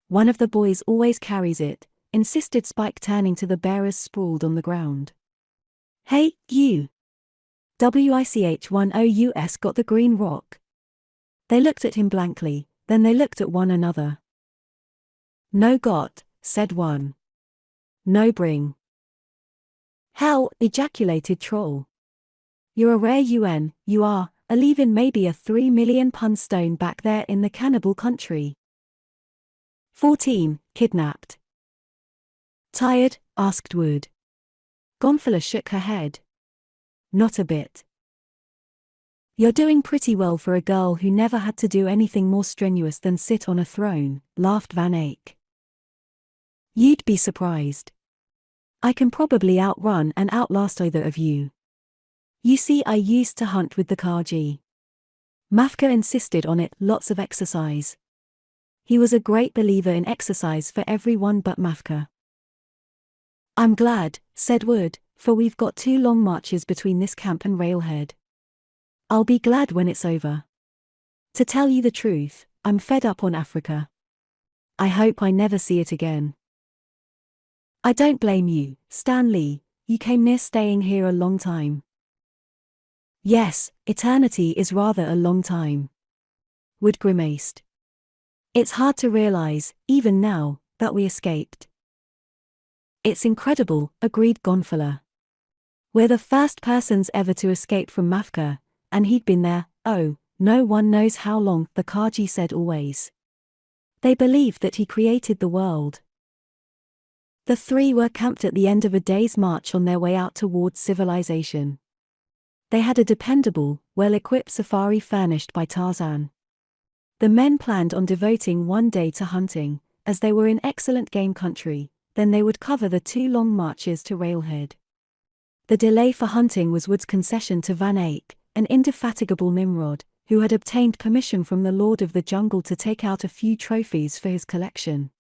"One of the boys always carries it," insisted Spike, turning to the bearers sprawled on the ground. "Hey, you! WICH10US got the green rock. They looked at him blankly, then they looked at one another. No got, said one. No bring. Hell, ejaculated Troll. You're a rare UN, you are, a leavin' maybe a 3 million pun stone back there in the cannibal country. 14. Kidnapped. Tired? Asked Wood. Gonfala shook her head. Not a bit. You're doing pretty well for a girl who never had to do anything more strenuous than sit on a throne, laughed Van Eyck. You'd be surprised. I can probably outrun and outlast either of you. You see, I used to hunt with the Kaji. Mafka insisted on it, lots of exercise. He was a great believer in exercise for everyone but Mafka. I'm glad, said Wood, for we've got 2 long marches between this camp and Railhead. I'll be glad when it's over. To tell you the truth, I'm fed up on Africa. I hope I never see it again. I don't blame you, Stanley, you came near staying here a long time. Yes, eternity is rather a long time. Wood grimaced. It's hard to realize, even now, that we escaped. It's incredible, agreed Gonfala. We're the first persons ever to escape from Mafka, and he'd been there, oh, no one knows how long, the Kaji said always. They believed that he created the world. The 3 were camped at the end of a day's march on their way out towards civilization. They had a dependable, well-equipped safari furnished by Tarzan. The men planned on devoting 1 day to hunting, as they were in excellent game country, then they would cover the 2 long marches to Railhead. The delay for hunting was Wood's concession to Van Eyck, an indefatigable Nimrod, who had obtained permission from the Lord of the Jungle to take out a few trophies for his collection.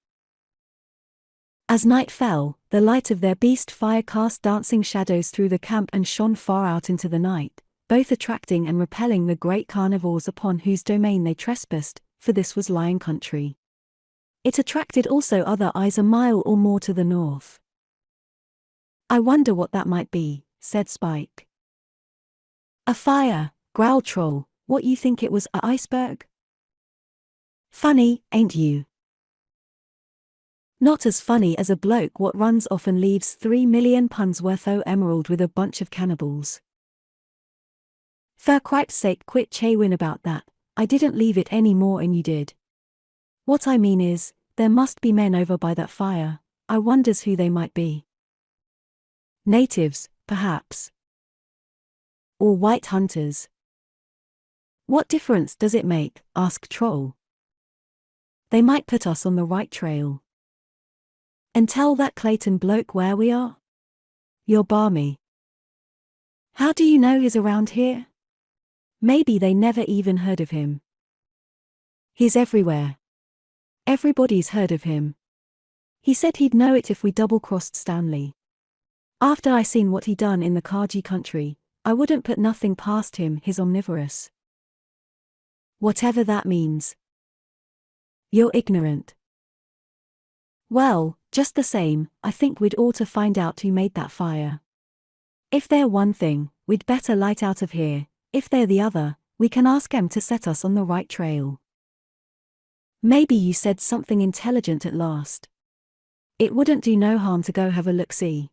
As night fell, the light of their beast fire cast dancing shadows through the camp and shone far out into the night, both attracting and repelling the great carnivores upon whose domain they trespassed, for this was lion country. It attracted also other eyes a mile or more to the north. I wonder what that might be, said Spike. A fire, growled Troll, what you think it was, a iceberg? Funny, ain't you? Not as funny as a bloke what runs off and leaves 3 million puns worth o' emerald with a bunch of cannibals. For cripe's sake quit chawin' about that, I didn't leave it any more and you did. What I mean is, there must be men over by that fire, I wonders who they might be. Natives, perhaps. Or white hunters. What difference does it make, asked Troll. They might put us on the right trail. And tell that Clayton bloke where we are? You're balmy. How do you know he's around here? Maybe they never even heard of him. He's everywhere. Everybody's heard of him. He said he'd know it if we double-crossed Stanley. After I seen what he done in the Kaji country, I wouldn't put nothing past him, he's omnivorous. Whatever that means. You're ignorant. Well, just the same, I think we'd ought to find out who made that fire. If they're one thing, we'd better light out of here, if they're the other, we can ask 'em to set us on the right trail. Maybe you said something intelligent at last. It wouldn't do no harm to go have a look-see.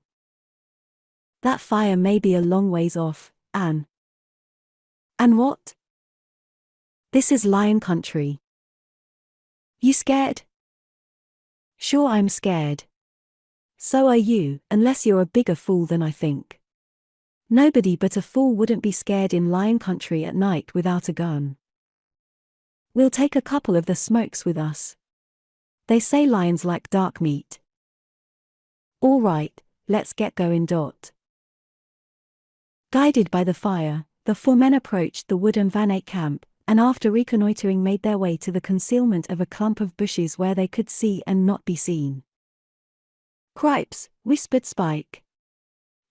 That fire may be a long ways off, Anne. And what? This is lion country. You scared? Sure I'm scared. So are you, unless you're a bigger fool than I think. Nobody but a fool wouldn't be scared in lion country at night without a gun. We'll take a couple of the smokes with us. They say lions like dark meat. All right, let's get going. Guided by the fire, the 4 men approached the Wood and Van Eyck camp, and after reconnoitering made their way to the concealment of a clump of bushes where they could see and not be seen. Cripes, whispered Spike.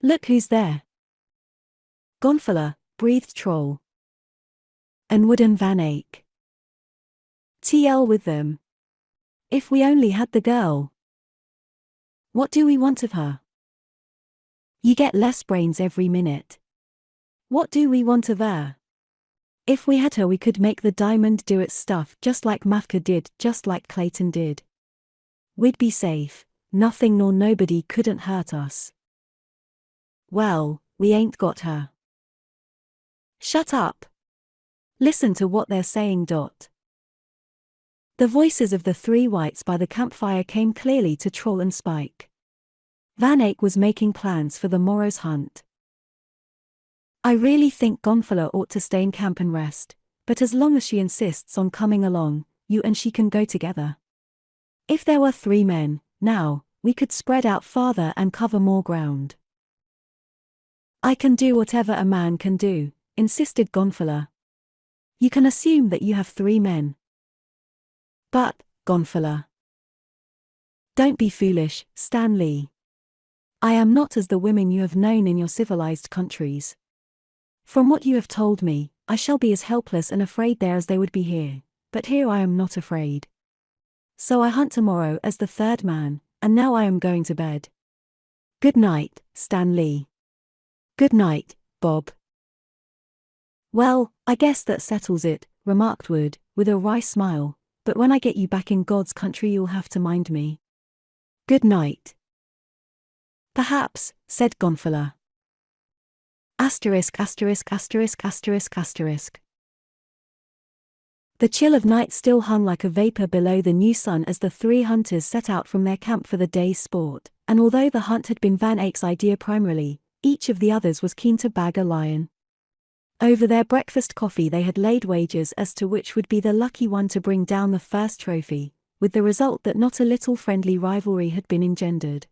Look who's there. Gonfala, breathed Troll. And Wood and Van Eyck. TL with them. If we only had the girl. What do we want of her? You get less brains every minute. What do we want of her? If we had her we could make the diamond do its stuff just like Mafka did, just like Clayton did. We'd be safe, nothing nor nobody couldn't hurt us. Well, we ain't got her. Shut up. Listen to what they're saying. The voices of the three whites by the campfire came clearly to Troll and Spike. Van Eyck was making plans for the morrow's hunt. I really think Gonfala ought to stay in camp and rest, but as long as she insists on coming along, you and she can go together. If there were 3 men, now, we could spread out farther and cover more ground. I can do whatever a man can do, insisted Gonfala. You can assume that you have 3 men. But, Gonfala. Don't be foolish, Stan Lee. I am not as the women you have known in your civilized countries. From what you have told me, I shall be as helpless and afraid there as they would be here, but here I am not afraid. So I hunt tomorrow as the 3rd man, and now I am going to bed. Good night, Stan Lee. Good night, Bob. Well, I guess that settles it, remarked Wood, with a wry smile, but when I get you back in God's country you'll have to mind me. Good night. Perhaps, said Gonfala. Asterisk asterisk asterisk asterisk asterisk. The chill of night still hung like a vapor below the new sun as the 3 hunters set out from their camp for the day's sport, and although the hunt had been Van Eyck's idea primarily, each of the others was keen to bag a lion. Over their breakfast coffee they had laid wagers as to which would be the lucky one to bring down the first trophy, with the result that not a little friendly rivalry had been engendered.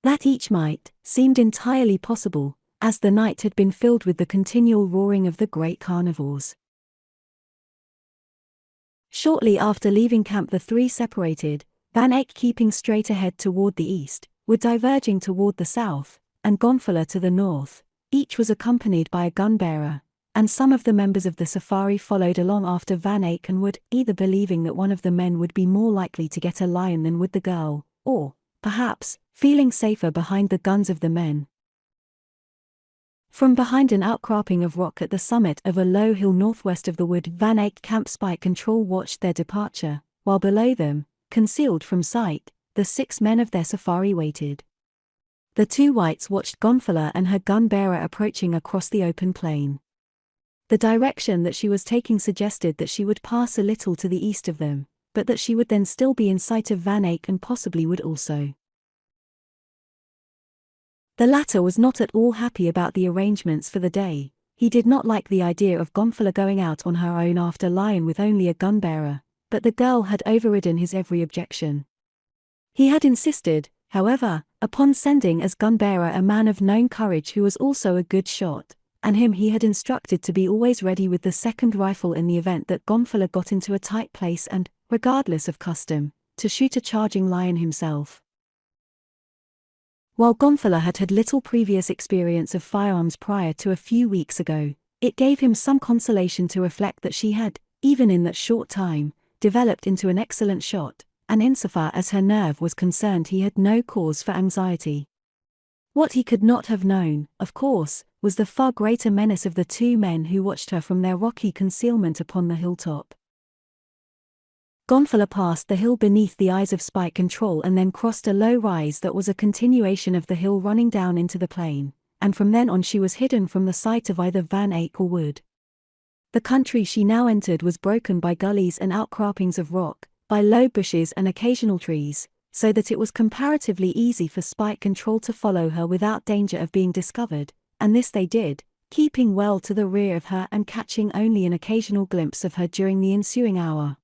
That each might, seemed entirely possible, as the night had been filled with the continual roaring of the great carnivores. Shortly after leaving camp the 3 separated, Van Eyck keeping straight ahead toward the east, Wood diverging toward the south, and Gonfala to the north. Each was accompanied by a gun-bearer, and some of the members of the safari followed along after Van Eyck and Wood, either believing that one of the men would be more likely to get a lion than would the girl, or, perhaps, feeling safer behind the guns of the men. From behind an outcropping of rock at the summit of a low hill northwest of the wood, Van Eyck camp Spike and Troll watched their departure, while below them, concealed from sight, the 6 men of their safari waited. The 2 whites watched Gonfala and her gun-bearer approaching across the open plain. The direction that she was taking suggested that she would pass a little to the east of them, but that she would then still be in sight of Van Eyck and possibly Wood also. The latter was not at all happy about the arrangements for the day. He did not like the idea of Gonfala going out on her own after lion with only a gun-bearer, but the girl had overridden his every objection. He had insisted, however, upon sending as gun-bearer a man of known courage who was also a good shot, and him he had instructed to be always ready with the 2nd rifle in the event that Gonfala got into a tight place and, regardless of custom, to shoot a charging lion himself. While Gonfala had had little previous experience of firearms prior to a few weeks ago, it gave him some consolation to reflect that she had, even in that short time, developed into an excellent shot, and insofar as her nerve was concerned he had no cause for anxiety. What he could not have known, of course, was the far greater menace of the 2 men who watched her from their rocky concealment upon the hilltop. Gonfala passed the hill beneath the eyes of Spike and Troll and then crossed a low rise that was a continuation of the hill running down into the plain, and from then on she was hidden from the sight of either Van Eyck or Wood. The country she now entered was broken by gullies and outcroppings of rock, by low bushes and occasional trees, so that it was comparatively easy for Spike and Troll to follow her without danger of being discovered, and this they did, keeping well to the rear of her and catching only an occasional glimpse of her during the ensuing hour.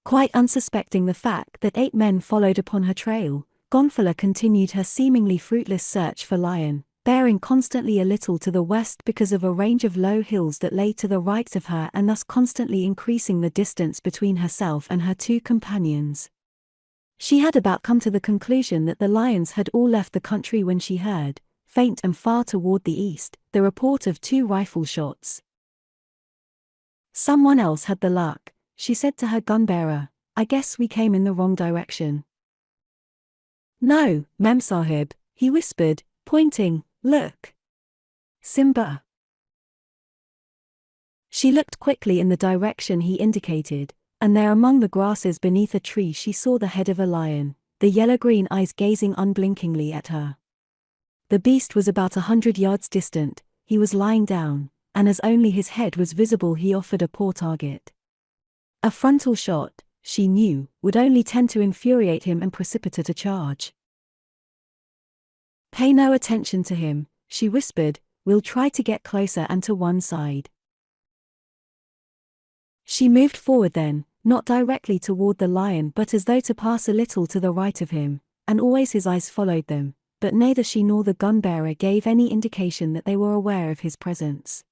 Quite unsuspecting the fact that 8 men followed upon her trail, Gonfala continued her seemingly fruitless search for lion, bearing constantly a little to the west because of a range of low hills that lay to the right of her and thus constantly increasing the distance between herself and her 2 companions. She had about come to the conclusion that the lions had all left the country when she heard, faint and far toward the east, the report of 2 rifle shots. "Someone else had the luck," she said to her gun-bearer. "I guess we came in the wrong direction." "No, Mem Sahib," he whispered, pointing, "Look! Simba!" She looked quickly in the direction he indicated, and there among the grasses beneath a tree she saw the head of a lion, the yellow-green eyes gazing unblinkingly at her. The beast was about 100 yards distant. He was lying down, and as only his head was visible he offered a poor target. A frontal shot, she knew, would only tend to infuriate him and precipitate a charge. "Pay no attention to him," she whispered, "we'll try to get closer and to one side." She moved forward then, not directly toward the lion but as though to pass a little to the right of him, and always his eyes followed them, but neither she nor the gun-bearer gave any indication that they were aware of his presence.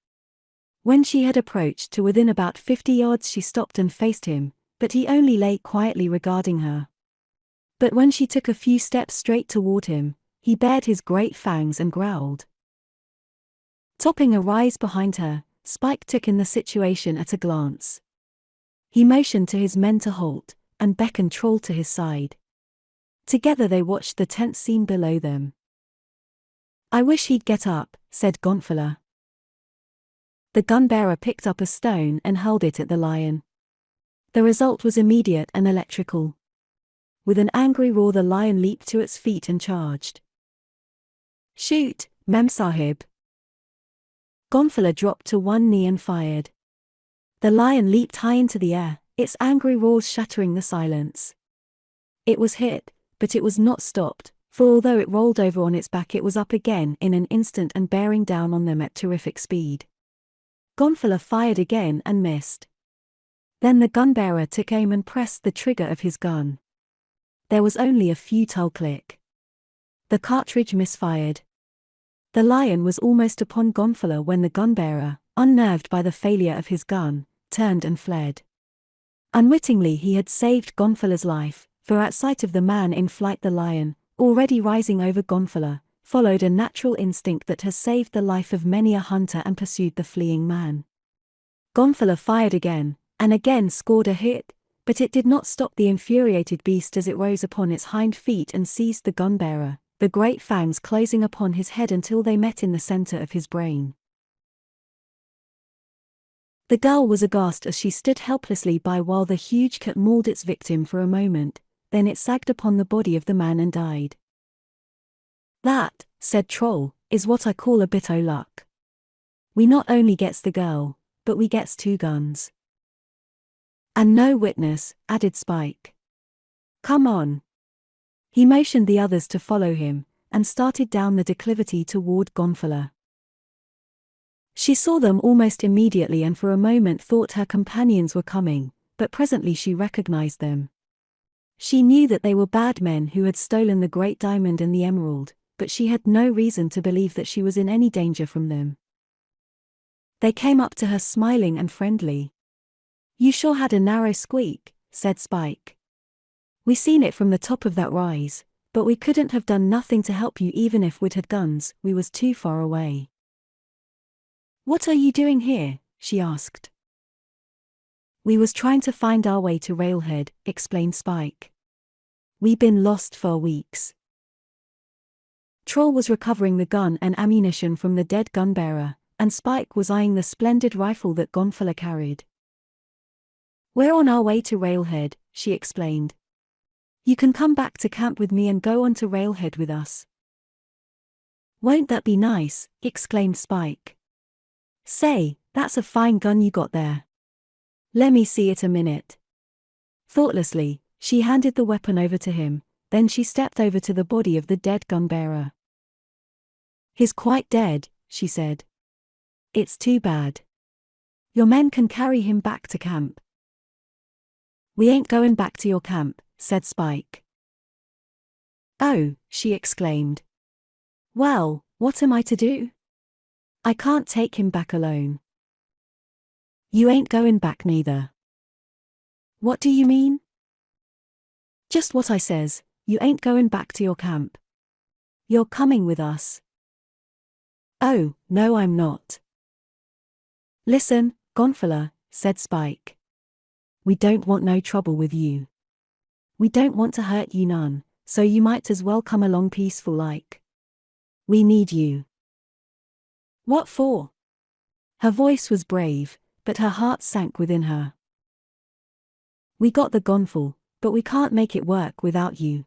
When she had approached to within about 50 yards she stopped and faced him, but he only lay quietly regarding her. But when she took a few steps straight toward him, he bared his great fangs and growled. Topping a rise behind her, Spike took in the situation at a glance. He motioned to his men to halt, and beckoned Troll to his side. Together they watched the tense scene below them. "I wish he'd get up," said Gonfalon. The gun-bearer picked up a stone and hurled it at the lion. The result was immediate and electrical. With an angry roar the lion leaped to its feet and charged. "Shoot, Mem Sahib!" Gonfalon dropped to one knee and fired. The lion leaped high into the air, its angry roars shattering the silence. It was hit, but it was not stopped, for although it rolled over on its back it was up again in an instant and bearing down on them at terrific speed. Gonfalon fired again and missed. Then the gun-bearer took aim and pressed the trigger of his gun. There was only a futile click. The cartridge misfired. The lion was almost upon Gonfalon when the gun-bearer, unnerved by the failure of his gun, turned and fled. Unwittingly he had saved Gonfalon's life, for at sight of the man in flight the lion, already rising over Gonfalon, followed a natural instinct that has saved the life of many a hunter and pursued the fleeing man. Gonfalon fired again, and again scored a hit, but it did not stop the infuriated beast as it rose upon its hind feet and seized the gun-bearer, the great fangs closing upon his head until they met in the center of his brain. The girl was aghast as she stood helplessly by while the huge cat mauled its victim for a moment, then it sagged upon the body of the man and died. "That," said Troll, "is what I call a bit o' luck. We not only gets the girl, but we gets 2 guns. And no witness," added Spike. "Come on." He motioned the others to follow him, and started down the declivity toward Gonfalon. She saw them almost immediately and for a moment thought her companions were coming, but presently she recognized them. She knew that they were bad men who had stolen the great diamond and the emerald, but she had no reason to believe that she was in any danger from them. They came up to her smiling and friendly. "You sure had a narrow squeak," said Spike. "We seen it from the top of that rise, but we couldn't have done nothing to help you even if we'd had guns, we was too far away." "What are you doing here?" she asked. "We was trying to find our way to Railhead," explained Spike. "We been lost for weeks." Troll was recovering the gun and ammunition from the dead gun-bearer, and Spike was eyeing the splendid rifle that Gonfalon carried. "We're on our way to Railhead," she explained. "You can come back to camp with me and go on to Railhead with us." "Won't that be nice?" exclaimed Spike. "Say, that's a fine gun you got there. Lemme see it a minute." Thoughtlessly, she handed the weapon over to him, then she stepped over to the body of the dead gun-bearer. "He's quite dead," she said. "It's too bad. Your men can carry him back to camp." "We ain't going back to your camp," said Spike. "Oh," she exclaimed. "Well, what am I to do? I can't take him back alone." "You ain't going back neither." "What do you mean?" "Just what I says, you ain't going back to your camp. You're coming with us." "Oh, no I'm not." "Listen, Gonfalon," said Spike. "We don't want no trouble with you. We don't want to hurt you none, so you might as well come along peaceful like. We need you. What for? Her voice was brave, but her heart sank within her. We got the gonfal, but we can't make it work without you.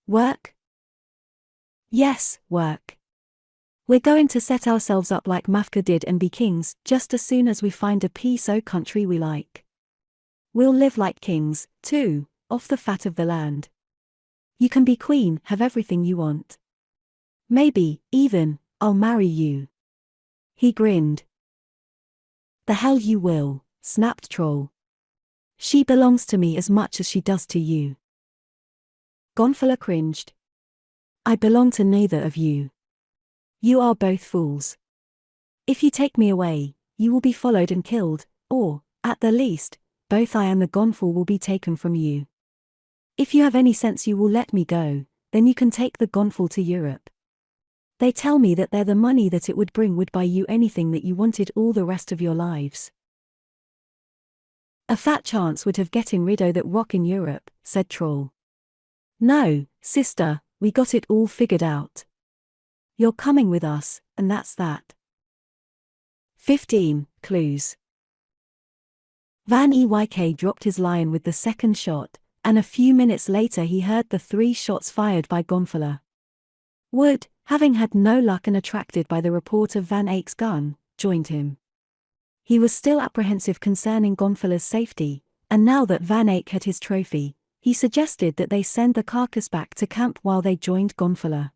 Work? Yes, work. We're going to set ourselves up like Mafka did and be kings just as soon as we find a peace-o country we like. We'll live like kings, too, off the fat of the land. You can be queen, have everything you want. Maybe, even, I'll marry you. He grinned. The hell you will, snapped Troll. She belongs to me as much as she does to you. Gonfalon cringed. I belong to neither of you. You are both fools. If you take me away, you will be followed and killed, or, at the least, both I and the gonfal will be taken from you. If you have any sense you will let me go, then you can take the gonfal to Europe. They tell me that the money that it would bring would buy you anything that you wanted all the rest of your lives. A fat chance would have getting rid o' that rock in Europe, said Troll. No, sister, we got it all figured out. You're coming with us, and that's that. 15 Clues. Van Eyck dropped his lion with the second shot, and a few minutes later he heard the 3 shots fired by Gonfalon. Wood, having had no luck and attracted by the report of Van Eyck's gun, joined him. He was still apprehensive concerning Gonfalon's safety, and now that Van Eyck had his trophy, he suggested that they send the carcass back to camp while they joined Gonfalon.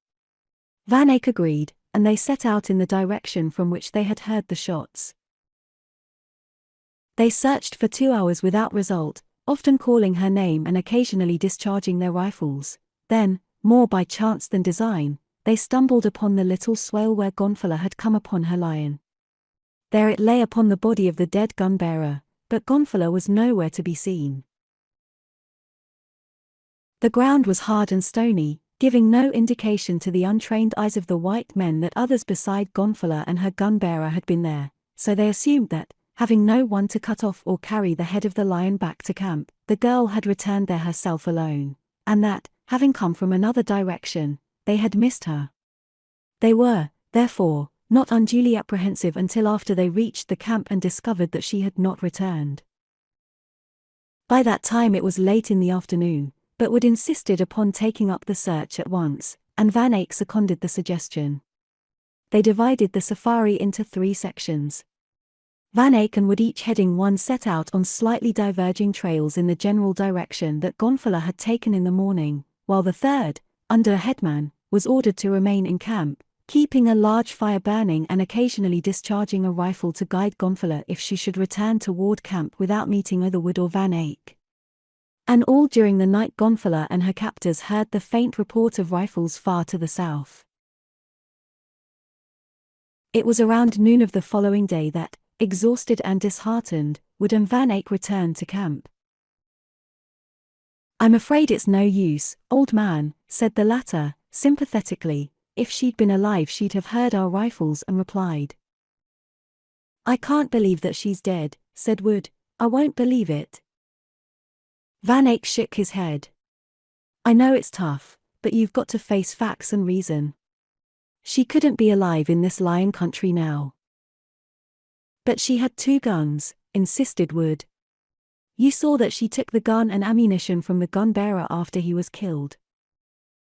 Van Eyck agreed, and they set out in the direction from which they had heard the shots. They searched for 2 hours without result, often calling her name and occasionally discharging their rifles. Then, more by chance than design, they stumbled upon the little swale where Gonfalon had come upon her lion. There it lay upon the body of the dead gun-bearer, but Gonfalon was nowhere to be seen. The ground was hard and stony, giving no indication to the untrained eyes of the white men that others beside Gonfalon and her gun-bearer had been there, so they assumed that, having no one to cut off or carry the head of the lion back to camp, the girl had returned there herself alone, and that, having come from another direction, they had missed her. They were, therefore, not unduly apprehensive until after they reached the camp and discovered that she had not returned. By that time it was late in the afternoon, but Wood insisted upon taking up the search at once, and Van Eyck seconded the suggestion. They divided the safari into 3 sections. Van Eyck and Wood each heading one set out on slightly diverging trails in the general direction that Gonfalon had taken in the morning, while the third, under a headman, was ordered to remain in camp, keeping a large fire burning and occasionally discharging a rifle to guide Gonfalon if she should return toward camp without meeting either Wood or Van Eyck. And all during the night Gonfalon and her captors heard the faint report of rifles far to the south. It was around noon of the following day that, exhausted and disheartened, Wood and Van Eyck returned to camp. I'm afraid it's no use, old man, said the latter, sympathetically. If she'd been alive she'd have heard our rifles and replied. I can't believe that she's dead, said Wood. I won't believe it. Van Eyck shook his head. I know it's tough, but you've got to face facts and reason. She couldn't be alive in this lion country now. But she had 2 guns, insisted Wood. You saw that she took the gun and ammunition from the gun-bearer after he was killed.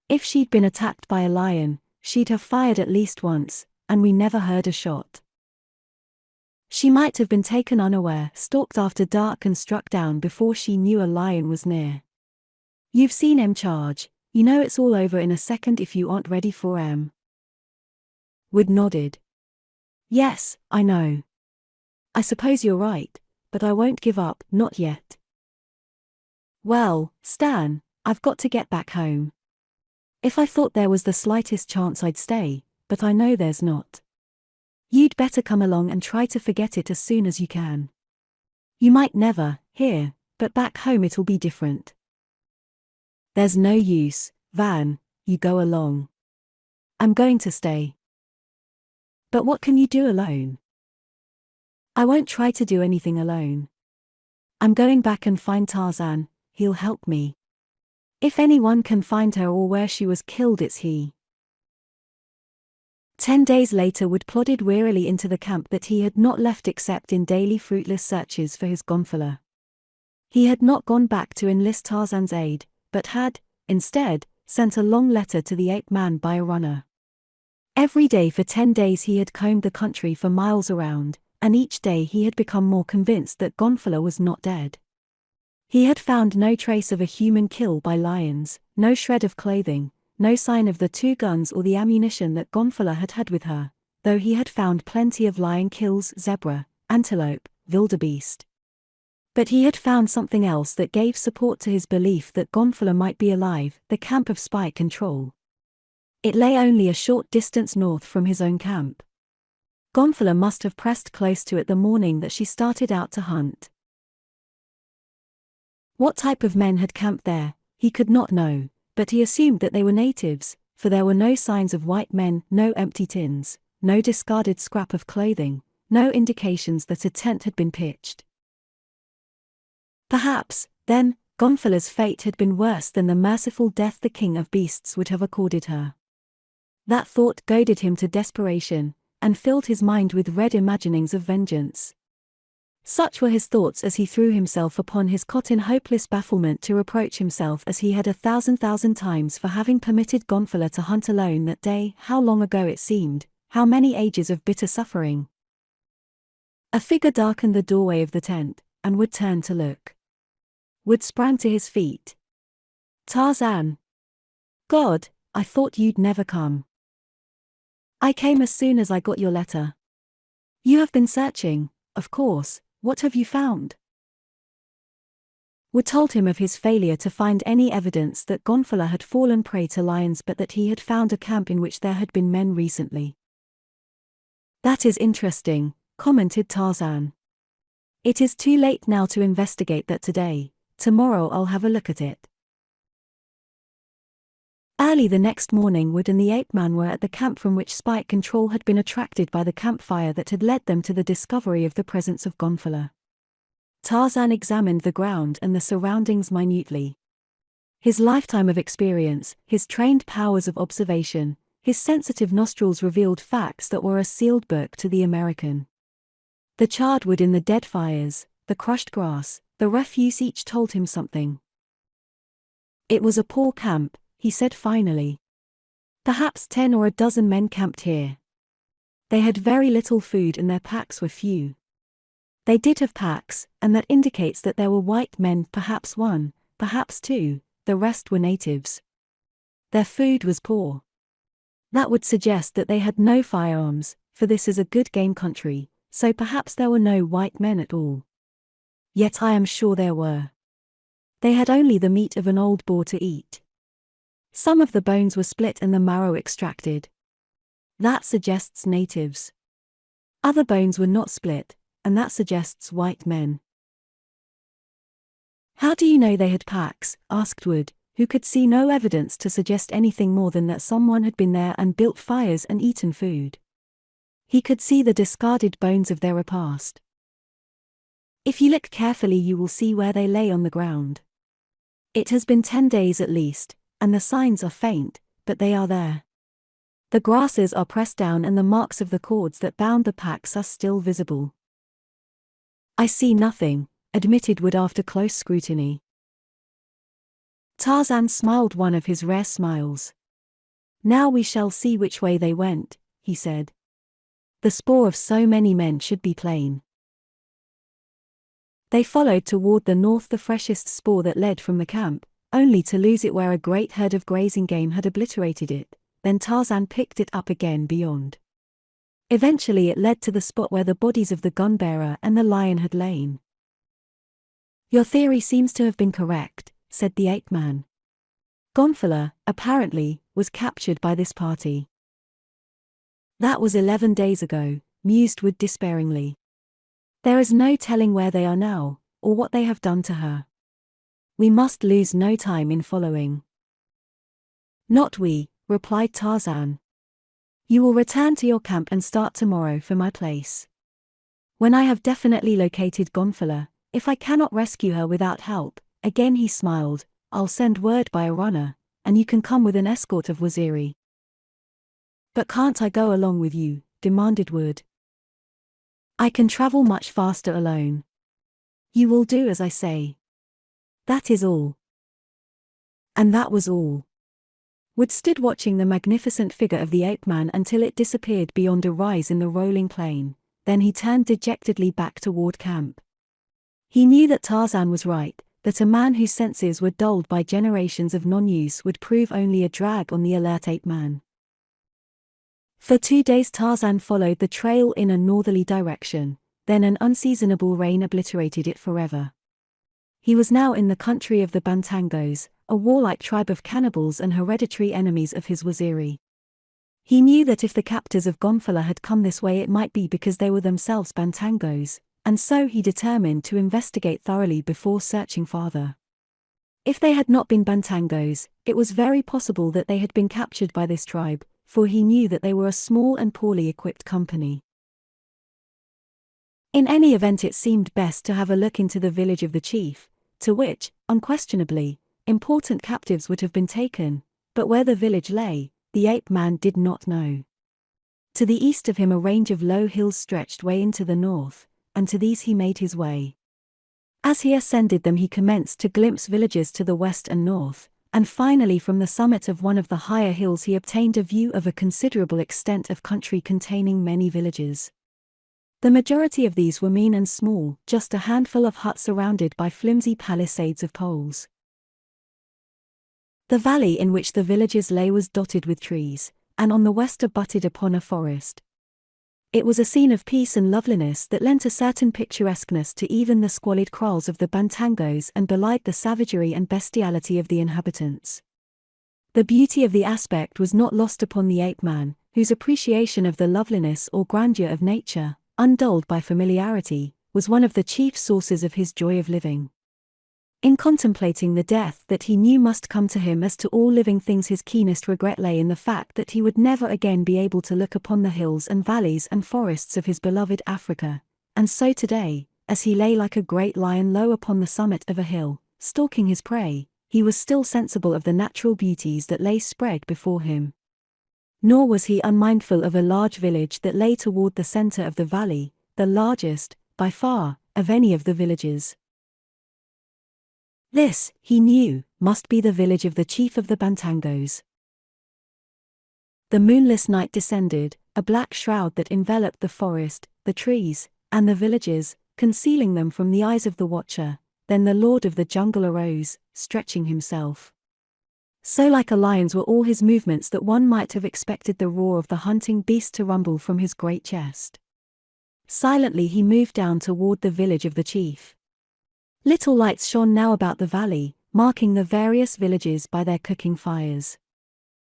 If she'd been attacked by a lion, she'd have fired at least once, and we never heard a shot. She might have been taken unaware, stalked after dark and struck down before she knew a lion was near. You've seen him charge, you know it's all over in a second if you aren't ready for him. Wood nodded. Yes, I know. I suppose you're right, but I won't give up, not yet. Well, Stan, I've got to get back home. If I thought there was the slightest chance I'd stay, but I know there's not. You'd better come along and try to forget it as soon as you can. You might never, here, but back home it'll be different. There's no use, Van, you go along. I'm going to stay. But what can you do alone? I won't try to do anything alone. I'm going back and find Tarzan, he'll help me. If anyone can find her or where she was killed it's he. 10 days later Wood plodded wearily into the camp that he had not left except in daily fruitless searches for his gonfalon. He had not gone back to enlist Tarzan's aid, but had, instead, sent a long letter to the ape man by a runner. Every day for 10 days he had combed the country for miles around, and each day he had become more convinced that Gonfalon was not dead. He had found no trace of a human kill by lions, no shred of clothing, no sign of the 2 guns or the ammunition that Gonfalon had had with her, though he had found plenty of lion kills, zebra, antelope, wildebeest. But he had found something else that gave support to his belief that Gonfalon might be alive, the camp of Spike and Troll. It lay only a short distance north from his own camp. Gonfalon must have pressed close to it the morning that she started out to hunt. What type of men had camped there, he could not know, but he assumed that they were natives, for there were no signs of white men, no empty tins, no discarded scrap of clothing, no indications that a tent had been pitched. Perhaps, then, Gonfalon's fate had been worse than the merciful death the king of beasts would have accorded her. That thought goaded him to desperation, and filled his mind with red imaginings of vengeance. Such were his thoughts as he threw himself upon his cot in hopeless bafflement to reproach himself as he had 1,000 times for having permitted Gonfalon to hunt alone that day. How long ago it seemed, how many ages of bitter suffering. A figure darkened the doorway of the tent, and Wood turned to look. Wood sprang to his feet. "Tarzan! God, I thought you'd never come. I came as soon as I got your letter. You have been searching, of course. What have you found?" Wood told him of his failure to find any evidence that Gonfalon had fallen prey to lions, but that he had found a camp in which there had been men recently. "That is interesting," commented Tarzan. "It is too late now to investigate that today. Tomorrow I'll have a look at it." Early the next morning Wood and the ape man were at the camp from which Spike and Troll had been attracted by the campfire that had led them to the discovery of the presence of Gonfalon. Tarzan examined the ground and the surroundings minutely. His lifetime of experience, his trained powers of observation, his sensitive nostrils revealed facts that were a sealed book to the American. The charred wood in the dead fires, the crushed grass, the refuse each told him something. "It was a poor camp," he said finally. "Perhaps 10 or a dozen men camped here. They had very little food and their packs were few. They did have packs, and that indicates that there were white men, perhaps 1, perhaps 2, the rest were natives. Their food was poor. That would suggest that they had no firearms, for this is a good game country, so perhaps there were no white men at all. Yet I am sure there were. They had only the meat of an old boar to eat. Some of the bones were split and the marrow extracted. That suggests natives. Other bones were not split, and that suggests white men." "How do you know they had packs?" asked Wood, who could see no evidence to suggest anything more than that someone had been there and built fires and eaten food. He could see the discarded bones of their repast. "If you look carefully you will see where they lay on the ground. It has been 10 days at least, and the signs are faint, but they are there. The grasses are pressed down and the marks of the cords that bound the packs are still visible." "I see nothing," admitted Wood after close scrutiny. Tarzan smiled one of his rare smiles. "Now we shall see which way they went," he said. "The spoor of so many men should be plain." They followed toward the north the freshest spoor that led from the camp, only to lose it where a great herd of grazing game had obliterated it. Then Tarzan picked it up again beyond. Eventually it led to the spot where the bodies of the gun-bearer and the lion had lain. "Your theory seems to have been correct," said the ape-man. "Gonfalon, apparently, was captured by this party." "That was 11 days ago," mused Wood despairingly. "There is no telling where they are now, or what they have done to her. We must lose no time in following." "Not we," replied Tarzan. "You will return to your camp and start tomorrow for my place. When I have definitely located Gonfalon, if I cannot rescue her without help," again he smiled, "I'll send word by a runner, and you can come with an escort of Waziri." But can't I go along with you? Demanded Wood. I can travel much faster alone. You will do as I say. That is all. And that was all. Wood stood watching the magnificent figure of the ape-man until it disappeared beyond a rise in the rolling plain, then he turned dejectedly back toward camp. He knew that Tarzan was right, that a man whose senses were dulled by generations of non-use would prove only a drag on the alert ape-man. For 2 days Tarzan followed the trail in a northerly direction, then an unseasonable rain obliterated it forever. He was now in the country of the Bantangos, a warlike tribe of cannibals and hereditary enemies of his Waziri. He knew that if the captors of Gonfala had come this way it might be because they were themselves Bantangos, and so he determined to investigate thoroughly before searching farther. If they had not been Bantangos, it was very possible that they had been captured by this tribe, for he knew that they were a small and poorly equipped company. In any event, it seemed best to have a look into the village of the chief, to which, unquestionably, important captives would have been taken, but where the village lay, the ape-man did not know. To the east of him a range of low hills stretched way into the north, and to these he made his way. As he ascended them he commenced to glimpse villages to the west and north, and finally from the summit of one of the higher hills he obtained a view of a considerable extent of country containing many villages. The majority of these were mean and small, just a handful of huts surrounded by flimsy palisades of poles. The valley in which the villages lay was dotted with trees, and on the west abutted upon a forest. It was a scene of peace and loveliness that lent a certain picturesqueness to even the squalid kraals of the Bantangos and belied the savagery and bestiality of the inhabitants. The beauty of the aspect was not lost upon the ape-man, whose appreciation of the loveliness or grandeur of nature, undulled by familiarity, was one of the chief sources of his joy of living. In contemplating the death that he knew must come to him as to all living things, his keenest regret lay in the fact that he would never again be able to look upon the hills and valleys and forests of his beloved Africa, and so today, as he lay like a great lion low upon the summit of a hill, stalking his prey, he was still sensible of the natural beauties that lay spread before him. Nor was he unmindful of a large village that lay toward the center of the valley, the largest, by far, of any of the villages. This, he knew, must be the village of the chief of the Bantangos. The moonless night descended, a black shroud that enveloped the forest, the trees, and the villages, concealing them from the eyes of the watcher. Then the lord of the jungle arose, stretching himself. So like a lion's were all his movements that one might have expected the roar of the hunting beast to rumble from his great chest. Silently he moved down toward the village of the chief. Little lights shone now about the valley, marking the various villages by their cooking fires.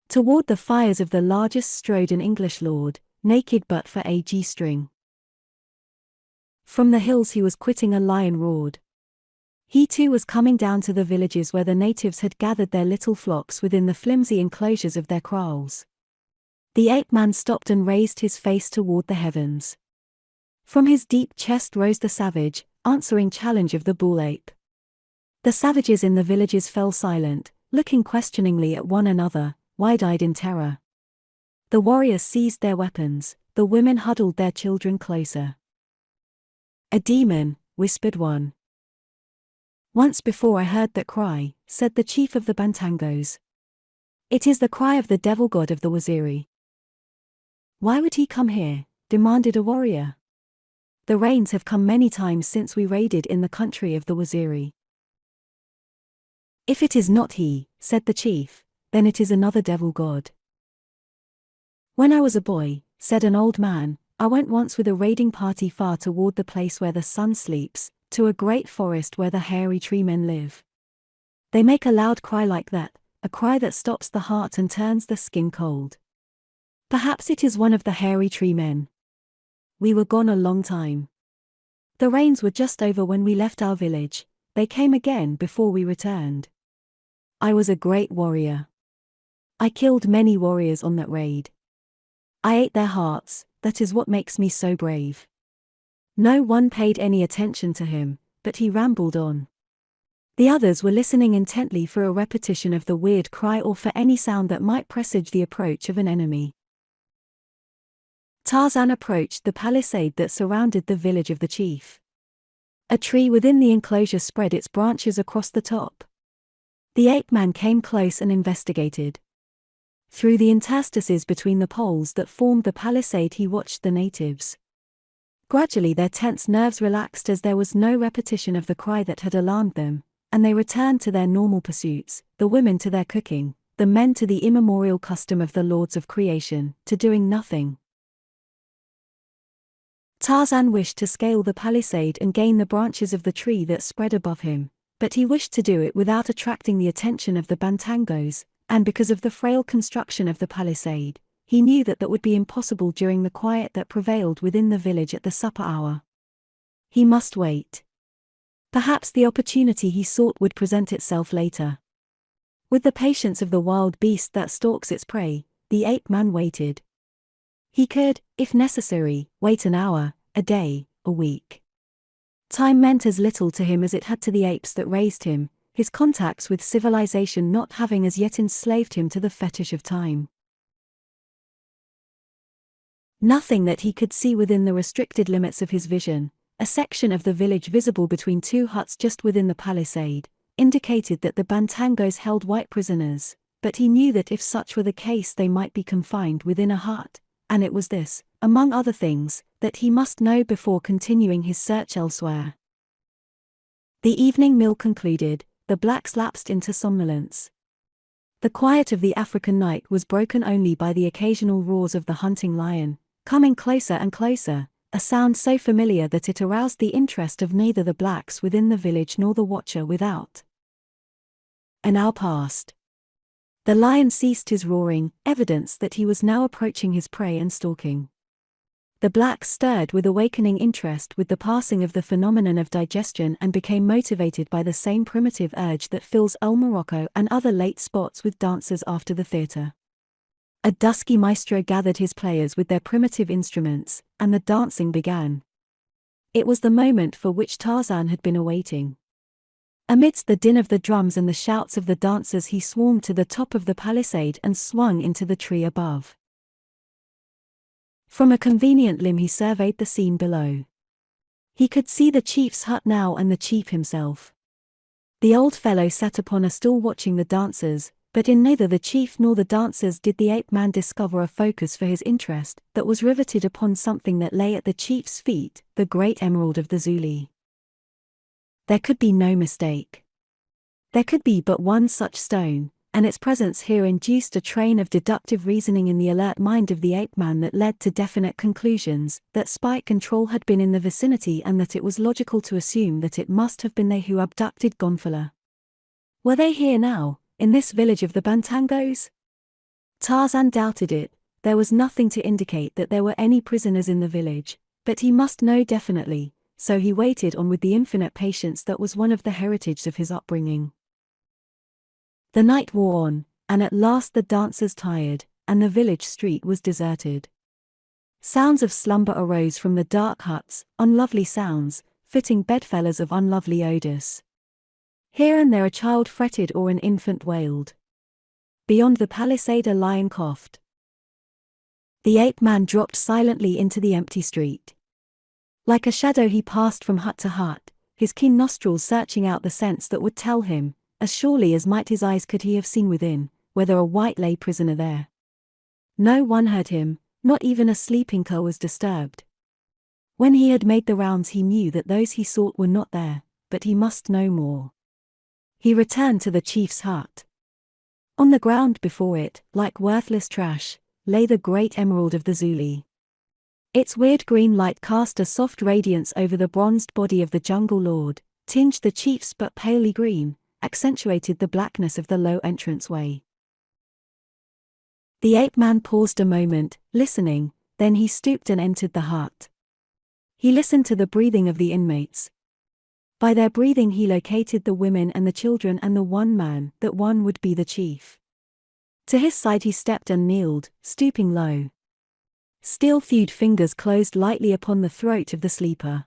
Toward the fires of the largest strode an English lord, naked but for a G-string. From the hills he was quitting a lion roared. He too was coming down to the villages where the natives had gathered their little flocks within the flimsy enclosures of their kraals. The ape-man stopped and raised his face toward the heavens. From his deep chest rose the savage, answering challenge of the bull-ape. The savages in the villages fell silent, looking questioningly at one another, wide-eyed in terror. The warriors seized their weapons, the women huddled their children closer. "A demon," whispered one. "Once before I heard that cry," said the chief of the Bantangos. "It is the cry of the devil god of the Waziri." "Why would he come here?" demanded a warrior. "The rains have come many times since we raided in the country of the Waziri." "If it is not he," said the chief, "then it is another devil god." "When I was a boy," said an old man, "I went once with a raiding party far toward the place where the sun sleeps, to a great forest where the hairy tree men live. They make a loud cry like that, a cry that stops the heart and turns the skin cold. Perhaps it is one of the hairy tree men. We were gone a long time. The rains were just over when we left our village, they came again before we returned. I was a great warrior. I killed many warriors on that raid. I ate their hearts, that is what makes me so brave." No one paid any attention to him, but he rambled on. The others were listening intently for a repetition of the weird cry or for any sound that might presage the approach of an enemy. Tarzan approached the palisade that surrounded the village of the chief. A tree within the enclosure spread its branches across the top. The ape-man came close and investigated. Through the interstices between the poles that formed the palisade, he watched the natives. Gradually their tense nerves relaxed as there was no repetition of the cry that had alarmed them, and they returned to their normal pursuits, the women to their cooking, the men to the immemorial custom of the lords of creation, to doing nothing. Tarzan wished to scale the palisade and gain the branches of the tree that spread above him, but he wished to do it without attracting the attention of the Bantangos, and because of the frail construction of the palisade, he knew that would be impossible during the quiet that prevailed within the village at the supper hour. He must wait. Perhaps the opportunity he sought would present itself later. With the patience of the wild beast that stalks its prey, the ape-man waited. He could, if necessary, wait an hour, a day, a week. Time meant as little to him as it had to the apes that raised him, his contacts with civilization not having as yet enslaved him to the fetish of time. Nothing that he could see within the restricted limits of his vision, a section of the village visible between two huts just within the palisade, indicated that the Bantangos held white prisoners, but he knew that if such were the case they might be confined within a hut, and it was this, among other things, that he must know before continuing his search elsewhere. The evening meal concluded, the blacks lapsed into somnolence. The quiet of the African night was broken only by the occasional roars of the hunting lion, coming closer and closer, a sound so familiar that it aroused the interest of neither the blacks within the village nor the watcher without. An hour passed. The lion ceased his roaring, evidence that he was now approaching his prey and stalking. The blacks stirred with awakening interest with the passing of the phenomenon of digestion and became motivated by the same primitive urge that fills El Morocco and other late spots with dancers after the theater. A dusky maestro gathered his players with their primitive instruments, and the dancing began. It was the moment for which Tarzan had been awaiting. Amidst the din of the drums and the shouts of the dancers, he swarmed to the top of the palisade and swung into the tree above. From a convenient limb he surveyed the scene below. He could see the chief's hut now and the chief himself. The old fellow sat upon a stool watching the dancers, but in neither the chief nor the dancers did the ape-man discover a focus for his interest that was riveted upon something that lay at the chief's feet, the great emerald of the Zuli. There could be no mistake. There could be but one such stone, and its presence here induced a train of deductive reasoning in the alert mind of the ape-man that led to definite conclusions, that Spike and Troll had been in the vicinity and that it was logical to assume that it must have been they who abducted Gonfala. Were they here now, in this village of the Bantangos? Tarzan doubted it. There was nothing to indicate that there were any prisoners in the village, but he must know definitely, so he waited on with the infinite patience that was one of the heritage of his upbringing. The night wore on, and at last the dancers tired, and the village street was deserted. Sounds of slumber arose from the dark huts, unlovely sounds, fitting bedfellows of unlovely odors. Here and there a child fretted or an infant wailed. Beyond the palisade a lion coughed. The ape-man dropped silently into the empty street. Like a shadow he passed from hut to hut, his keen nostrils searching out the scents that would tell him, as surely as might his eyes could he have seen within, whether a white lay prisoner there. No one heard him, not even a sleeping cur was disturbed. When he had made the rounds he knew that those he sought were not there, but he must know more. He returned to the chief's hut. On the ground before it, like worthless trash, lay the great emerald of the Zuli. Its weird green light cast a soft radiance over the bronzed body of the jungle lord, tinged the chief's but palely green, accentuated the blackness of the low entranceway. The ape-man paused a moment, listening, then he stooped and entered the hut. He listened to the breathing of the inmates. By their breathing he located the women and the children and the one man, that one would be the chief. To his side he stepped and kneeled, stooping low. Steel-thewed fingers closed lightly upon the throat of the sleeper.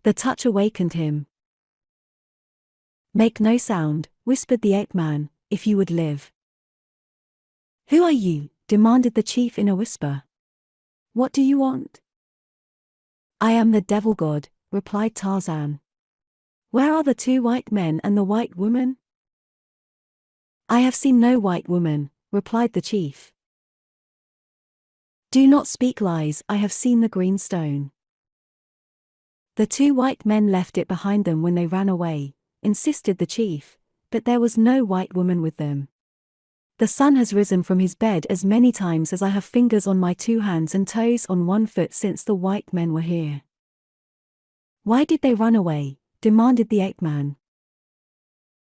The touch awakened him. "Make no sound," whispered the ape-man, "if you would live." "Who are you?" demanded the chief in a whisper. What do you want? I am the devil god, replied Tarzan. Where are the two white men and the white woman? I have seen no white woman, replied the chief. Do not speak lies, I have seen the green stone. The two white men left it behind them when they ran away, insisted the chief, but there was no white woman with them. The sun has risen from his bed as many times as I have fingers on my 2 hands and toes on 1 foot since the white men were here. Why did they run away? Demanded the ape-man.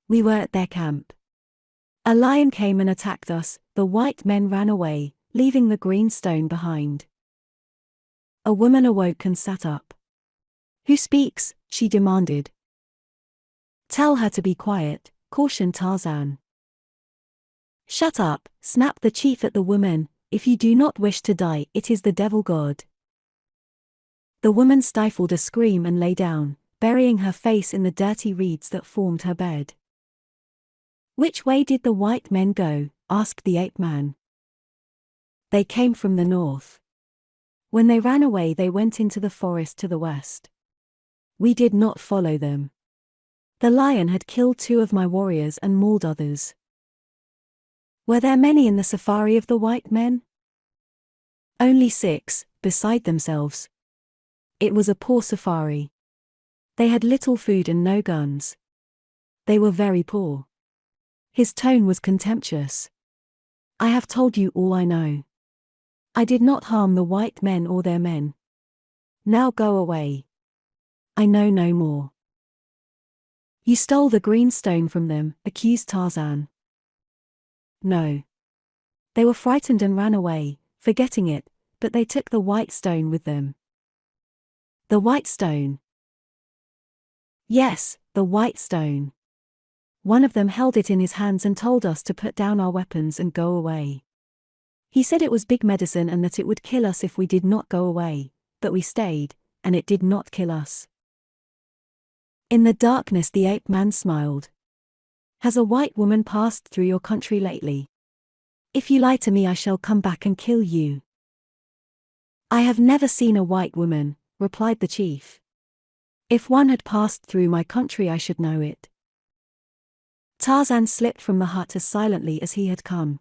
We were at their camp. A lion came and attacked us, the white men ran away, leaving the green stone behind. A woman awoke and sat up. Who speaks? She demanded. Tell her to be quiet, cautioned Tarzan. Shut up, snapped the chief at the woman, if you do not wish to die, it is the devil god. The woman stifled a scream and lay down, burying her face in the dirty reeds that formed her bed. Which way did the white men go? Asked the ape-man. They came from the north. When they ran away they went into the forest to the west. We did not follow them. The lion had killed 2 of my warriors and mauled others. Were there many in the safari of the white men? Only 6, beside themselves. It was a poor safari. They had little food and no guns. They were very poor. His tone was contemptuous. I have told you all I know. I did not harm the white men or their men. Now go away. I know no more. You stole the green stone from them, accused Tarzan. No. They were frightened and ran away, forgetting it, but they took the white stone with them. The white stone? Yes, the white stone. One of them held it in his hands and told us to put down our weapons and go away. He said it was big medicine and that it would kill us if we did not go away, but we stayed, and it did not kill us. In the darkness the ape-man smiled. Has a white woman passed through your country lately? If you lie to me I shall come back and kill you. I have never seen a white woman, replied the chief. If one had passed through my country I should know it. Tarzan slipped from the hut as silently as he had come.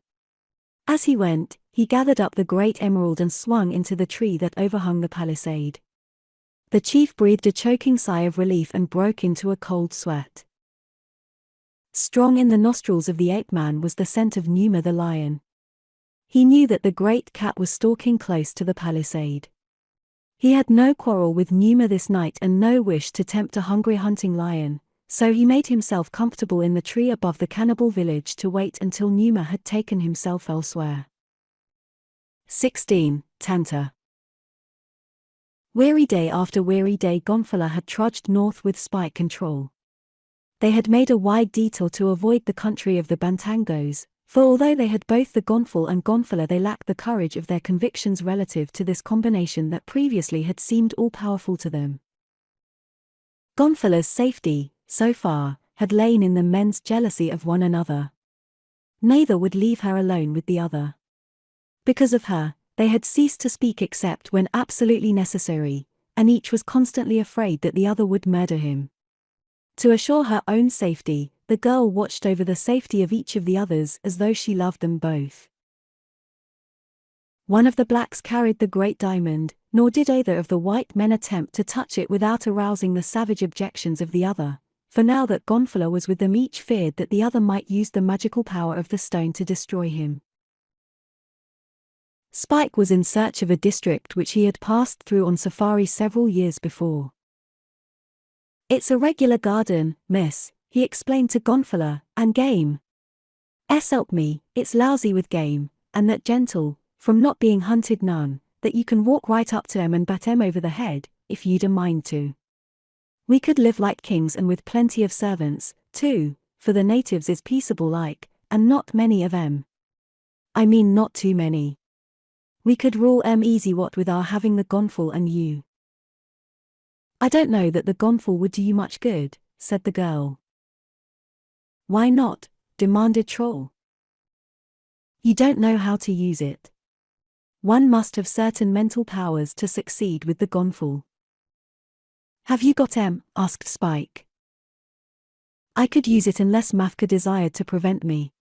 As he went, he gathered up the great emerald and swung into the tree that overhung the palisade. The chief breathed a choking sigh of relief and broke into a cold sweat. Strong in the nostrils of the ape-man was the scent of Numa the lion. He knew that the great cat was stalking close to the palisade. He had no quarrel with Numa this night and no wish to tempt a hungry hunting lion, so he made himself comfortable in the tree above the cannibal village to wait until Numa had taken himself elsewhere. 16. Tanta. Weary day after weary day Gonfala had trudged north with Spike and Troll. They had made a wide detour to avoid the country of the Bantangos, for although they had both the Gonfal and Gonfala they lacked the courage of their convictions relative to this combination that previously had seemed all-powerful to them. Gonfala's safety, so far, had lain in the men's jealousy of one another. Neither would leave her alone with the other. Because of her, they had ceased to speak except when absolutely necessary, and each was constantly afraid that the other would murder him. To assure her own safety, the girl watched over the safety of each of the others as though she loved them both. One of the blacks carried the great diamond, nor did either of the white men attempt to touch it without arousing the savage objections of the other, for now that Gonfala was with them each feared that the other might use the magical power of the stone to destroy him. Spike was in search of a district which he had passed through on safari several years before. It's a regular garden, miss, he explained to Gonfala, and game. Help me, it's lousy with game, and that gentle, from not being hunted none, that you can walk right up to 'em and bat 'em over the head, if you'd a mind to. We could live like kings and with plenty of servants, too, for the natives is peaceable like, and not many of 'em. I mean not too many. We could rule 'em easy what with our having the Gonfal and you. I don't know that the Gonfal would do you much good, said the girl. Why not? Demanded Troll. You don't know how to use it. One must have certain mental powers to succeed with the gonfal. Have you got em? Asked Spike. I could use it unless Mafka desired to prevent me.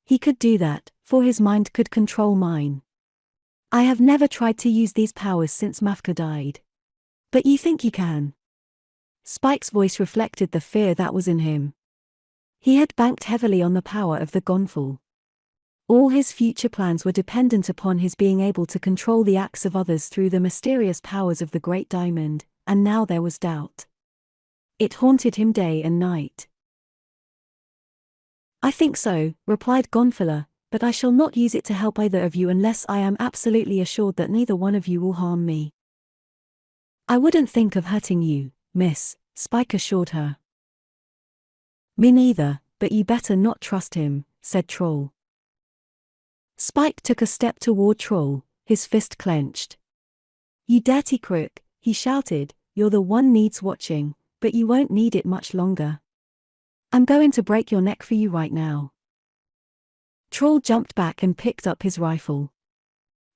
He could do that, for his mind could control mine. I have never tried to use these powers since Mafka died. But you think you can? Spike's voice reflected the fear that was in him. He had banked heavily on the power of the gonfal. All his future plans were dependent upon his being able to control the acts of others through the mysterious powers of the Great Diamond, and now there was doubt. It haunted him day and night. I think so, replied Gonfala, but I shall not use it to help either of you unless I am absolutely assured that neither one of you will harm me. I wouldn't think of hurting you, miss, Spike assured her. Me neither, but you better not trust him, said Troll. Spike took a step toward Troll, his fist clenched. You dirty crook, he shouted, you're the one needs watching, but you won't need it much longer. I'm going to break your neck for you right now. Troll jumped back and picked up his rifle.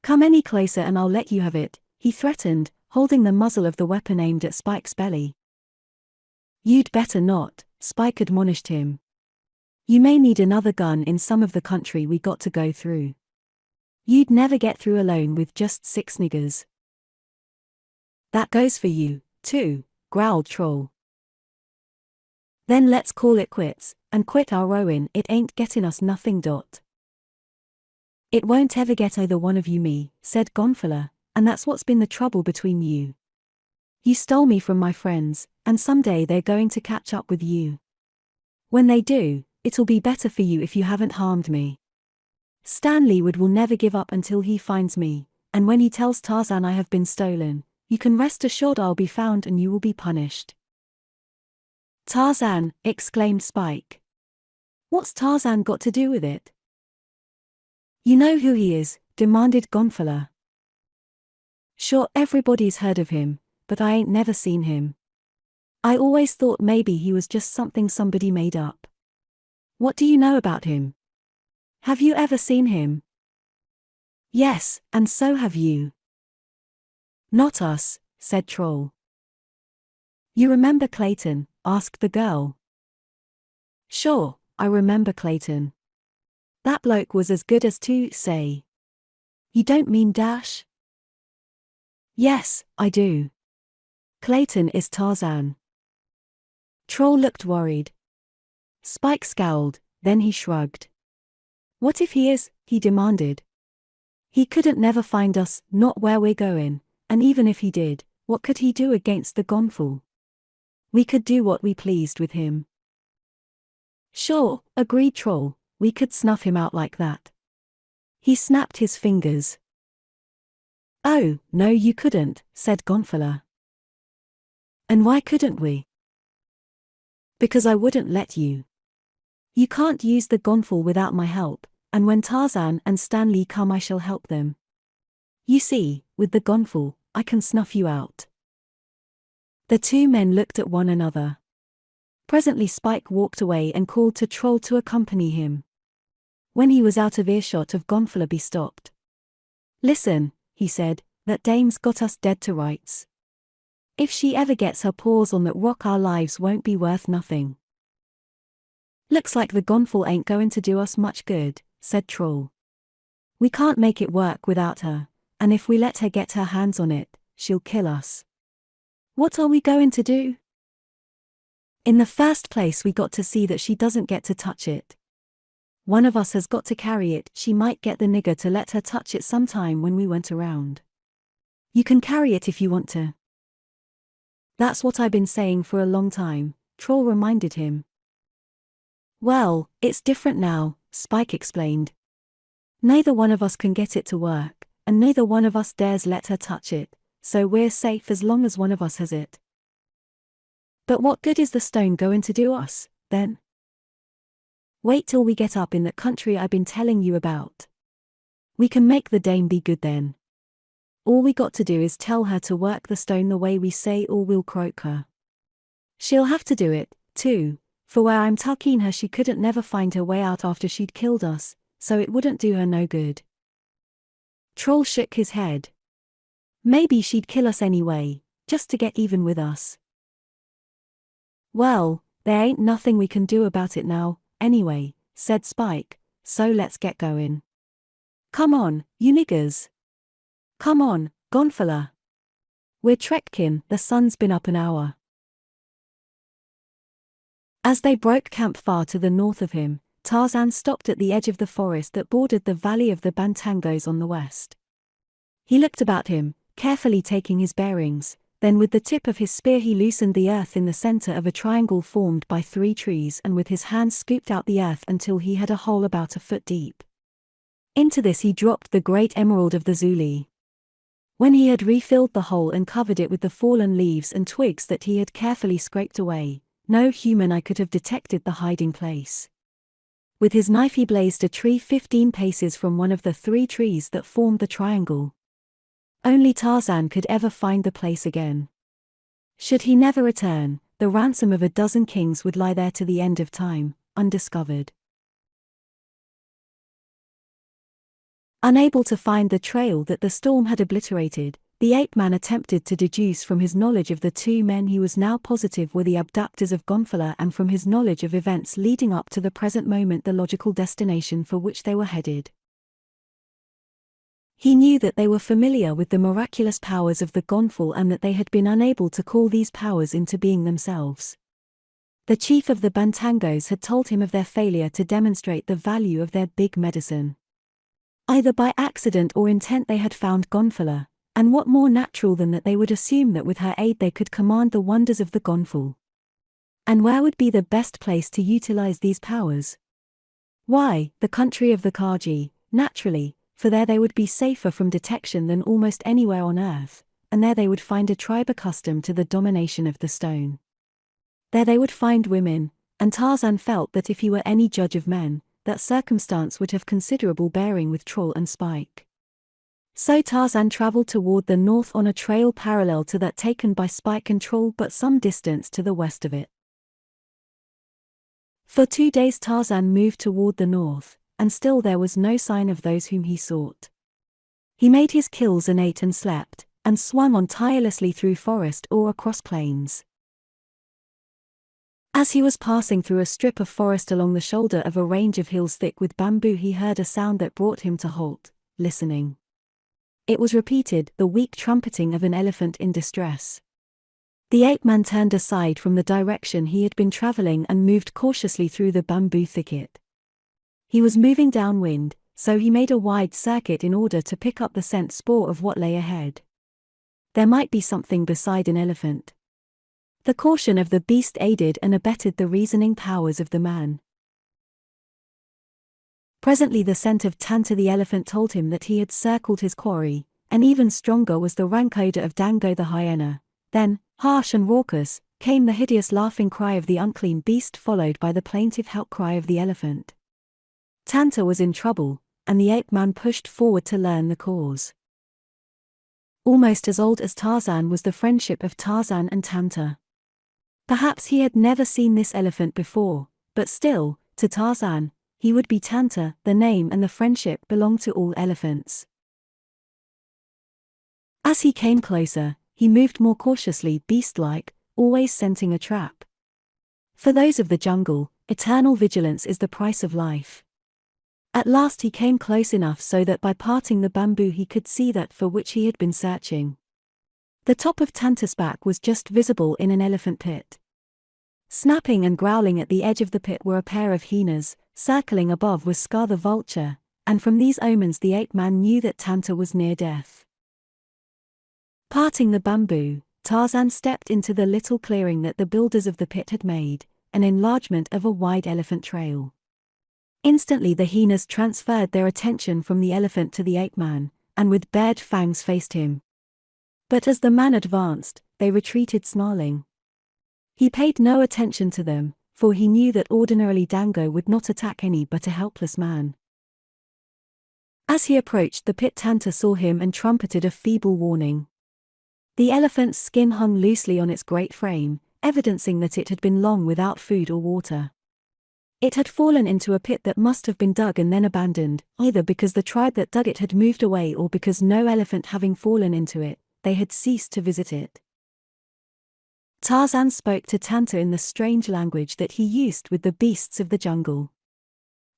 Come any closer and I'll let you have it, he threatened, holding the muzzle of the weapon aimed at Spike's belly. You'd better not, Spike admonished him. You may need another gun in some of the country we got to go through. You'd never get through alone with just 6 niggers. That goes for you, too, growled Troll. Then let's call it quits, and quit our rowing. It ain't getting us nothing. It won't ever get either one of you me, said Gonfala, and that's what's been the trouble between you. You stole me from my friends, and someday they're going to catch up with you. When they do, it'll be better for you if you haven't harmed me. Stanleywood will never give up until he finds me, and when he tells Tarzan I have been stolen, you can rest assured I'll be found and you will be punished. Tarzan, exclaimed Spike. What's Tarzan got to do with it? You know who he is, demanded Gonfala. Sure, everybody's heard of him, but I ain't never seen him. I always thought maybe he was just something somebody made up. What do you know about him? Have you ever seen him? Yes, and so have you. Not us, said Troll. You remember Clayton? Asked the girl. Sure, I remember Clayton. That bloke was as good as to say. You don't mean Dash? Yes, I do. Clayton is Tarzan. Troll looked worried. Spike scowled, then he shrugged. What if he is? He demanded. He couldn't never find us, not where we're going, and even if he did, what could he do against the gonfal? We could do what we pleased with him. Sure, agreed Troll, we could snuff him out like that. He snapped his fingers. Oh, no you couldn't, said Gonfala. And why couldn't we? Because I wouldn't let you. You can't use the gonfal without my help, and when Tarzan and Stanley come I shall help them. You see, with the gonfal, I can snuff you out. The two men looked at one another. Presently Spike walked away and called to Troll to accompany him. When he was out of earshot of Gonfala he stopped. Listen, he said, that dame's got us dead to rights. If she ever gets her paws on that rock our lives won't be worth nothing. Looks like the gonfal ain't going to do us much good, said Troll. We can't make it work without her, and if we let her get her hands on it, she'll kill us. What are we going to do? In the first place we got to see that she doesn't get to touch it. One of us has got to carry it. She might get the nigger to let her touch it sometime when we went around. You can carry it if you want to. That's what I've been saying for a long time, Troll reminded him. Well, it's different now, Spike explained. Neither one of us can get it to work, and neither one of us dares let her touch it, so we're safe as long as one of us has it. But what good is the stone going to do us, then? Wait till we get up in that country I've been telling you about. We can make the dame be good then. All we got to do is tell her to work the stone the way we say or we'll croak her. She'll have to do it, too, for where I'm tucking her she couldn't never find her way out after she'd killed us, so it wouldn't do her no good. Troll shook his head. Maybe she'd kill us anyway, just to get even with us. Well, there ain't nothing we can do about it now, anyway, said Spike, so let's get going. Come on, you niggers. Come on, Gonfala. We're trekkin', the sun's been up an hour. As they broke camp far to the north of him, Tarzan stopped at the edge of the forest that bordered the valley of the Bantangos on the west. He looked about him, carefully taking his bearings, then with the tip of his spear he loosened the earth in the center of a triangle formed by 3 trees and with his hands scooped out the earth until he had a hole about a foot deep. Into this he dropped the great emerald of the Zuli. When he had refilled the hole and covered it with the fallen leaves and twigs that he had carefully scraped away, no human eye could have detected the hiding place. With his knife he blazed a tree 15 paces from one of the 3 trees that formed the triangle. Only Tarzan could ever find the place again. Should he never return, the ransom of a dozen kings would lie there to the end of time, undiscovered. Unable to find the trail that the storm had obliterated, the ape-man attempted to deduce from his knowledge of the 2 men he was now positive were the abductors of Gonfala and from his knowledge of events leading up to the present moment the logical destination for which they were headed. He knew that they were familiar with the miraculous powers of the Gonfal and that they had been unable to call these powers into being themselves. The chief of the Bantangos had told him of their failure to demonstrate the value of their big medicine. Either by accident or intent they had found Gonfala, and what more natural than that they would assume that with her aid they could command the wonders of the Gonfal. And where would be the best place to utilize these powers? Why, the country of the Kaji, naturally, for there they would be safer from detection than almost anywhere on Earth, and there they would find a tribe accustomed to the domination of the stone. There they would find women, and Tarzan felt that if he were any judge of men, that circumstance would have considerable bearing with Troll and Spike. So Tarzan traveled toward the north on a trail parallel to that taken by Spike and Troll but some distance to the west of it. For 2 days Tarzan moved toward the north, and still there was no sign of those whom he sought. He made his kills and ate and slept, and swung on tirelessly through forest or across plains. As he was passing through a strip of forest along the shoulder of a range of hills thick with bamboo he heard a sound that brought him to halt, listening. It was repeated, the weak trumpeting of an elephant in distress. The ape-man turned aside from the direction he had been traveling and moved cautiously through the bamboo thicket. He was moving downwind, so he made a wide circuit in order to pick up the scent spoor of what lay ahead. There might be something beside an elephant. The caution of the beast aided and abetted the reasoning powers of the man. Presently the scent of Tanta the elephant told him that he had circled his quarry, and even stronger was the rank odor of Dango the hyena. Then, harsh and raucous, came the hideous laughing cry of the unclean beast followed by the plaintive help cry of the elephant. Tanta was in trouble, and the ape-man pushed forward to learn the cause. Almost as old as Tarzan was the friendship of Tarzan and Tanta. Perhaps he had never seen this elephant before, but still, to Tarzan, he would be Tanta. The name and the friendship belonged to all elephants. As he came closer, he moved more cautiously, beast-like, always scenting a trap. For those of the jungle, eternal vigilance is the price of life. At last he came close enough so that by parting the bamboo he could see that for which he had been searching. The top of Tanta's back was just visible in an elephant pit. Snapping and growling at the edge of the pit were a pair of hyenas, circling above was Scar the vulture, and from these omens the ape-man knew that Tanta was near death. Parting the bamboo, Tarzan stepped into the little clearing that the builders of the pit had made, an enlargement of a wide elephant trail. Instantly the hyenas transferred their attention from the elephant to the ape-man, and with bared fangs faced him. But as the man advanced, they retreated snarling. He paid no attention to them, for he knew that ordinarily Dango would not attack any but a helpless man. As he approached the pit Tanta saw him and trumpeted a feeble warning. The elephant's skin hung loosely on its great frame, evidencing that it had been long without food or water. It had fallen into a pit that must have been dug and then abandoned, either because the tribe that dug it had moved away or because no elephant having fallen into it, they had ceased to visit it. Tarzan spoke to Tanta in the strange language that he used with the beasts of the jungle.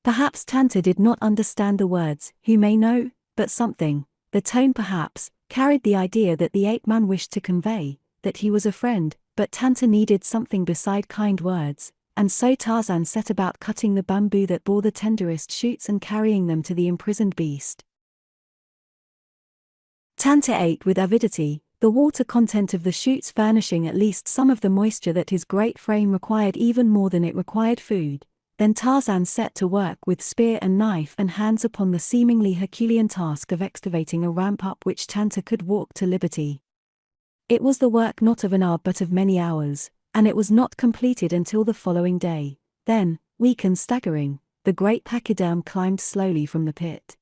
Perhaps Tanta did not understand the words, who may know, but something, the tone perhaps, carried the idea that the ape-man wished to convey, that he was a friend, but Tanta needed something beside kind words, and so Tarzan set about cutting the bamboo that bore the tenderest shoots and carrying them to the imprisoned beast. Tanta ate with avidity, the water content of the shoots furnishing at least some of the moisture that his great frame required even more than it required food. Then Tarzan set to work with spear and knife and hands upon the seemingly Herculean task of excavating a ramp up which Tanta could walk to liberty. It was the work not of an hour but of many hours, and it was not completed until the following day. Then, weak and staggering, the great pachyderm climbed slowly from the pit.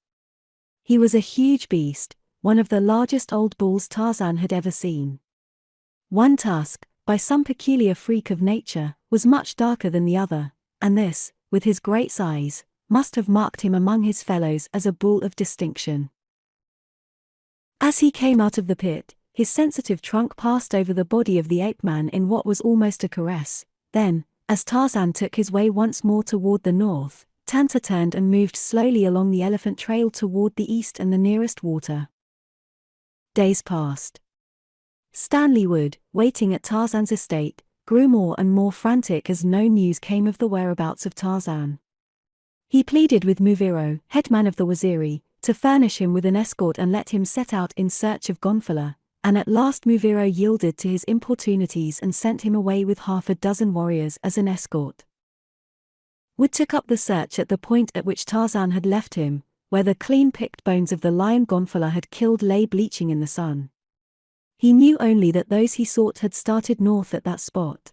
He was a huge beast, one of the largest old bulls Tarzan had ever seen. One tusk, by some peculiar freak of nature, was much darker than the other, and this, with his great size, must have marked him among his fellows as a bull of distinction. As he came out of the pit, his sensitive trunk passed over the body of the ape-man in what was almost a caress. Then, as Tarzan took his way once more toward the north, Tanta turned and moved slowly along the elephant trail toward the east and the nearest water. Days passed. Stanley Wood, waiting at Tarzan's estate, grew more and more frantic as no news came of the whereabouts of Tarzan. He pleaded with Muviro, headman of the Waziri, to furnish him with an escort and let him set out in search of Gonfala, and at last Muviro yielded to his importunities and sent him away with 6 warriors as an escort. Wood took up the search at the point at which Tarzan had left him, where the clean-picked bones of the lion Gonfala had killed lay bleaching in the sun. He knew only that those he sought had started north at that spot.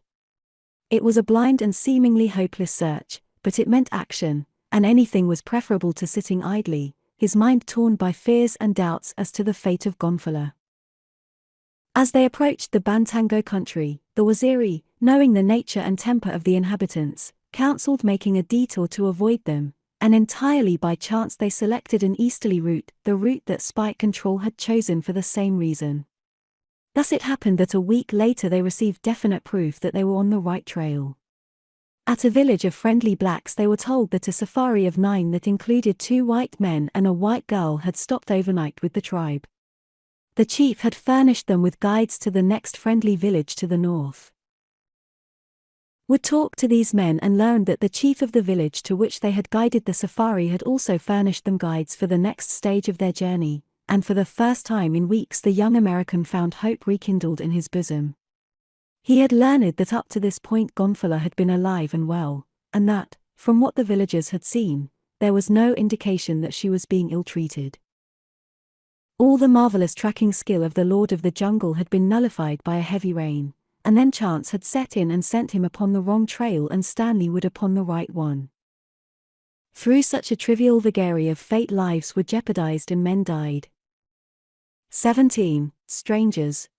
It was a blind and seemingly hopeless search, but it meant action, and anything was preferable to sitting idly, his mind torn by fears and doubts as to the fate of Gonfala. As they approached the Bantango country, the Waziri, knowing the nature and temper of the inhabitants, counseled making a detour to avoid them, and entirely by chance they selected an easterly route, the route that Spike and Troll had chosen for the same reason. Thus it happened that a week later they received definite proof that they were on the right trail. At a village of friendly blacks they were told that a safari of 9 that included 2 white men and a white girl had stopped overnight with the tribe. The chief had furnished them with guides to the next friendly village to the north. Wood talked to these men and learned that the chief of the village to which they had guided the safari had also furnished them guides for the next stage of their journey, and for the first time in weeks the young American found hope rekindled in his bosom. He had learned that up to this point Gonfala had been alive and well, and that, from what the villagers had seen, there was no indication that she was being ill-treated. All the marvelous tracking skill of the Lord of the Jungle had been nullified by a heavy rain, and then chance had set in and sent him upon the wrong trail and Stanley Wood upon the right one. Through such a trivial vagary of fate lives were jeopardized and men died. 17. Strangers.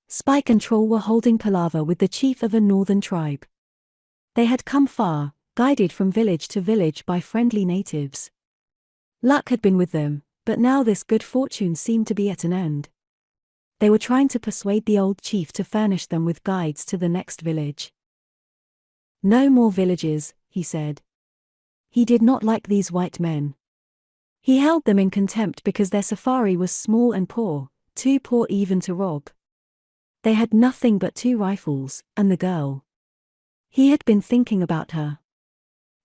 Spike and Troll were holding palaver with the chief of a northern tribe. They had come far, guided from village to village by friendly natives. Luck had been with them, but now this good fortune seemed to be at an end. They were trying to persuade the old chief to furnish them with guides to the next village. No more villages, he said. He did not like these white men. He held them in contempt because their safari was small and poor, too poor even to rob. They had nothing but 2 rifles, and the girl. He had been thinking about her.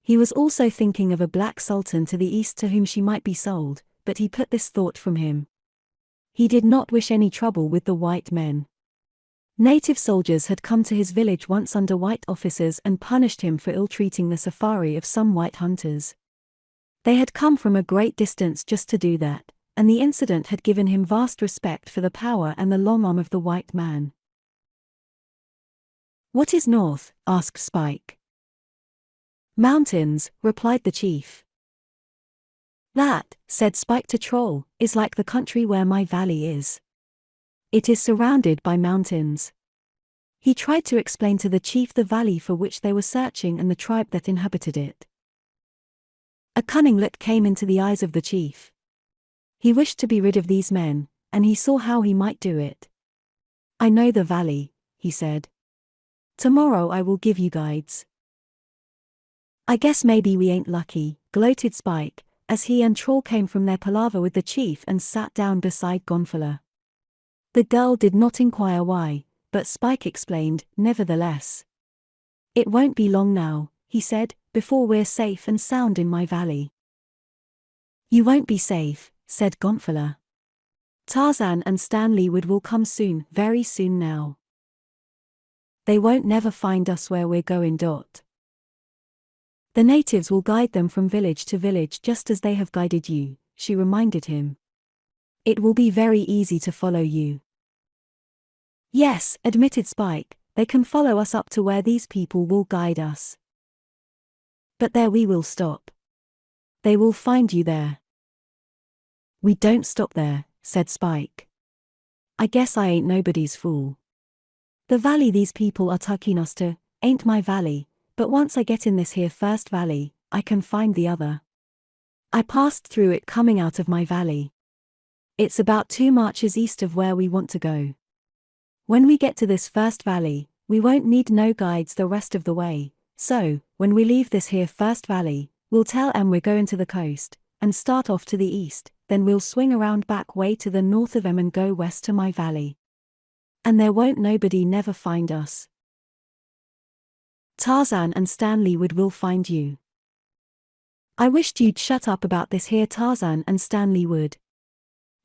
He was also thinking of a black sultan to the east to whom she might be sold, but he put this thought from him. He did not wish any trouble with the white men. Native soldiers had come to his village once under white officers and punished him for ill-treating the safari of some white hunters. They had come from a great distance just to do that, and the incident had given him vast respect for the power and the long arm of the white man. "What is north?" asked Spike. "Mountains," replied the chief. "That," said Spike to Troll, "is like the country where my valley is. It is surrounded by mountains. He tried to explain to the chief the valley for which they were searching and the tribe that inhabited it. A cunning look came into the eyes of the chief. He wished to be rid of these men, and he saw how he might do it. "I know the valley," he said. "Tomorrow I will give you guides." "I guess maybe we ain't lucky," gloated Spike, as he and Troll came from their palaver with the chief and sat down beside Gonfala. The girl did not inquire why, but Spike explained, nevertheless. "It won't be long now," he said, "before we're safe and sound in my valley." "You won't be safe," said Gonfala. "Tarzan and Stanley will come soon, very soon now. They won't never find us where we're going. The natives will guide them from village to village just as they have guided you," she reminded him. "It will be very easy to follow you." "Yes," admitted Spike, "they can follow us up to where these people will guide us. But there we will stop. They will find you there." "We don't stop there," said Spike. "I guess I ain't nobody's fool. The valley these people are taking us to ain't my valley, but once I get in this here first valley, I can find the other. I passed through it coming out of my valley. It's about 2 marches east of where we want to go. When we get to this first valley, we won't need no guides the rest of the way, so, when we leave this here first valley, we'll tell 'em we're going to the coast, and start off to the east, then we'll swing around back way to the north of 'em and go west to my valley. And there won't nobody never find us. Tarzan and Stanley will find you." "I wished you'd shut up about this here Tarzan and Stanley Wood.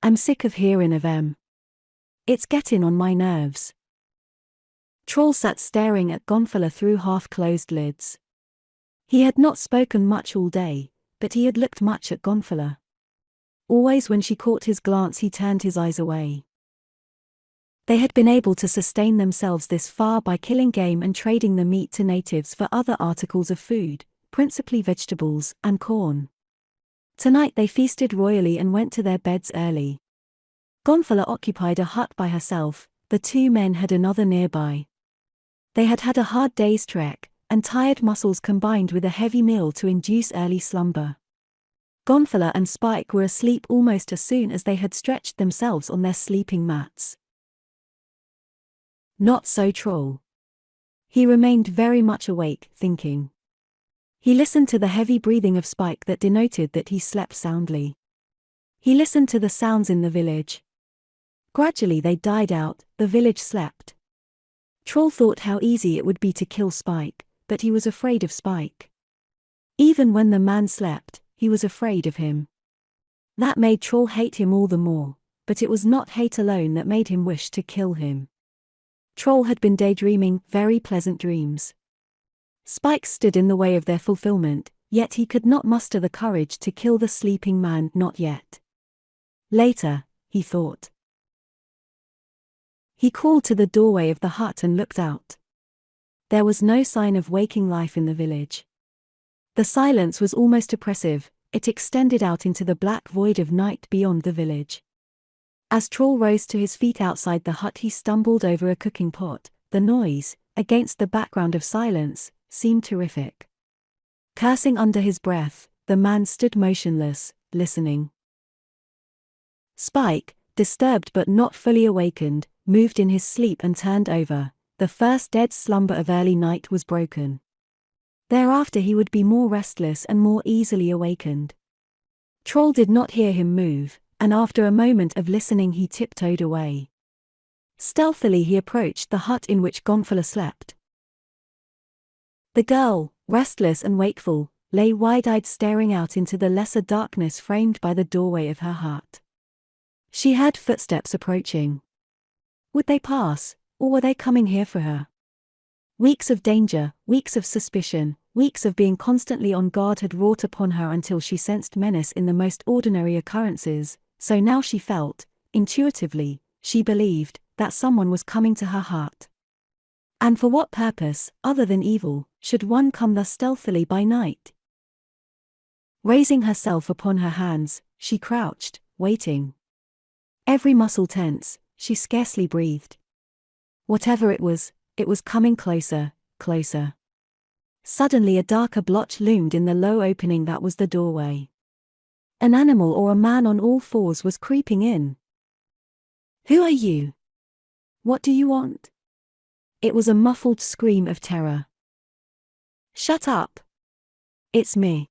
I'm sick of hearing of 'em. It's getting on my nerves." Troll sat staring at Gonfala through half-closed lids. He had not spoken much all day, but he had looked much at Gonfala. Always when she caught his glance he turned his eyes away. They had been able to sustain themselves this far by killing game and trading the meat to natives for other articles of food, principally vegetables and corn. Tonight they feasted royally and went to their beds early. Gonfala occupied a hut by herself, the 2 men had another nearby. They had had a hard day's trek, and tired muscles combined with a heavy meal to induce early slumber. Gonfala and Spike were asleep almost as soon as they had stretched themselves on their sleeping mats. Not so Troll. He remained very much awake, thinking. He listened to the heavy breathing of Spike that denoted that he slept soundly. He listened to the sounds in the village. Gradually they died out, the village slept. Troll thought how easy it would be to kill Spike, but he was afraid of Spike. Even when the man slept, he was afraid of him. That made Troll hate him all the more, but it was not hate alone that made him wish to kill him. Troll had been daydreaming very pleasant dreams. Spike stood in the way of their fulfillment, yet he could not muster the courage to kill the sleeping man, not yet. Later, he thought. He crawled to the doorway of the hut and looked out. There was no sign of waking life in the village. The silence was almost oppressive, it extended out into the black void of night beyond the village. As Troll rose to his feet outside the hut he stumbled over a cooking pot. The noise, against the background of silence, seemed terrific. Cursing under his breath, the man stood motionless, listening. Spike, disturbed but not fully awakened, moved in his sleep and turned over. The first dead slumber of early night was broken. Thereafter he would be more restless and more easily awakened. Troll did not hear him move, and after a moment of listening he tiptoed away. Stealthily he approached the hut in which Gonfala slept. The girl, restless and wakeful, lay wide-eyed staring out into the lesser darkness framed by the doorway of her hut. She heard footsteps approaching. Would they pass, or were they coming here for her? Weeks of danger, weeks of suspicion, weeks of being constantly on guard had wrought upon her until she sensed menace in the most ordinary occurrences, so now she felt, intuitively, she believed, that someone was coming to her hut. And for what purpose, other than evil, should one come thus stealthily by night? Raising herself upon her hands, she crouched, waiting. Every muscle tense, she scarcely breathed. Whatever it was, It was coming closer, closer. Suddenly a darker blotch loomed in the low opening that was the doorway. An animal or a man on all fours was creeping in. "Who are you? What do you want?" It was a muffled scream of terror. "Shut up. It's me.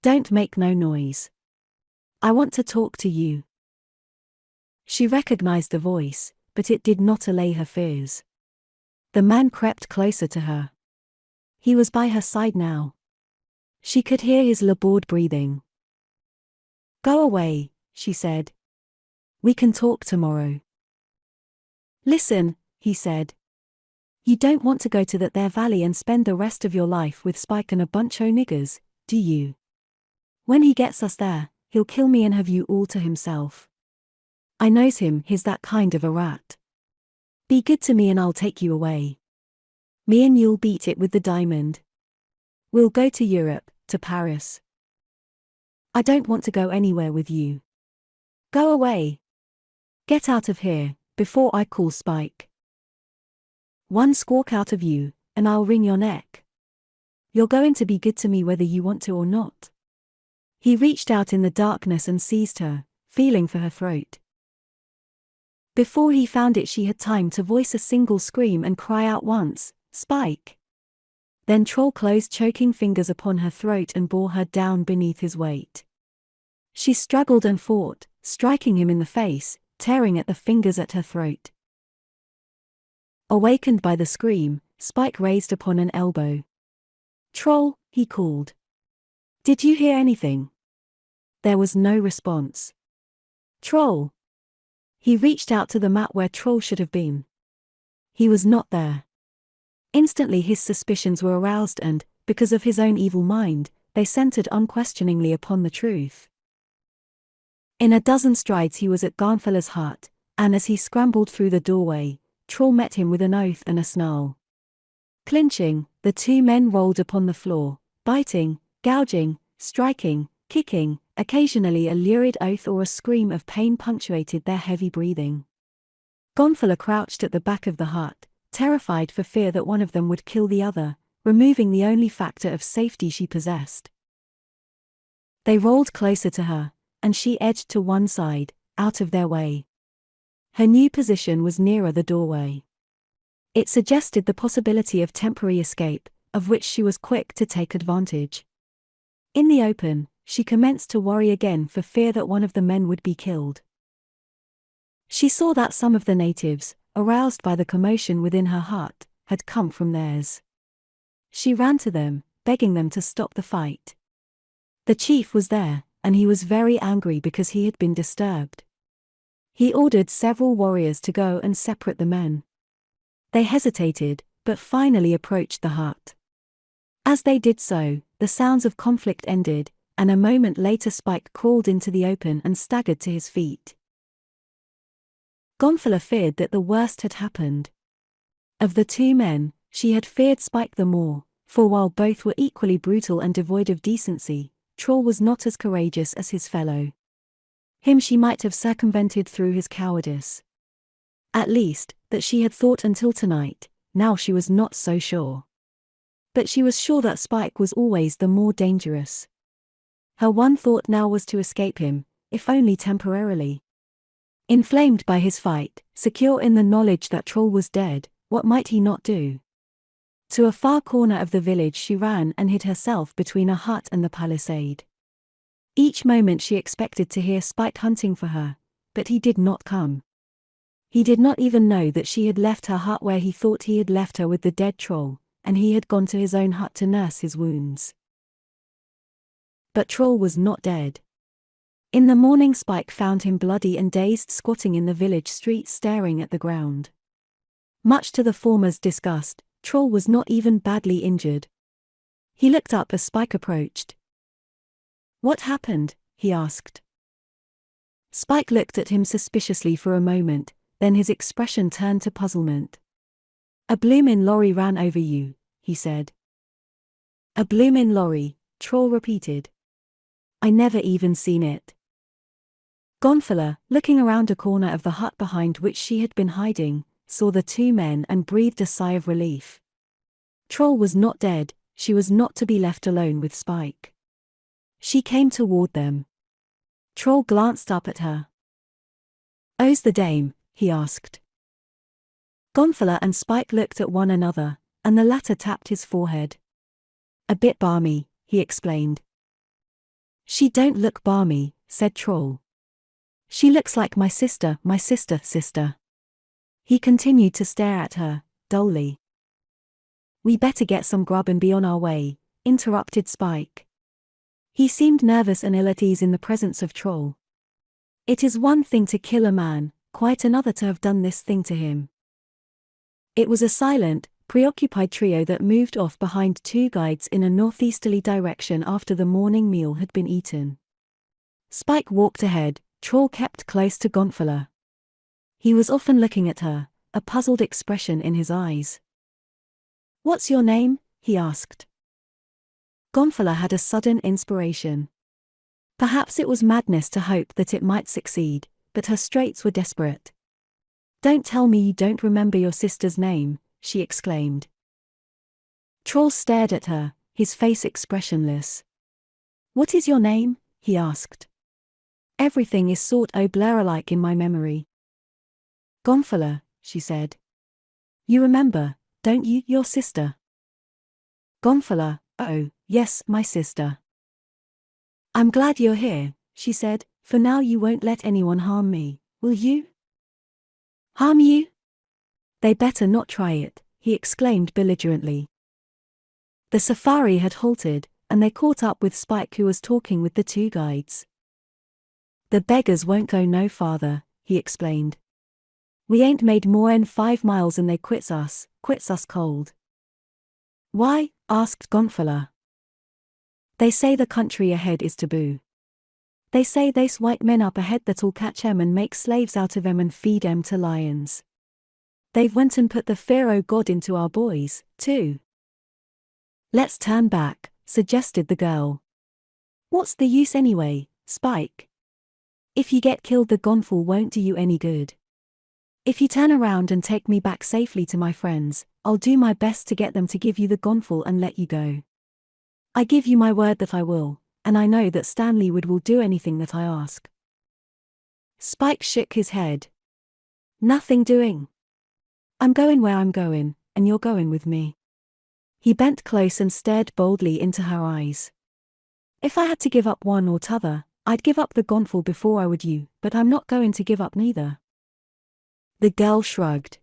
Don't make no noise. I want to talk to you." She recognized the voice, but it did not allay her fears. The man crept closer to her. He was by her side now. She could hear his labored breathing. "Go away," she said. "We can talk tomorrow." "Listen," he said. "You don't want to go to that there valley and spend the rest of your life with Spike and a bunch o' niggers, do you? When he gets us there, he'll kill me and have you all to himself. I knows him, he's that kind of a rat. Be good to me and I'll take you away. Me and you'll beat it with the diamond. We'll go to Europe, to Paris." "I don't want to go anywhere with you. Go away. Get out of here, before I call Spike. One squawk out of you, and I'll wring your neck. You're going to be good to me whether you want to or not." He reached out in the darkness and seized her, feeling for her throat. Before he found it, she had time to voice a single scream and cry out once, "Spike!" Then Troll closed choking fingers upon her throat and bore her down beneath his weight. She struggled and fought, striking him in the face, tearing at the fingers at her throat. Awakened by the scream, Spike raised upon an elbow. "Troll," he called. "Did you hear anything?" There was no response. "Troll!" He reached out to the mat where Troll should have been. He was not there. Instantly his suspicions were aroused and, because of his own evil mind, they centered unquestioningly upon the truth. In a dozen strides he was at Garnfila's hut, and as he scrambled through the doorway, Troll met him with an oath and a snarl. Clinching, the two men rolled upon the floor, biting, gouging, striking, kicking. Occasionally a lurid oath or a scream of pain punctuated their heavy breathing. Gonfala crouched at the back of the hut, terrified for fear that one of them would kill the other, removing the only factor of safety she possessed. They rolled closer to her, and she edged to one side, out of their way. Her new position was nearer the doorway. It suggested the possibility of temporary escape, of which she was quick to take advantage. In the open, she commenced to worry again for fear that one of the men would be killed. She saw that some of the natives, aroused by the commotion within her hut, had come from theirs. She ran to them, begging them to stop the fight. The chief was there, and he was very angry because he had been disturbed. He ordered several warriors to go and separate the men. They hesitated, but finally approached the hut. As they did so, the sounds of conflict ended, and a moment later Spike crawled into the open and staggered to his feet. Gonfala feared that the worst had happened. Of the two men, she had feared Spike the more, for while both were equally brutal and devoid of decency, Troll was not as courageous as his fellow. Him she might have circumvented through his cowardice. At least, that she had thought until tonight. Now she was not so sure. But she was sure that Spike was always the more dangerous. Her one thought now was to escape him, if only temporarily. Inflamed by his fight, secure in the knowledge that Troll was dead, what might he not do? To a far corner of the village she ran and hid herself between a hut and the palisade. Each moment she expected to hear Spike hunting for her, but he did not come. He did not even know that she had left her hut where he thought he had left her with the dead Troll, and he had gone to his own hut to nurse his wounds. But Troll was not dead. In the morning Spike found him bloody and dazed squatting in the village street staring at the ground. Much to the former's disgust, Troll was not even badly injured. He looked up as Spike approached. "What happened?" he asked. Spike looked at him suspiciously for a moment, then his expression turned to puzzlement. "A bloomin' lorry ran over you," he said. "A bloomin' lorry," Troll repeated. "I never even seen it." Gonfala, looking around a corner of the hut behind which she had been hiding, saw the two men and breathed a sigh of relief. Troll was not dead, she was not to be left alone with Spike. She came toward them. Troll glanced up at her. "Oh's the dame?" he asked. Gonfalor and Spike looked at one another, and the latter tapped his forehead. "A bit balmy," he explained. "She don't look balmy," said Troll. "She looks like my sister, sister." He continued to stare at her, dully. "We better get some grub and be on our way," interrupted Spike. He seemed nervous and ill at ease in the presence of Troll. It is one thing to kill a man, quite another to have done this thing to him. It was a silent, preoccupied trio that moved off behind two guides in a northeasterly direction after the morning meal had been eaten. Spike walked ahead, Troll kept close to Gonfalor. He was often looking at her, a puzzled expression in his eyes. "What's your name?" he asked. Gonfalor had a sudden inspiration. Perhaps it was madness to hope that it might succeed, but her straits were desperate. "Don't tell me you don't remember your sister's name," she exclaimed. Troll stared at her, his face expressionless. "What is your name?" he asked. "Everything is sort o' blur-alike in my memory." "Gonfalor," she said. "You remember, don't you, your sister?" Gonfalor, "Oh, yes, my sister." "I'm glad you're here," she said, "for now you won't let anyone harm me, will you?" "Harm you? They better not try it," he exclaimed belligerently. The safari had halted, and they caught up with Spike, who was talking with the two guides. "The beggars won't go no farther," he explained. "We ain't made more'n 5 miles and they quits us cold." "Why?" asked Gonfalor. "They say the country ahead is taboo. They say theys white men up ahead that'll catch 'em and make slaves out of 'em and feed 'em to lions. They've went and put the fear o' God into our boys, too." "Let's turn back," suggested the girl. "What's the use anyway, Spike? If you get killed the gonfal won't do you any good. If you turn around and take me back safely to my friends, I'll do my best to get them to give you the gonfal and let you go. I give you my word that I will, and I know that Stanley Wood will do anything that I ask." Spike shook his head. "Nothing doing. I'm going where I'm going, and you're going with me." He bent close and stared boldly into her eyes. "If I had to give up one or t'other, I'd give up the gonfal before I would you, but I'm not going to give up neither." The girl shrugged.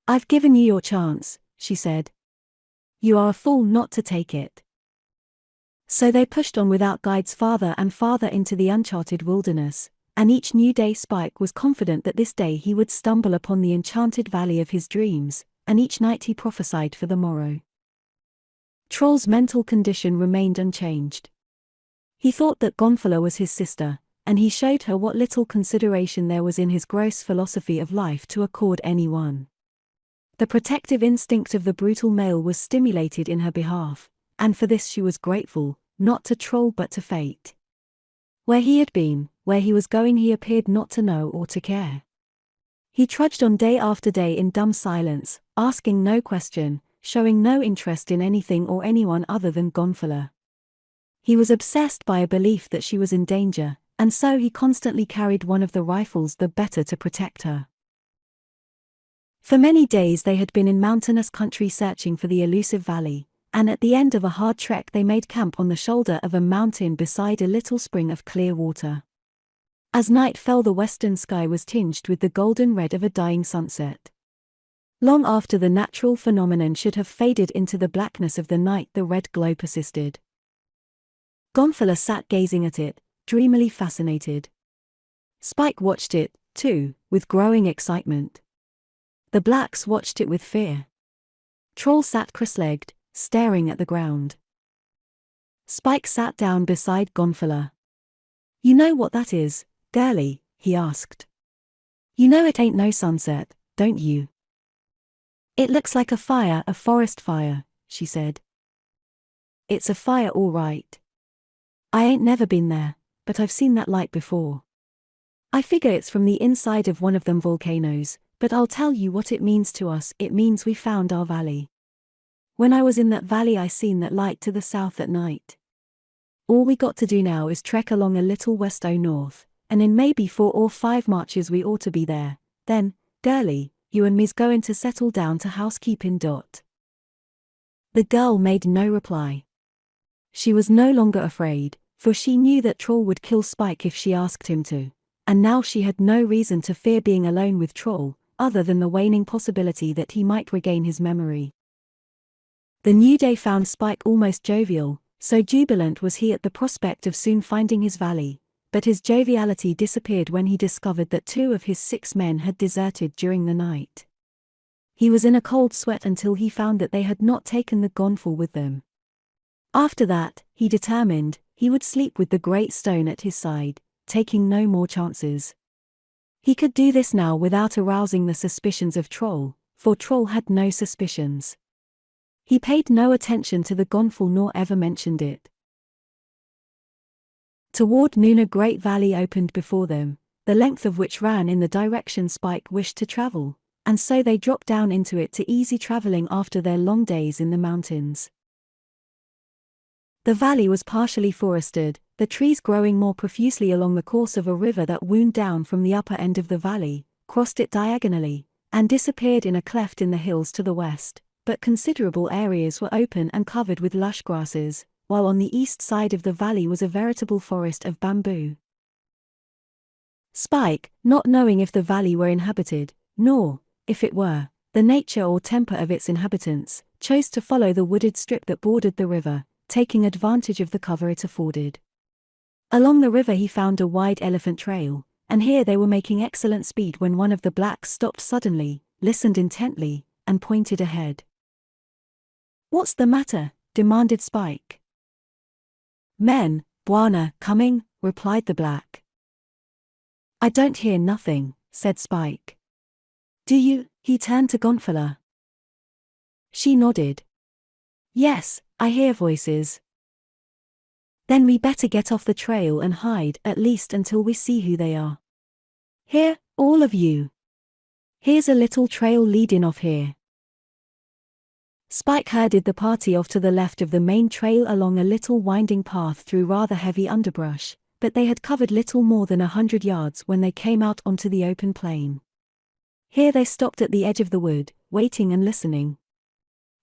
"I've given you your chance," she said. "You are a fool not to take it." So they pushed on without guides farther and farther into the uncharted wilderness, and each new day Spike was confident that this day he would stumble upon the enchanted valley of his dreams, and each night he prophesied for the morrow. Troll's mental condition remained unchanged. He thought that Gonfalor was his sister, and he showed her what little consideration there was in his gross philosophy of life to accord anyone. The protective instinct of the brutal male was stimulated in her behalf, and for this she was grateful, not to Troll but to fate. Where he had been, where he was going he appeared not to know or to care. He trudged on day after day in dumb silence, asking no question, showing no interest in anything or anyone other than Gonfalor. He was obsessed by a belief that she was in danger, and so he constantly carried one of the rifles the better to protect her. For many days they had been in mountainous country searching for the elusive valley, and at the end of a hard trek they made camp on the shoulder of a mountain beside a little spring of clear water. As night fell the western sky was tinged with the golden red of a dying sunset. Long after the natural phenomenon should have faded into the blackness of the night the red glow persisted. Gonfalor sat gazing at it, dreamily fascinated. Spike watched it, too, with growing excitement. The blacks watched it with fear. Troll sat cross-legged, staring at the ground. Spike sat down beside Gonfalor. "You know what that is, girlie?" he asked. "You know it ain't no sunset, don't you?" "It looks like a fire, a forest fire," she said. "It's a fire all right. I ain't never been there, but I've seen that light before. I figure it's from the inside of one of them volcanoes, But I'll tell you what it means to us. It means we found our valley. When I was in that valley I seen that light to the south at night. All we got to do now is trek along a little west o north, and in maybe 4 or 5 marches we ought to be there. Then, girlie, you and me's goin' to settle down to housekeeping. The girl made no reply. She was no longer afraid, for she knew that Troll would kill Spike if she asked him to, and now she had no reason to fear being alone with Troll, other than the waning possibility that he might regain his memory. The new day found Spike almost jovial, so jubilant was he at the prospect of soon finding his valley, but his joviality disappeared when he discovered that 2 of his 6 men had deserted during the night. He was in a cold sweat until he found that they had not taken the gonfal with them. After that, he determined, he would sleep with the great stone at his side, taking no more chances. He could do this now without arousing the suspicions of Troll, for Troll had no suspicions. He paid no attention to the gonfal nor ever mentioned it. Toward noon a great valley opened before them, the length of which ran in the direction Spike wished to travel, and so they dropped down into it to easy traveling after their long days in the mountains. The valley was partially forested, the trees growing more profusely along the course of a river that wound down from the upper end of the valley, crossed it diagonally, and disappeared in a cleft in the hills to the west, but considerable areas were open and covered with lush grasses, while on the east side of the valley was a veritable forest of bamboo. Spike, not knowing if the valley were inhabited, nor, if it were, the nature or temper of its inhabitants, chose to follow the wooded strip that bordered the river, taking advantage of the cover it afforded. Along the river he found a wide elephant trail, and here they were making excellent speed when one of the blacks stopped suddenly, listened intently, and pointed ahead. "What's the matter?" demanded Spike. "Men, Bwana, coming," replied the black. "I don't hear nothing," said Spike. "Do you?" He turned to Gonfala. She nodded. "Yes, I hear voices." "Then we better get off the trail and hide, at least until we see who they are. Here, all of you. Here's a little trail leading off here." Spike herded the party off to the left of the main trail along a little winding path through rather heavy underbrush, but they had covered little more than 100 yards when they came out onto the open plain. Here they stopped at the edge of the wood, waiting and listening.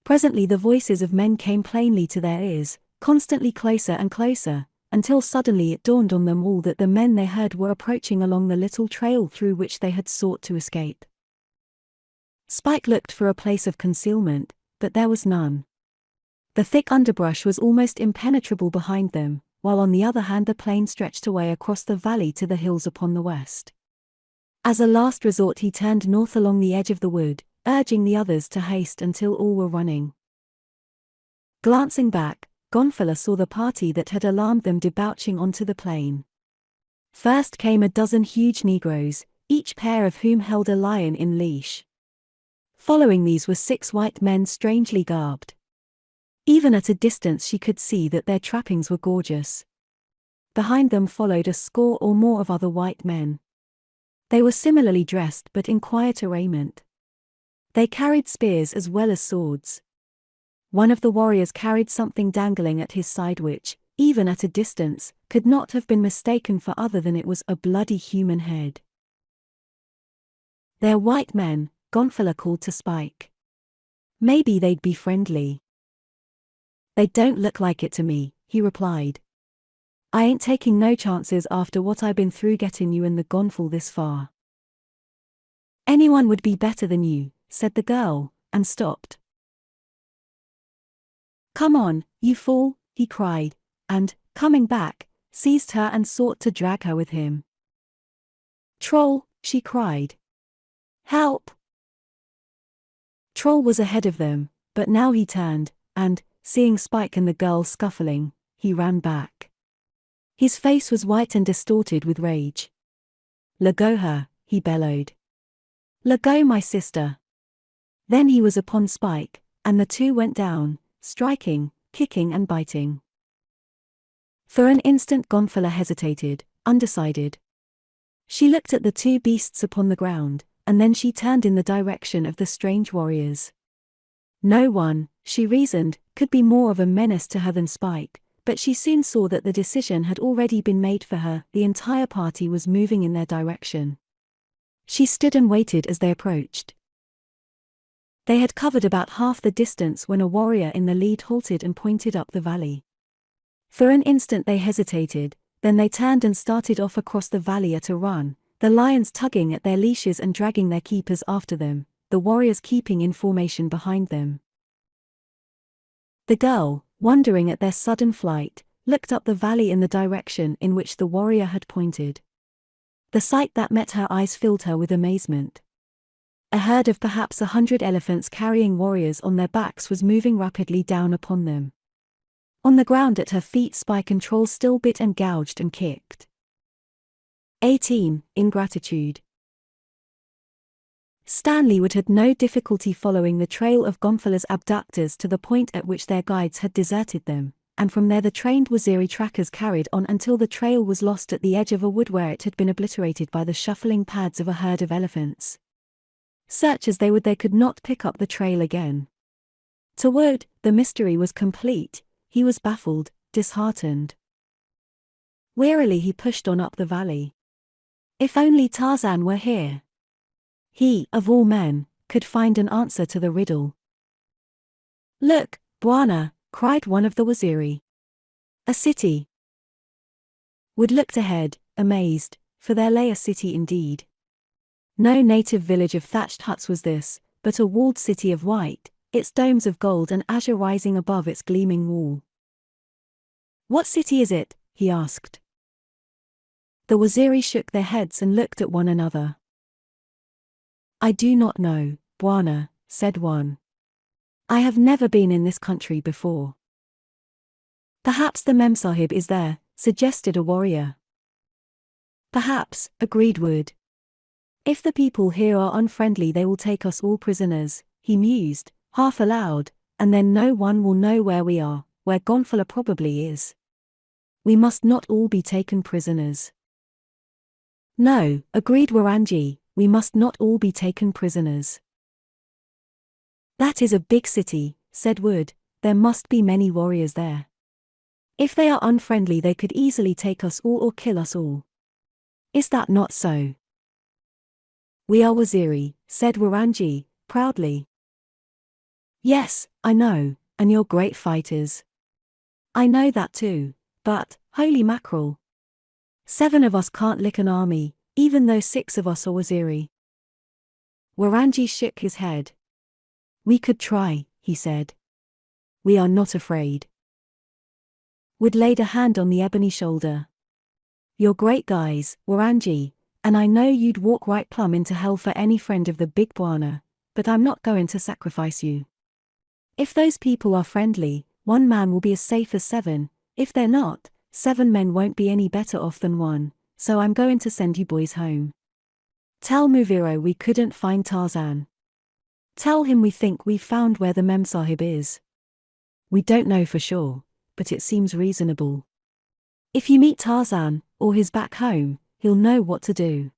Presently the voices of men came plainly to their ears, constantly closer and closer, until suddenly it dawned on them all that the men they heard were approaching along the little trail through which they had sought to escape. Spike looked for a place of concealment, but there was none. The thick underbrush was almost impenetrable behind them, while on the other hand the plain stretched away across the valley to the hills upon the west. As a last resort he turned north along the edge of the wood, urging the others to haste until all were running. Glancing back, Gonfala saw the party that had alarmed them debouching onto the plain. First came a dozen huge Negroes, each pair of whom held a lion in leash. Following these were 6 white men strangely garbed. Even at a distance she could see that their trappings were gorgeous. Behind them followed a score or more of other white men. They were similarly dressed but in quieter raiment. They carried spears as well as swords. One of the warriors carried something dangling at his side which, even at a distance, could not have been mistaken for other than it was a bloody human head. "They're white men," Gonfala called to Spike. "Maybe they'd be friendly." "They don't look like it to me," he replied. "I ain't taking no chances after what I been through getting you and the gonfal this far." "Anyone would be better than you," said the girl, and stopped. "Come on, you fool," he cried, and, coming back, seized her and sought to drag her with him. "Troll," she cried. "Help!" Troll was ahead of them, but now he turned, and, seeing Spike and the girl scuffling, he ran back. His face was white and distorted with rage. "Let go her," he bellowed. "Let go my sister." Then he was upon Spike, and the two went down, striking, kicking and biting. For an instant Gonfala hesitated, undecided. She looked at the 2 beasts upon the ground, and then she turned in the direction of the strange warriors. No one, she reasoned, could be more of a menace to her than Spike, but she soon saw that the decision had already been made for her. The entire party was moving in their direction. She stood and waited as they approached. They had covered about half the distance when a warrior in the lead halted and pointed up the valley. For an instant they hesitated, then they turned and started off across the valley at a run, the lions tugging at their leashes and dragging their keepers after them, the warriors keeping in formation behind them. The girl, wondering at their sudden flight, looked up the valley in the direction in which the warrior had pointed. The sight that met her eyes filled her with amazement. A herd of perhaps 100 elephants carrying warriors on their backs was moving rapidly down upon them. On the ground at her feet Spike and Troll still bit and gouged and kicked. 18. Ingratitude. Stanley Wood had no difficulty following the trail of Gonfala's abductors to the point at which their guides had deserted them, and from there the trained Waziri trackers carried on until the trail was lost at the edge of a wood where it had been obliterated by the shuffling pads of a herd of elephants. Search as they would, they could not pick up the trail again. To Wood, the mystery was complete. He was baffled, disheartened. Wearily he pushed on up the valley. If only Tarzan were here. He, of all men, could find an answer to the riddle. Look, Bwana, cried one of the Waziri. A city. Wood looked ahead, amazed, for there lay a city indeed. No native village of thatched huts was this, but a walled city of white, its domes of gold and azure rising above its gleaming wall. What city is it? He asked. The Waziri shook their heads and looked at one another. I do not know, Bwana, said one. I have never been in this country before. Perhaps the Memsahib is there, suggested a warrior. Perhaps, agreed Wood. If the people here are unfriendly they will take us all prisoners, he mused, half aloud, and then no one will know where we are, where Gonfala probably is. We must not all be taken prisoners. No, agreed Warangi, we must not all be taken prisoners. That is a big city, said Wood, there must be many warriors there. If they are unfriendly they could easily take us all or kill us all. Is that not so? We are Waziri, said Warangi, proudly. Yes, I know, and you're great fighters. I know that too, but, holy mackerel. 7 of us can't lick an army, even though 6 of us are Waziri. Warangi shook his head. We could try, he said. We are not afraid. Wood laid a hand on the ebony shoulder. You're great guys, Warangi, and I know you'd walk right plumb into hell for any friend of the big Bwana, but I'm not going to sacrifice you. If those people are friendly, 1 man will be as safe as 7, if they're not, 7 men won't be any better off than 1, so I'm going to send you boys home. Tell Muviro we couldn't find Tarzan. Tell him we think we've found where the Memsahib is. We don't know for sure, but it seems reasonable. If you meet Tarzan, or he's back home, he'll know what to do.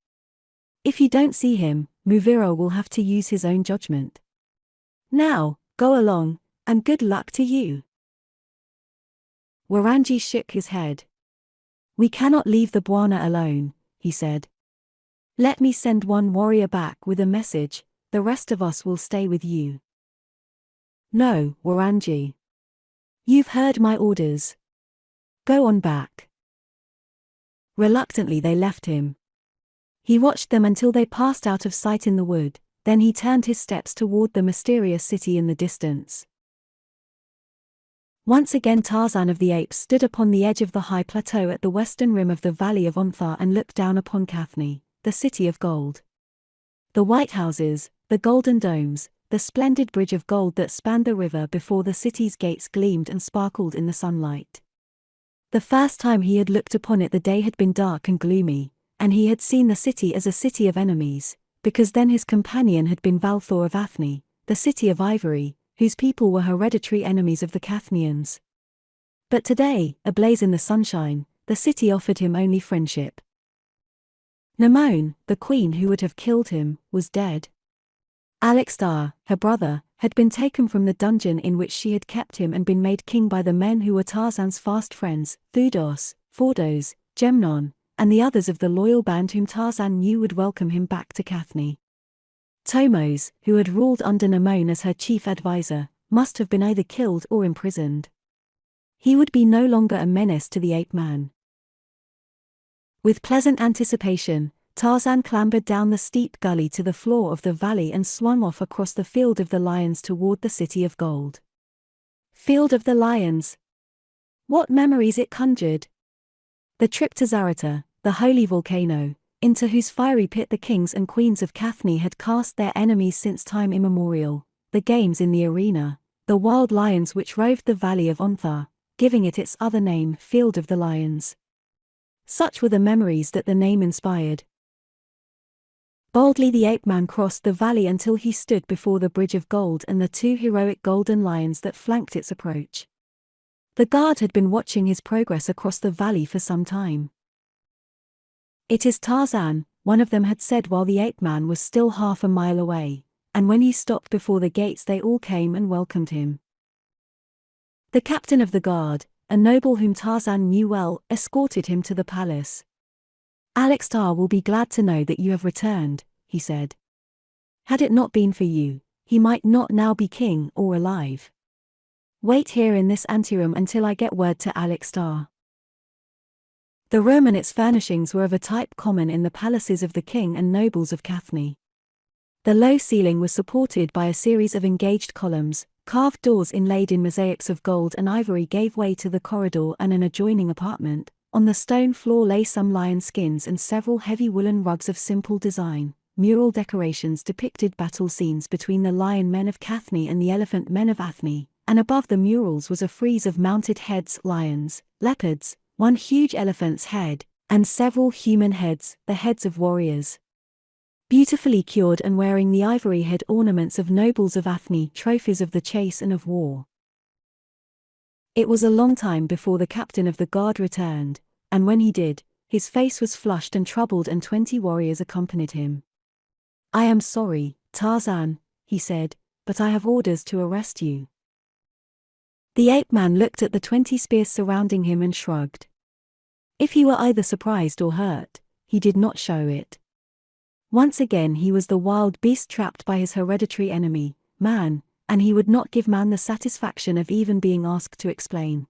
If you don't see him, Muviro will have to use his own judgment. Now, go along, and good luck to you. Warangi shook his head. We cannot leave the Bwana alone, he said. Let me send 1 warrior back with a message, the rest of us will stay with you. No, Warangi. You've heard my orders. Go on back. Reluctantly they left him. He watched them until they passed out of sight in the wood, then he turned his steps toward the mysterious city in the distance. Once again Tarzan of the Apes stood upon the edge of the high plateau at the western rim of the Valley of Ontharr and looked down upon Cathne, the city of gold. The white houses, the golden domes, the splendid bridge of gold that spanned the river before the city's gates gleamed and sparkled in the sunlight. The first time he had looked upon it the day had been dark and gloomy, and he had seen the city as a city of enemies, because then his companion had been Valthor of Athne, the city of ivory, whose people were hereditary enemies of the Cathnians. But today, ablaze in the sunshine, the city offered him only friendship. Nemone, the queen who would have killed him, was dead. Alexstar, her brother, had been taken from the dungeon in which she had kept him and been made king by the men who were Tarzan's fast friends, Thudos, Fordos, Gemnon, and the others of the loyal band whom Tarzan knew would welcome him back to Cathne. Tomos, who had ruled under Nemone as her chief advisor, must have been either killed or imprisoned. He would be no longer a menace to the ape-man. With pleasant anticipation, Tarzan clambered down the steep gully to the floor of the valley and swung off across the Field of the Lions toward the City of Gold. Field of the Lions. What memories it conjured! The trip to Zarata, the holy volcano, into whose fiery pit the kings and queens of Cathne had cast their enemies since time immemorial, the games in the arena, the wild lions which roved the valley of Ontharr, giving it its other name, Field of the Lions. Such were the memories that the name inspired. Boldly the ape-man crossed the valley until he stood before the Bridge of Gold and the two heroic golden lions that flanked its approach. The guard had been watching his progress across the valley for some time. "It is Tarzan," one of them had said while the ape-man was still half a mile away, and when he stopped before the gates they all came and welcomed him. The captain of the guard, a noble whom Tarzan knew well, escorted him to the palace. "Alexstar will be glad to know that you have returned," he said. "Had it not been for you, he might not now be king or alive. Wait here in this anteroom until I get word to Alexstar." The room and its furnishings were of a type common in the palaces of the king and nobles of Cathne. The low ceiling was supported by a series of engaged columns, carved doors inlaid in mosaics of gold and ivory gave way to the corridor and an adjoining apartment. On the stone floor lay some lion skins and several heavy woolen rugs of simple design. Mural decorations depicted battle scenes between the lion men of Cathne and the elephant men of Athne, and above the murals was a frieze of mounted heads, lions, leopards, one huge elephant's head, and several human heads, the heads of warriors. Beautifully cured and wearing the ivory head ornaments of nobles of Athne, trophies of the chase and of war. It was a long time before the captain of the guard returned, and when he did, his face was flushed and troubled and 20 warriors accompanied him. "I am sorry, Tarzan," he said, "but I have orders to arrest you." The ape-man looked at the 20 spears surrounding him and shrugged. If he were either surprised or hurt, he did not show it. Once again he was the wild beast trapped by his hereditary enemy, man, and he would not give man the satisfaction of even being asked to explain.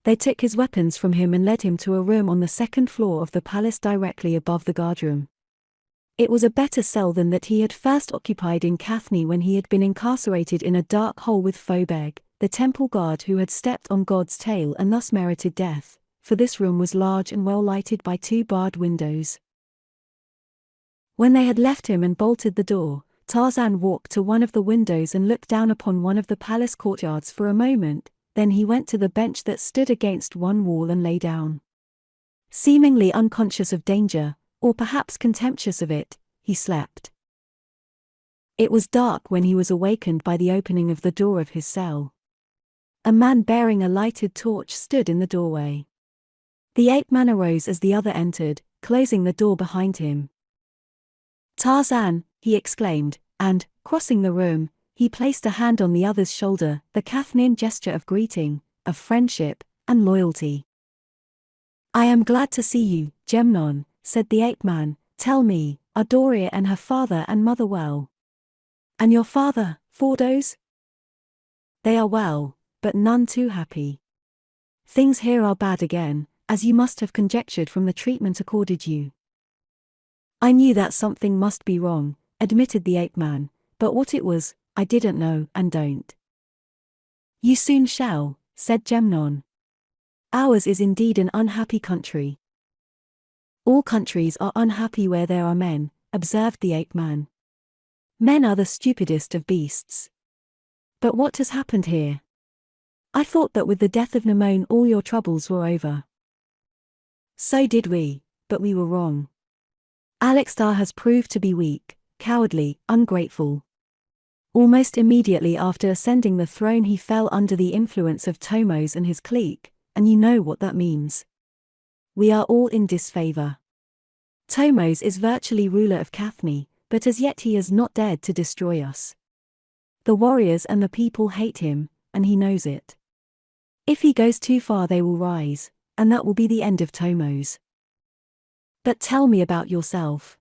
They took his weapons from him and led him to a room on the second floor of the palace directly above the guardroom. It was a better cell than that he had first occupied in Cathne when he had been incarcerated in a dark hole with Phobeg, the temple guard who had stepped on God's tail and thus merited death, for this room was large and well lighted by 2 barred windows. When they had left him and bolted the door, Tarzan walked to one of the windows and looked down upon one of the palace courtyards for a moment, then he went to the bench that stood against one wall and lay down. Seemingly unconscious of danger, or perhaps contemptuous of it, he slept. It was dark when he was awakened by the opening of the door of his cell. A man bearing a lighted torch stood in the doorway. The ape-man arose as the other entered, closing the door behind him. "Tarzan," he exclaimed, and, crossing the room, he placed a hand on the other's shoulder, the Cathnian gesture of greeting, of friendship, and loyalty. "I am glad to see you, Gemnon," said the ape-man. "Tell me, are Doria and her father and mother well? And your father, Fordos?" "They are well, but none too happy. Things here are bad again, as you must have conjectured from the treatment accorded you." "I knew that something must be wrong," admitted the ape-man, "but what it was, I didn't know and don't." "You soon shall," said Gemnon. "Ours is indeed an unhappy country." "All countries are unhappy where there are men," observed the ape-man. "Men are the stupidest of beasts. But what has happened here? I thought that with the death of Nemone all your troubles were over." "So did we, but we were wrong. Alexstar has proved to be weak, cowardly, ungrateful. Almost immediately after ascending the throne he fell under the influence of Tomos and his clique, and you know what that means. We are all in disfavor. Tomos is virtually ruler of Cathne, but as yet he has not dared to destroy us. The warriors and the people hate him, and he knows it. If he goes too far they will rise, and that will be the end of Tomos. But tell me about yourself.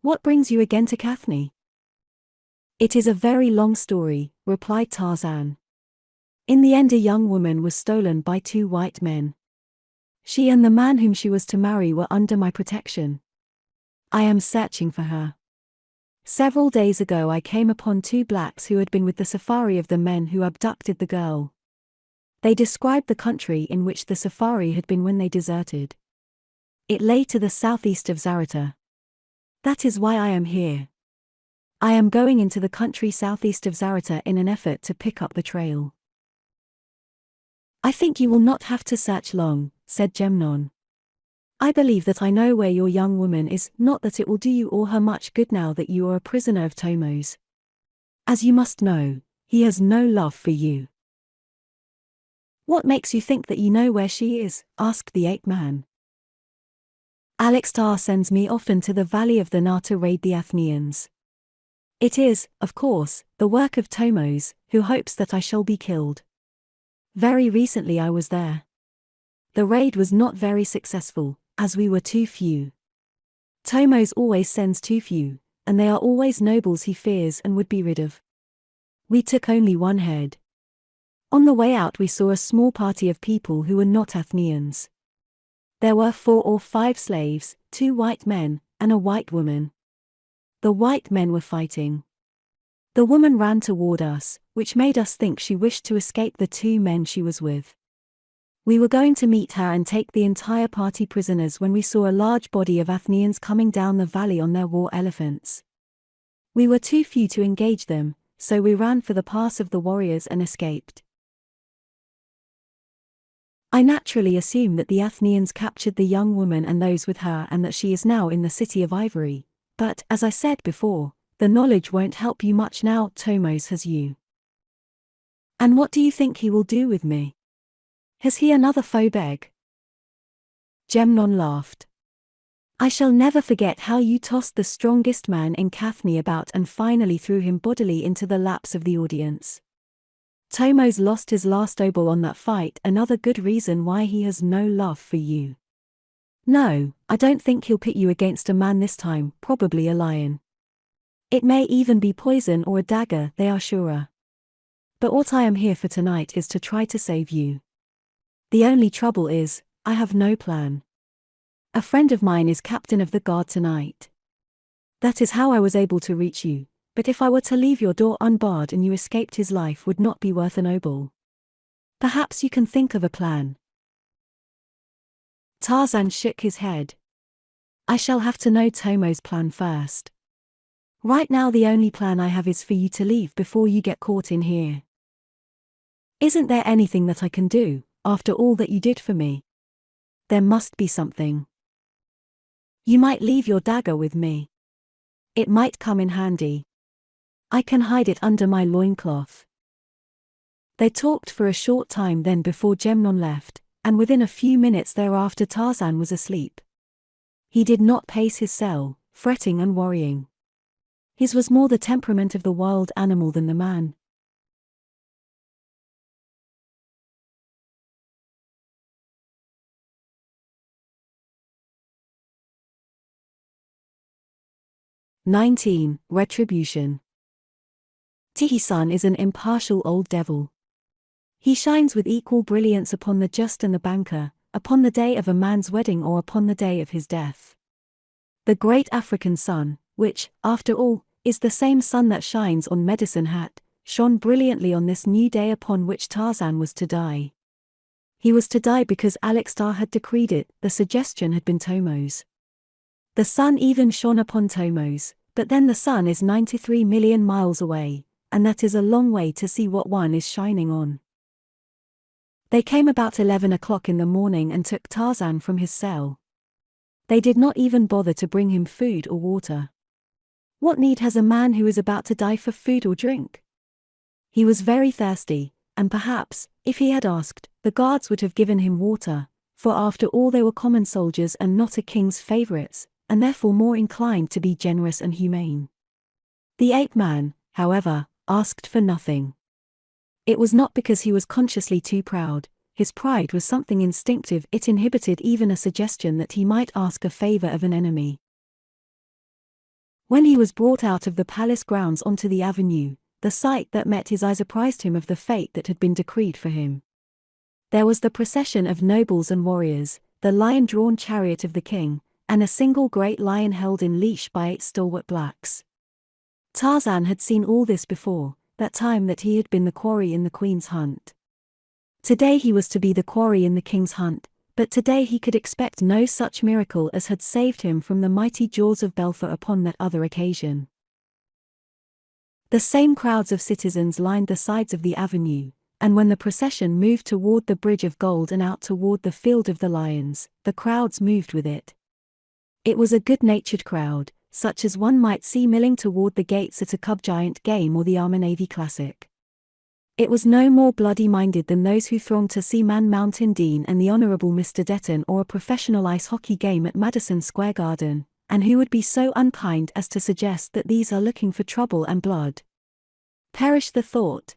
What brings you again to Cathne? It is a very long story, replied Tarzan. In the end a young woman was stolen by 2 white men. She and the man whom she was to marry were under my protection. I am searching for her. Several days ago I came upon 2 blacks who had been with the safari of the men who abducted the girl. They described the country in which the safari had been when they deserted. It lay to the southeast of Zarata. That is why I am here. I am going into the country southeast of Zarata in an effort to pick up the trail. I think you will not have to search long, said Gemnon. I believe that I know where your young woman is, not that it will do you or her much good now that you are a prisoner of Tomos. As you must know, he has no love for you. What makes you think that you know where she is? Asked the ape man. Alextar sends me often to the valley of the Na to raid the Athenians. It is, of course, the work of Tomos, who hopes that I shall be killed. Very recently I was there. The raid was not very successful, as we were too few. Tomos always sends too few, and they are always nobles he fears and would be rid of. We took only 1 head. On the way out we saw a small party of people who were not Athenians. There were 4 or 5 slaves, 2 white men, and a white woman. The white men were fighting. The woman ran toward us, which made us think she wished to escape the 2 men she was with. We were going to meet her and take the entire party prisoners when we saw a large body of Athenians coming down the valley on their war elephants. We were too few to engage them, so we ran for the pass of the warriors and escaped. I naturally assume that the Athenians captured the young woman and those with her and that she is now in the city of Ivory, but, as I said before, the knowledge won't help you much now Tomos has you. And what do you think he will do with me? Has he another Phobeg? Gemnon laughed. I shall never forget how you tossed the strongest man in Cathne about and finally threw him bodily into the laps of the audience. Tomos lost his last obol on that fight, another good reason why he has no love for you. No, I don't think he'll pit you against a man this time, probably a lion. It may even be poison or a dagger, they are surer. But what I am here for tonight is to try to save you. The only trouble is, I have no plan. A friend of mine is captain of the guard tonight. That is how I was able to reach you, but if I were to leave your door unbarred and you escaped his life would not be worth an obol. Perhaps you can think of a plan. Tarzan shook his head. I shall have to know Tomos' plan first. Right now the only plan I have is for you to leave before you get caught in here. Isn't there anything that I can do, after all that you did for me? There must be something. You might leave your dagger with me. It might come in handy. I can hide it under my loincloth. They talked for a short time then before Gemnon left, and within a few minutes thereafter Tarzan was asleep. He did not pace his cell, fretting and worrying. His was more the temperament of the wild animal than the man. Retribution. Tihi-san is an impartial old devil. He shines with equal brilliance upon the just and the banker, upon the day of a man's wedding or upon the day of his death. The great African sun, which, after all, is the same sun that shines on Medicine Hat, shone brilliantly on this new day upon which Tarzan was to die. He was to die because Alextar had decreed it, the suggestion had been Tomos. The sun even shone upon Tomos, but then the sun is 93 million miles away, and that is a long way to see what one is shining on. They came about 11 o'clock in the morning and took Tarzan from his cell. They did not even bother to bring him food or water. What need has a man who is about to die for food or drink? He was very thirsty, and perhaps, if he had asked, the guards would have given him water, for after all they were common soldiers and not a king's favorites, and therefore more inclined to be generous and humane. The ape-man, however, asked for nothing. It was not because he was consciously too proud. His pride was something instinctive. It inhibited even a suggestion that he might ask a favor of an enemy. When he was brought out of the palace grounds onto the avenue, the sight that met his eyes apprised him of the fate that had been decreed for him. There was the procession of nobles and warriors, the lion-drawn chariot of the king, and a single great lion held in leash by 8 stalwart blacks. Tarzan had seen all this before, that time that he had been the quarry in the queen's hunt. Today he was to be the quarry in the king's hunt, but today he could expect no such miracle as had saved him from the mighty jaws of Belfer upon that other occasion. The same crowds of citizens lined the sides of the avenue, and when the procession moved toward the Bridge of Gold and out toward the Field of the Lions, the crowds moved with it. It was a good-natured crowd, such as one might see milling toward the gates at a Cub Giant game or the Armour Navy Classic. It was no more bloody-minded than those who thronged to see Man Mountain Dean and the Honourable Mr. Detton or a professional ice hockey game at Madison Square Garden, and who would be so unkind as to suggest that these are looking for trouble and blood. Perish the thought.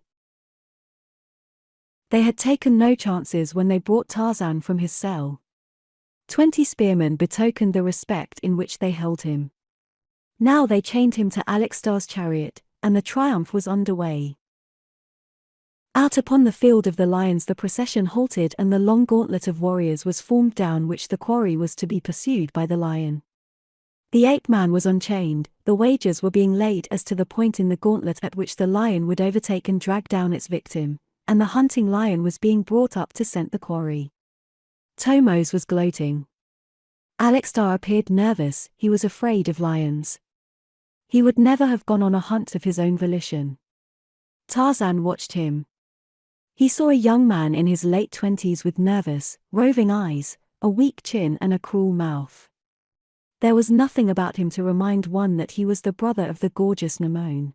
They had taken no chances when they brought Tarzan from his cell. 20 spearmen betokened the respect in which they held him. Now they chained him to Alexstar's chariot, and the triumph was underway. Out upon the Field of the Lions the procession halted, and the long gauntlet of warriors was formed down which the quarry was to be pursued by the lion. The ape-man was unchained, the wagers were being laid as to the point in the gauntlet at which the lion would overtake and drag down its victim, and the hunting lion was being brought up to scent the quarry. Tomos was gloating. Alexstar appeared nervous. He was afraid of lions. He would never have gone on a hunt of his own volition. Tarzan watched him. He saw a young man in his late 20s with nervous, roving eyes, a weak chin and a cruel mouth. There was nothing about him to remind one that he was the brother of the gorgeous Nemone.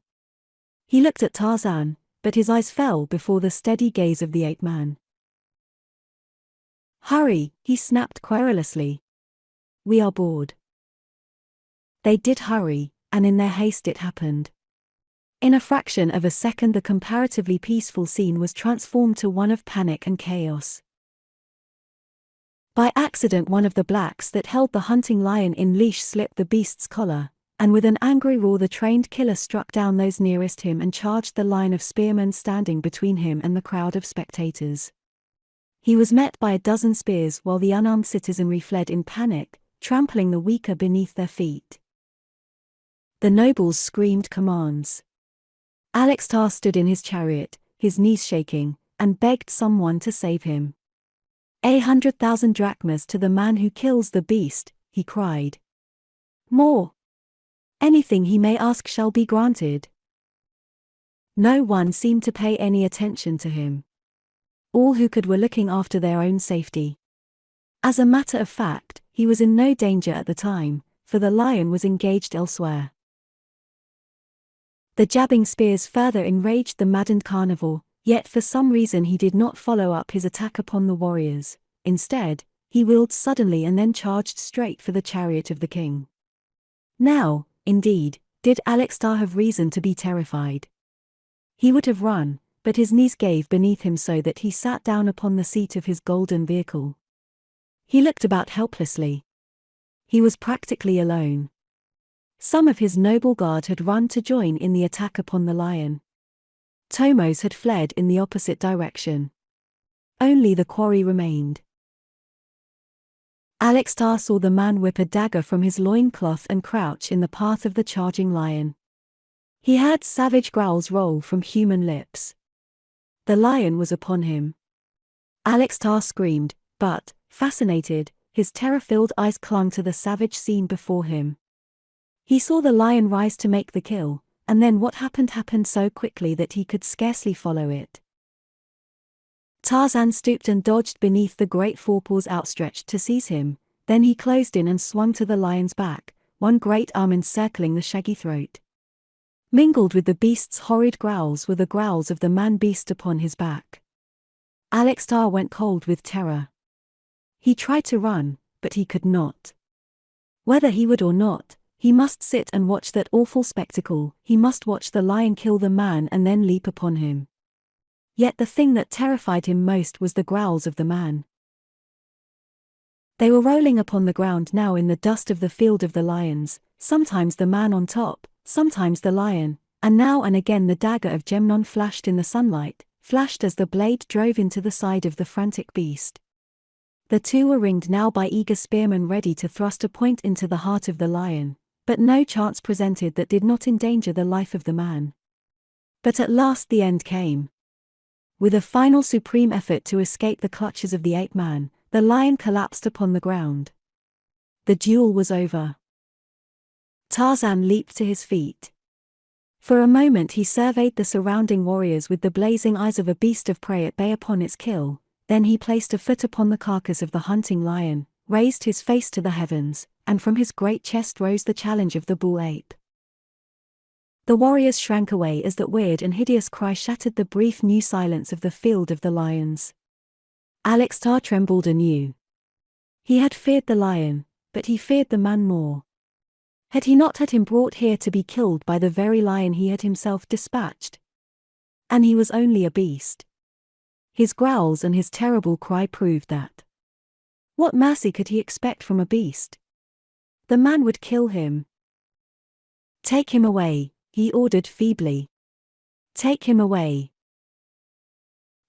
He looked at Tarzan, but his eyes fell before the steady gaze of the ape-man. "Hurry," he snapped querulously. "We are bored." They did hurry, and in their haste it happened. In a fraction of a second the comparatively peaceful scene was transformed to one of panic and chaos. By accident one of the blacks that held the hunting lion in leash slipped the beast's collar, and with an angry roar the trained killer struck down those nearest him and charged the line of spearmen standing between him and the crowd of spectators. He was met by a dozen spears while the unarmed citizenry fled in panic, trampling the weaker beneath their feet. The nobles screamed commands. Alexstar stood in his chariot, his knees shaking, and begged someone to save him. 100,000 drachmas to the man who kills the beast, he cried. More. Anything he may ask shall be granted. No one seemed to pay any attention to him. All who could were looking after their own safety. As a matter of fact, he was in no danger at the time, for the lion was engaged elsewhere. The jabbing spears further enraged the maddened carnivore, yet for some reason he did not follow up his attack upon the warriors. Instead, he wheeled suddenly and then charged straight for the chariot of the king. Now, indeed, did Alexstar have reason to be terrified. He would have run, but his knees gave beneath him so that he sat down upon the seat of his golden vehicle. He looked about helplessly. He was practically alone. Some of his noble guard had run to join in the attack upon the lion. Tomos had fled in the opposite direction. Only the quarry remained. Alexstar saw the man whip a dagger from his loincloth and crouch in the path of the charging lion. He heard savage growls roll from human lips. The lion was upon him. Alexstar screamed, but, fascinated, his terror-filled eyes clung to the savage scene before him. He saw the lion rise to make the kill, and then what happened so quickly that he could scarcely follow it. Tarzan stooped and dodged beneath the great forepaws outstretched to seize him, then he closed in and swung to the lion's back, one great arm encircling the shaggy throat. Mingled with the beast's horrid growls were the growls of the man-beast upon his back. Alexstar went cold with terror. He tried to run, but he could not. Whether he would or not, he must sit and watch that awful spectacle. He must watch the lion kill the man and then leap upon him. Yet the thing that terrified him most was the growls of the man. They were rolling upon the ground now in the dust of the field of the lions, sometimes the man on top, sometimes the lion, and now and again the dagger of Gemnon flashed in the sunlight, flashed as the blade drove into the side of the frantic beast. The two were ringed now by eager spearmen ready to thrust a point into the heart of the lion, but no chance presented that did not endanger the life of the man. But at last the end came. With a final supreme effort to escape the clutches of the ape-man, the lion collapsed upon the ground. The duel was over. Tarzan leaped to his feet. For a moment he surveyed the surrounding warriors with the blazing eyes of a beast of prey at bay upon its kill. Then he placed a foot upon the carcass of the hunting lion, raised his face to the heavens, and from his great chest rose the challenge of the bull ape. The warriors shrank away as that weird and hideous cry shattered the brief new silence of the field of the lions. Alextar trembled anew. He had feared the lion, but he feared the man more. Had he not had him brought here to be killed by the very lion he had himself dispatched? And he was only a beast. His growls and his terrible cry proved that. What mercy could he expect from a beast? The man would kill him. "Take him away," he ordered feebly. "Take him away."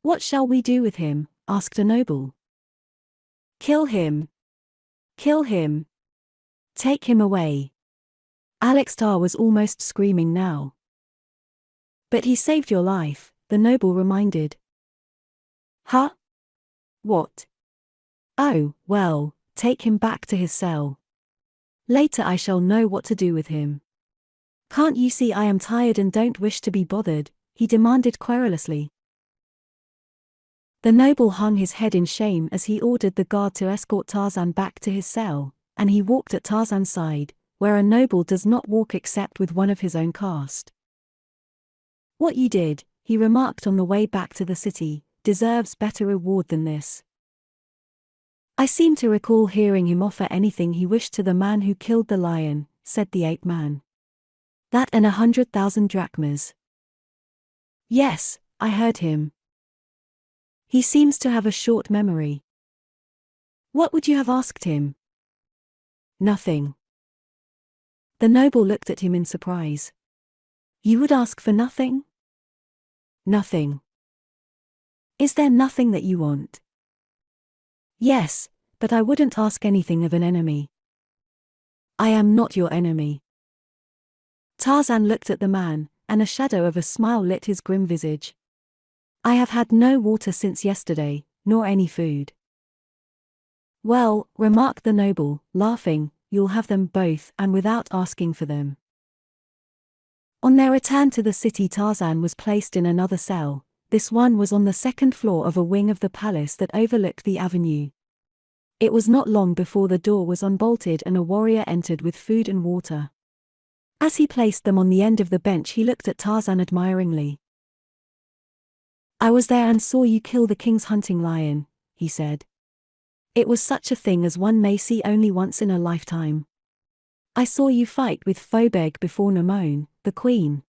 "What shall we do with him?" asked a noble. "Kill him. Kill him. Take him away." Alextar was almost screaming now. "But he saved your life," the noble reminded. "Huh? What? Oh, well, take him back to his cell. Later I shall know what to do with him." "Can't you see I am tired and don't wish to be bothered?" he demanded querulously. The noble hung his head in shame as he ordered the guard to escort Tarzan back to his cell, and he walked at Tarzan's side, where a noble does not walk except with one of his own caste. "What you did," he remarked on the way back to the city, "deserves better reward than this." "I seem to recall hearing him offer anything he wished to the man who killed the lion," said the ape-man. "That and 100,000 drachmas." "Yes, I heard him. He seems to have a short memory." "What would you have asked him?" "Nothing." The noble looked at him in surprise. "You would ask for nothing?" "Nothing." "Is there nothing that you want?" "Yes, but I wouldn't ask anything of an enemy." "I am not your enemy." Tarzan looked at the man, and a shadow of a smile lit his grim visage. "I have had no water since yesterday, nor any food." "Well," remarked the noble, laughing, "you'll have them both and without asking for them." On their return to the city, Tarzan was placed in another cell. This one was on the second floor of a wing of the palace that overlooked the avenue. It was not long before the door was unbolted and a warrior entered with food and water. As he placed them on the end of the bench, he looked at Tarzan admiringly. "I was there and saw you kill the king's hunting lion," he said. "It was such a thing as one may see only once in a lifetime. I saw you fight with Phobeg before Nemone, the queen.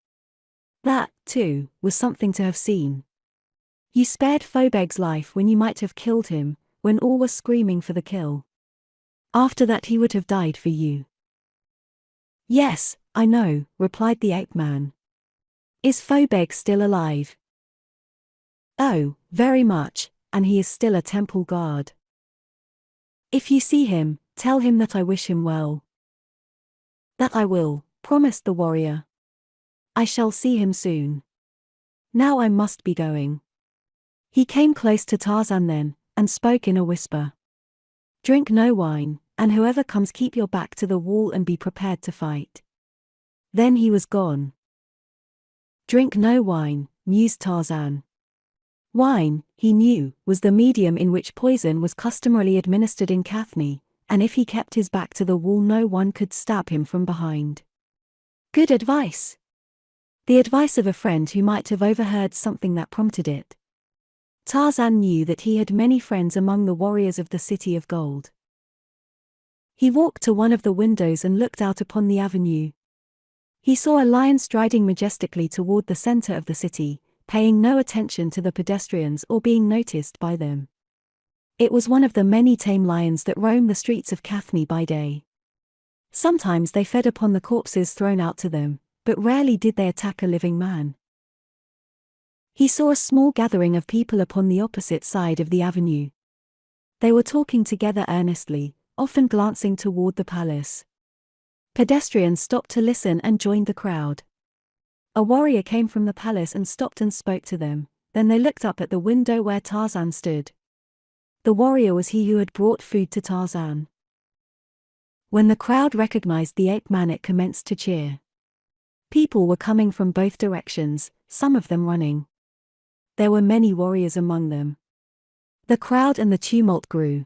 That, too, was something to have seen. You spared Phobeg's life when you might have killed him, when all were screaming for the kill. After that he would have died for you." "Yes, I know," replied the ape-man. "Is Phobeg still alive?" "Oh, very much, and he is still a temple guard." "If you see him, tell him that I wish him well." "That I will," promised the warrior. "I shall see him soon. Now I must be going." He came close to Tarzan then, and spoke in a whisper. "Drink no wine, and whoever comes keep your back to the wall and be prepared to fight." Then he was gone. Drink no wine, mused Tarzan. Wine, he knew, was the medium in which poison was customarily administered in Cathne, and if he kept his back to the wall no one could stab him from behind. Good advice. The advice of a friend who might have overheard something that prompted it. Tarzan knew that he had many friends among the warriors of the City of Gold. He walked to one of the windows and looked out upon the avenue. He saw a lion striding majestically toward the center of the city, paying no attention to the pedestrians or being noticed by them. It was one of the many tame lions that roam the streets of Cathne by day. Sometimes they fed upon the corpses thrown out to them, but rarely did they attack a living man. He saw a small gathering of people upon the opposite side of the avenue. They were talking together earnestly, often glancing toward the palace. Pedestrians stopped to listen and joined the crowd. A warrior came from the palace and stopped and spoke to them, then they looked up at the window where Tarzan stood. The warrior was he who had brought food to Tarzan. When the crowd recognized the ape man, it commenced to cheer. People were coming from both directions, some of them running. There were many warriors among them. The crowd and the tumult grew.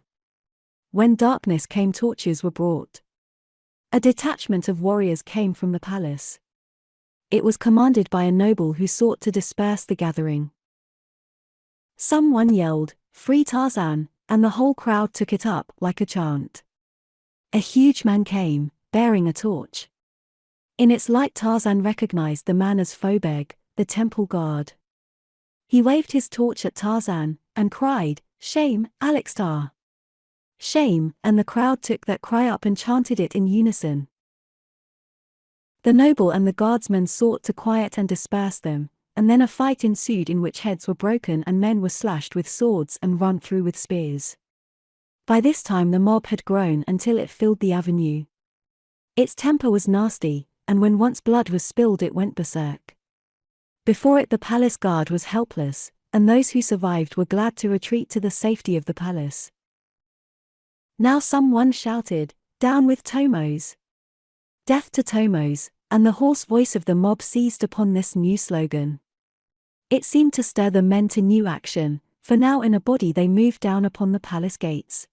When darkness came, torches were brought. A detachment of warriors came from the palace. It was commanded by a noble who sought to disperse the gathering. Someone yelled, "Free Tarzan," and the whole crowd took it up like a chant. A huge man came, bearing a torch. In its light, Tarzan recognized the man as Phobeg, the temple guard. He waved his torch at Tarzan, and cried, "Shame, Alextar! Shame," and the crowd took that cry up and chanted it in unison. The noble and the guardsmen sought to quiet and disperse them, and then a fight ensued in which heads were broken and men were slashed with swords and run through with spears. By this time the mob had grown until it filled the avenue. Its temper was nasty, and when once blood was spilled it went berserk. Before it the palace guard was helpless, and those who survived were glad to retreat to the safety of the palace. Now someone shouted, "Down with Tomos! Death to Tomos," and the hoarse voice of the mob seized upon this new slogan. It seemed to stir the men to new action, for now in a body they moved down upon the palace gates.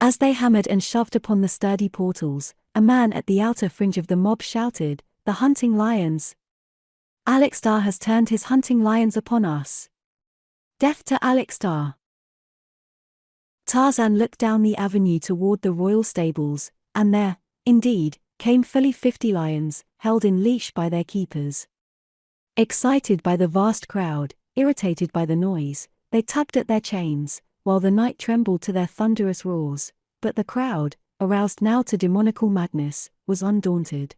As they hammered and shoved upon the sturdy portals, a man at the outer fringe of the mob shouted, "The hunting lions! Alextar has turned his hunting lions upon us! Death to Alextar!" Tarzan looked down the avenue toward the royal stables, and there, indeed, came fully 50 lions, held in leash by their keepers. Excited by the vast crowd, irritated by the noise, they tugged at their chains, while the night trembled to their thunderous roars, but the crowd, aroused now to demoniacal madness, was undaunted.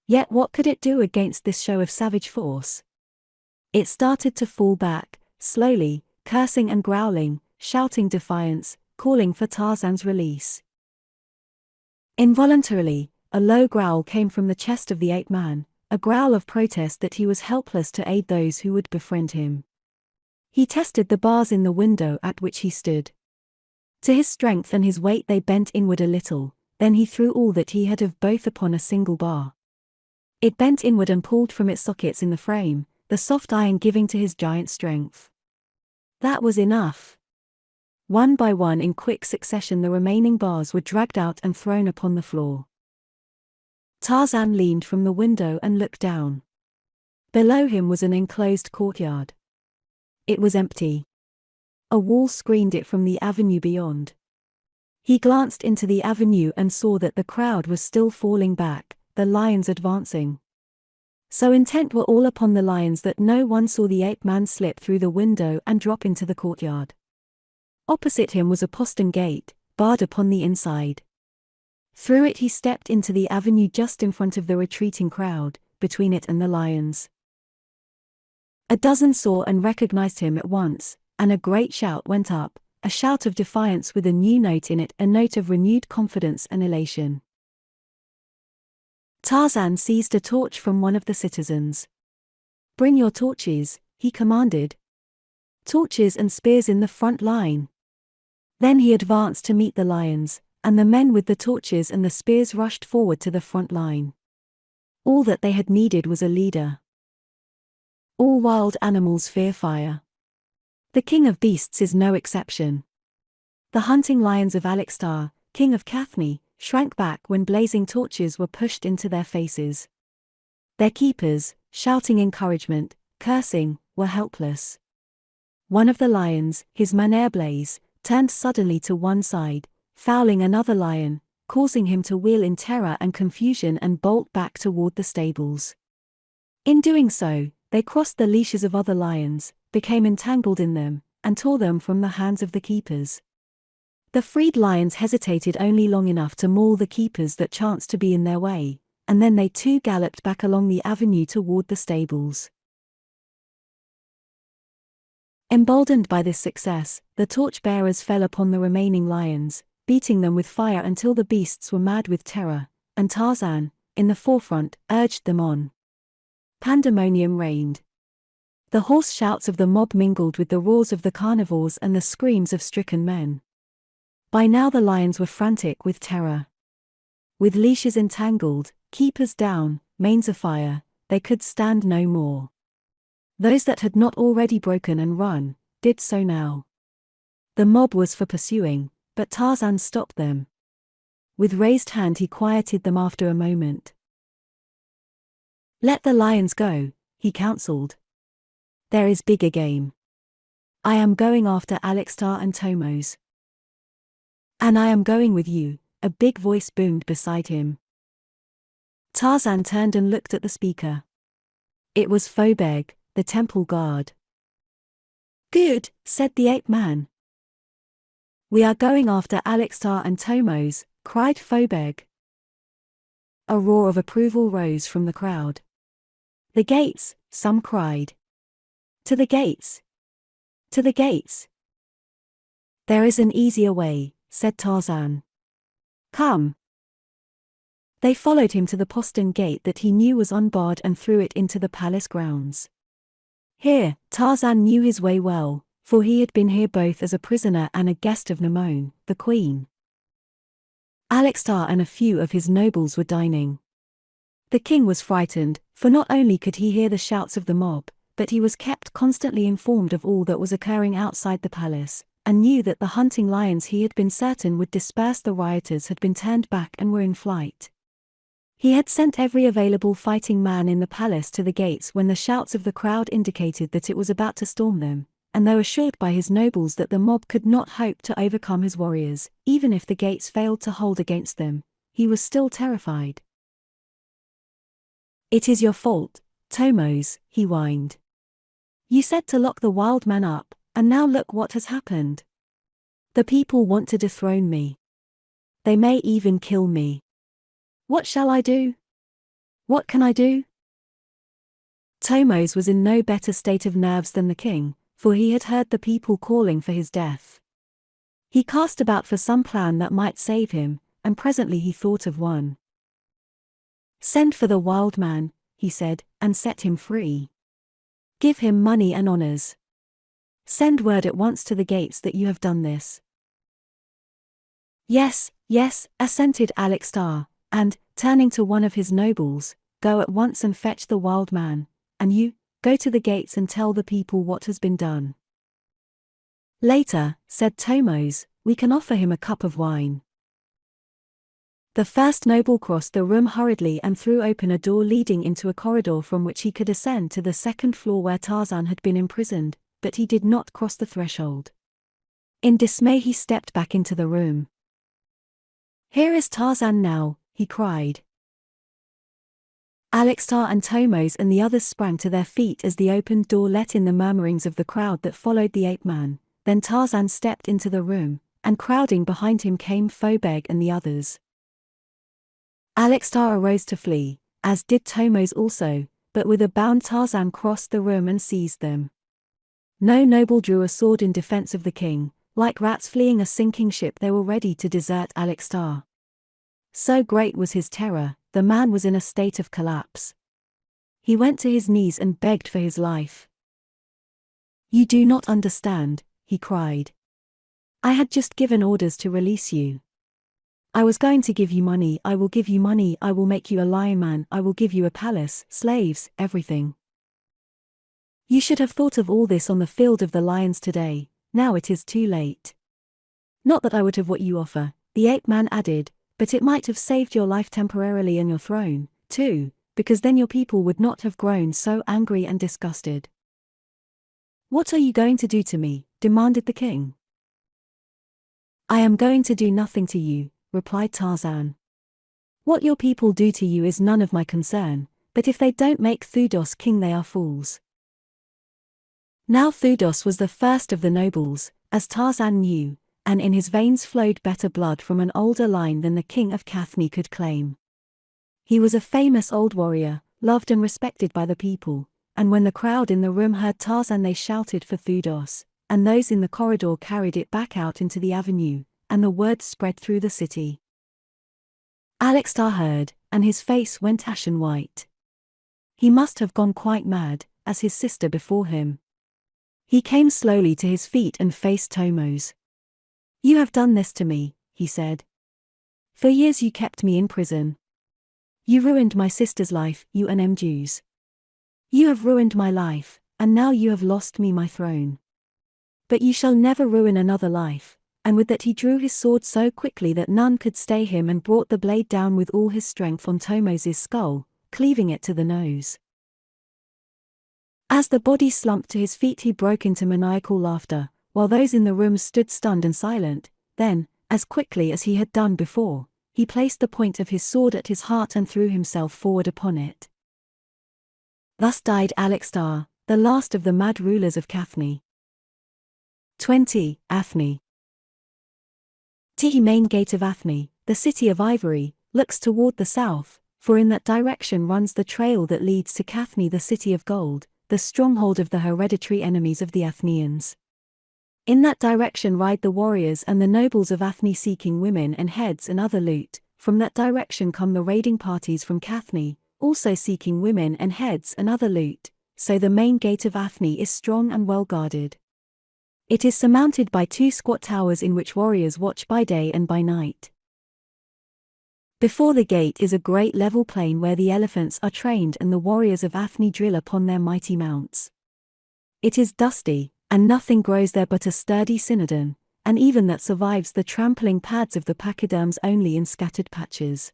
Yet what could it do against this show of savage force? It started to fall back, slowly, cursing and growling, shouting defiance, calling for Tarzan's release. Involuntarily, a low growl came from the chest of the ape man, a growl of protest that he was helpless to aid those who would befriend him. He tested the bars in the window at which he stood. To his strength and his weight they bent inward a little, then he threw all that he had of both upon a single bar. It bent inward and pulled from its sockets in the frame, the soft iron giving to his giant strength. That was enough. One by one in quick succession the remaining bars were dragged out and thrown upon the floor. Tarzan leaned from the window and looked down. Below him was an enclosed courtyard. It was empty. A wall screened it from the avenue beyond. He glanced into the avenue and saw that the crowd was still falling back, the lions advancing. So intent were all upon the lions that no one saw the ape man slip through the window and drop into the courtyard. Opposite him was a postern gate, barred upon the inside. Through it he stepped into the avenue just in front of the retreating crowd, between it and the lions. A dozen saw and recognized him at once, and a great shout went up, a shout of defiance with a new note in it, a note of renewed confidence and elation. Tarzan seized a torch from one of the citizens. "Bring your torches," he commanded. "Torches and spears in the front line." Then he advanced to meet the lions, and the men with the torches and the spears rushed forward to the front line. All that they had needed was a leader. All wild animals fear fire. The king of beasts is no exception. The hunting lions of Alextar, king of Cathne, shrank back when blazing torches were pushed into their faces. Their keepers, shouting encouragement, cursing, were helpless. One of the lions, his mane ablaze, turned suddenly to one side, fouling another lion, causing him to wheel in terror and confusion and bolt back toward the stables. In doing so, they crossed the leashes of other lions, became entangled in them, and tore them from the hands of the keepers. The freed lions hesitated only long enough to maul the keepers that chanced to be in their way, and then they too galloped back along the avenue toward the stables. Emboldened by this success, the torch-bearers fell upon the remaining lions, beating them with fire until the beasts were mad with terror, and Tarzan, in the forefront, urged them on. Pandemonium reigned. The hoarse shouts of the mob mingled with the roars of the carnivores and the screams of stricken men. By now the lions were frantic with terror. With leashes entangled, keepers down, manes afire, they could stand no more. Those that had not already broken and run, did so now. The mob was for pursuing, but Tarzan stopped them. With raised hand he quieted them after a moment. "Let the lions go," he counseled. "There is bigger game. I am going after Alextar and Tomos." "And I am going with you," a big voice boomed beside him. Tarzan turned and looked at the speaker. It was Phobeg, the temple guard. "Good," said the ape-man. "We are going after Alextar and Tomos," cried Phobeg. A roar of approval rose from the crowd. "The gates," some cried. "To the gates! To the gates!" "There is an easier way," said Tarzan. "Come." They followed him to the postern gate that he knew was unbarred and through it into the palace grounds. Here, Tarzan knew his way well, for he had been here both as a prisoner and a guest of Nemone, the queen. Alextar and a few of his nobles were dining. The king was frightened, for not only could he hear the shouts of the mob, but he was kept constantly informed of all that was occurring outside the palace, and knew that the hunting lions he had been certain would disperse the rioters had been turned back and were in flight. He had sent every available fighting man in the palace to the gates when the shouts of the crowd indicated that it was about to storm them, and though assured by his nobles that the mob could not hope to overcome his warriors, even if the gates failed to hold against them, he was still terrified. "It is your fault, Tomos," he whined. "You said to lock the wild man up, and now look what has happened. The people want to dethrone me. They may even kill me. What shall I do? What can I do?" Tomos was in no better state of nerves than the king, for he had heard the people calling for his death. He cast about for some plan that might save him, and presently he thought of one. "Send for the wild man," he said, "and set him free. Give him money and honors. Send word at once to the gates that you have done this." "Yes, yes," assented Alextar, and, turning to one of his nobles, "Go at once and fetch the wild man, and you, go to the gates and tell the people what has been done." "Later," said Tomos, "we can offer him a cup of wine." The first noble crossed the room hurriedly and threw open a door leading into a corridor from which he could ascend to the second floor where Tarzan had been imprisoned, but he did not cross the threshold. In dismay he stepped back into the room. "Here is Tarzan now," he cried. Alextar and Tomos and the others sprang to their feet as the opened door let in the murmurings of the crowd that followed the ape-man. Then Tarzan stepped into the room, and crowding behind him came Phobeg and the others. Alextar arose to flee, as did Tomos also, but with a bound Tarzan crossed the room and seized them. No noble drew a sword in defense of the king. Like rats fleeing a sinking ship they were ready to desert Alextar. So great was his terror, the man was in a state of collapse. He went to his knees and begged for his life. "You do not understand," he cried. "I had just given orders to release you. I was going to give you money, I will give you money, I will make you a lion man, I will give you a palace, slaves, everything. You should have thought of all this on the field of the lions today, now it is too late. Not that I would have what you offer," the ape-man added, "but it might have saved your life temporarily and your throne, too, because then your people would not have grown so angry and disgusted." "What are you going to do to me?" demanded the king. I am going to do nothing to you, replied Tarzan. What your people do to you is none of my concern, but if they don't make Thudos king they are fools. Now Thudos was the first of the nobles, as Tarzan knew, and in his veins flowed better blood from an older line than the king of Cathne could claim. He was a famous old warrior, loved and respected by the people, and when the crowd in the room heard Tarzan they shouted for Thudos, and those in the corridor carried it back out into the avenue, and the word spread through the city. Alexstar heard, and his face went ashen white. He must have gone quite mad, as his sister before him. He came slowly to his feet and faced Tomos. You have done this to me, he said. For years you kept me in prison. You ruined my sister's life, you Jews. You have ruined my life, and now you have lost me my throne. But you shall never ruin another life. And with that he drew his sword so quickly that none could stay him and brought the blade down with all his strength on Tomos's skull, cleaving it to the nose. As the body slumped to his feet he broke into maniacal laughter, while those in the room stood stunned and silent. Then, as quickly as he had done before, he placed the point of his sword at his heart and threw himself forward upon it. Thus died Alexstar, the last of the mad rulers of Cathne. 20. Athne. The main gate of Athne, the city of ivory, looks toward the south, for in that direction runs the trail that leads to Cathne, the city of gold, the stronghold of the hereditary enemies of the Athenians. In that direction ride the warriors and the nobles of Athne seeking women and heads and other loot. From that direction come the raiding parties from Cathne, also seeking women and heads and other loot, so the main gate of Athne is strong and well guarded. It is surmounted by 2 squat towers in which warriors watch by day and by night. Before the gate is a great level plain where the elephants are trained and the warriors of Athne drill upon their mighty mounts. It is dusty, and nothing grows there but a sturdy synodon, and even that survives the trampling pads of the pachyderms only in scattered patches.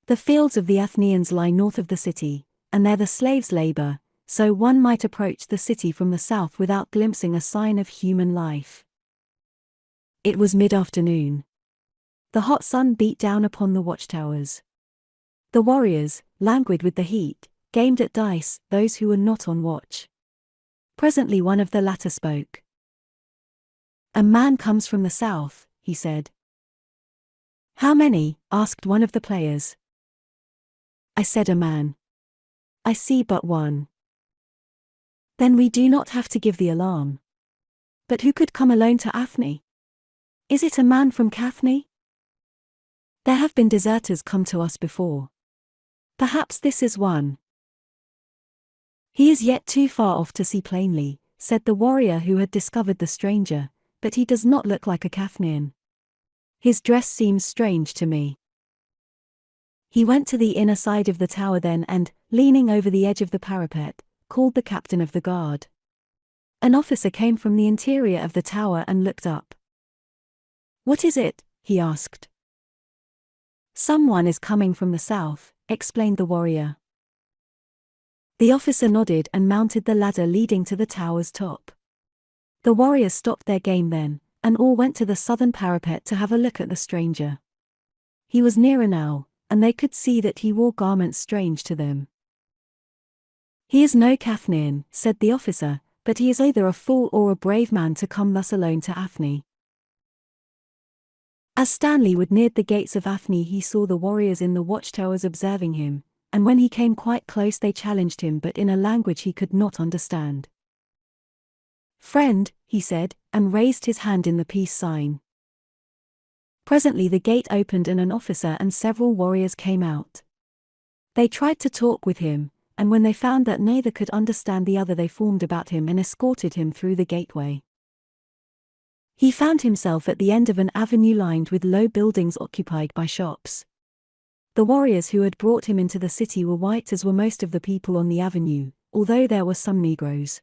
The fields of the Athenians lie north of the city, and there the slaves labor, so one might approach the city from the south without glimpsing a sign of human life. It was mid-afternoon. The hot sun beat down upon the watchtowers. The warriors, languid with the heat, gamed at dice, those who were not on watch. Presently one of the latter spoke. A man comes from the south, he said. How many? Asked one of the players. I said a man. I see but one. Then we do not have to give the alarm. But who could come alone to Athne? Is it a man from Cathne? There have been deserters come to us before. Perhaps this is one. He is yet too far off to see plainly, said the warrior who had discovered the stranger, but he does not look like a Cathnian. His dress seems strange to me. He went to the inner side of the tower then and, leaning over the edge of the parapet, called the captain of the guard. An officer came from the interior of the tower and looked up. What is it? He asked. Someone is coming from the south, explained the warrior. The officer nodded and mounted the ladder leading to the tower's top. The warriors stopped their game then, and all went to the southern parapet to have a look at the stranger. He was nearer now, and they could see that he wore garments strange to them. He is no Cathnian, said the officer, but he is either a fool or a brave man to come thus alone to Athne. As Stanleywood neared the gates of Athne he saw the warriors in the watchtowers observing him, and when he came quite close they challenged him but in a language he could not understand. Friend, he said, and raised his hand in the peace sign. Presently the gate opened and an officer and several warriors came out. They tried to talk with him, and when they found that neither could understand the other they formed about him and escorted him through the gateway. He found himself at the end of an avenue lined with low buildings occupied by shops. The warriors who had brought him into the city were white as were most of the people on the avenue, although there were some Negroes.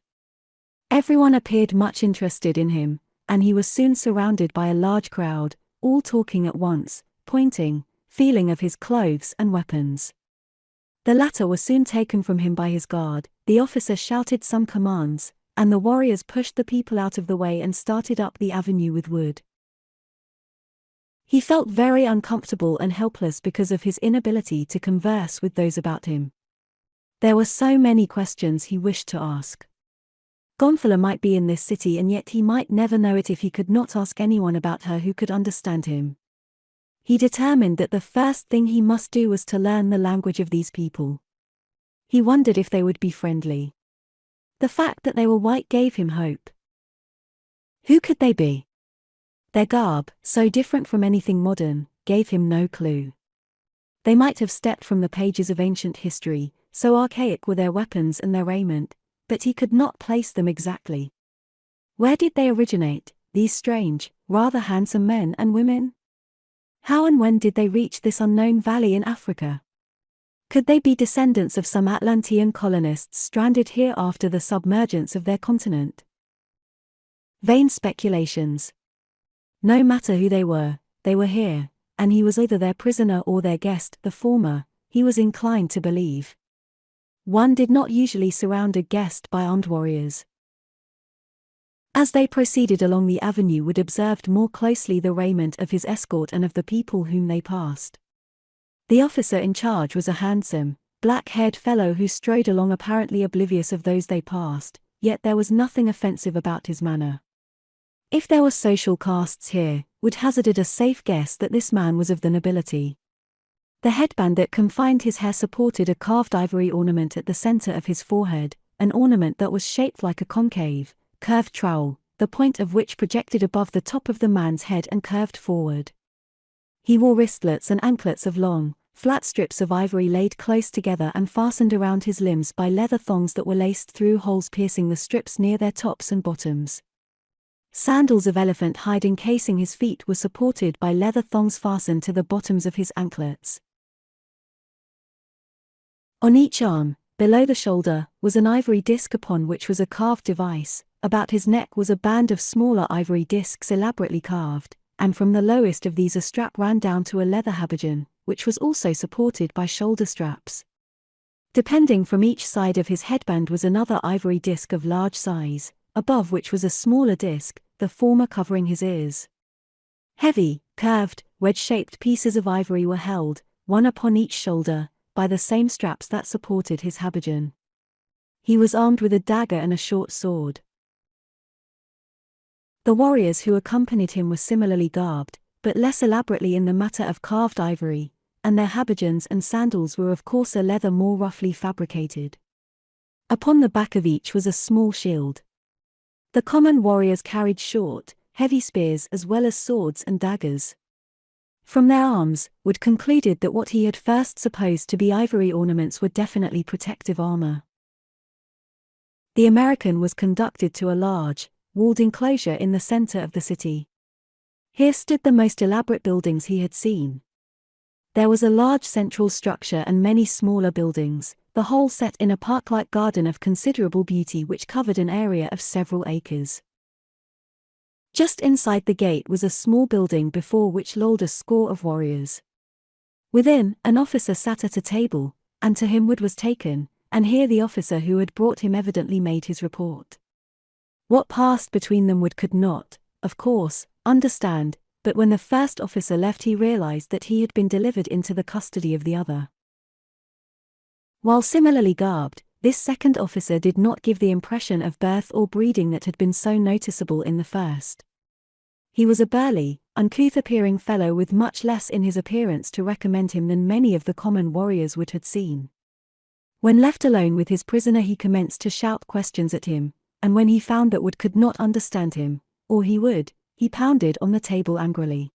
Everyone appeared much interested in him, and he was soon surrounded by a large crowd, all talking at once, pointing, feeling of his clothes and weapons. The latter were soon taken from him by his guard, the officer shouted some commands, and the warriors pushed the people out of the way and started up the avenue with wood. He felt very uncomfortable and helpless because of his inability to converse with those about him. There were so many questions he wished to ask. Gonfala might be in this city and yet he might never know it if he could not ask anyone about her who could understand him. He determined that the first thing he must do was to learn the language of these people. He wondered if they would be friendly. The fact that they were white gave him hope. Who could they be? Their garb, so different from anything modern, gave him no clue. They might have stepped from the pages of ancient history, so archaic were their weapons and their raiment, but he could not place them exactly. Where did they originate, these strange, rather handsome men and women? How and when did they reach this unknown valley in Africa? Could they be descendants of some Atlantean colonists stranded here after the submergence of their continent? Vain speculations. No matter who they were here, and he was either their prisoner or their guest, the former, he was inclined to believe. One did not usually surround a guest by armed warriors. As they proceeded along the avenue, Wood observed more closely the raiment of his escort and of the people whom they passed. The officer in charge was a handsome, black-haired fellow who strode along apparently oblivious of those they passed, yet there was nothing offensive about his manner. If there were social castes here, Wood hazarded a safe guess that this man was of the nobility. The headband that confined his hair supported a carved ivory ornament at the center of his forehead, an ornament that was shaped like a concave, curved trowel, the point of which projected above the top of the man's head and curved forward. He wore wristlets and anklets of long, flat strips of ivory laid close together and fastened around his limbs by leather thongs that were laced through holes piercing the strips near their tops and bottoms. Sandals of elephant hide encasing his feet were supported by leather thongs fastened to the bottoms of his anklets. On each arm, below the shoulder, was an ivory disc upon which was a carved device. About his neck was a band of smaller ivory discs elaborately carved, and from the lowest of these a strap ran down to a leather habergeon, which was also supported by shoulder straps. Depending from each side of his headband was another ivory disc of large size, above which was a smaller disc, the former covering his ears. Heavy, curved, wedge-shaped pieces of ivory were held, one upon each shoulder, by the same straps that supported his habergeon. He was armed with a dagger and a short sword. The warriors who accompanied him were similarly garbed, but less elaborately in the matter of carved ivory, and their habergeons and sandals were of coarser leather more roughly fabricated. Upon the back of each was a small shield. The common warriors carried short, heavy spears as well as swords and daggers. From their arms, Wood concluded that what he had first supposed to be ivory ornaments were definitely protective armor. The American was conducted to a large, walled enclosure in the center of the city. Here stood the most elaborate buildings he had seen. There was a large central structure and many smaller buildings, the whole set in a park-like garden of considerable beauty which covered an area of several acres. Just inside the gate was a small building before which lolled a score of warriors. Within, an officer sat at a table, and to him Wood was taken, and here the officer who had brought him evidently made his report. What passed between them Wood could not, of course, understand, but when the first officer left he realized that he had been delivered into the custody of the other. While similarly garbed, this second officer did not give the impression of birth or breeding that had been so noticeable in the first. He was a burly, uncouth-appearing fellow with much less in his appearance to recommend him than many of the common warriors Wood had seen. When left alone with his prisoner he commenced to shout questions at him, and when he found that Wood could not understand him, or he would, he pounded on the table angrily.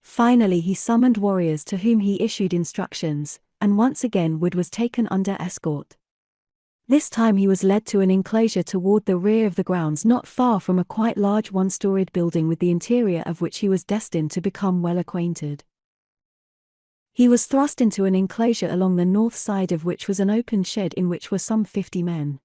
Finally he summoned warriors to whom he issued instructions, and once again Wood was taken under escort. This time he was led to an enclosure toward the rear of the grounds not far from a quite large one-storied building with the interior of which he was destined to become well acquainted. He was thrust into an enclosure along the north side of which was an open shed in which were some 50 men.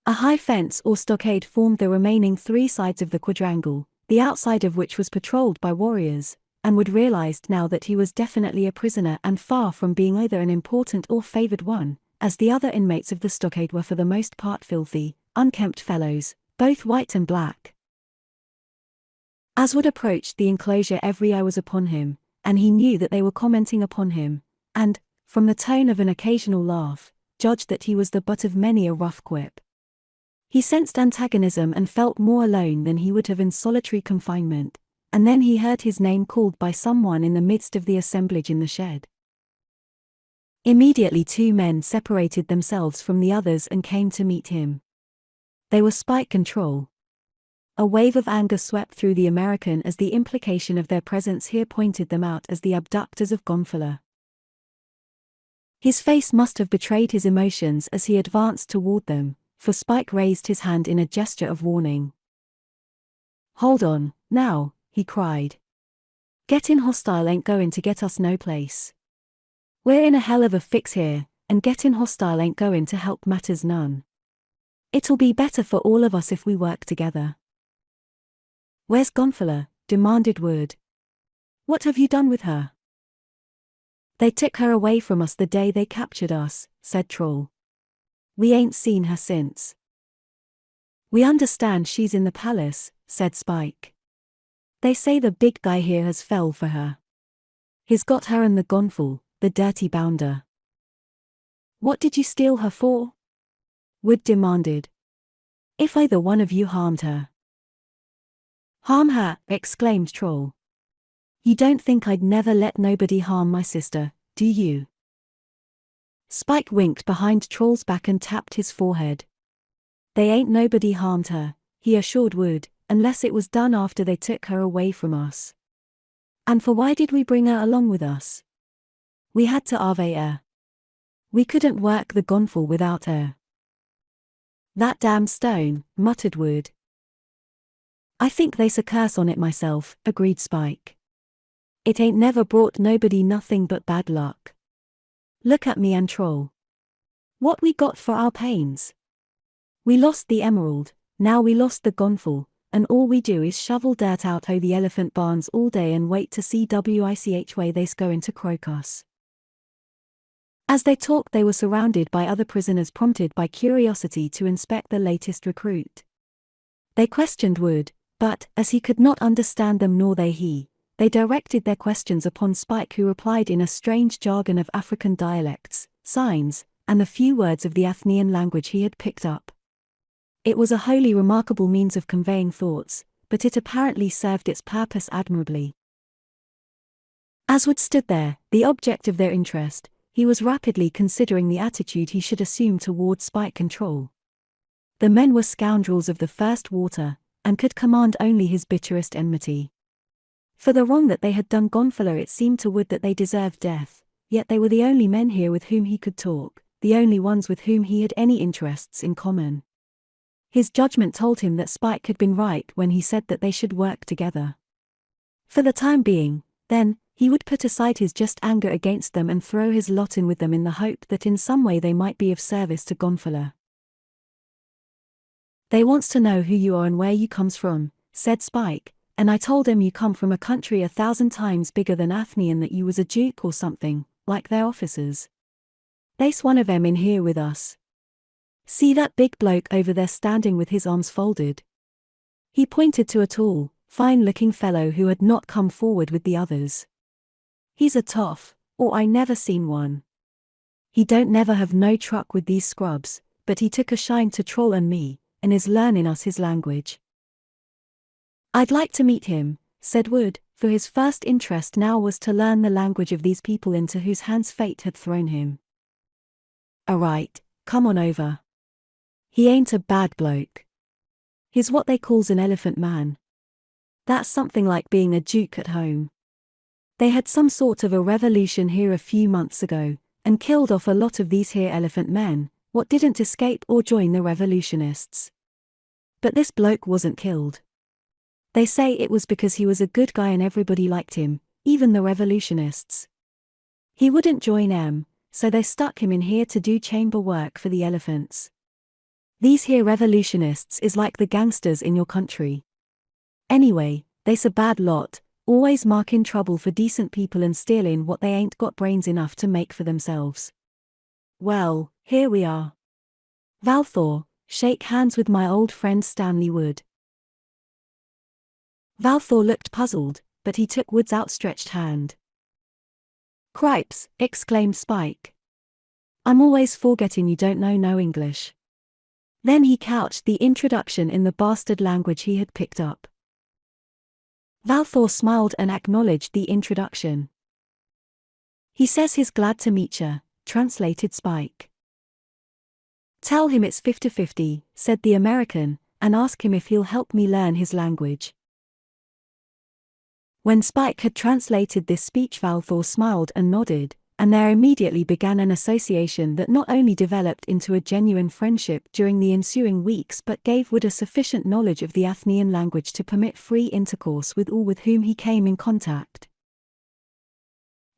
A high fence or stockade formed the remaining 3 sides of the quadrangle, the outside of which was patrolled by warriors, and Wood realized now that he was definitely a prisoner and far from being either an important or favored one, as the other inmates of the stockade were for the most part filthy, unkempt fellows, both white and black. As Wood approached the enclosure, every eye was upon him, and he knew that they were commenting upon him, and, from the tone of an occasional laugh, judged that he was the butt of many a rough quip. He sensed antagonism and felt more alone than he would have in solitary confinement, and then he heard his name called by someone in the midst of the assemblage in the shed. Immediately 2 men separated themselves from the others and came to meet him. They were Spike and Troll. A wave of anger swept through the American as the implication of their presence here pointed them out as the abductors of Gonfalor. His face must have betrayed his emotions as he advanced toward them, for Spike raised his hand in a gesture of warning. "Hold on, now," he cried. "Gettin' hostile ain't going to get us no place. We're in a hell of a fix here, and gettin' hostile ain't going to help matters none. It'll be better for all of us if we work together." "Where's Gonfalor?" demanded Wood. "What have you done with her?" "They took her away from us the day they captured us," said Troll. "We ain't seen her since." "We understand she's in the palace," said Spike. "They say the big guy here has fell for her. He's got her and the Gonfal, the dirty bounder." "What did you steal her for?" Wood demanded. "If either one of you harmed her." "Harm her!" exclaimed Troll. "You don't think I'd never let nobody harm my sister, do you?" Spike winked behind Troll's back and tapped his forehead. "They ain't nobody harmed her," he assured Wood, "unless it was done after they took her away from us." "And for why did we bring her along with us?" "We had to arve her. We couldn't work the Gonfal without her." "That damn stone," muttered Wood. "I think they's a curse on it myself," agreed Spike. "It ain't never brought nobody nothing but bad luck. Look at me and Troll. What we got for our pains? We lost the emerald, now we lost the Gonfal, and all we do is shovel dirt out o' the elephant barns all day and wait to see which way they's going to croak us." As they talked, they were surrounded by other prisoners prompted by curiosity to inspect the latest recruit. They questioned Wood, but, as he could not understand them nor they directed their questions upon Spike, who replied in a strange jargon of African dialects, signs, and the few words of the Athenian language he had picked up. It was a wholly remarkable means of conveying thoughts, but it apparently served its purpose admirably. As Wood stood there, the object of their interest, he was rapidly considering the attitude he should assume toward Spike and Troll. The men were scoundrels of the first water, and could command only his bitterest enmity. For the wrong that they had done Gonfalor, it seemed to Wood that they deserved death, yet they were the only men here with whom he could talk, the only ones with whom he had any interests in common. His judgment told him that Spike had been right when he said that they should work together. For the time being, then, he would put aside his just anger against them and throw his lot in with them in the hope that in some way they might be of service to Gonfalor. "They wants to know who you are and where you comes from," said Spike, "and I told 'em you come from a country 1,000 times bigger than Athne and that you was a duke or something, like their officers. They's one of 'em in here with us. See that big bloke over there standing with his arms folded?" He pointed to a tall, fine-looking fellow who had not come forward with the others. "He's a toff, or I never seen one. He don't never have no truck with these scrubs, but he took a shine to Troll and me, and is learning us his language." "I'd like to meet him," said Wood, for his first interest now was to learn the language of these people into whose hands fate had thrown him. "Alright, come on over. He ain't a bad bloke. He's what they calls an elephant man. That's something like being a duke at home. They had some sort of a revolution here a few months ago, and killed off a lot of these here elephant men, what didn't escape or join the revolutionists. But this bloke wasn't killed. They say it was because he was a good guy and everybody liked him, even the revolutionists. He wouldn't join 'em, so they stuck him in here to do chamber work for the elephants. These here revolutionists is like the gangsters in your country. Anyway, they's a bad lot, always marking trouble for decent people and stealing what they ain't got brains enough to make for themselves. Well, here we are. Valthor, shake hands with my old friend Stanley Wood." Valthor looked puzzled, but he took Wood's outstretched hand. "Cripes," exclaimed Spike. "I'm always forgetting you don't know no English." Then he couched the introduction in the bastard language he had picked up. Valthor smiled and acknowledged the introduction. "He says he's glad to meet ya," translated Spike. "Tell him it's 50-50, said the American, "and ask him if he'll help me learn his language." When Spike had translated this speech, Valthor smiled and nodded, and there immediately began an association that not only developed into a genuine friendship during the ensuing weeks but gave Wood a sufficient knowledge of the Athenian language to permit free intercourse with all with whom he came in contact.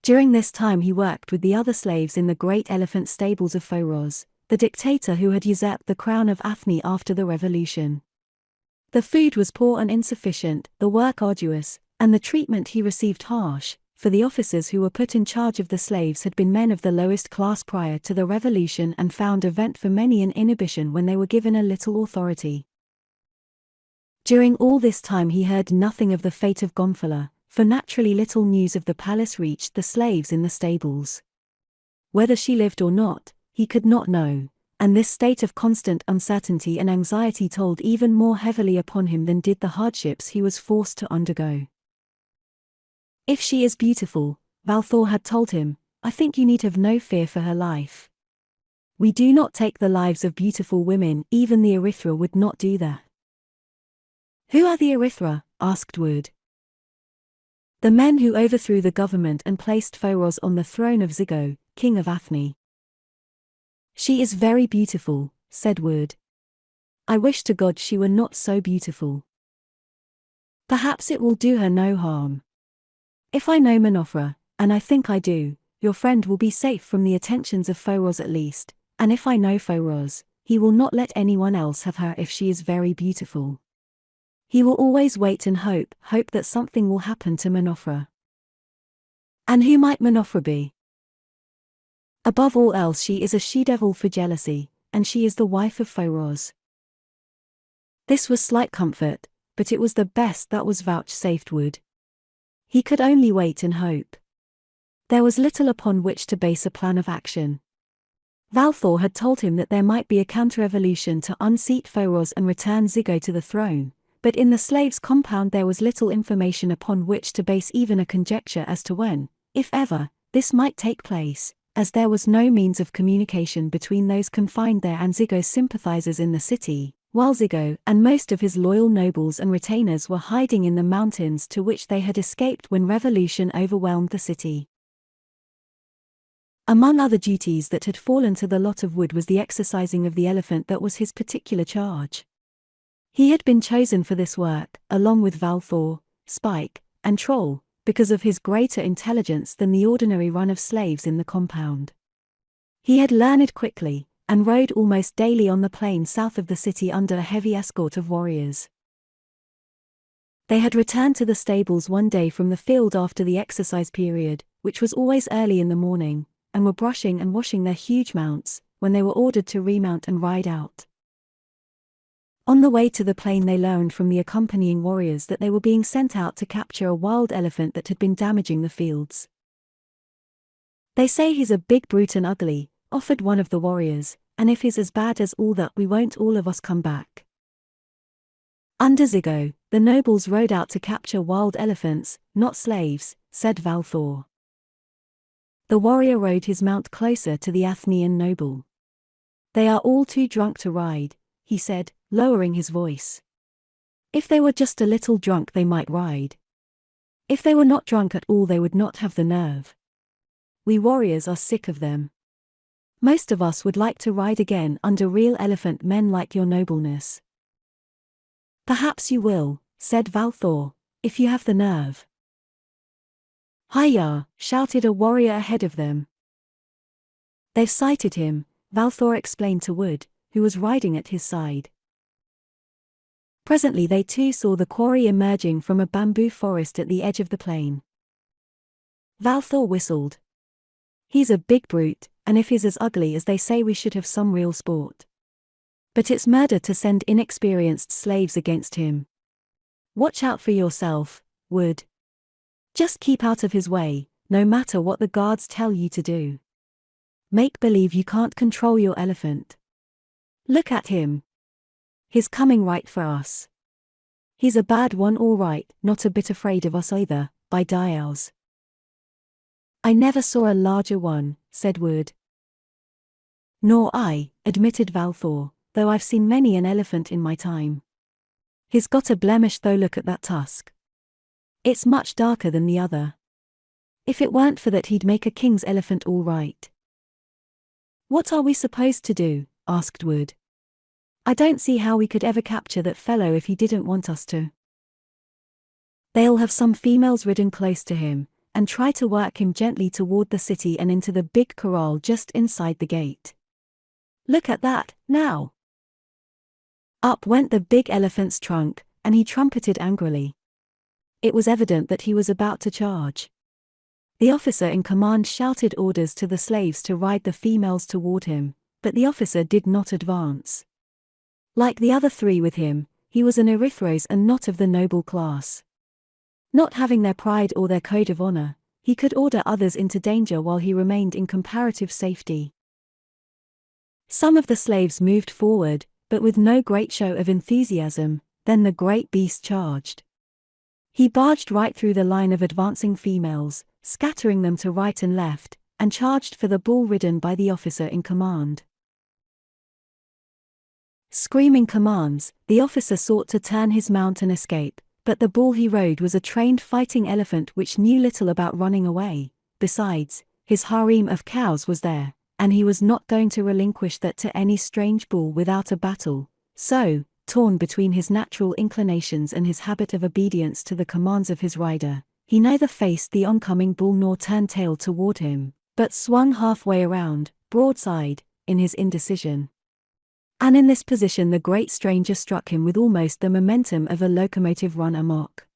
During this time he worked with the other slaves in the great elephant stables of Phoros, the dictator who had usurped the crown of Athene after the revolution. The food was poor and insufficient, the work arduous, and the treatment he received harsh, for the officers who were put in charge of the slaves had been men of the lowest class prior to the revolution and found a vent for many in inhibition when they were given a little authority. During all this time he heard nothing of the fate of Gonfala, for naturally little news of the palace reached the slaves in the stables. Whether she lived or not, he could not know, and this state of constant uncertainty and anxiety told even more heavily upon him than did the hardships he was forced to undergo. "If she is beautiful," Valthor had told him, "I think you need have no fear for her life. We do not take the lives of beautiful women, even the Erythra would not do that." "Who are the Erythra?" asked Wood. "The men who overthrew the government and placed Phoros on the throne of Zygo, king of Athene." "She is very beautiful," said Wood. "I wish to God she were not so beautiful. Perhaps it will do her no harm. If I know Menofra, and I think I do, your friend will be safe from the attentions of Phoros at least, and if I know Phoros, he will not let anyone else have her if she is very beautiful. He will always wait and hope that something will happen to Menofra." "And who might Menofra be?" "Above all else she is a she-devil for jealousy, and she is the wife of Phoros." This was slight comfort, but it was the best that was vouchsafed Wood. He could only wait and hope. There was little upon which to base a plan of action. Valthor had told him that there might be a counter-revolution to unseat Phoros and return Zygo to the throne, but in the slaves' compound there was little information upon which to base even a conjecture as to when, if ever, this might take place, as there was no means of communication between those confined there and Zygo's sympathizers in the city, while Zygo and most of his loyal nobles and retainers were hiding in the mountains to which they had escaped when revolution overwhelmed the city. Among other duties that had fallen to the lot of Wood was the exercising of the elephant that was his particular charge. He had been chosen for this work, along with Valthor, Spike, and Troll, because of his greater intelligence than the ordinary run of slaves in the compound. He had learned quickly, and rode almost daily on the plain south of the city under a heavy escort of warriors. They had returned to the stables one day from the field after the exercise period, which was always early in the morning, and were brushing and washing their huge mounts, when they were ordered to remount and ride out. On the way to the plain they learned from the accompanying warriors that they were being sent out to capture a wild elephant that had been damaging the fields. "They say he's a big brute and ugly," offered one of the warriors, "and if he's as bad as all that we won't all of us come back." "Under Zygo, the nobles rode out to capture wild elephants, not slaves," said Valthor. The warrior rode his mount closer to the Athenian noble. "They are all too drunk to ride," he said, lowering his voice. "If they were just a little drunk they might ride. If they were not drunk at all they would not have the nerve. We warriors are sick of them. Most of us would like to ride again under real elephant men like your nobleness." "Perhaps you will," said Valthor, "if you have the nerve." "Hi-ya!" shouted a warrior ahead of them. "They've sighted him," Valthor explained to Wood, who was riding at his side. Presently they too saw the quarry emerging from a bamboo forest at the edge of the plain. Valthor whistled. "He's a big brute, and if he's as ugly as they say we should have some real sport. But it's murder to send inexperienced slaves against him. Watch out for yourself, Wood. Just keep out of his way, no matter what the guards tell you to do. Make believe you can't control your elephant. Look at him. He's coming right for us. He's a bad one all right, not a bit afraid of us either, by dials. I never saw a larger one, said Wood. Nor I, admitted Valthor, though I've seen many an elephant in my time. He's got a blemish though, look at that tusk. It's much darker than the other. If it weren't for that he'd make a king's elephant all right. What are we supposed to do? Asked Wood. I don't see how we could ever capture that fellow if he didn't want us to. They'll have some females ridden close to him, and try to work him gently toward the city and into the big corral just inside the gate. Look at that, now! Up went the big elephant's trunk, and he trumpeted angrily. It was evident that he was about to charge. The officer in command shouted orders to the slaves to ride the females toward him, but the officer did not advance. Like the other three with him, he was an Erythros and not of the noble class. Not having their pride or their code of honor, he could order others into danger while he remained in comparative safety. Some of the slaves moved forward, but with no great show of enthusiasm. Then the great beast charged. He barged right through the line of advancing females, scattering them to right and left, and charged for the bull ridden by the officer in command. Screaming commands, the officer sought to turn his mount and escape, but the bull he rode was a trained fighting elephant which knew little about running away. Besides, his harem of cows was there, and he was not going to relinquish that to any strange bull without a battle. So, torn between his natural inclinations and his habit of obedience to the commands of his rider, he neither faced the oncoming bull nor turned tail toward him, but swung halfway around, broadside, in his indecision. And in this position the great stranger struck him with almost the momentum of a locomotive run amok.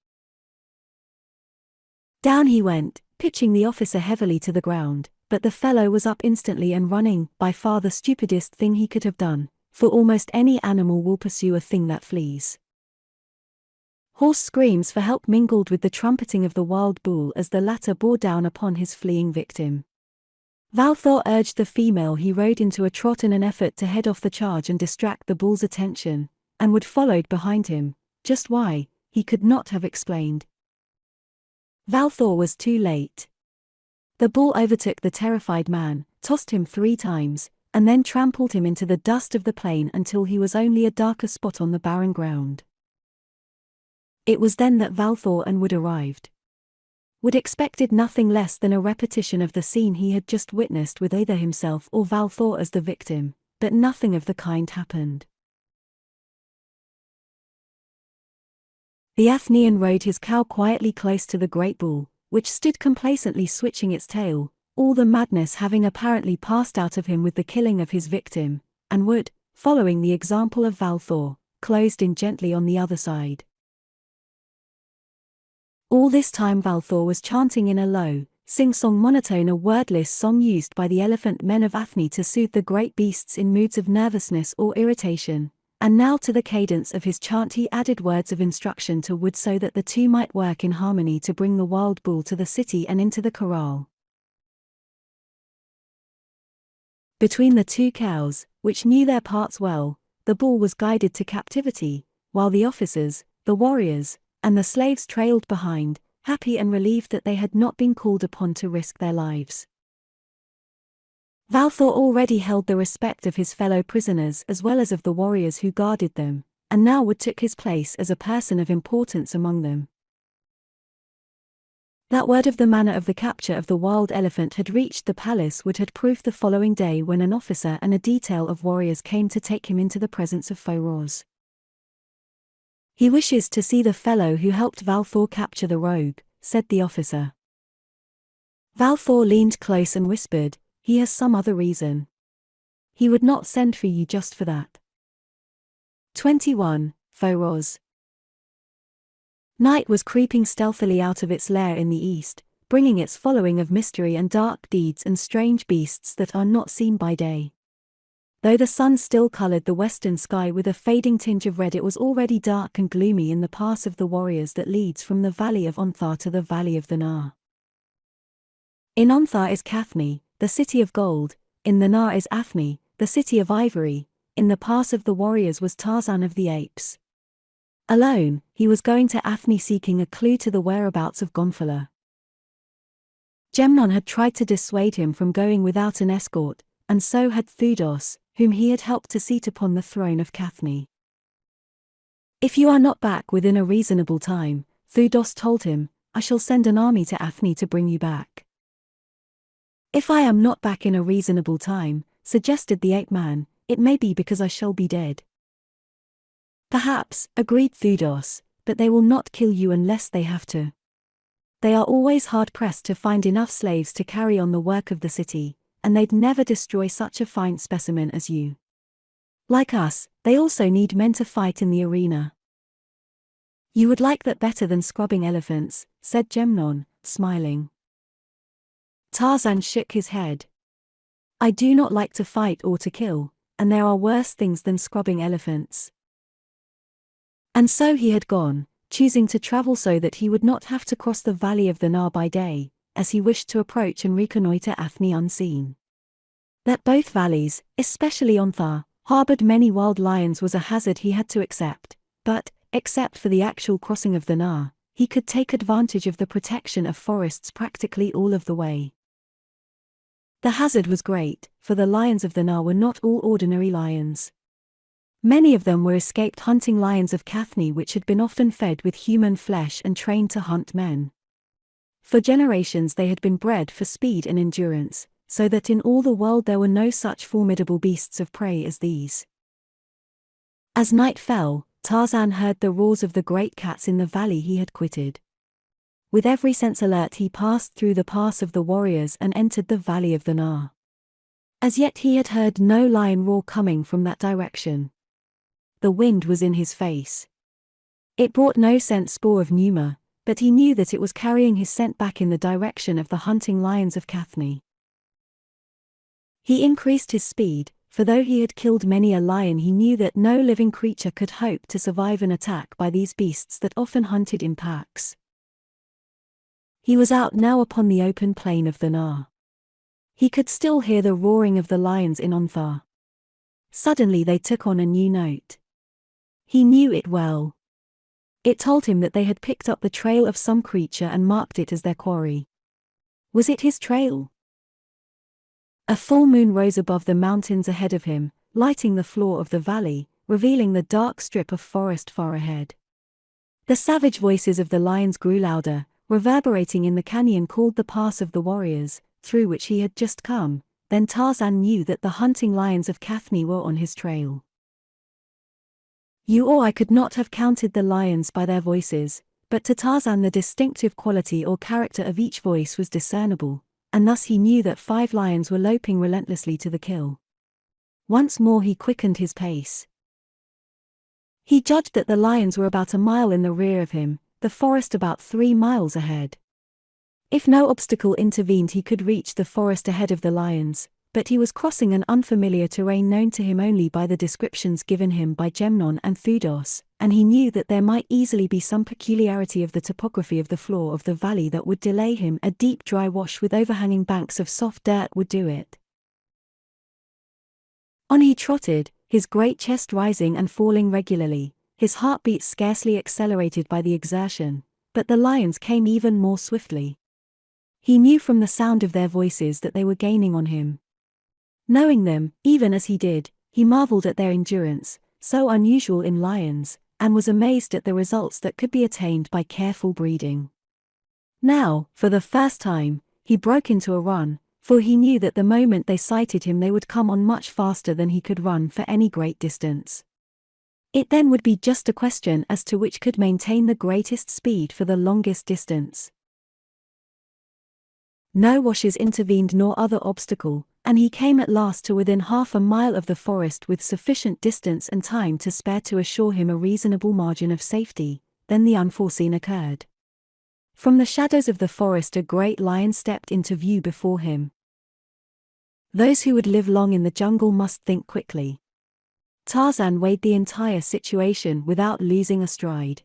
Down he went, pitching the officer heavily to the ground, but the fellow was up instantly and running, by far the stupidest thing he could have done, for almost any animal will pursue a thing that flees. Hoarse screams for help mingled with the trumpeting of the wild bull as the latter bore down upon his fleeing victim. Valthor urged the female he rode into a trot in an effort to head off the charge and distract the bull's attention, and Wood followed behind him, just why, he could not have explained. Valthor was too late. The bull overtook the terrified man, tossed him 3 times, and then trampled him into the dust of the plain until he was only a darker spot on the barren ground. It was then that Valthor and Wood arrived. Wood expected nothing less than a repetition of the scene he had just witnessed with either himself or Valthor as the victim, but nothing of the kind happened. The Athenian rode his cow quietly close to the great bull, which stood complacently switching its tail, all the madness having apparently passed out of him with the killing of his victim, and Wood, following the example of Valthor, closed in gently on the other side. All this time Valthor was chanting in a low, sing-song monotone, a wordless song used by the elephant men of Athne to soothe the great beasts in moods of nervousness or irritation, and now to the cadence of his chant he added words of instruction to Wood so that the two might work in harmony to bring the wild bull to the city and into the corral. Between the 2 cows, which knew their parts well, the bull was guided to captivity, while the officers, the warriors, and the slaves trailed behind, happy and relieved that they had not been called upon to risk their lives. Valthor already held the respect of his fellow prisoners as well as of the warriors who guarded them, and now Wood took his place as a person of importance among them. That word of the manner of the capture of the wild elephant had reached the palace. Wood had proof the following day when an officer and a detail of warriors came to take him into the presence of Phoros. "He wishes to see the fellow who helped Valthor capture the rogue," said the officer. Valthor leaned close and whispered, "He has some other reason. He would not send for you just for that." 21. Phoros. Night was creeping stealthily out of its lair in the east, bringing its following of mystery and dark deeds and strange beasts that are not seen by day. Though the sun still colored the western sky with a fading tinge of red, it was already dark and gloomy in the pass of the warriors that leads from the valley of Onthar to the valley of the Nar. In Onthar is Cathne, the city of gold; in the Nar is Athne, the city of ivory; in the pass of the warriors was Tarzan of the apes. Alone, he was going to Athne seeking a clue to the whereabouts of Gonfala. Gemnon had tried to dissuade him from going without an escort, and so had Thudos, whom he had helped to seat upon the throne of Cathne. "If you are not back within a reasonable time," Thudos told him, "I shall send an army to Athne to bring you back." "If I am not back in a reasonable time," suggested the ape-man, "it may be because I shall be dead." "Perhaps," agreed Thudos, "but they will not kill you unless they have to. They are always hard-pressed to find enough slaves to carry on the work of the city, and they'd never destroy such a fine specimen as you. Like us, they also need men to fight in the arena." "You would like that better than scrubbing elephants," said Gemnon, smiling. Tarzan shook his head. "I do not like to fight or to kill, and there are worse things than scrubbing elephants." And so he had gone, choosing to travel so that he would not have to cross the valley of the Nar by day, as he wished to approach and reconnoiter Athne unseen. That both valleys, especially Onthar, harbored many wild lions was a hazard he had to accept, but, except for the actual crossing of the Nar, he could take advantage of the protection of forests practically all of the way. The hazard was great, for the lions of the Nar were not all ordinary lions. Many of them were escaped hunting lions of Cathne, which had been often fed with human flesh and trained to hunt men. For generations they had been bred for speed and endurance, so that in all the world there were no such formidable beasts of prey as these. As night fell, Tarzan heard the roars of the great cats in the valley he had quitted. With every sense alert he passed through the pass of the warriors and entered the valley of the Nar. As yet he had heard no lion roar coming from that direction. The wind was in his face. It brought no scent spore of Numa, but he knew that it was carrying his scent back in the direction of the hunting lions of Cathne. He increased his speed, for though he had killed many a lion, he knew that no living creature could hope to survive an attack by these beasts that often hunted in packs. He was out now upon the open plain of the Nar. He could still hear the roaring of the lions in Onthar. Suddenly they took on a new note. He knew it well. It told him that they had picked up the trail of some creature and marked it as their quarry. Was it his trail? A full moon rose above the mountains ahead of him, lighting the floor of the valley, revealing the dark strip of forest far ahead. The savage voices of the lions grew louder, reverberating in the canyon called the Pass of the Warriors, through which he had just come. Then Tarzan knew that the hunting lions of Cathne were on his trail. You or I could not have counted the lions by their voices, but to Tarzan the distinctive quality or character of each voice was discernible, and thus he knew that 5 lions were loping relentlessly to the kill. Once more he quickened his pace. He judged that the lions were about a mile in the rear of him, the forest about 3 miles ahead. If no obstacle intervened he could reach the forest ahead of the lions, but he was crossing an unfamiliar terrain known to him only by the descriptions given him by Gemnon and Thudos, and he knew that there might easily be some peculiarity of the topography of the floor of the valley that would delay him. A deep dry wash with overhanging banks of soft dirt would do it. On he trotted, his great chest rising and falling regularly, his heartbeat scarcely accelerated by the exertion, but the lions came even more swiftly. He knew from the sound of their voices that they were gaining on him. Knowing them, even as he did, he marveled at their endurance, so unusual in lions, and was amazed at the results that could be attained by careful breeding. Now, for the first time, he broke into a run, for he knew that the moment they sighted him they would come on much faster than he could run for any great distance. It then would be just a question as to which could maintain the greatest speed for the longest distance. No washes intervened nor other obstacle, and he came at last to within half a mile of the forest with sufficient distance and time to spare to assure him a reasonable margin of safety. Then the unforeseen occurred. From the shadows of the forest a great lion stepped into view before him. Those who would live long in the jungle must think quickly. Tarzan weighed the entire situation without losing a stride.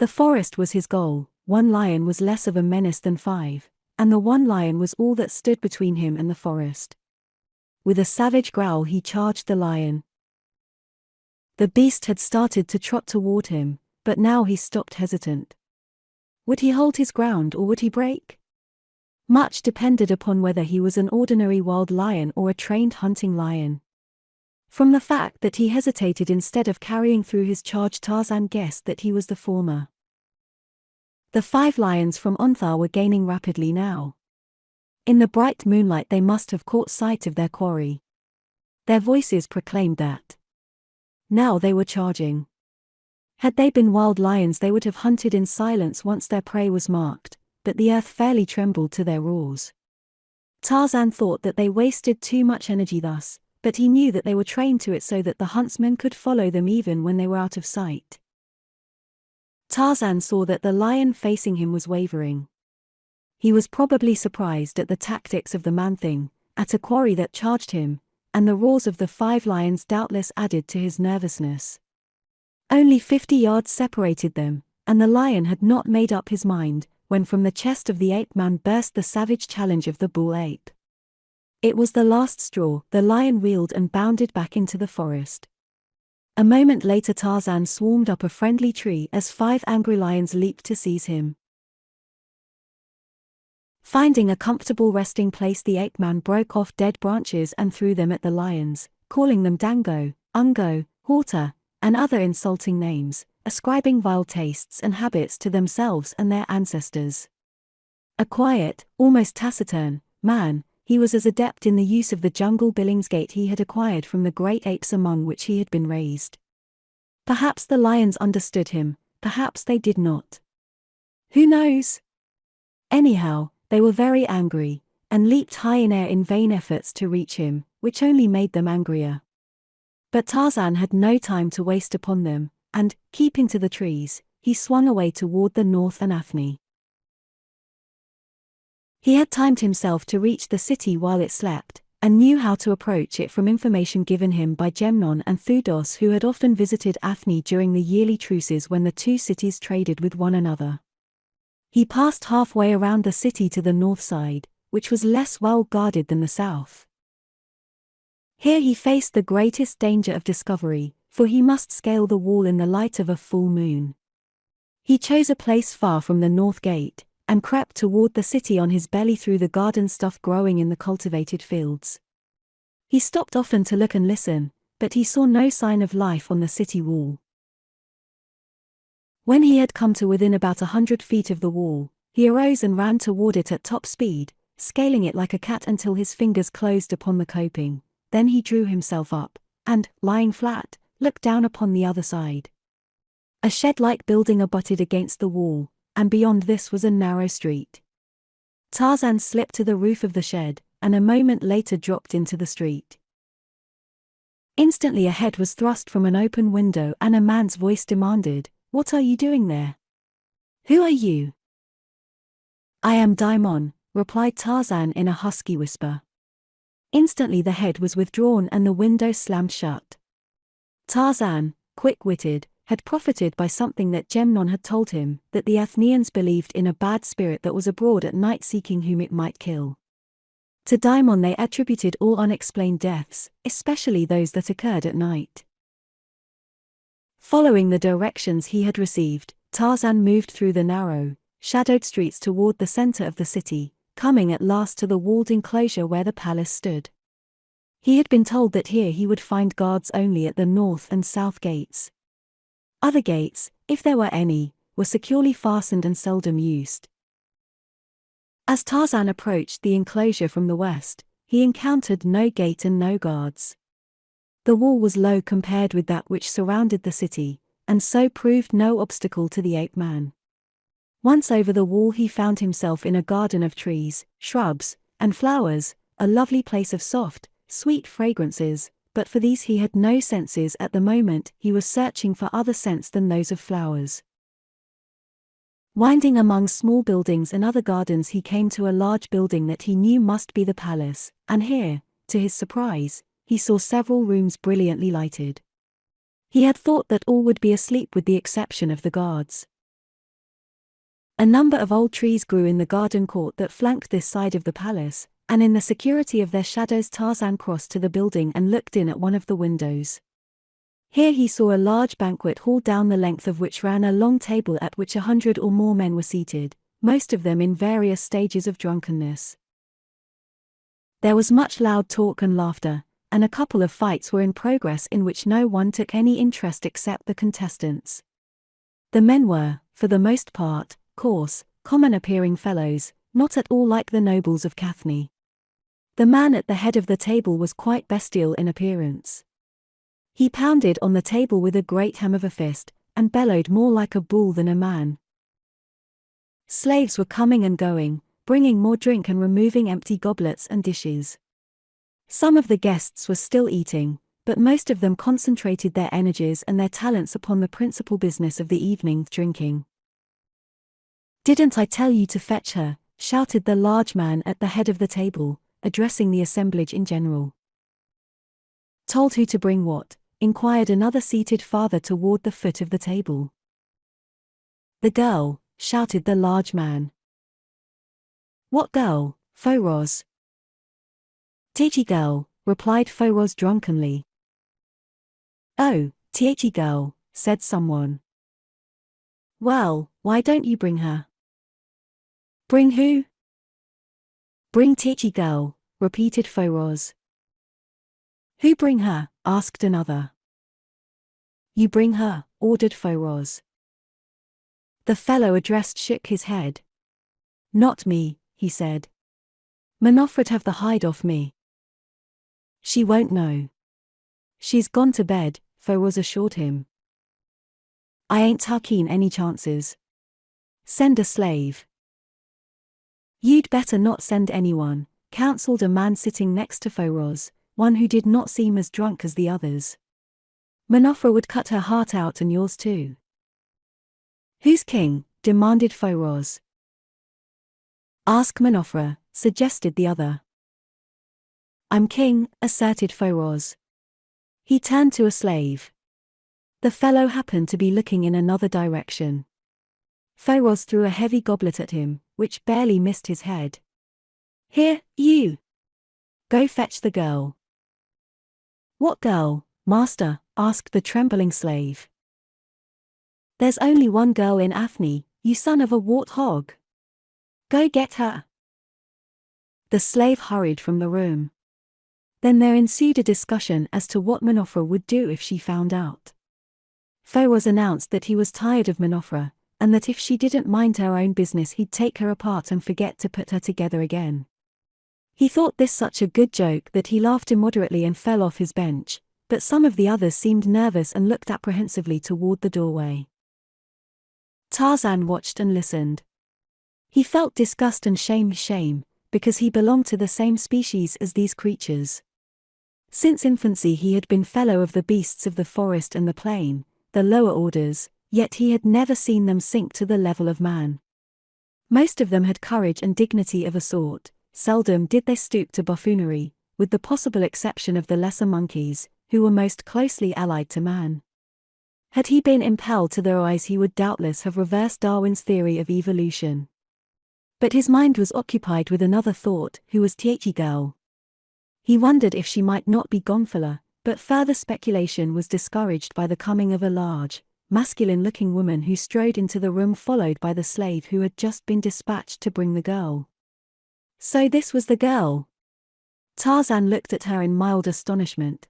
The forest was his goal. One lion was less of a menace than 5, and the one lion was all that stood between him and the forest. With a savage growl he charged the lion. The beast had started to trot toward him, but now he stopped hesitant. Would he hold his ground or would he break? Much depended upon whether he was an ordinary wild lion or a trained hunting lion. From the fact that he hesitated instead of carrying through his charge, Tarzan guessed that he was the former. The 5 lions from Ontharr were gaining rapidly now. In the bright moonlight they must have caught sight of their quarry. Their voices proclaimed that. Now they were charging. Had they been wild lions they would have hunted in silence once their prey was marked, but the earth fairly trembled to their roars. Tarzan thought that they wasted too much energy thus, but he knew that they were trained to it so that the huntsmen could follow them even when they were out of sight. Tarzan saw that the lion facing him was wavering. He was probably surprised at the tactics of the man-thing, at a quarry that charged him, and the roars of the 5 lions doubtless added to his nervousness. Only 50 yards separated them, and the lion had not made up his mind, when from the chest of the ape-man burst the savage challenge of the bull ape. It was the last straw. The lion wheeled and bounded back into the forest. A moment later Tarzan swarmed up a friendly tree as 5 angry lions leaped to seize him. Finding a comfortable resting place, the ape-man broke off dead branches and threw them at the lions, calling them dango, ungo, horta, and other insulting names, ascribing vile tastes and habits to themselves and their ancestors. A quiet, almost taciturn, man, he was as adept in the use of the jungle Billingsgate he had acquired from the great apes among which he had been raised. Perhaps the lions understood him, perhaps they did not. Who knows? Anyhow, they were very angry, and leaped high in air in vain efforts to reach him, which only made them angrier. But Tarzan had no time to waste upon them, and, keeping to the trees, he swung away toward the north and Athne. He had timed himself to reach the city while it slept, and knew how to approach it from information given him by Gemnon and Thudos, who had often visited Athne during the yearly truces when the 2 cities traded with one another. He passed halfway around the city to the north side, which was less well guarded than the south. Here he faced the greatest danger of discovery, for he must scale the wall in the light of a full moon. He chose a place far from the north gate, and crept toward the city on his belly through the garden stuff growing in the cultivated fields. He stopped often to look and listen, but he saw no sign of life on the city wall. When he had come to within about 100 feet of the wall, he arose and ran toward it at top speed, scaling it like a cat until his fingers closed upon the coping. Then he drew himself up, and, lying flat, looked down upon the other side. A shed-like building abutted against the wall, and beyond this was a narrow street. Tarzan slipped to the roof of the shed, and a moment later dropped into the street. Instantly a head was thrust from an open window and a man's voice demanded, "What are you doing there? Who are you?" "I am Daimon," replied Tarzan in a husky whisper. Instantly the head was withdrawn and the window slammed shut. Tarzan, quick-witted, had profited by something that Gemnon had told him, that the Athenians believed in a bad spirit that was abroad at night seeking whom it might kill. To Daimon they attributed all unexplained deaths, especially those that occurred at night. Following the directions he had received, Tarzan moved through the narrow, shadowed streets toward the center of the city, coming at last to the walled enclosure where the palace stood. He had been told that here he would find guards only at the north and south gates. Other gates, if there were any, were securely fastened and seldom used. As Tarzan approached the enclosure from the west, he encountered no gate and no guards. The wall was low compared with that which surrounded the city, and so proved no obstacle to the ape-man. Once over the wall he found himself in a garden of trees, shrubs, and flowers, a lovely place of soft, sweet fragrances, but for these he had no senses at the moment. He was searching for other scents than those of flowers. Winding among small buildings and other gardens he came to a large building that he knew must be the palace, and here, to his surprise, he saw several rooms brilliantly lighted. He had thought that all would be asleep with the exception of the guards. A number of old trees grew in the garden court that flanked this side of the palace, and in the security of their shadows Tarzan crossed to the building and looked in at one of the windows. Here he saw a large banquet hall down the length of which ran a long table at which 100 or more men were seated, most of them in various stages of drunkenness. There was much loud talk and laughter, and a couple of fights were in progress in which no one took any interest except the contestants. The men were, for the most part, coarse, common-appearing fellows, not at all like the nobles of Cathne. The man at the head of the table was quite bestial in appearance. He pounded on the table with a great ham of a fist, and bellowed more like a bull than a man. Slaves were coming and going, bringing more drink and removing empty goblets and dishes. Some of the guests were still eating, but most of them concentrated their energies and their talents upon the principal business of the evening, drinking. "Didn't I tell you to fetch her?" shouted the large man at the head of the table, addressing the assemblage in general. "Told who to bring what?" inquired another seated farther toward the foot of the table. "The girl," shouted the large man. "What girl, Foros?" "Tiety girl," replied Foros drunkenly. "Oh, Tiety girl," said someone. "Well, why don't you bring her?" "Bring who?" "Bring Tiety girl," repeated Foros. "Who bring her?" asked another. "You bring her," ordered Foros. The fellow addressed shook his head. "Not me," he said. "Manofra'd have the hide off me." "She won't know." "She's gone to bed," Foros assured him. "I ain't taking any chances. Send a slave." "You'd better not send anyone," counseled a man sitting next to Foros, one who did not seem as drunk as the others. "Manofra would cut her heart out and yours too." "Who's king?" demanded Foros. "Ask Manofra," suggested the other. "I'm king," asserted Foros. He turned to a slave. The fellow happened to be looking in another direction. Foros threw a heavy goblet at him, which barely missed his head. "Here, you! Go fetch the girl." "What girl, master?" asked the trembling slave. "There's only one girl in Athne, you son of a wart-hog. Go get her." The slave hurried from the room. Then there ensued a discussion as to what Manofra would do if she found out. Foros announced that he was tired of Manofra, and that if she didn't mind her own business he'd take her apart and forget to put her together again. He thought this such a good joke that he laughed immoderately and fell off his bench, but some of the others seemed nervous and looked apprehensively toward the doorway. Tarzan watched and listened. He felt disgust and shame, because he belonged to the same species as these creatures. Since infancy he had been fellow of the beasts of the forest and the plain, the lower orders, yet he had never seen them sink to the level of man. Most of them had courage and dignity of a sort, seldom did they stoop to buffoonery, with the possible exception of the lesser monkeys, who were most closely allied to man. Had he been impelled to their eyes he would doubtless have reversed Darwin's theory of evolution. But his mind was occupied with another thought, who was Tiety girl. He wondered if she might not be Gonfala, but further speculation was discouraged by the coming of a large, masculine-looking woman who strode into the room followed by the slave who had just been dispatched to bring the girl. So this was the girl. Tarzan looked at her in mild astonishment.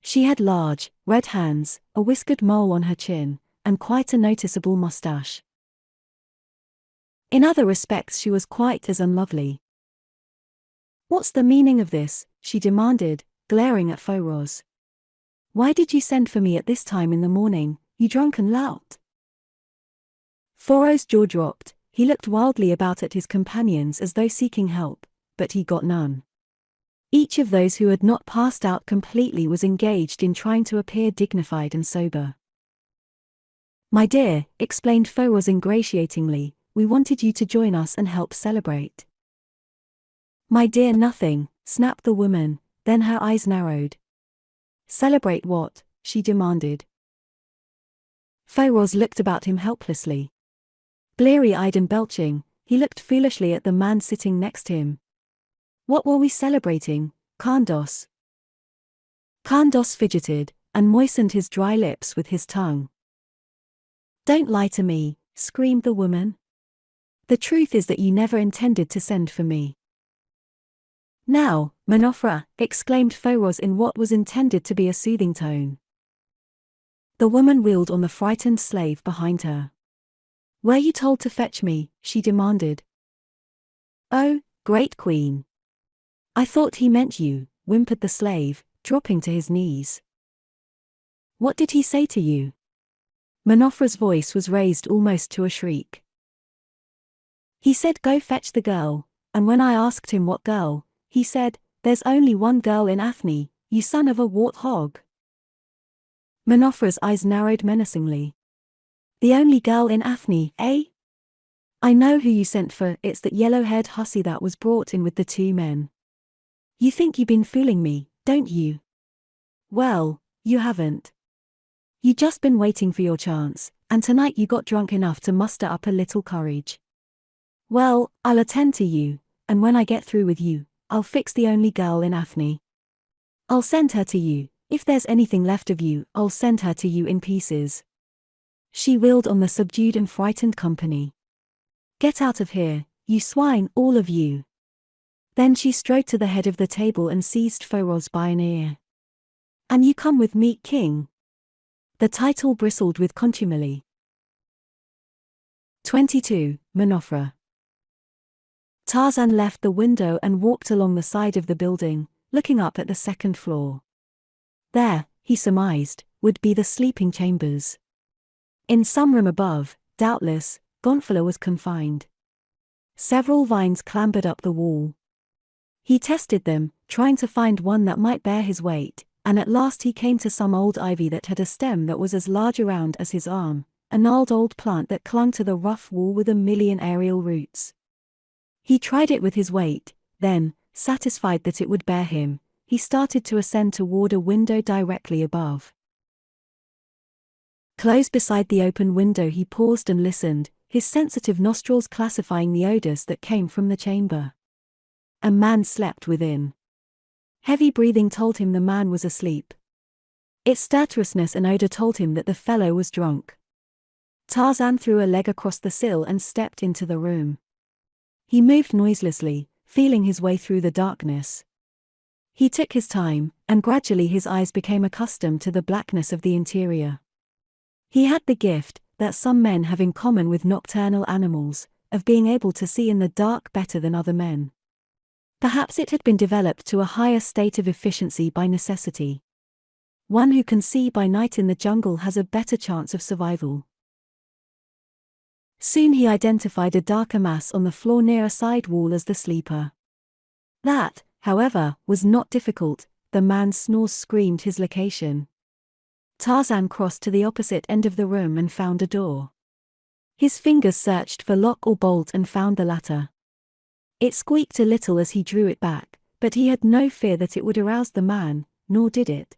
She had large, red hands, a whiskered mole on her chin, and quite a noticeable mustache. In other respects she was quite as unlovely. "What's the meaning of this?" she demanded, glaring at Foros. "Why did you send for me at this time in the morning, you drunken lout?" Foros' jaw dropped. He looked wildly about at his companions as though seeking help, but he got none. Each of those who had not passed out completely was engaged in trying to appear dignified and sober. "My dear," explained Foros ingratiatingly, "we wanted you to join us and help celebrate." "My dear nothing," snapped the woman, then her eyes narrowed. Celebrate what? She demanded. Feroz looked about him helplessly. Bleary-eyed and belching, he looked foolishly at the man sitting next to him. What were we celebrating, Kandos? Kandos fidgeted, and moistened his dry lips with his tongue. Don't lie to me, screamed the woman. The truth is that you never intended to send for me. Now, Manofra, exclaimed Feroz in what was intended to be a soothing tone. The woman wheeled on the frightened slave behind her. Were you told to fetch me? She demanded. Oh, great queen. I thought he meant you, whimpered the slave, dropping to his knees. What did he say to you? Manofra's voice was raised almost to a shriek. He said go fetch the girl, and when I asked him what girl, he said, there's only one girl in Athne, you son of a warthog. Manofra's eyes narrowed menacingly. The only girl in Athne, eh? I know who you sent for, it's that yellow-haired hussy that was brought in with the two men. You think you've been fooling me, don't you? Well, you haven't. You just been waiting for your chance, and tonight you got drunk enough to muster up a little courage. Well, I'll attend to you, and when I get through with you, I'll fix the only girl in Athne. I'll send her to you, if there's anything left of you, I'll send her to you in pieces. She wheeled on the subdued and frightened company. Get out of here, you swine, all of you. Then she strode to the head of the table and seized Feroz by an ear. And you come with me, king? The title bristled with contumely. 22. Manofra. Tarzan left the window and walked along the side of the building, looking up at the second floor. There, he surmised, would be the sleeping chambers. In some room above, doubtless, Gonfala was confined. Several vines clambered up the wall. He tested them, trying to find one that might bear his weight, and at last he came to some old ivy that had a stem that was as large around as his arm, a gnarled old plant that clung to the rough wall with a million aerial roots. He tried it with his weight, then, satisfied that it would bear him, he started to ascend toward a window directly above. Close beside the open window he paused and listened, his sensitive nostrils classifying the odors that came from the chamber. A man slept within. Heavy breathing told him the man was asleep. Its stertorousness and odor told him that the fellow was drunk. Tarzan threw a leg across the sill and stepped into the room. He moved noiselessly, feeling his way through the darkness. He took his time, and gradually his eyes became accustomed to the blackness of the interior. He had the gift, that some men have in common with nocturnal animals, of being able to see in the dark better than other men. Perhaps it had been developed to a higher state of efficiency by necessity. One who can see by night in the jungle has a better chance of survival. Soon he identified a darker mass on the floor near a side wall as the sleeper. That, however, was not difficult, the man's snores screamed his location. Tarzan crossed to the opposite end of the room and found a door. His fingers searched for lock or bolt and found the latter. It squeaked a little as he drew it back, but he had no fear that it would arouse the man, nor did it.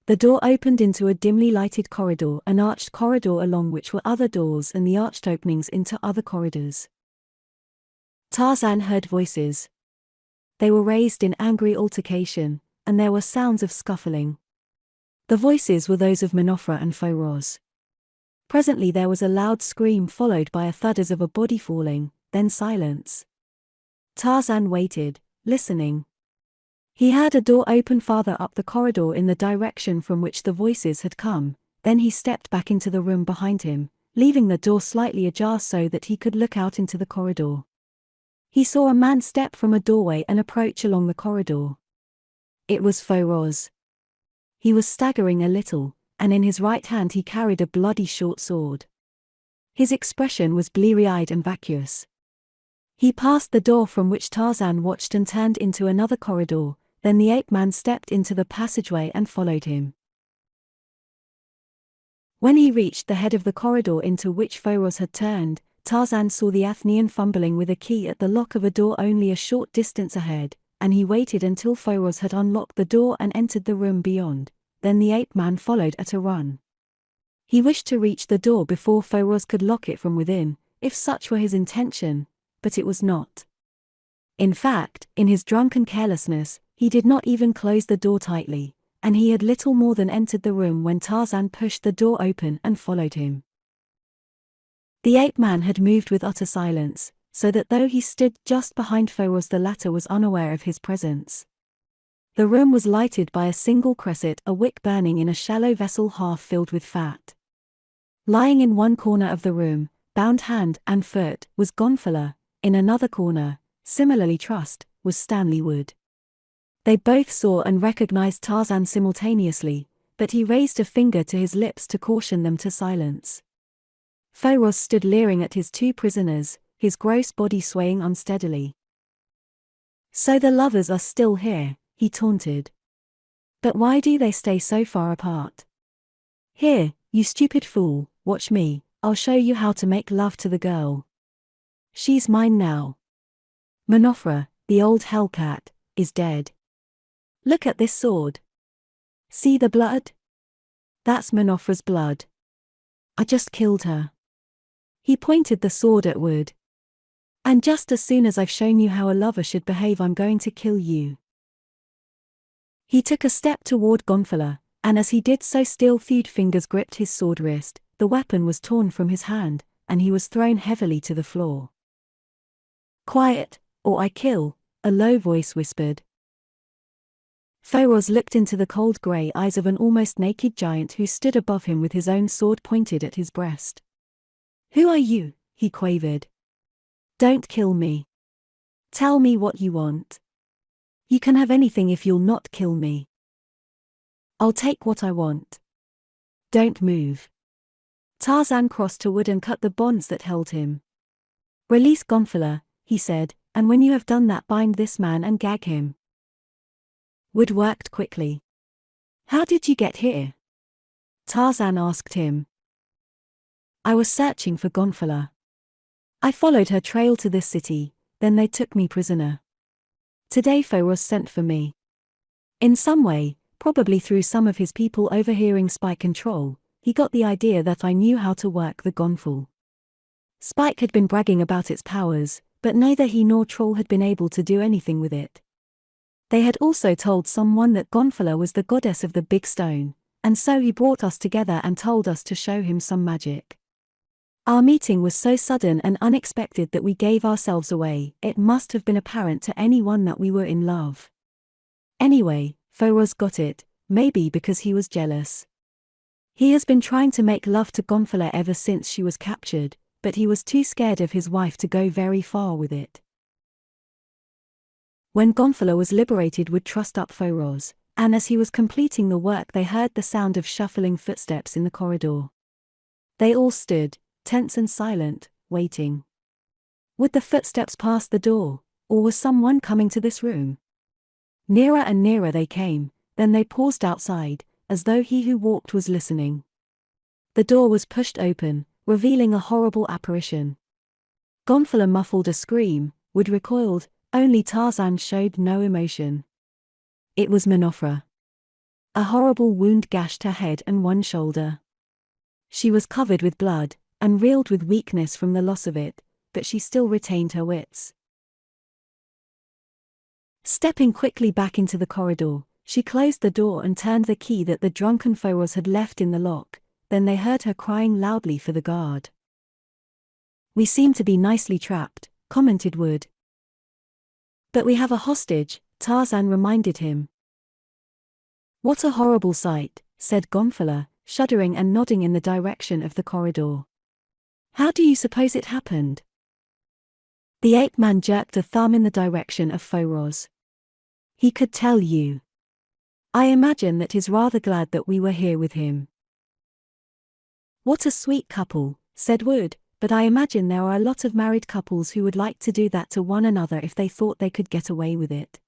The door opened into a dimly lighted corridor, an arched corridor along which were other doors and the arched openings into other corridors. Tarzan heard voices. They were raised in angry altercation, and there were sounds of scuffling. The voices were those of Manofra and Feroz. Presently there was a loud scream followed by a thud as of a body falling, then silence. Tarzan waited, listening. He heard a door open farther up the corridor in the direction from which the voices had come, then he stepped back into the room behind him, leaving the door slightly ajar so that he could look out into the corridor. He saw a man step from a doorway and approach along the corridor. It was Feroz. He was staggering a little, and in his right hand he carried a bloody short sword. His expression was bleary-eyed and vacuous. He passed the door from which Tarzan watched and turned into another corridor, then the ape-man stepped into the passageway and followed him. When he reached the head of the corridor into which Feroz had turned, Tarzan saw the Athenian fumbling with a key at the lock of a door only a short distance ahead, and he waited until Feroz had unlocked the door and entered the room beyond. Then the ape-man followed at a run. He wished to reach the door before Feroz could lock it from within, if such were his intention, but it was not. In fact, in his drunken carelessness, he did not even close the door tightly, and he had little more than entered the room when Tarzan pushed the door open and followed him. The ape-man had moved with utter silence, so that though he stood just behind Feroz, the latter was unaware of his presence. The room was lighted by a single cresset, a wick burning in a shallow vessel half filled with fat. Lying in one corner of the room, bound hand and foot, was Gonfalon. In another corner, similarly trussed, was Stanley Wood. They both saw and recognized Tarzan simultaneously, but he raised a finger to his lips to caution them to silence. Feroz stood leering at his two prisoners, his gross body swaying unsteadily. "So the lovers are still here," he taunted. "But why do they stay so far apart? Here, you stupid fool, watch me, I'll show you how to make love to the girl. She's mine now. Monofra, the old hellcat, is dead. Look at this sword. See the blood? That's Monofra's blood. I just killed her." He pointed the sword at Wood. "And just as soon as I've shown you how a lover should behave, I'm going to kill you." He took a step toward Gonfalon, and as he did so steel-thewed fingers gripped his sword wrist. The weapon was torn from his hand, and he was thrown heavily to the floor. "Quiet, or I kill," a low voice whispered. Feroz looked into the cold grey eyes of an almost naked giant who stood above him with his own sword pointed at his breast. "Who are you?" he quavered. "Don't kill me. Tell me what you want. You can have anything if you'll not kill me." "I'll take what I want. Don't move." Tarzan crossed to Wood and cut the bonds that held him. "Release Gonfalon," he said, "and when you have done that, bind this man and gag him." Wood worked quickly. "How did you get here?" Tarzan asked him. "I was searching for Gonfalon. I followed her trail to this city, then they took me prisoner. Today Feroz sent for me. In some way, probably through some of his people overhearing Spike and Troll, he got the idea that I knew how to work the Gonfal. Spike had been bragging about its powers, but neither he nor Troll had been able to do anything with it. They had also told someone that Gonfalon was the goddess of the big stone, and so he brought us together and told us to show him some magic. Our meeting was so sudden and unexpected that we gave ourselves away. It must have been apparent to anyone that we were in love. Anyway, Feroz got it, maybe because he was jealous. He has been trying to make love to Gonfalon ever since she was captured, but he was too scared of his wife to go very far with it. When Gonfalon was liberated, Wood trussed up Feroz, and as he was completing the work they heard the sound of shuffling footsteps in the corridor. They all stood, tense and silent, waiting. Would the footsteps pass the door, or was someone coming to this room? Nearer and nearer they came, then they paused outside, as though he who walked was listening. The door was pushed open, revealing a horrible apparition. Gonfalon muffled a scream. Wood recoiled, only Tarzan showed no emotion. It was Monofra. A horrible wound gashed her head and one shoulder. She was covered with blood, and reeled with weakness from the loss of it, but she still retained her wits. Stepping quickly back into the corridor, she closed the door and turned the key that the drunken Feroz had left in the lock. Then they heard her crying loudly for the guard. "We seem to be nicely trapped," commented Wood. "But we have a hostage," Tarzan reminded him. "What a horrible sight," said Gonfalon, shuddering and nodding in the direction of the corridor. "How do you suppose it happened?" The ape-man jerked a thumb in the direction of Feroz. "He could tell you. I imagine that he's rather glad that we were here with him." "What a sweet couple," said Wood, "but I imagine there are a lot of married couples who would like to do that to one another if they thought they could get away with it."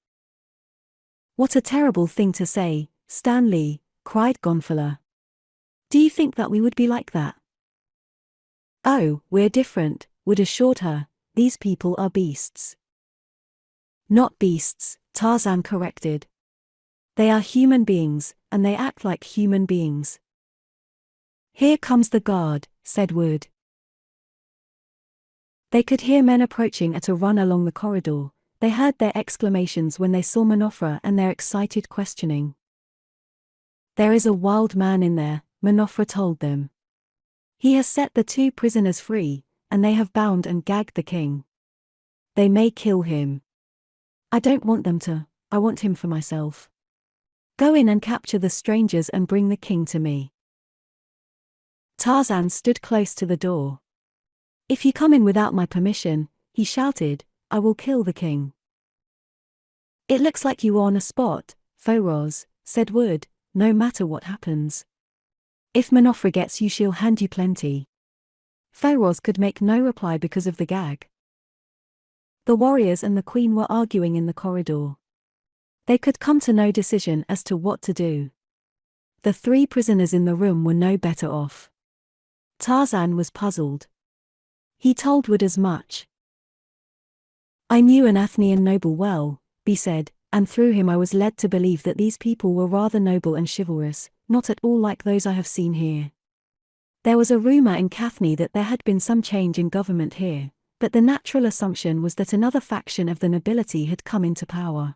"What a terrible thing to say, Stanley," cried Gonfalon. "Do you think that we would be like that?" "Oh, we're different," Wood assured her. "These people are beasts." "Not beasts," Tarzan corrected. They are human beings, and they act like human beings. Here comes the guard, said Wood. They could hear men approaching at a run along the corridor. They heard their exclamations when they saw Manofra and their excited questioning. There is a wild man in there, Manofra told them. He has set the 2 prisoners free, and they have bound and gagged the king. They may kill him. I don't want them to, I want him for myself. Go in and capture the strangers and bring the king to me. Tarzan stood close to the door. If you come in without my permission, he shouted, I will kill the king. It looks like you are on a spot, Feroz, said Wood, no matter what happens. If Manofra gets you, she'll hand you plenty. Feroz could make no reply because of the gag. The warriors and the queen were arguing in the corridor. They could come to no decision as to what to do. The 3 prisoners in the room were no better off. Tarzan was puzzled. He told Wood as much. I knew an Athenian noble well, he said, and through him I was led to believe that these people were rather noble and chivalrous, not at all like those I have seen here. There was a rumor in Cathne that there had been some change in government here, but the natural assumption was that another faction of the nobility had come into power.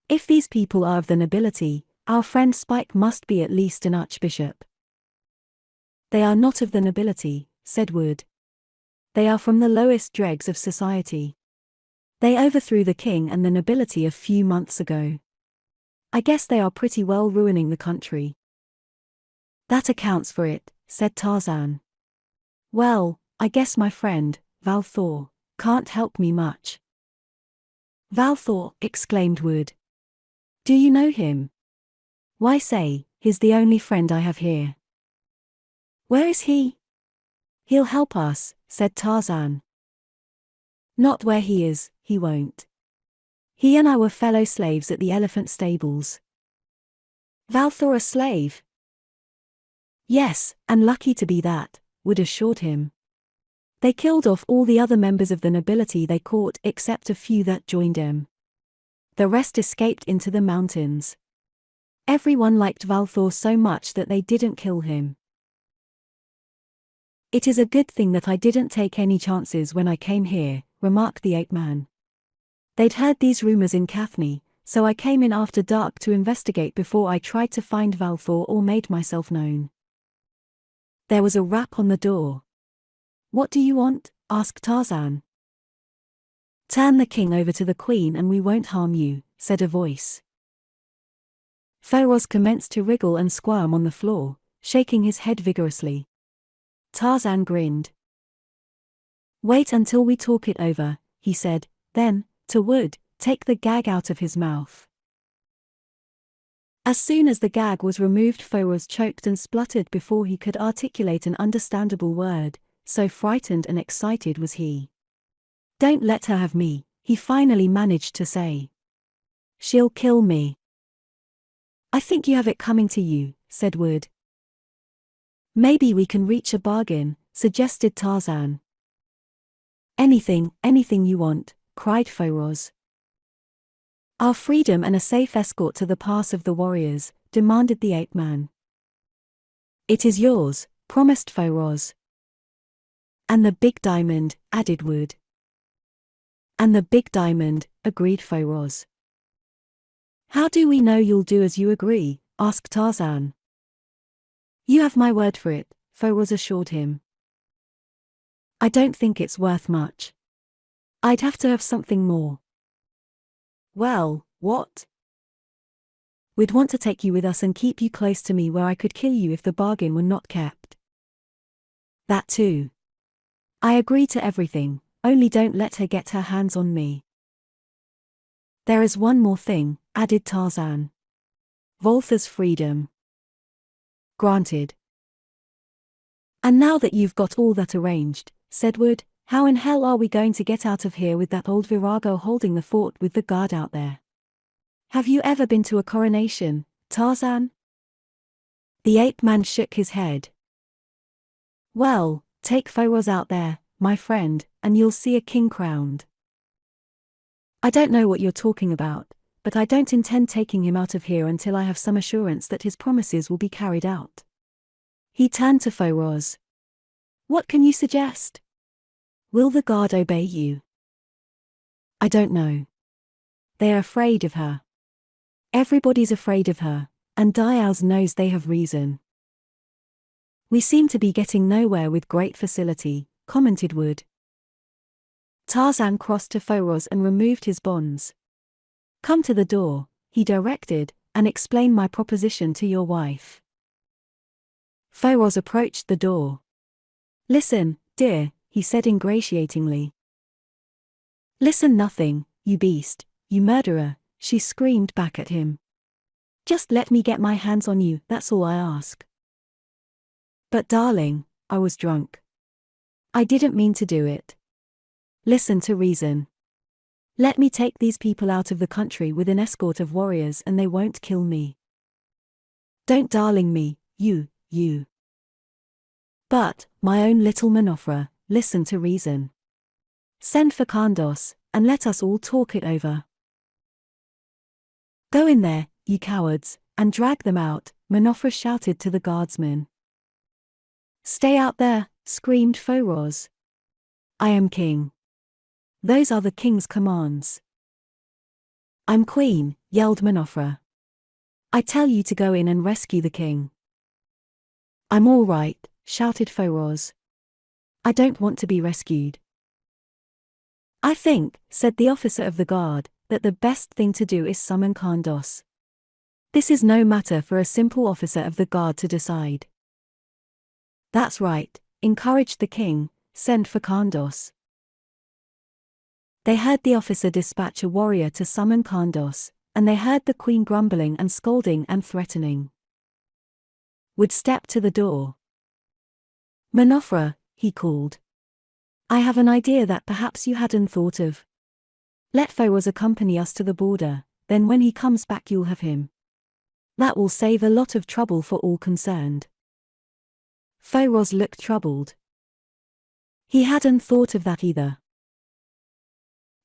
If these people are of the nobility, our friend Spike must be at least an archbishop. They are not of the nobility, said Wood. They are from the lowest dregs of society. They overthrew the king and the nobility a few months ago. I guess they are pretty well ruining the country. That accounts for it, said Tarzan. Well, I guess my friend, Valthor, can't help me much. Valthor, exclaimed Wood. Do you know him? Why say, he's the only friend I have here. Where is he? He'll help us, said Tarzan. Not where he is, he won't. He and I were fellow slaves at the elephant stables. Valthor a slave? Yes, and lucky to be that, Wood assured him. They killed off all the other members of the nobility they caught except a few that joined them. The rest escaped into the mountains. Everyone liked Valthor so much that they didn't kill him. It is a good thing that I didn't take any chances when I came here, remarked the ape-man. They'd heard these rumors in Cathne, so I came in after dark to investigate before I tried to find Valthor or made myself known. There was a rap on the door. What do you want? Asked Tarzan. Turn the king over to the queen and we won't harm you, said a voice. Feroz commenced to wriggle and squirm on the floor, shaking his head vigorously. Tarzan grinned. Wait until we talk it over, he said, then, to Wood, take the gag out of his mouth. As soon as the gag was removed, Feroz choked and spluttered before he could articulate an understandable word, so frightened and excited was he. Don't let her have me, he finally managed to say. She'll kill me. I think you have it coming to you, said Wood. Maybe we can reach a bargain, suggested Tarzan. Anything you want, cried Feroz. Our freedom and a safe escort to the pass of the warriors, demanded the ape-man. It is yours, promised Feroz. And the big diamond, added Wood. And the big diamond, agreed Feroz. How do we know you'll do as you agree? Asked Tarzan. You have my word for it, Feroz assured him. I don't think it's worth much. I'd have to have something more. Well, what? We'd want to take you with us and keep you close to me where I could kill you if the bargain were not kept. That too. I agree to everything, only don't let her get her hands on me. There is one more thing, added Tarzan. Voltha's freedom. Granted. And now that you've got all that arranged, said Wood, how in hell are we going to get out of here with that old virago holding the fort with the guard out there? Have you ever been to a coronation, Tarzan? The ape-man shook his head. Well, take Feroz out there, my friend, and you'll see a king crowned. I don't know what you're talking about, but I don't intend taking him out of here until I have some assurance that his promises will be carried out. He turned to Feroz. What can you suggest? Will the guard obey you? I don't know. They're afraid of her. Everybody's afraid of her, and Diaz knows they have reason. We seem to be getting nowhere with great facility, commented Wood. Tarzan crossed to Feroz and removed his bonds. Come to the door, he directed, and explain my proposition to your wife. Feroz approached the door. Listen, dear, he said ingratiatingly. Listen nothing, you beast, you murderer, she screamed back at him. Just let me get my hands on you, that's all I ask. But darling, I was drunk. I didn't mean to do it. Listen to reason. Let me take these people out of the country with an escort of warriors and they won't kill me. Don't darling me, you. But, my own little Manofra, listen to reason. Send for Kandos, and let us all talk it over. Go in there, you cowards, and drag them out, Manofra shouted to the guardsmen. Stay out there, screamed Feroz. I am king. Those are the king's commands. I'm queen, yelled Manofra. I tell you to go in and rescue the king. I'm all right, shouted Feroz. I don't want to be rescued. I think, said the officer of the guard, that the best thing to do is summon Kandos. This is no matter for a simple officer of the guard to decide. That's right, encouraged the king, send for Kandos. They heard the officer dispatch a warrior to summon Kandos, and they heard the queen grumbling and scolding and threatening. Would step to the door. Manofra, he called. I have an idea that perhaps you hadn't thought of. Let Feroz accompany us to the border, then when he comes back you'll have him. That will save a lot of trouble for all concerned. Feroz looked troubled. He hadn't thought of that either.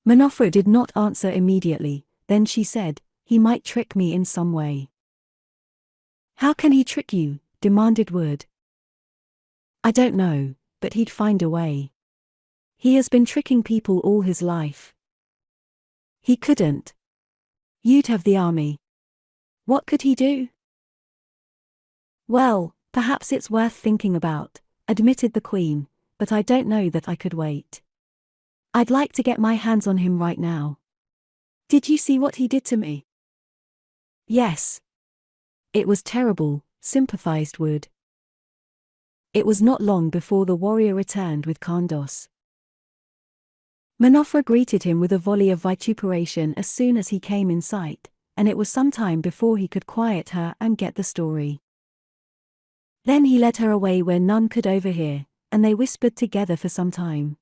Manofra did not answer immediately, then she said, he might trick me in some way. How can he trick you? Demanded Wood. I don't know, but he'd find a way. He has been tricking people all his life. He couldn't. You'd have the army. What could he do? Well, perhaps it's worth thinking about, admitted the queen, but I don't know that I could wait. I'd like to get my hands on him right now. Did you see what he did to me? Yes. It was terrible, sympathized Wood. It was not long before the warrior returned with Kandos. Manofra greeted him with a volley of vituperation as soon as he came in sight, and it was some time before he could quiet her and get the story. Then he led her away where none could overhear, and they whispered together for some time.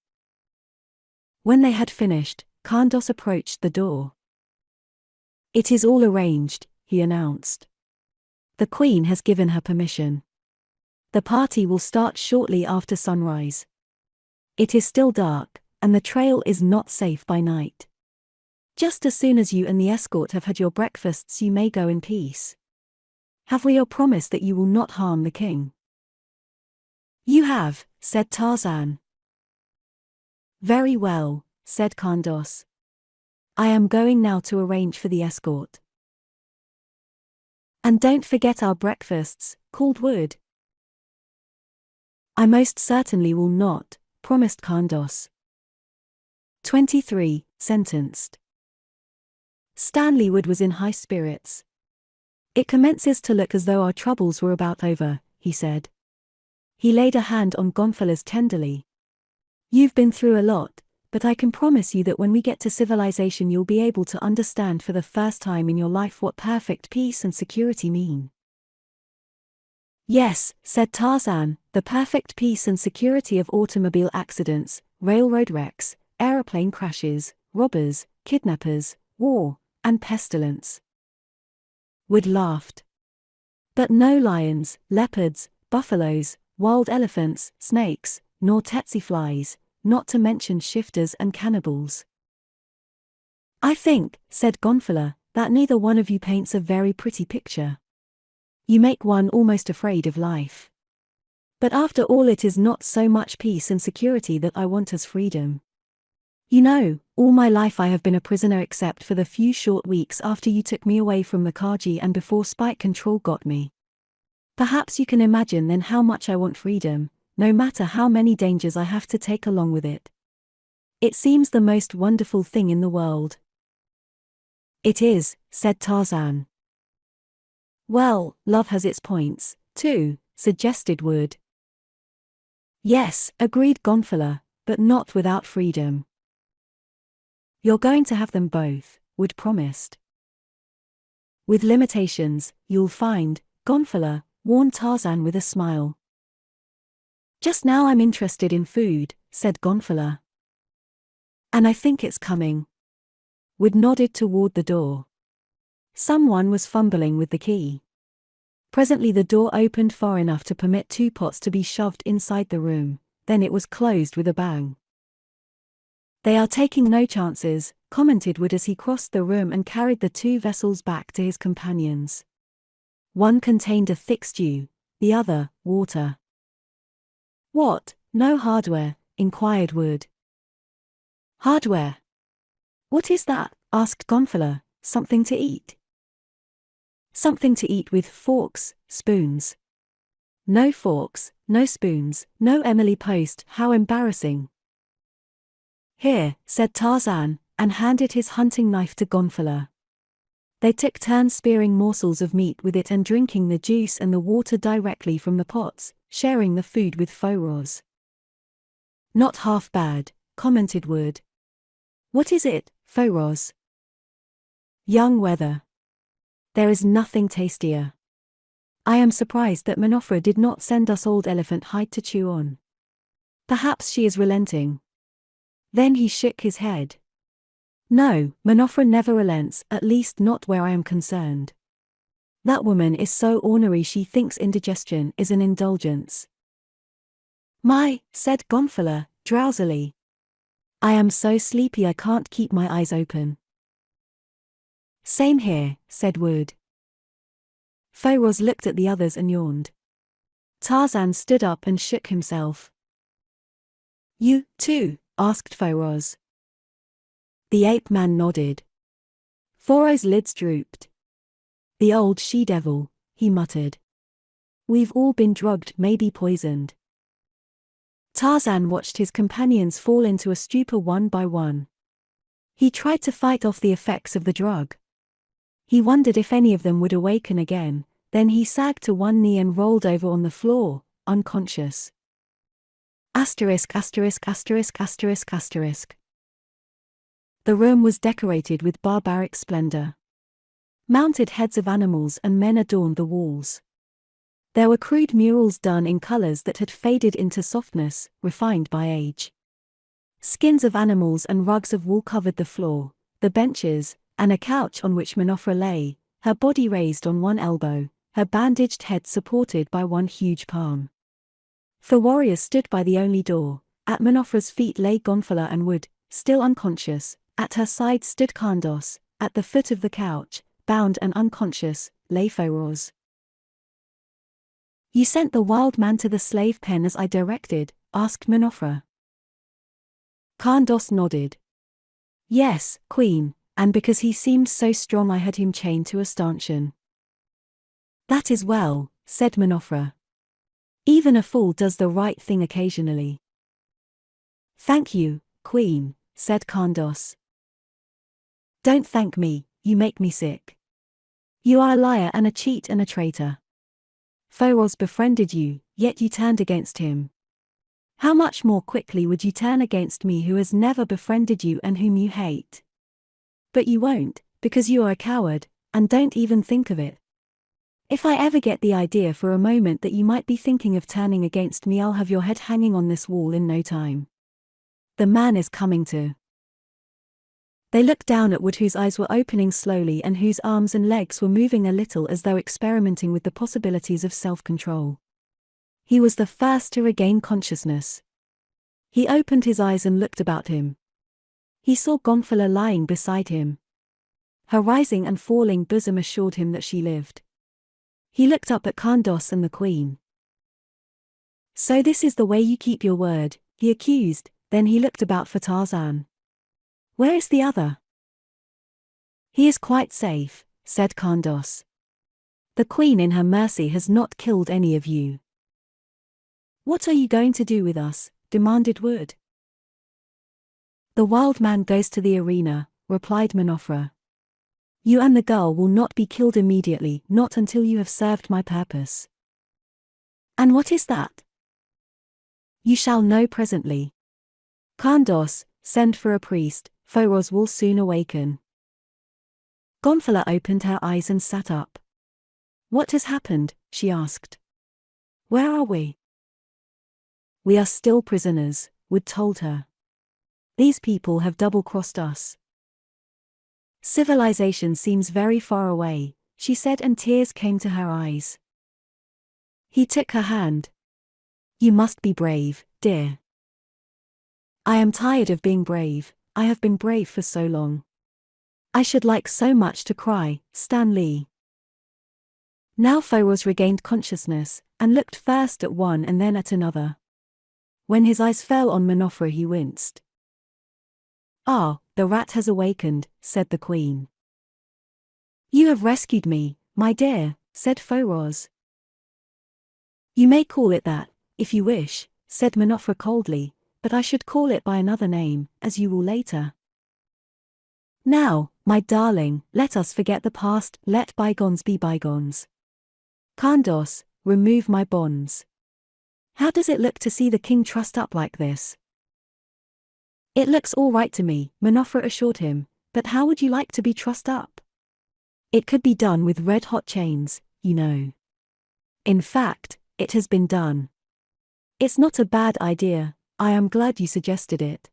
When they had finished, Kandos approached the door. It is all arranged, he announced. The queen has given her permission. The party will start shortly after sunrise. It is still dark, and the trail is not safe by night. Just as soon as you and the escort have had your breakfasts you may go in peace. Have we your promise that you will not harm the king? You have, said Tarzan. Very well, said Kandos. I am going now to arrange for the escort. And don't forget our breakfasts, called Wood. I most certainly will not, promised Kandos. 23, sentenced. Stanley Wood was in high spirits. It commences to look as though our troubles were about over, he said. He laid a hand on Gonfala's tenderly. You've been through a lot, but I can promise you that when we get to civilization you'll be able to understand for the first time in your life what perfect peace and security mean. Yes, said Tarzan, the perfect peace and security of automobile accidents, railroad wrecks, aeroplane crashes, robbers, kidnappers, war, and pestilence. Wood laughed. But no lions, leopards, buffaloes, wild elephants, snakes, nor tsetse flies, not to mention shifters and cannibals. I think, said Gonfala, that neither one of you paints a very pretty picture. You make one almost afraid of life. But after all, it is not so much peace and security that I want as freedom. You know, all my life I have been a prisoner except for the few short weeks after you took me away from Mukherjee and before Spike Control got me. Perhaps you can imagine then how much I want freedom, no matter how many dangers I have to take along with it. It seems the most wonderful thing in the world. It is, said Tarzan. Well, love has its points, too, suggested Wood. Yes, agreed Gonfalon, but not without freedom. You're going to have them both, Wood promised. With limitations, you'll find, Gonfalon warned Tarzan with a smile. Just now I'm interested in food, said Gonfalon. And I think it's coming. Wood nodded toward the door. Someone was fumbling with the key. Presently the door opened far enough to permit 2 pots to be shoved inside the room, then it was closed with a bang. They are taking no chances, commented Wood as he crossed the room and carried the 2 vessels back to his companions. One contained a thick stew, the other, water. What, no hardware? Inquired Wood. Hardware? What is that? Asked Gonfalon. Something to eat? Something to eat with forks, spoons. No forks, no spoons, no Emily Post, how embarrassing. Here, said Tarzan, and handed his hunting knife to Gonfalon. They took turns spearing morsels of meat with it and drinking the juice and the water directly from the pots, sharing the food with Feroz. Not half bad, commented Wood. What is it, Feroz? Young weather. There is nothing tastier. I am surprised that Manofra did not send us old elephant hide to chew on. Perhaps she is relenting. Then he shook his head. No, Manofra never relents, at least not where I am concerned. That woman is so ornery she thinks indigestion is an indulgence. My, said Gonfalon, drowsily. I am so sleepy I can't keep my eyes open. Same here, said Wood. Feroz looked at the others and yawned. Tarzan stood up and shook himself. You, too? Asked Feroz. The ape-man nodded. Feroz's lids drooped. The old she-devil, he muttered. We've all been drugged, maybe poisoned. Tarzan watched his companions fall into a stupor one by one. He tried to fight off the effects of the drug. He wondered if any of them would awaken again, then he sagged to one knee and rolled over on the floor, unconscious. Asterisk asterisk asterisk asterisk asterisk. The room was decorated with barbaric splendor. Mounted heads of animals and men adorned the walls. There were crude murals done in colors that had faded into softness, refined by age. Skins of animals and rugs of wool covered the floor, the benches, and a couch on which Manofra lay, her body raised on one elbow, her bandaged head supported by one huge palm. The warriors stood by the only door. At Manofra's feet lay Gonfalon and Wood, still unconscious. At her side stood Kandos. At the foot of the couch, bound and unconscious, lay Feroz. You sent the wild man to the slave pen as I directed? Asked Manofra. Kandos nodded. Yes, Queen, and because he seemed so strong I had him chained to a stanchion. That is well, said Manofra. Even a fool does the right thing occasionally. Thank you, Queen, said Kandos. Don't thank me, you make me sick. You are a liar and a cheat and a traitor. Feroz befriended you, yet you turned against him. How much more quickly would you turn against me who has never befriended you and whom you hate? But you won't, because you are a coward, and don't even think of it. If I ever get the idea for a moment that you might be thinking of turning against me, I'll have your head hanging on this wall in no time. The man is coming to. They looked down at Wood, whose eyes were opening slowly and whose arms and legs were moving a little as though experimenting with the possibilities of self-control. He was the first to regain consciousness. He opened his eyes and looked about him. He saw Gonfalon lying beside him. Her rising and falling bosom assured him that she lived. He looked up at Candace and the queen. "So this is the way you keep your word," he accused, then he looked about for Tarzan. "Where is the other?" "He is quite safe," said Candace. "The queen in her mercy has not killed any of you." "What are you going to do with us?" demanded Wood. "The wild man goes to the arena," replied Manofra. "You and the girl will not be killed immediately, not until you have served my purpose." "And what is that?" "You shall know presently. Candace, send for a priest, Foros will soon awaken." Gonfala opened her eyes and sat up. "What has happened?" she asked. "Where are we?" "We are still prisoners," Wood told her. "These people have double-crossed us." "Civilization seems very far away," she said, and tears came to her eyes. He took her hand. "You must be brave, dear." "I am tired of being brave, I have been brave for so long. I should like so much to cry, Stan Lee." Now Foros regained consciousness, and looked first at one and then at another. When his eyes fell on Manofra he winced. "Ah, the rat has awakened," said the queen. "You have rescued me, my dear," said Foros. "You may call it that, if you wish," said Manofra coldly, "but I should call it by another name, as you will later. Now, my darling, let us forget the past, let bygones be bygones. Candace, remove my bonds. How does it look to see the king trussed up like this?" "It looks all right to me," Manofra assured him, "but how would you like to be trussed up? It could be done with red-hot chains, you know. In fact, it has been done. It's not a bad idea, I am glad you suggested it."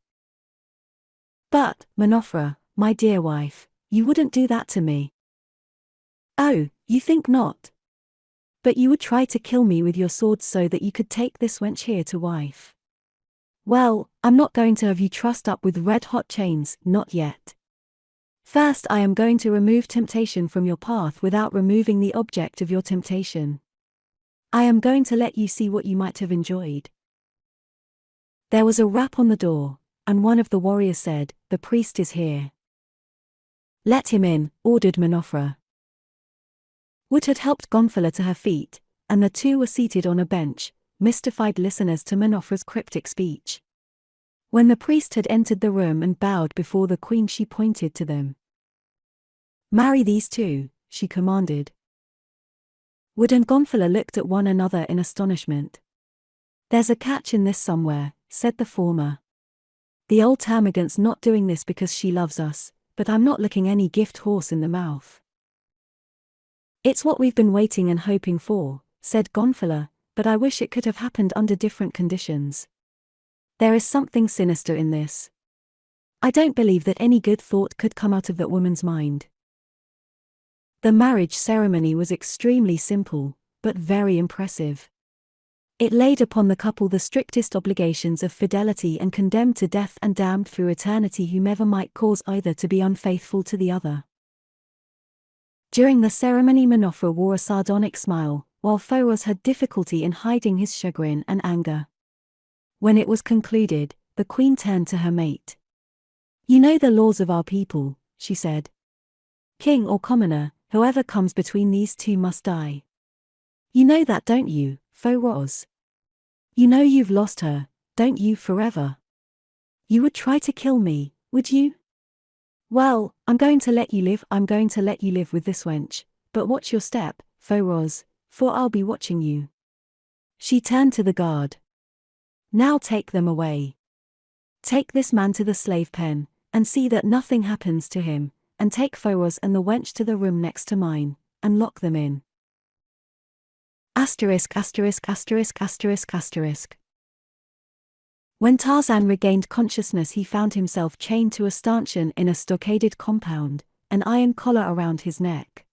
"But, Manofra, my dear wife, you wouldn't do that to me." "Oh, you think not? But you would try to kill me with your sword so that you could take this wench here to wife. Well, I'm not going to have you trussed up with red-hot chains, not yet. First I am going to remove temptation from your path without removing the object of your temptation. I am going to let you see what you might have enjoyed." There was a rap on the door, and one of the warriors said, "The priest is here." "Let him in," ordered Manofra. Wood had helped Gonfala to her feet, and the two were seated on a bench, mystified listeners to Manofra's cryptic speech. When the priest had entered the room and bowed before the queen, she pointed to them. "Marry these two," she commanded. Wood and Gonfala looked at one another in astonishment. "There's a catch in this somewhere," said the former. "The old termagant's not doing this because she loves us, but I'm not looking any gift horse in the mouth." "It's what we've been waiting and hoping for," said Gonfala, "but I wish it could have happened under different conditions. There is something sinister in this. I don't believe that any good thought could come out of that woman's mind." The marriage ceremony was extremely simple, but very impressive. It laid upon the couple the strictest obligations of fidelity and condemned to death and damned through eternity whomever might cause either to be unfaithful to the other. During the ceremony Manofra wore a sardonic smile, while Foros had difficulty in hiding his chagrin and anger. When it was concluded, the queen turned to her mate. "You know the laws of our people," she said. "King or commoner, whoever comes between these two must die. You know that, don't you, Foros? You know you've lost her, don't you, forever? You would try to kill me, would you? Well, I'm going to let you live with this wench, but watch your step, Foros, for I'll be watching you." She turned to the guard. "Now take them away. Take this man to the slave pen, and see that nothing happens to him, and take Foros and the wench to the room next to mine, and lock them in." Asterisk asterisk asterisk asterisk asterisk. When Tarzan regained consciousness he found himself chained to a stanchion in a stockaded compound, an iron collar around his neck.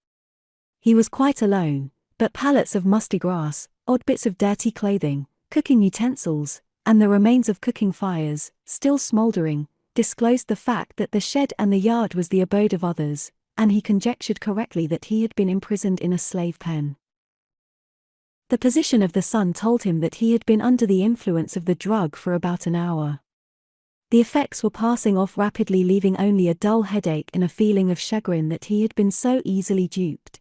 He was quite alone, but pallets of musty grass, odd bits of dirty clothing, cooking utensils, and the remains of cooking fires, still smouldering, disclosed the fact that the shed and the yard was the abode of others, and he conjectured correctly that he had been imprisoned in a slave pen. The position of the sun told him that he had been under the influence of the drug for about an hour. The effects were passing off rapidly, leaving only a dull headache and a feeling of chagrin that he had been so easily duped.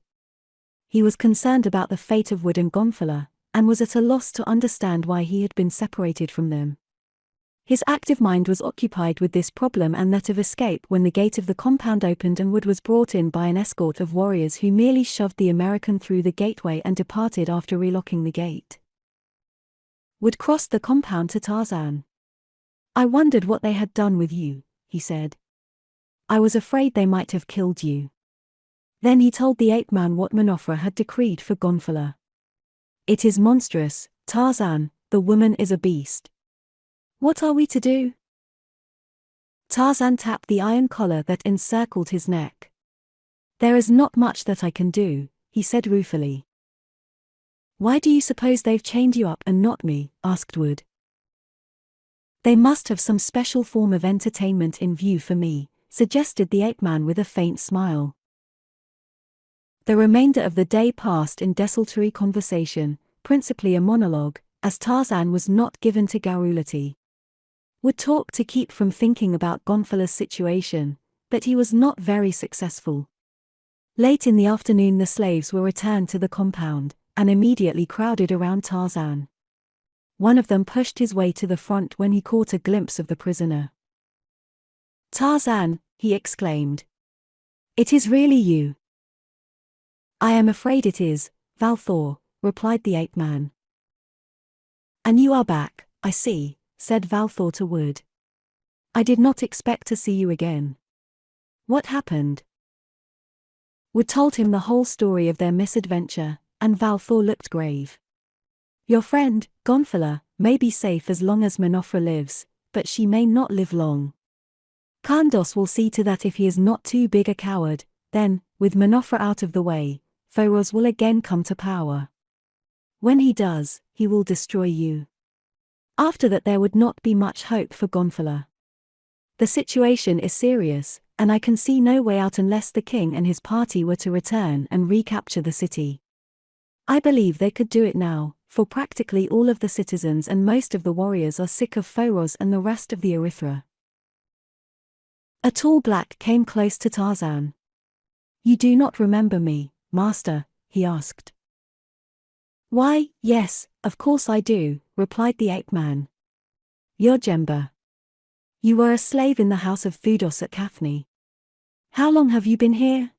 He was concerned about the fate of Wood and Gonfalon, and was at a loss to understand why he had been separated from them. His active mind was occupied with this problem and that of escape when the gate of the compound opened and Wood was brought in by an escort of warriors who merely shoved the American through the gateway and departed after relocking the gate. Wood crossed the compound to Tarzan. "I wondered what they had done with you," he said. "I was afraid they might have killed you." Then he told the ape-man what Minofra had decreed for Gonfalon. "It is monstrous, Tarzan, the woman is a beast. What are we to do?" Tarzan tapped the iron collar that encircled his neck. "There is not much that I can do," he said ruefully. "Why do you suppose they've chained you up and not me?" asked Wood. "They must have some special form of entertainment in view for me," suggested the ape-man with a faint smile. The remainder of the day passed in desultory conversation, principally a monologue, as Tarzan was not given to garrulity. Would talk to keep from thinking about Gonfalon's situation, but he was not very successful. Late in the afternoon the slaves were returned to the compound, and immediately crowded around Tarzan. One of them pushed his way to the front when he caught a glimpse of the prisoner. "Tarzan," he exclaimed. "It is really you." "I am afraid it is, Valthor," replied the ape-man. "And you are back, I see," said Valthor to Wood. "I did not expect to see you again. What happened?" Wood told him the whole story of their misadventure, and Valthor looked grave. "Your friend, Gonfalon, may be safe as long as Minofra lives, but she may not live long. Kandos will see to that if he is not too big a coward, then, with Minofra out of the way, Feroz will again come to power. When he does, he will destroy you. After that there would not be much hope for Gonfalon. The situation is serious, and I can see no way out unless the king and his party were to return and recapture the city. I believe they could do it now, for practically all of the citizens and most of the warriors are sick of Feroz and the rest of the Erythra." A tall black came close to Tarzan. "You do not remember me, master?" he asked. "Why, yes, of course I do," replied the ape-man. "You're Jemba. You were a slave in the house of Thudos at Cathne. How long have you been here?"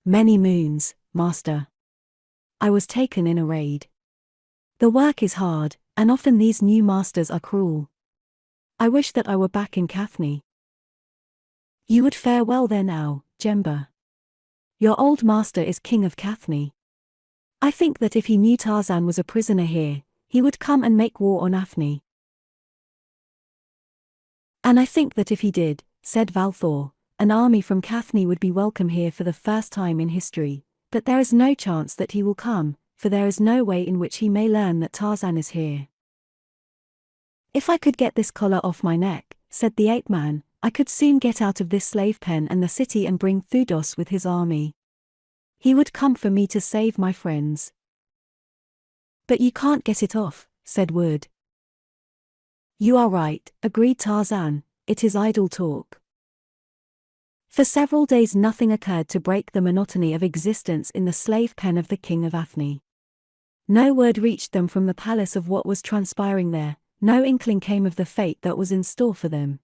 "Many moons, master. I was taken in a raid. The work is hard, and often these new masters are cruel. I wish that I were back in Cathne." "You would fare well there now, Jemba. Your old master is king of Cathne. I think that if he knew Tarzan was a prisoner here, he would come and make war on Athne." "And I think that if he did," said Valthor, "an army from Cathne would be welcome here for the first time in history. But there is no chance that he will come, for there is no way in which he may learn that Tarzan is here." "If I could get this collar off my neck," said the ape-man, "I could soon get out of this slave pen and the city and bring Thudos with his army. He would come for me to save my friends." "But you can't get it off," said Wood. "You are right," agreed Tarzan, "it is idle talk." For several days nothing occurred to break the monotony of existence in the slave pen of the king of Athne. No word reached them from the palace of what was transpiring there, no inkling came of the fate that was in store for them.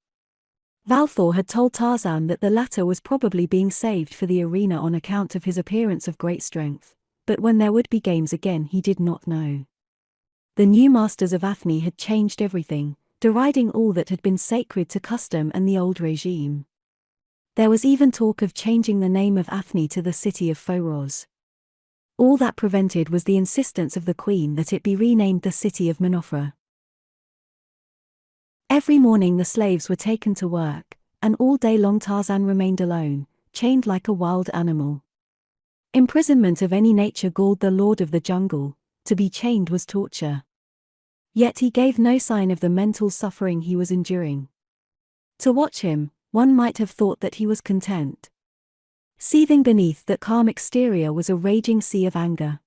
Valthor had told Tarzan that the latter was probably being saved for the arena on account of his appearance of great strength, but when there would be games again he did not know. The new masters of Athne had changed everything, deriding all that had been sacred to custom and the old regime. There was even talk of changing the name of Athne to the city of Feroz. All that prevented was the insistence of the queen that it be renamed the city of Minofra. Every morning the slaves were taken to work, and all day long Tarzan remained alone, chained like a wild animal. Imprisonment of any nature galled the lord of the jungle, to be chained was torture. Yet he gave no sign of the mental suffering he was enduring. To watch him, one might have thought that he was content. Seething beneath that calm exterior was a raging sea of anger.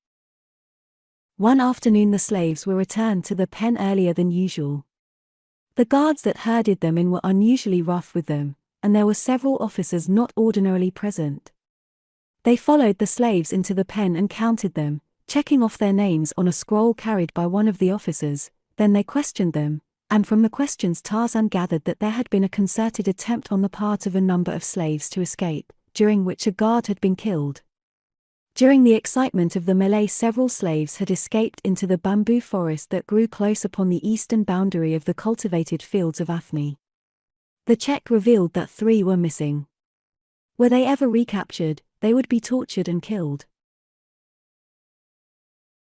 One afternoon the slaves were returned to the pen earlier than usual. The guards that herded them in were unusually rough with them, and there were several officers not ordinarily present. They followed the slaves into the pen and counted them, checking off their names on a scroll carried by one of the officers. Then they questioned them, and from the questions Tarzan gathered that there had been a concerted attempt on the part of a number of slaves to escape, during which a guard had been killed. During the excitement of the melee, several slaves had escaped into the bamboo forest that grew close upon the eastern boundary of the cultivated fields of Athne. The check revealed that 3 were missing. Were they ever recaptured, they would be tortured and killed.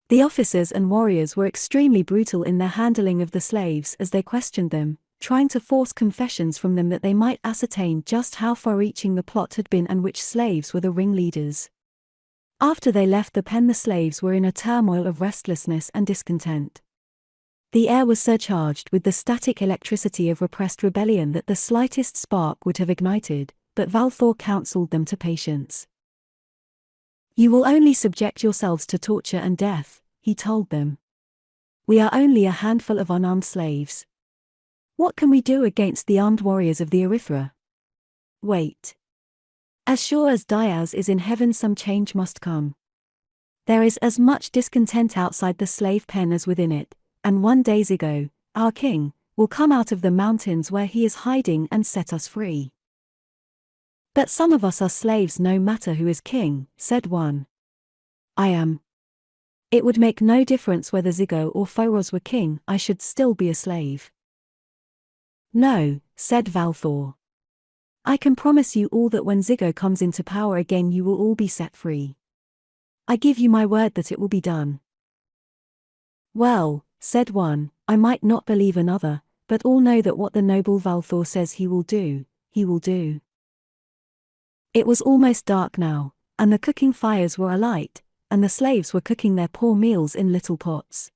The officers and warriors were extremely brutal in their handling of the slaves as they questioned them, trying to force confessions from them that they might ascertain just how far-reaching the plot had been and which slaves were the ringleaders. After they left the pen, the slaves were in a turmoil of restlessness and discontent. The air was surcharged with the static electricity of repressed rebellion that the slightest spark would have ignited, but Valthor counseled them to patience. "You will only subject yourselves to torture and death," he told them. "We are only a handful of unarmed slaves. What can we do against the armed warriors of the Erythra? Wait. As sure as Diaz is in heaven, some change must come. There is as much discontent outside the slave pen as within it, and one day Zigo, our king, will come out of the mountains where he is hiding and set us free." "But some of us are slaves no matter who is king," said one. "I am. It would make no difference whether Zigo or Foros were king, I should still be a slave." "No," said Valthor. "I can promise you all that when Zigo comes into power again you will all be set free. I give you my word that it will be done." "Well," said one, "I might not believe another, but all know that what the noble Valthor says he will do, he will do." It was almost dark now, and the cooking fires were alight, and the slaves were cooking their poor meals in little pots.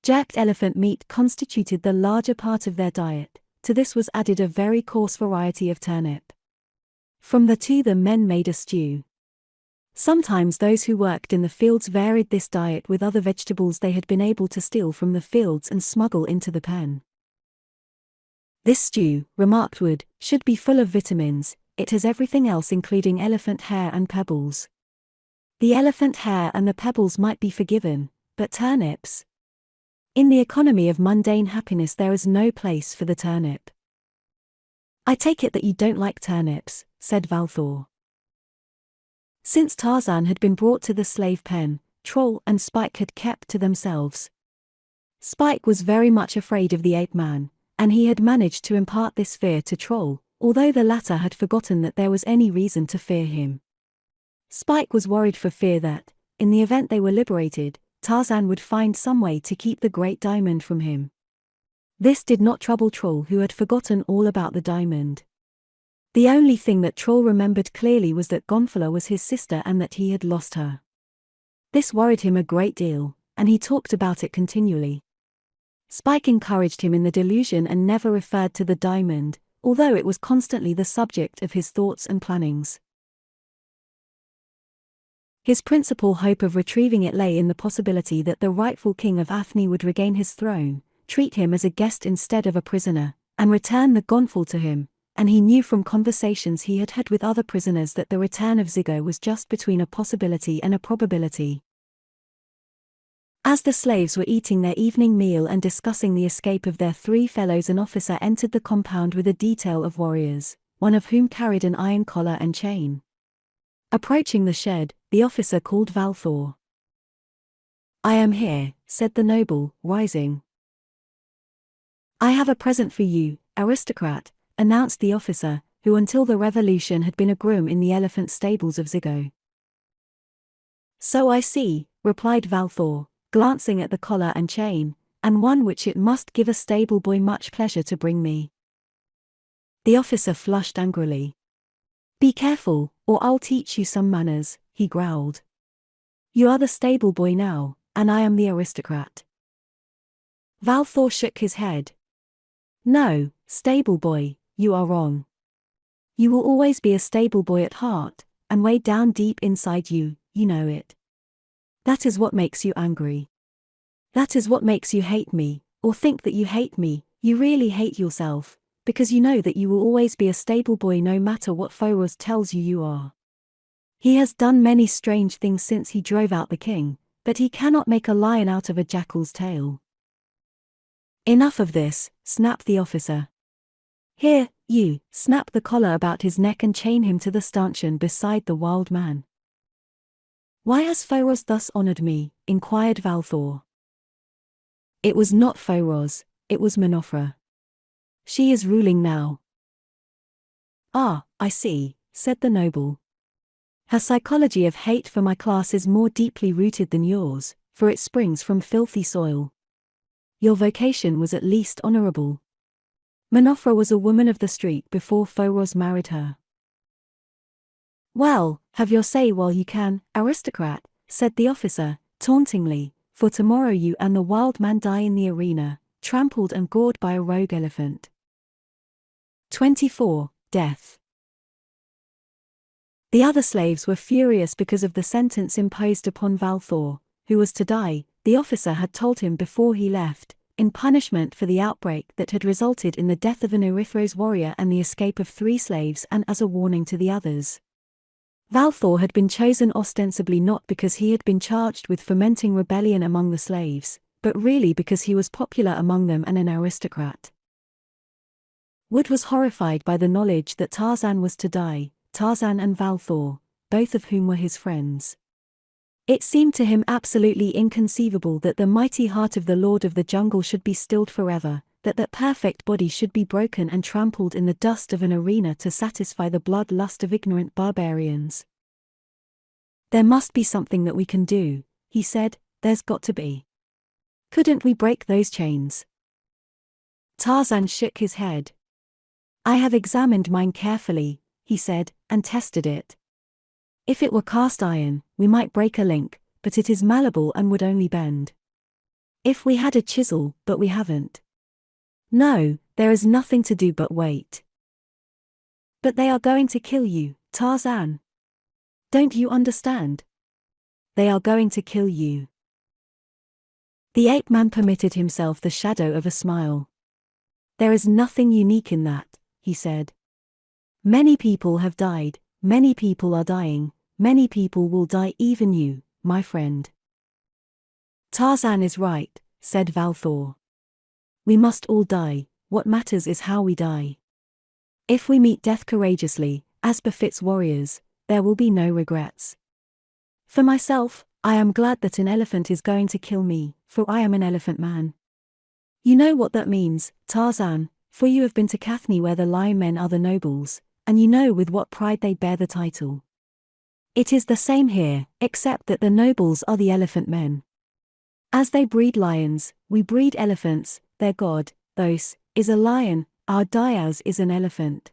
Jerked elephant meat constituted the larger part of their diet. To this was added a very coarse variety of turnip. From the 2 the men made a stew. Sometimes those who worked in the fields varied this diet with other vegetables they had been able to steal from the fields and smuggle into the pen. "This stew," remarked Wood, "should be full of vitamins. It has everything else including elephant hair and pebbles." The elephant hair and the pebbles might be forgiven, but turnips? In the economy of mundane happiness there is no place for the turnip. "I take it that you don't like turnips," said Valthor. Since Tarzan had been brought to the slave pen, Troll and Spike had kept to themselves. Spike was very much afraid of the ape-man, and he had managed to impart this fear to Troll, although the latter had forgotten that there was any reason to fear him. Spike was worried for fear that, in the event they were liberated, Tarzan would find some way to keep the great diamond from him. This did not trouble Troll, who had forgotten all about the diamond. The only thing that Troll remembered clearly was that Gonfala was his sister and that he had lost her. This worried him a great deal, and he talked about it continually. Spike encouraged him in the delusion and never referred to the diamond, although it was constantly the subject of his thoughts and plannings. His principal hope of retrieving it lay in the possibility that the rightful king of Athne would regain his throne, treat him as a guest instead of a prisoner, and return the Gonfal to him, and he knew from conversations he had had with other prisoners that the return of Zigo was just between a possibility and a probability. As the slaves were eating their evening meal and discussing the escape of their 3 fellows, an officer entered the compound with a detail of warriors, one of whom carried an iron collar and chain. Approaching the shed, the officer called Valthor. "I am here," said the noble, rising. "I have a present for you, aristocrat," announced the officer, who until the revolution had been a groom in the elephant stables of Zigo. "So I see," replied Valthor, glancing at the collar and chain, "and one which it must give a stable boy much pleasure to bring me." The officer flushed angrily. "Be careful, or I'll teach you some manners," he growled. "You are the stable boy now, and I am the aristocrat." Valthor shook his head. "No, stable boy, you are wrong. You will always be a stable boy at heart, and way down deep inside you, you know it. That is what makes you angry. That is what makes you hate me, or think that you hate me. You really hate yourself, because you know that you will always be a stable boy no matter what Phoros tells you you are. He has done many strange things since he drove out the king, but he cannot make a lion out of a jackal's tail. Enough of this, snapped the officer. Here, you, snap the collar about his neck and chain him to the stanchion beside the wild man. Why has Phoros thus honored me? Inquired Valthor. It was not Phoros, it was Menofra. She is ruling now. Ah, I see, said the noble. Her psychology of hate for my class is more deeply rooted than yours, for it springs from filthy soil. Your vocation was at least honorable. Menofra was a woman of the street before Phoros married her. Well, have your say while you can, aristocrat, said the officer, tauntingly, for tomorrow you and the wild man die in the arena, trampled and gored by a rogue elephant. 24. Death. The other slaves were furious because of the sentence imposed upon Valthor, who was to die, the officer had told him before he left, in punishment for the outbreak that had resulted in the death of an Erythros warrior and the escape of 3 slaves, and as a warning to the others. Valthor had been chosen ostensibly not because he had been charged with fomenting rebellion among the slaves, but really because he was popular among them and an aristocrat. Wood was horrified by the knowledge that Tarzan was to die, Tarzan and Valthor, both of whom were his friends. It seemed to him absolutely inconceivable that the mighty heart of the Lord of the Jungle should be stilled forever, that perfect body should be broken and trampled in the dust of an arena to satisfy the blood-lust of ignorant barbarians. There must be something that we can do, he said, there's got to be. Couldn't we break those chains? Tarzan shook his head. I have examined mine carefully, he said, and tested it. If it were cast iron, we might break a link, but it is malleable and would only bend. If we had a chisel, but we haven't. No, there is nothing to do but wait. But they are going to kill you, Tarzan. Don't you understand? They are going to kill you. The ape-man permitted himself the shadow of a smile. There is nothing unique in that, he said. Many people have died, many people are dying, many people will die, even you, my friend. Tarzan is right, said Valthor. We must all die, what matters is how we die. If we meet death courageously, as befits warriors, there will be no regrets. For myself, I am glad that an elephant is going to kill me, for I am an elephant man. You know what that means, Tarzan, for you have been to Cathne where the lion men are the nobles, and you know with what pride they bear the title. It is the same here, except that the nobles are the elephant men. As they breed lions, we breed elephants. Their god, Thos, is a lion, our Diaz is an elephant.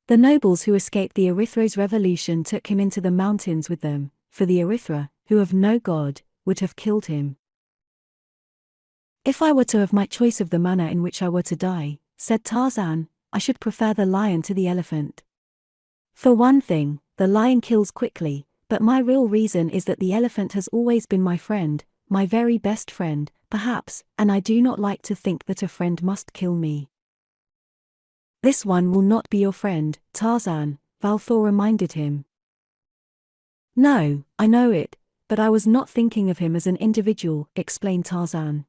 The nobles who escaped the Erythros revolution took him into the mountains with them, for the Erythra, who have no god, would have killed him. If I were to have my choice of the manner in which I were to die, said Tarzan, I should prefer the lion to the elephant. For one thing, the lion kills quickly, but my real reason is that the elephant has always been my friend, my very best friend, perhaps, and I do not like to think that a friend must kill me. This one will not be your friend, Tarzan, Valthor reminded him. No, I know it, but I was not thinking of him as an individual, explained Tarzan.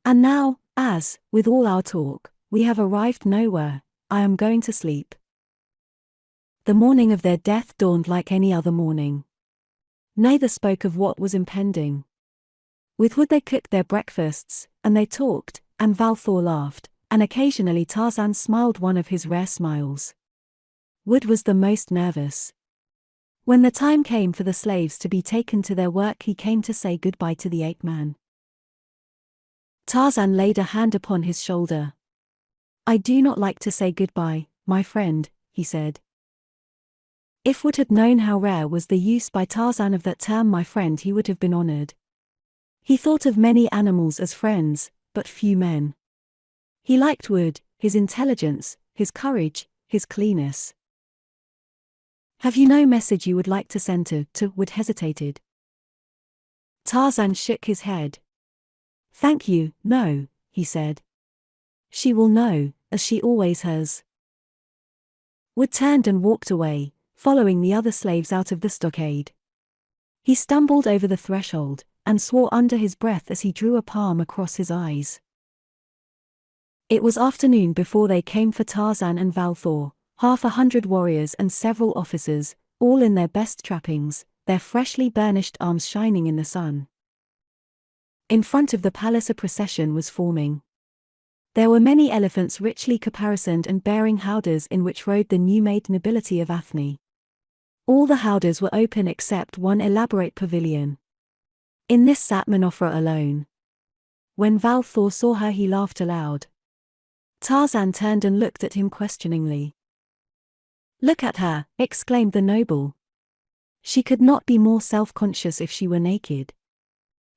And now, as, with all our talk, we have arrived nowhere, I am going to sleep. The morning of their death dawned like any other morning. Neither spoke of what was impending. With Wood they cooked their breakfasts, and they talked, and Valthor laughed, and occasionally Tarzan smiled one of his rare smiles. Wood was the most nervous. When the time came for the slaves to be taken to their work, he came to say goodbye to the ape-man. Tarzan laid a hand upon his shoulder. I do not like to say goodbye, my friend, he said. If Wood had known how rare was the use by Tarzan of that term my friend, he would have been honored. He thought of many animals as friends, but few men. He liked Wood, his intelligence, his courage, his cleanness. Have you no message you would like to send to Wood hesitated. Tarzan shook his head. Thank you, no, he said. She will know, as she always has. Wood turned and walked away, following the other slaves out of the stockade. He stumbled over the threshold, and swore under his breath as he drew a palm across his eyes. It was afternoon before they came for Tarzan and Valthor, 100 warriors and several officers, all in their best trappings, their freshly burnished arms shining in the sun. In front of the palace a procession was forming. There were many elephants richly caparisoned and bearing howdahs in which rode the new-made nobility of Athne. All the howdahs were open except one elaborate pavilion. In this sat Menofra alone. When Valthor saw her he laughed aloud. Tarzan turned and looked at him questioningly. Look at her, exclaimed the noble. She could not be more self-conscious if she were naked.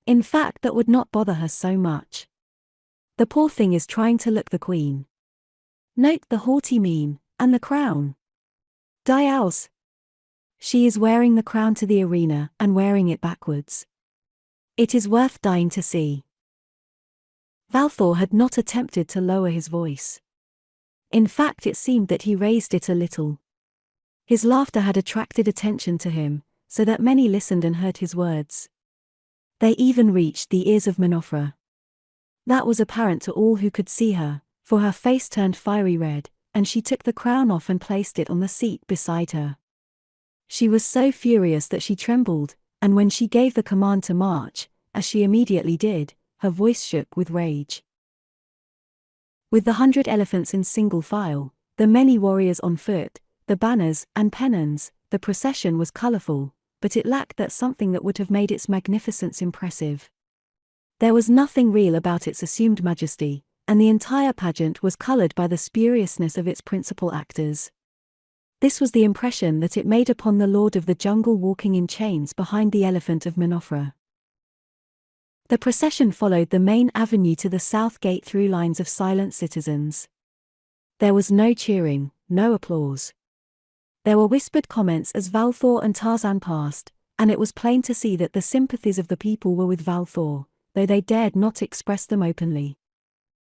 In fact, that would not bother her so much. The poor thing is trying to look the queen. Note the haughty mien, and the crown. Dials. She is wearing the crown to the arena, and wearing it backwards. It is worth dying to see. Valthor had not attempted to lower his voice. In fact, it seemed that he raised it a little. His laughter had attracted attention to him, so that many listened and heard his words. They even reached the ears of Menofra. That was apparent to all who could see her, for her face turned fiery red, and she took the crown off and placed it on the seat beside her. She was so furious that she trembled, and when she gave the command to march, as she immediately did, her voice shook with rage. With the 100 elephants in single file, the many warriors on foot, the banners and pennons, the procession was colorful, but it lacked that something that would have made its magnificence impressive. There was nothing real about its assumed majesty, and the entire pageant was colored by the spuriousness of its principal actors. This was the impression that it made upon the Lord of the Jungle walking in chains behind the elephant of Menofra. The procession followed the main avenue to the south gate through lines of silent citizens. There was no cheering, no applause. There were whispered comments as Valthor and Tarzan passed, and it was plain to see that the sympathies of the people were with Valthor, though they dared not express them openly.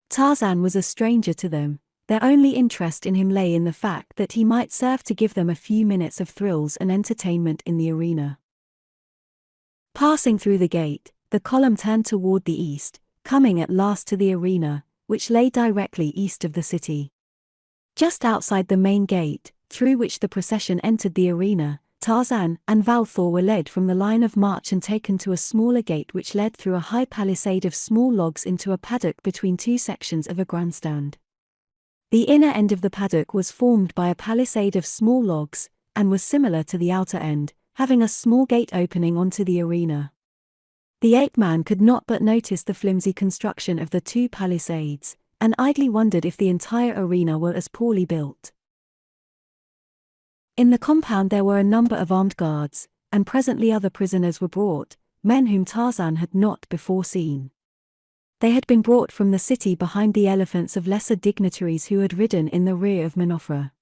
Tarzan was a stranger to them, their only interest in him lay in the fact that he might serve to give them a few minutes of thrills and entertainment in the arena. Passing through the gate, the column turned toward the east, coming at last to the arena, which lay directly east of the city. Just outside the main gate, through which the procession entered the arena, Tarzan and Valthor were led from the line of march and taken to a smaller gate which led through a high palisade of small logs into a paddock between two sections of a grandstand. The inner end of the paddock was formed by a palisade of small logs, and was similar to the outer end, having a small gate opening onto the arena. The ape-man could not but notice the flimsy construction of the two palisades, and idly wondered if the entire arena were as poorly built. In the compound there were a number of armed guards, and presently other prisoners were brought, men whom Tarzan had not before seen. They had been brought from the city behind the elephants of lesser dignitaries who had ridden in the rear of Menofra.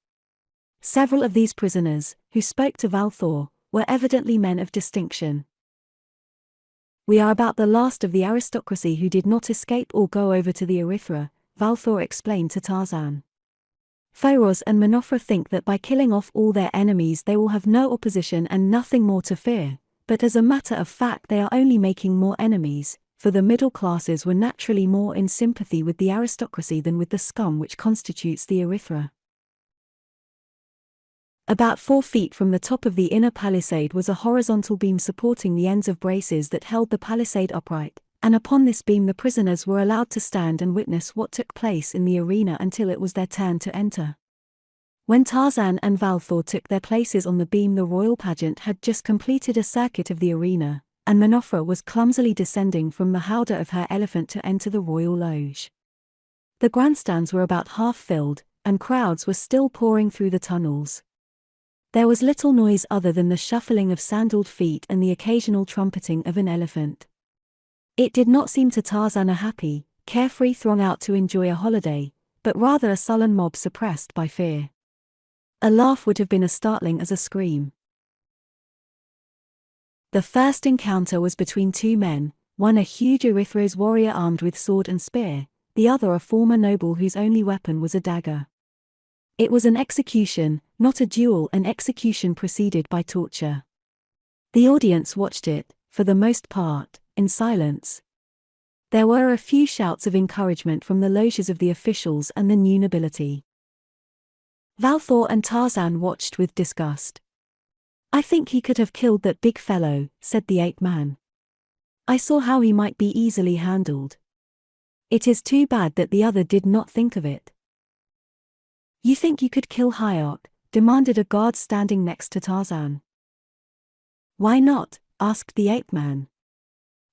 Several of these prisoners, who spoke to Valthor, were evidently men of distinction. We are about the last of the aristocracy who did not escape or go over to the Erythra, Valthor explained to Tarzan. Feroz and Menofra think that by killing off all their enemies they will have no opposition and nothing more to fear, but as a matter of fact they are only making more enemies, for the middle classes were naturally more in sympathy with the aristocracy than with the scum which constitutes the Erythra. About 4 feet from the top of the inner palisade was a horizontal beam supporting the ends of braces that held the palisade upright, and upon this beam the prisoners were allowed to stand and witness what took place in the arena until it was their turn to enter. When Tarzan and Valthor took their places on the beam, the royal pageant had just completed a circuit of the arena, and Menofra was clumsily descending from the howdah of her elephant to enter the royal loge. The grandstands were about half filled, and crowds were still pouring through the tunnels. There was little noise other than the shuffling of sandaled feet and the occasional trumpeting of an elephant. It did not seem to Tarzan a happy, carefree throng out to enjoy a holiday, but rather a sullen mob suppressed by fear. A laugh would have been as startling as a scream. The first encounter was between two men, one a huge Erythros warrior armed with sword and spear, the other a former noble whose only weapon was a dagger. It was an execution, not a duel, an execution preceded by torture. The audience watched it, for the most part, in silence. There were a few shouts of encouragement from the loges of the officials and the new nobility. Valthor and Tarzan watched with disgust. "I think he could have killed that big fellow," said the ape man. "I saw how he might be easily handled. It is too bad that the other did not think of it." "You think you could kill Hayok?" demanded a guard standing next to Tarzan. "Why not?" asked the ape man.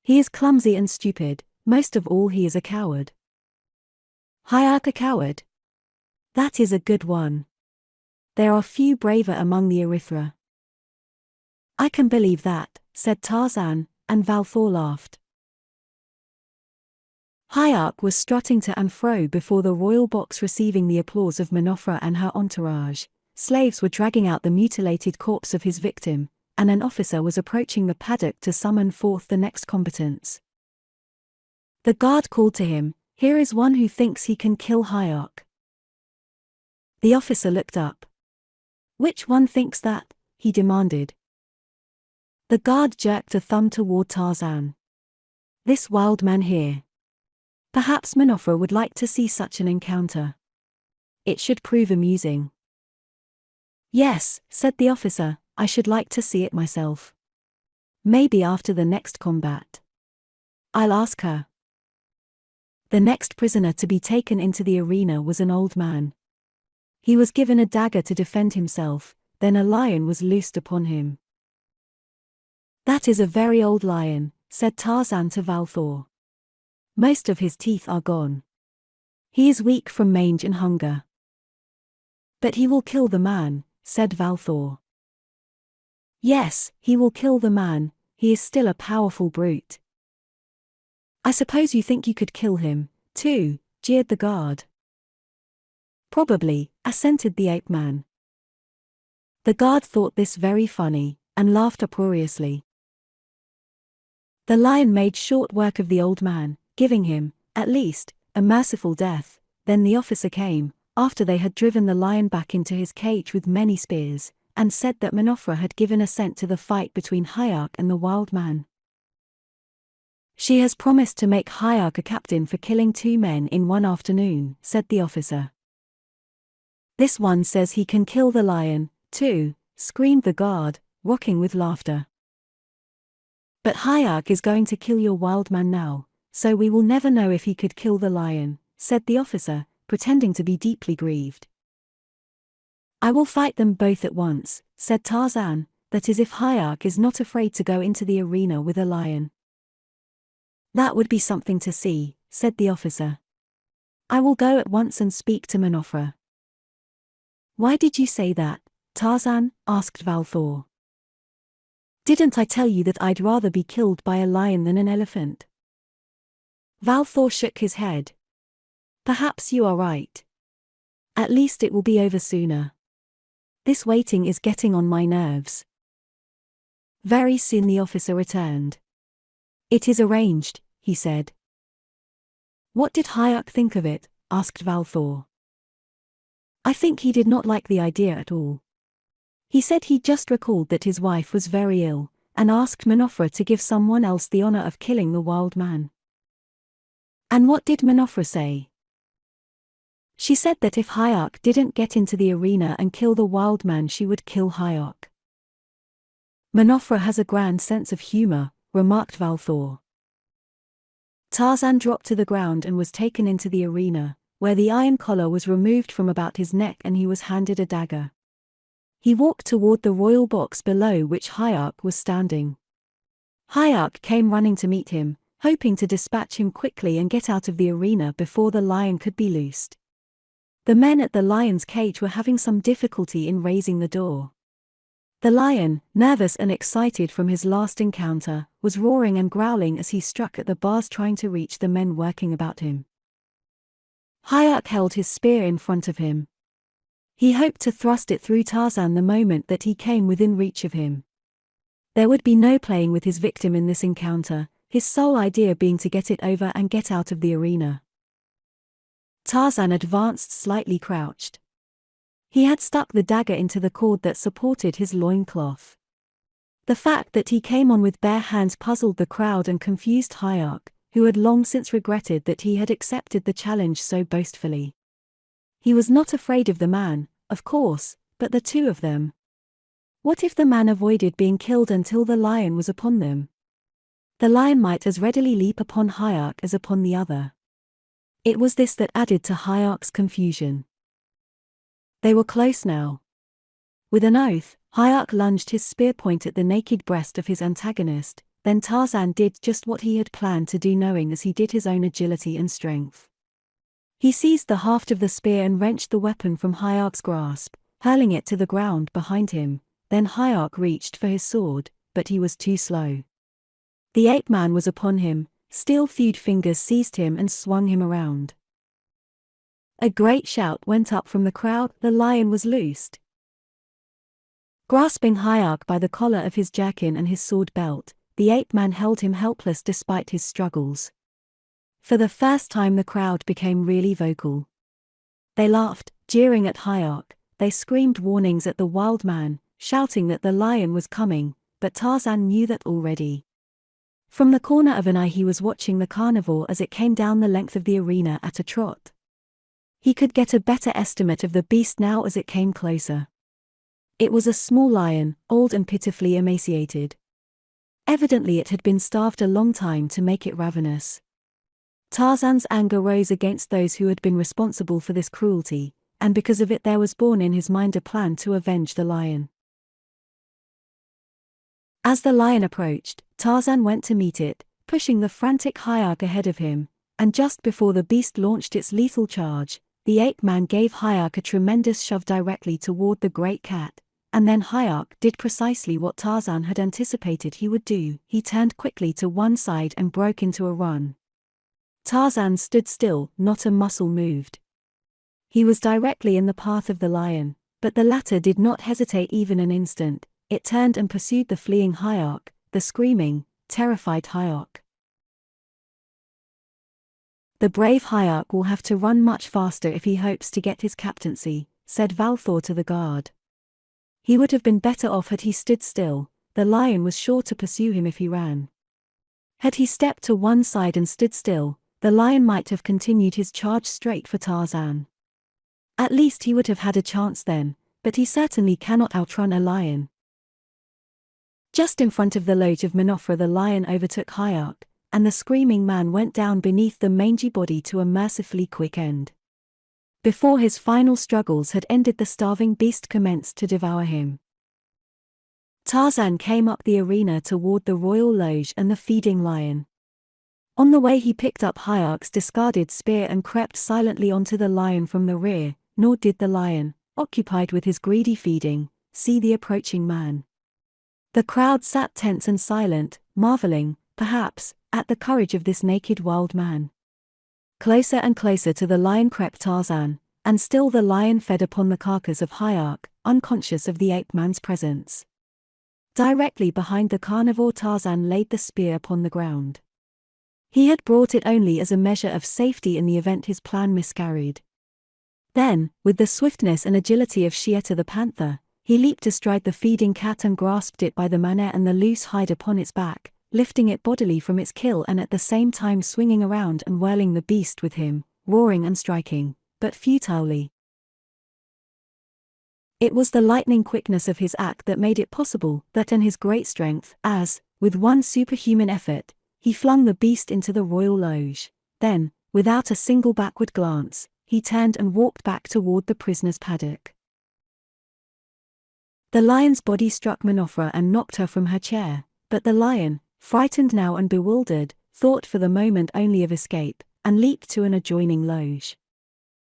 "He is clumsy and stupid, most of all he is a coward." "Hayok a coward? That is a good one. There are few braver among the Erythra." "I can believe that," said Tarzan, and Valthor laughed. Hayok was strutting to and fro before the royal box, receiving the applause of Minofra and her entourage. Slaves were dragging out the mutilated corpse of his victim, and an officer was approaching the paddock to summon forth the next combatants. The guard called to him, "Here is one who thinks he can kill Hayok." The officer looked up. "Which one thinks that?" he demanded. The guard jerked a thumb toward Tarzan. "This wild man here. Perhaps Minofra would like to see such an encounter. It should prove amusing." "Yes," said the officer, "I should like to see it myself. Maybe after the next combat. I'll ask her." The next prisoner to be taken into the arena was an old man. He was given a dagger to defend himself, then a lion was loosed upon him. "That is a very old lion," said Tarzan to Valthor. "Most of his teeth are gone. He is weak from mange and hunger." "But he will kill the man," said Valthor. "Yes, he will kill the man, he is still a powerful brute." "I suppose you think you could kill him, too," jeered the guard. "Probably," assented the ape man. The guard thought this very funny, and laughed uproariously. The lion made short work of the old man, giving him, at least, a merciful death. Then the officer came, after they had driven the lion back into his cage with many spears, and said that Minofra had given assent to the fight between Hayok and the wild man. "She has promised to make Hayok a captain for killing two men in one afternoon," said the officer. "This one says he can kill the lion, too," screamed the guard, rocking with laughter. "But Hayok is going to kill your wild man now, so we will never know if he could kill the lion," said the officer, pretending to be deeply grieved. "I will fight them both at once," said Tarzan, "that is if Hayok is not afraid to go into the arena with a lion." "That would be something to see," said the officer. "I will go at once and speak to Minofra." "Why did you say that, Tarzan?" asked Valthor. "Didn't I tell you that I'd rather be killed by a lion than an elephant?" Valthor shook his head. "Perhaps you are right. At least it will be over sooner. This waiting is getting on my nerves." Very soon the officer returned. "It is arranged," he said. "What did Hayok think of it?" asked Valthor. "I think he did not like the idea at all. He said he just recalled that his wife was very ill, and asked Minofra to give someone else the honor of killing the wild man." "And what did Minofra say?" "She said that if Hayok didn't get into the arena and kill the wild man, she would kill Hayok." "Minofra has a grand sense of humor," remarked Valthor. Tarzan dropped to the ground and was taken into the arena, where the iron collar was removed from about his neck and he was handed a dagger. He walked toward the royal box below which Hayok was standing. Hayok came running to meet him, hoping to dispatch him quickly and get out of the arena before the lion could be loosed. The men at the lion's cage were having some difficulty in raising the door. The lion, nervous and excited from his last encounter, was roaring and growling as he struck at the bars trying to reach the men working about him. Hayok held his spear in front of him. He hoped to thrust it through Tarzan the moment that he came within reach of him. There would be no playing with his victim in this encounter, his sole idea being to get it over and get out of the arena. Tarzan advanced slightly crouched. He had stuck the dagger into the cord that supported his loincloth. The fact that he came on with bare hands puzzled the crowd and confused Hayek, who had long since regretted that he had accepted the challenge so boastfully. He was not afraid of the man, of course, but the two of them. What if the man avoided being killed until the lion was upon them? The lion might as readily leap upon Hayek as upon the other. It was this that added to Hayek's confusion. They were close now. With an oath, Hayek lunged his spear point at the naked breast of his antagonist, then Tarzan did just what he had planned to do, knowing as he did his own agility and strength. He seized the haft of the spear and wrenched the weapon from Hayek's grasp, hurling it to the ground behind him. Then Hayek reached for his sword, but he was too slow. The ape-man was upon him, steel-thewed fingers seized him and swung him around. A great shout went up from the crowd. The lion was loosed. Grasping Hayek by the collar of his jerkin and his sword belt, the ape-man held him helpless despite his struggles. For the first time the crowd became really vocal. They laughed, jeering at Hayek, they screamed warnings at the wild man, shouting that the lion was coming, but Tarzan knew that already. From the corner of an eye he was watching the carnivore as it came down the length of the arena at a trot. He could get a better estimate of the beast now as it came closer. It was a small lion, old and pitifully emaciated. Evidently it had been starved a long time to make it ravenous. Tarzan's anger rose against those who had been responsible for this cruelty, and because of it there was born in his mind a plan to avenge the lion. As the lion approached, Tarzan went to meet it, pushing the frantic Hayek ahead of him, and just before the beast launched its lethal charge, the ape-man gave Hayek a tremendous shove directly toward the great cat, and then Hayek did precisely what Tarzan had anticipated he would do. He turned quickly to one side and broke into a run. Tarzan stood still, not a muscle moved. He was directly in the path of the lion, but the latter did not hesitate even an instant. It turned and pursued the fleeing Hayek, the screaming, terrified Hayek. The brave Hayek will have to run much faster if he hopes to get his captaincy, said Valthor to the guard. He would have been better off had he stood still. The lion was sure to pursue him if he ran. Had he stepped to one side and stood still, the lion might have continued his charge straight for Tarzan. At least he would have had a chance then, but he certainly cannot outrun a lion. Just in front of the lodge of Minofra the lion overtook Hayek, and the screaming man went down beneath the mangy body to a mercifully quick end. Before his final struggles had ended the starving beast commenced to devour him. Tarzan came up the arena toward the royal loge and the feeding lion. On the way he picked up Hayek's discarded spear and crept silently onto the lion from the rear, nor did the lion, occupied with his greedy feeding, see the approaching man. The crowd sat tense and silent, marveling, perhaps, at the courage of this naked wild man. Closer and closer to the lion crept Tarzan, and still the lion fed upon the carcass of Hayek, unconscious of the ape-man's presence. Directly behind the carnivore Tarzan laid the spear upon the ground. He had brought it only as a measure of safety in the event his plan miscarried. Then, with the swiftness and agility of Shieta the panther, he leaped astride the feeding cat and grasped it by the mane and the loose hide upon its back, lifting it bodily from its kill and at the same time swinging around and whirling the beast with him, roaring and striking, but futilely. It was the lightning quickness of his act that made it possible, that and his great strength, as, with one superhuman effort, he flung the beast into the royal loge. Then, without a single backward glance, he turned and walked back toward the prisoner's paddock. The lion's body struck Minofra and knocked her from her chair, but the lion, frightened now and bewildered, thought for the moment only of escape, and leaped to an adjoining loge.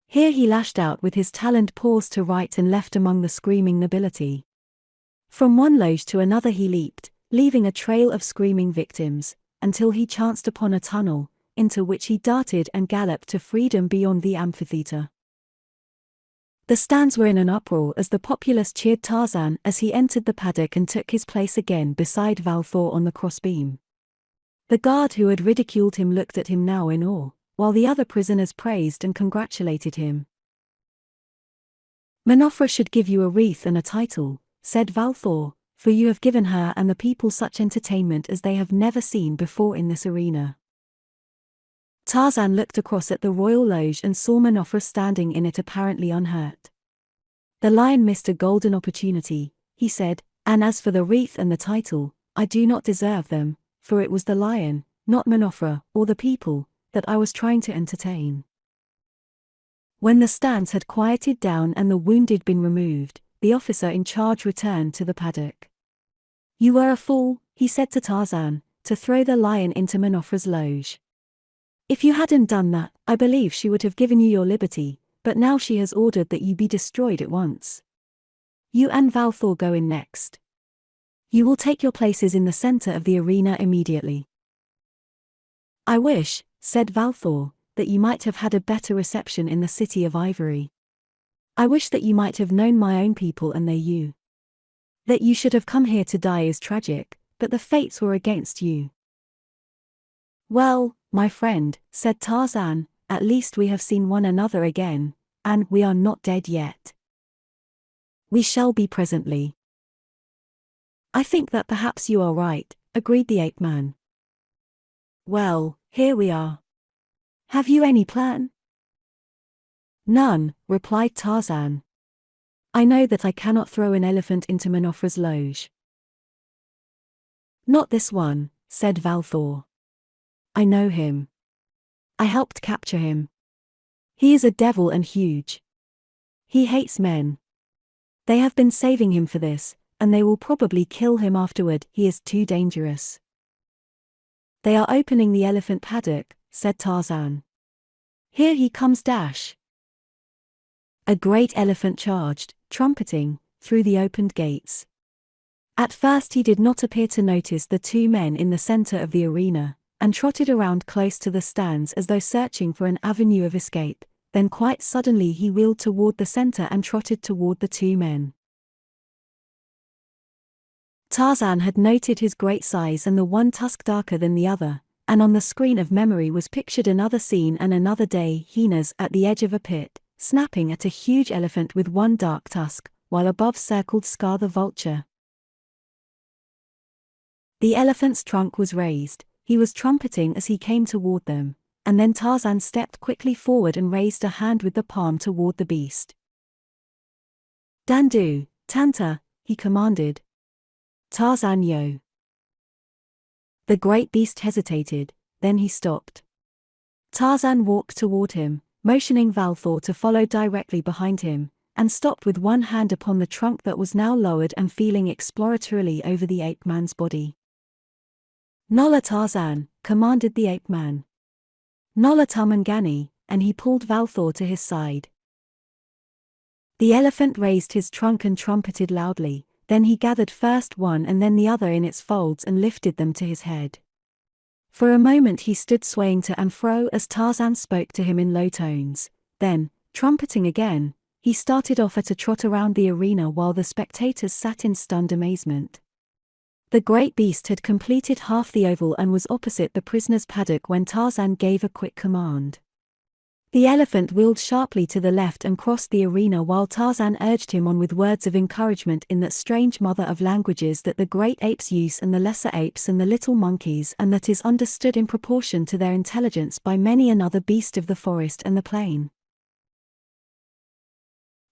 Here he lashed out with his taloned paws to right and left among the screaming nobility. From one loge to another he leaped, leaving a trail of screaming victims, until he chanced upon a tunnel, into which he darted and galloped to freedom beyond the amphitheater. The stands were in an uproar as the populace cheered Tarzan as he entered the paddock and took his place again beside Valthor on the crossbeam. The guard who had ridiculed him looked at him now in awe, while the other prisoners praised and congratulated him. "Menofra should give you a wreath and a title," said Valthor, "for you have given her and the people such entertainment as they have never seen before in this arena." Tarzan looked across at the royal loge and saw Menofra standing in it apparently unhurt. "The lion missed a golden opportunity," he said, "and as for the wreath and the title, I do not deserve them, for it was the lion, not Menofra, or the people, that I was trying to entertain." When the stands had quieted down and the wounded been removed, the officer in charge returned to the paddock. "You were a fool," he said to Tarzan, "to throw the lion into Menofra's loge. If you hadn't done that, I believe she would have given you your liberty, but now she has ordered that you be destroyed at once. You and Valthor go in next. You will take your places in the center of the arena immediately." "I wish," said Valthor, "that you might have had a better reception in the city of Ivory. I wish that you might have known my own people and they you. That you should have come here to die is tragic, but the fates were against you." "Well, my friend," said Tarzan, "at least we have seen one another again, and we are not dead yet. We shall be presently." "I think that perhaps you are right," agreed the ape-man. "Well, here we are. Have you any plan?" "None," replied Tarzan. "I know that I cannot throw an elephant into Menofra's loge." "Not this one," said Valthor. "I know him. I helped capture him. He is a devil and huge. He hates men. They have been saving him for this, and they will probably kill him afterward. He is too dangerous." "They are opening the elephant paddock," said Tarzan. "Here he comes dash." A great elephant charged, trumpeting, through the opened gates. At first he did not appear to notice the two men in the center of the arena, and trotted around close to the stands as though searching for an avenue of escape. Then quite suddenly he wheeled toward the center and trotted toward the two men. Tarzan had noted his great size and the one tusk darker than the other, and on the screen of memory was pictured another scene and another day: hyenas at the edge of a pit, snapping at a huge elephant with one dark tusk, while above circled Scar the vulture. The elephant's trunk was raised, he was trumpeting as he came toward them, and then Tarzan stepped quickly forward and raised a hand with the palm toward the beast. "Dandu, Tanta," he commanded. "Tarzan yo." The great beast hesitated, then he stopped. Tarzan walked toward him, motioning Valthor to follow directly behind him, and stopped with one hand upon the trunk that was now lowered and feeling exploratorily over the ape-man's body. "Nola Tarzan," commanded the ape-man. "Nola Tamangani," and he pulled Valthor to his side. The elephant raised his trunk and trumpeted loudly, then he gathered first one and then the other in its folds and lifted them to his head. For a moment he stood swaying to and fro as Tarzan spoke to him in low tones, then, trumpeting again, he started off at a trot around the arena while the spectators sat in stunned amazement. The great beast had completed half the oval and was opposite the prisoner's paddock when Tarzan gave a quick command. The elephant wheeled sharply to the left and crossed the arena while Tarzan urged him on with words of encouragement in that strange mother of languages that the great apes use and the lesser apes and the little monkeys, and that is understood in proportion to their intelligence by many another beast of the forest and the plain.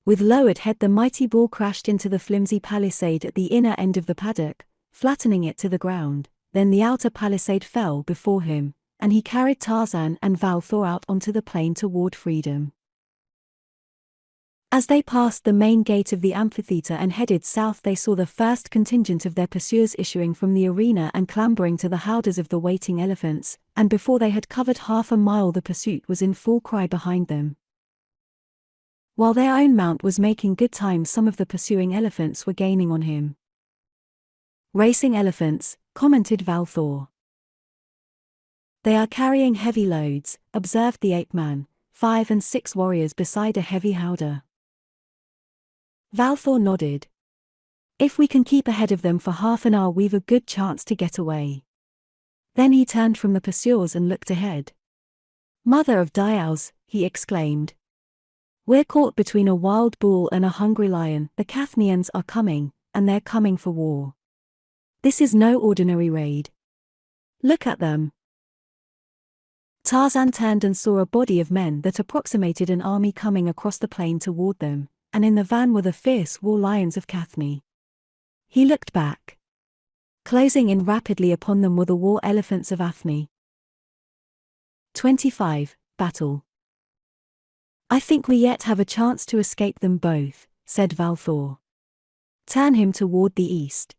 With lowered head the mighty bull crashed into the flimsy palisade at the inner end of the paddock, flattening it to the ground. Then the outer palisade fell before him, and he carried Tarzan and Valthor out onto the plain toward freedom. As they passed the main gate of the amphitheater and headed south, they saw the first contingent of their pursuers issuing from the arena and clambering to the howdahs of the waiting elephants, and before they had covered half a mile the pursuit was in full cry behind them. While their own mount was making good time, some of the pursuing elephants were gaining on him. "Racing elephants," commented Valthor. "They are carrying heavy loads," observed the ape-man, 5 and 6 warriors beside a heavy howdah. Valthor nodded. If we can keep ahead of them for half an hour, we've a good chance to get away. Then he turned from the pursuers and looked ahead. Mother of Dials, he exclaimed. We're caught between a wild bull and a hungry lion. The Cathnians are coming, and they're coming for war. This is no ordinary raid. Look at them. Tarzan turned and saw a body of men that approximated an army coming across the plain toward them, and in the van were the fierce war lions of Cathne. He looked back. Closing in rapidly upon them were the war elephants of Athne. 25. Battle. I think we yet have a chance to escape them both, said Valthor. Turn him toward the east.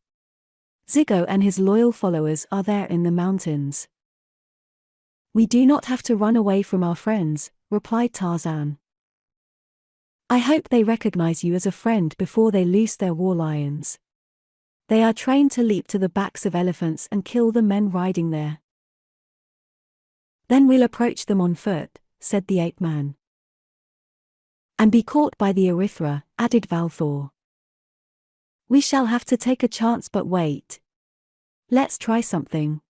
Zigo and his loyal followers are there in the mountains. We do not have to run away from our friends, replied Tarzan. I hope they recognize you as a friend before they loose their war lions. They are trained to leap to the backs of elephants and kill the men riding there. Then we'll approach them on foot, said the ape-man. And be caught by the Erythra, added Valthor. We shall have to take a chance, but wait. Let's try something.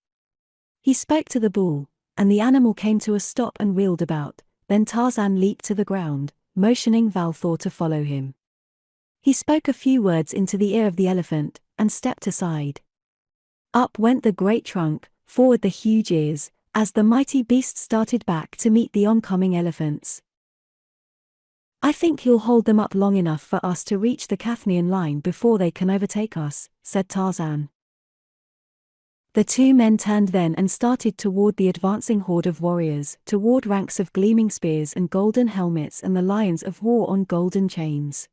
He spoke to the bull, and the animal came to a stop and wheeled about. Then Tarzan leaped to the ground, motioning Valthor to follow him. He spoke a few words into the ear of the elephant, and stepped aside. Up went the great trunk, forward the huge ears, as the mighty beast started back to meet the oncoming elephants. I think you'll hold them up long enough for us to reach the Cathnian line before they can overtake us, said Tarzan. The two men turned then and started toward the advancing horde of warriors, toward ranks of gleaming spears and golden helmets and the lions of war on golden chains.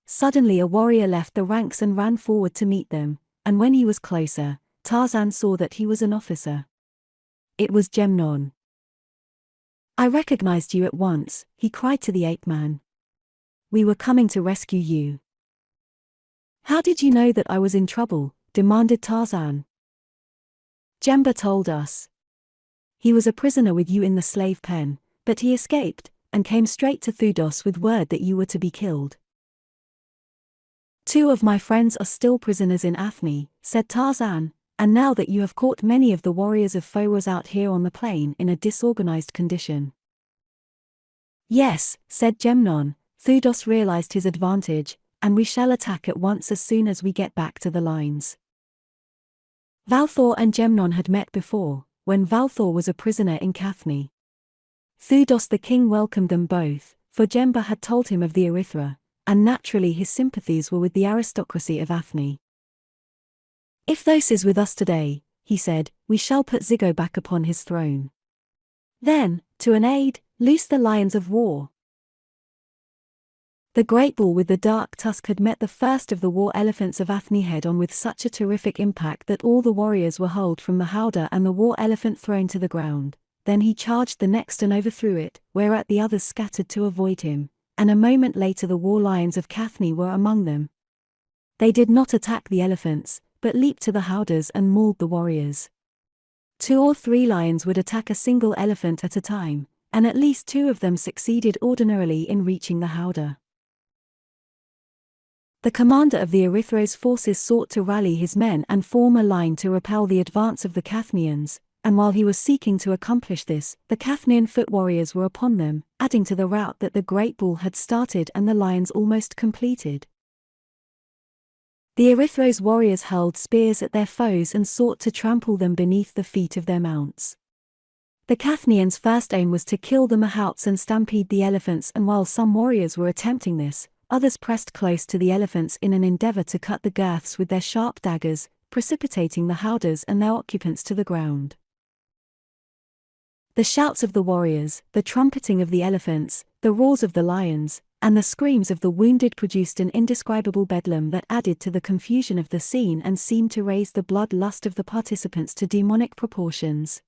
Suddenly a warrior left the ranks and ran forward to meet them, and when he was closer, Tarzan saw that he was an officer. It was Gemnon. I recognized you at once, he cried to the ape-man. We were coming to rescue you. How did you know that I was in trouble? Demanded Tarzan. Jemba told us. He was a prisoner with you in the slave pen, but he escaped, and came straight to Thudos with word that you were to be killed. 2 of my friends are still prisoners in Athne, said Tarzan, and now that you have caught many of the warriors of Foros out here on the plain in a disorganized condition. Yes, said Gemnon, Thudos realized his advantage, and we shall attack at once as soon as we get back to the lines. Valthor and Gemnon had met before, when Valthor was a prisoner in Cathne. Thudos the king welcomed them both, for Jemba had told him of the Erythra, and naturally his sympathies were with the aristocracy of Athne. If Thos is with us today, he said, we shall put Zigo back upon his throne. Then, to an aid, loose the lions of war. The great bull with the dark tusk had met the first of the war elephants of Athne head-on with such a terrific impact that all the warriors were hurled from the howdah and the war elephant thrown to the ground. Then he charged the next and overthrew it, whereat the others scattered to avoid him, and a moment later the war lions of Cathne were among them. They did not attack the elephants, but leaped to the howdahs and mauled the warriors. 2 or 3 lions would attack a single elephant at a time, and at least 2 of them succeeded ordinarily in reaching the howdah. The commander of the Erythra's forces sought to rally his men and form a line to repel the advance of the Cathnians, and while he was seeking to accomplish this, the Cathnian foot warriors were upon them, adding to the rout that the great bull had started and the lions almost completed. The Erythra's warriors hurled spears at their foes and sought to trample them beneath the feet of their mounts. The Cathnians' first aim was to kill the mahouts and stampede the elephants, and while some warriors were attempting this, others pressed close to the elephants in an endeavor to cut the girths with their sharp daggers, precipitating the howdahs and their occupants to the ground. The shouts of the warriors, the trumpeting of the elephants, the roars of the lions, and the screams of the wounded produced an indescribable bedlam that added to the confusion of the scene and seemed to raise the blood-lust of the participants to demonic proportions.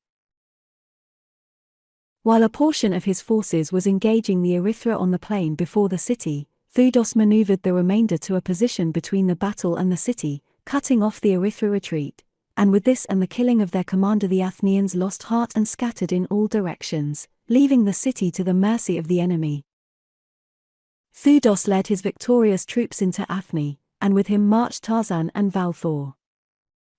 While a portion of his forces was engaging the Erythra on the plain before the city, Thudos maneuvered the remainder to a position between the battle and the city, cutting off the Erythra retreat, and with this and the killing of their commander the Athenians lost heart and scattered in all directions, leaving the city to the mercy of the enemy. Thudos led his victorious troops into Athne, and with him marched Tarzan and Valthor.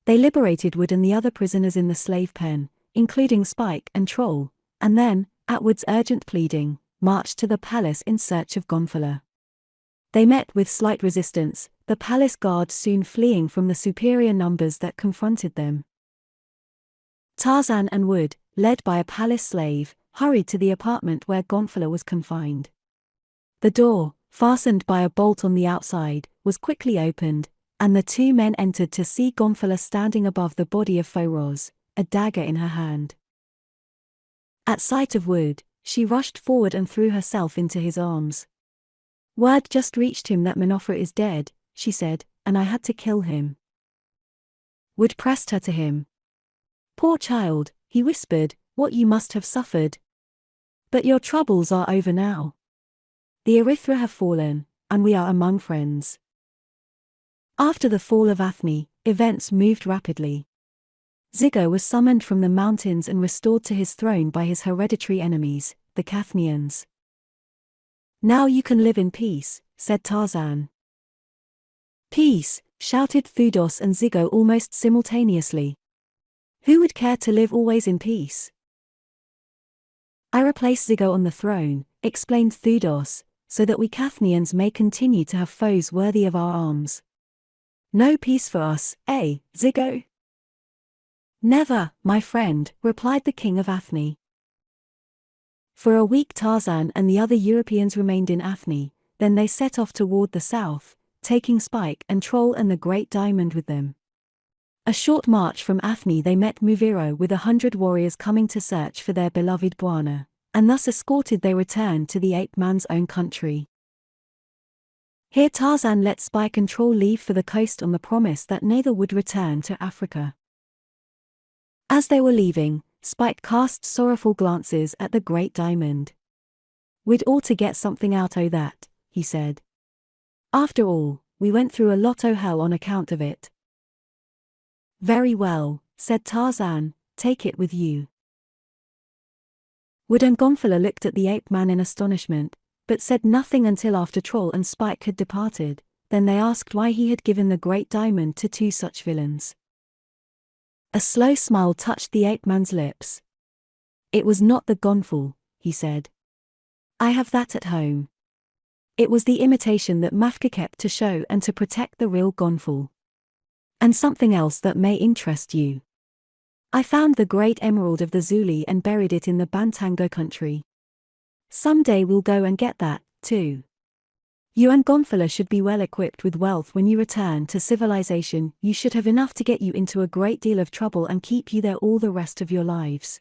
They liberated Wood and the other prisoners in the slave pen, including Spike and Troll, and then, at Wood's urgent pleading, marched to the palace in search of Gonfalon. They met with slight resistance, the palace guards soon fleeing from the superior numbers that confronted them. Tarzan and Wood, led by a palace slave, hurried to the apartment where Gonfalon was confined. The door, fastened by a bolt on the outside, was quickly opened, and the two men entered to see Gonfalon standing above the body of Foros, a dagger in her hand. At sight of Wood, she rushed forward and threw herself into his arms. "Word just reached him that Menofra is dead," she said, "and I had to kill him." Wood pressed her to him. "Poor child," he whispered, "what you must have suffered. But your troubles are over now. The Erythra have fallen, and we are among friends." After the fall of Athne, events moved rapidly. Zigo was summoned from the mountains and restored to his throne by his hereditary enemies, the Cathnians. "Now you can live in peace," said Tarzan. "Peace," shouted Thudos and Zigo almost simultaneously. "Who would care to live always in peace?" "I replace Zigo on the throne," explained Thudos, "so that we Cathnians may continue to have foes worthy of our arms." "No peace for us, eh, Zigo?" "Never, my friend," replied the king of Athne. For a week Tarzan and the other Europeans remained in Athne, then they set off toward the south, taking Spike and Troll and the Great Diamond with them. A short march from Athne they met Muviro with 100 warriors coming to search for their beloved Bwana, and thus escorted they returned to the ape man's own country. Here Tarzan let Spike and Troll leave for the coast on the promise that neither would return to Africa. As they were leaving, Spike cast sorrowful glances at the Great Diamond. "We'd ought to get something out o' that," he said. "After all, we went through a lot o' hell on account of it." "Very well," said Tarzan, "take it with you." Wood and Gonfalon looked at the ape man in astonishment, but said nothing until after Troll and Spike had departed. Then they asked why he had given the Great Diamond to two such villains. A slow smile touched the ape man's lips. "It was not the Gonfal," he said. "I have that at home. It was the imitation that Mafka kept to show and to protect the real Gonfal. And something else that may interest you. I found the great emerald of the Zuli and buried it in the Bantango country. Someday we'll go and get that, too. You and Gonfalon should be well equipped with wealth when you return to civilization. You should have enough to get you into a great deal of trouble and keep you there all the rest of your lives."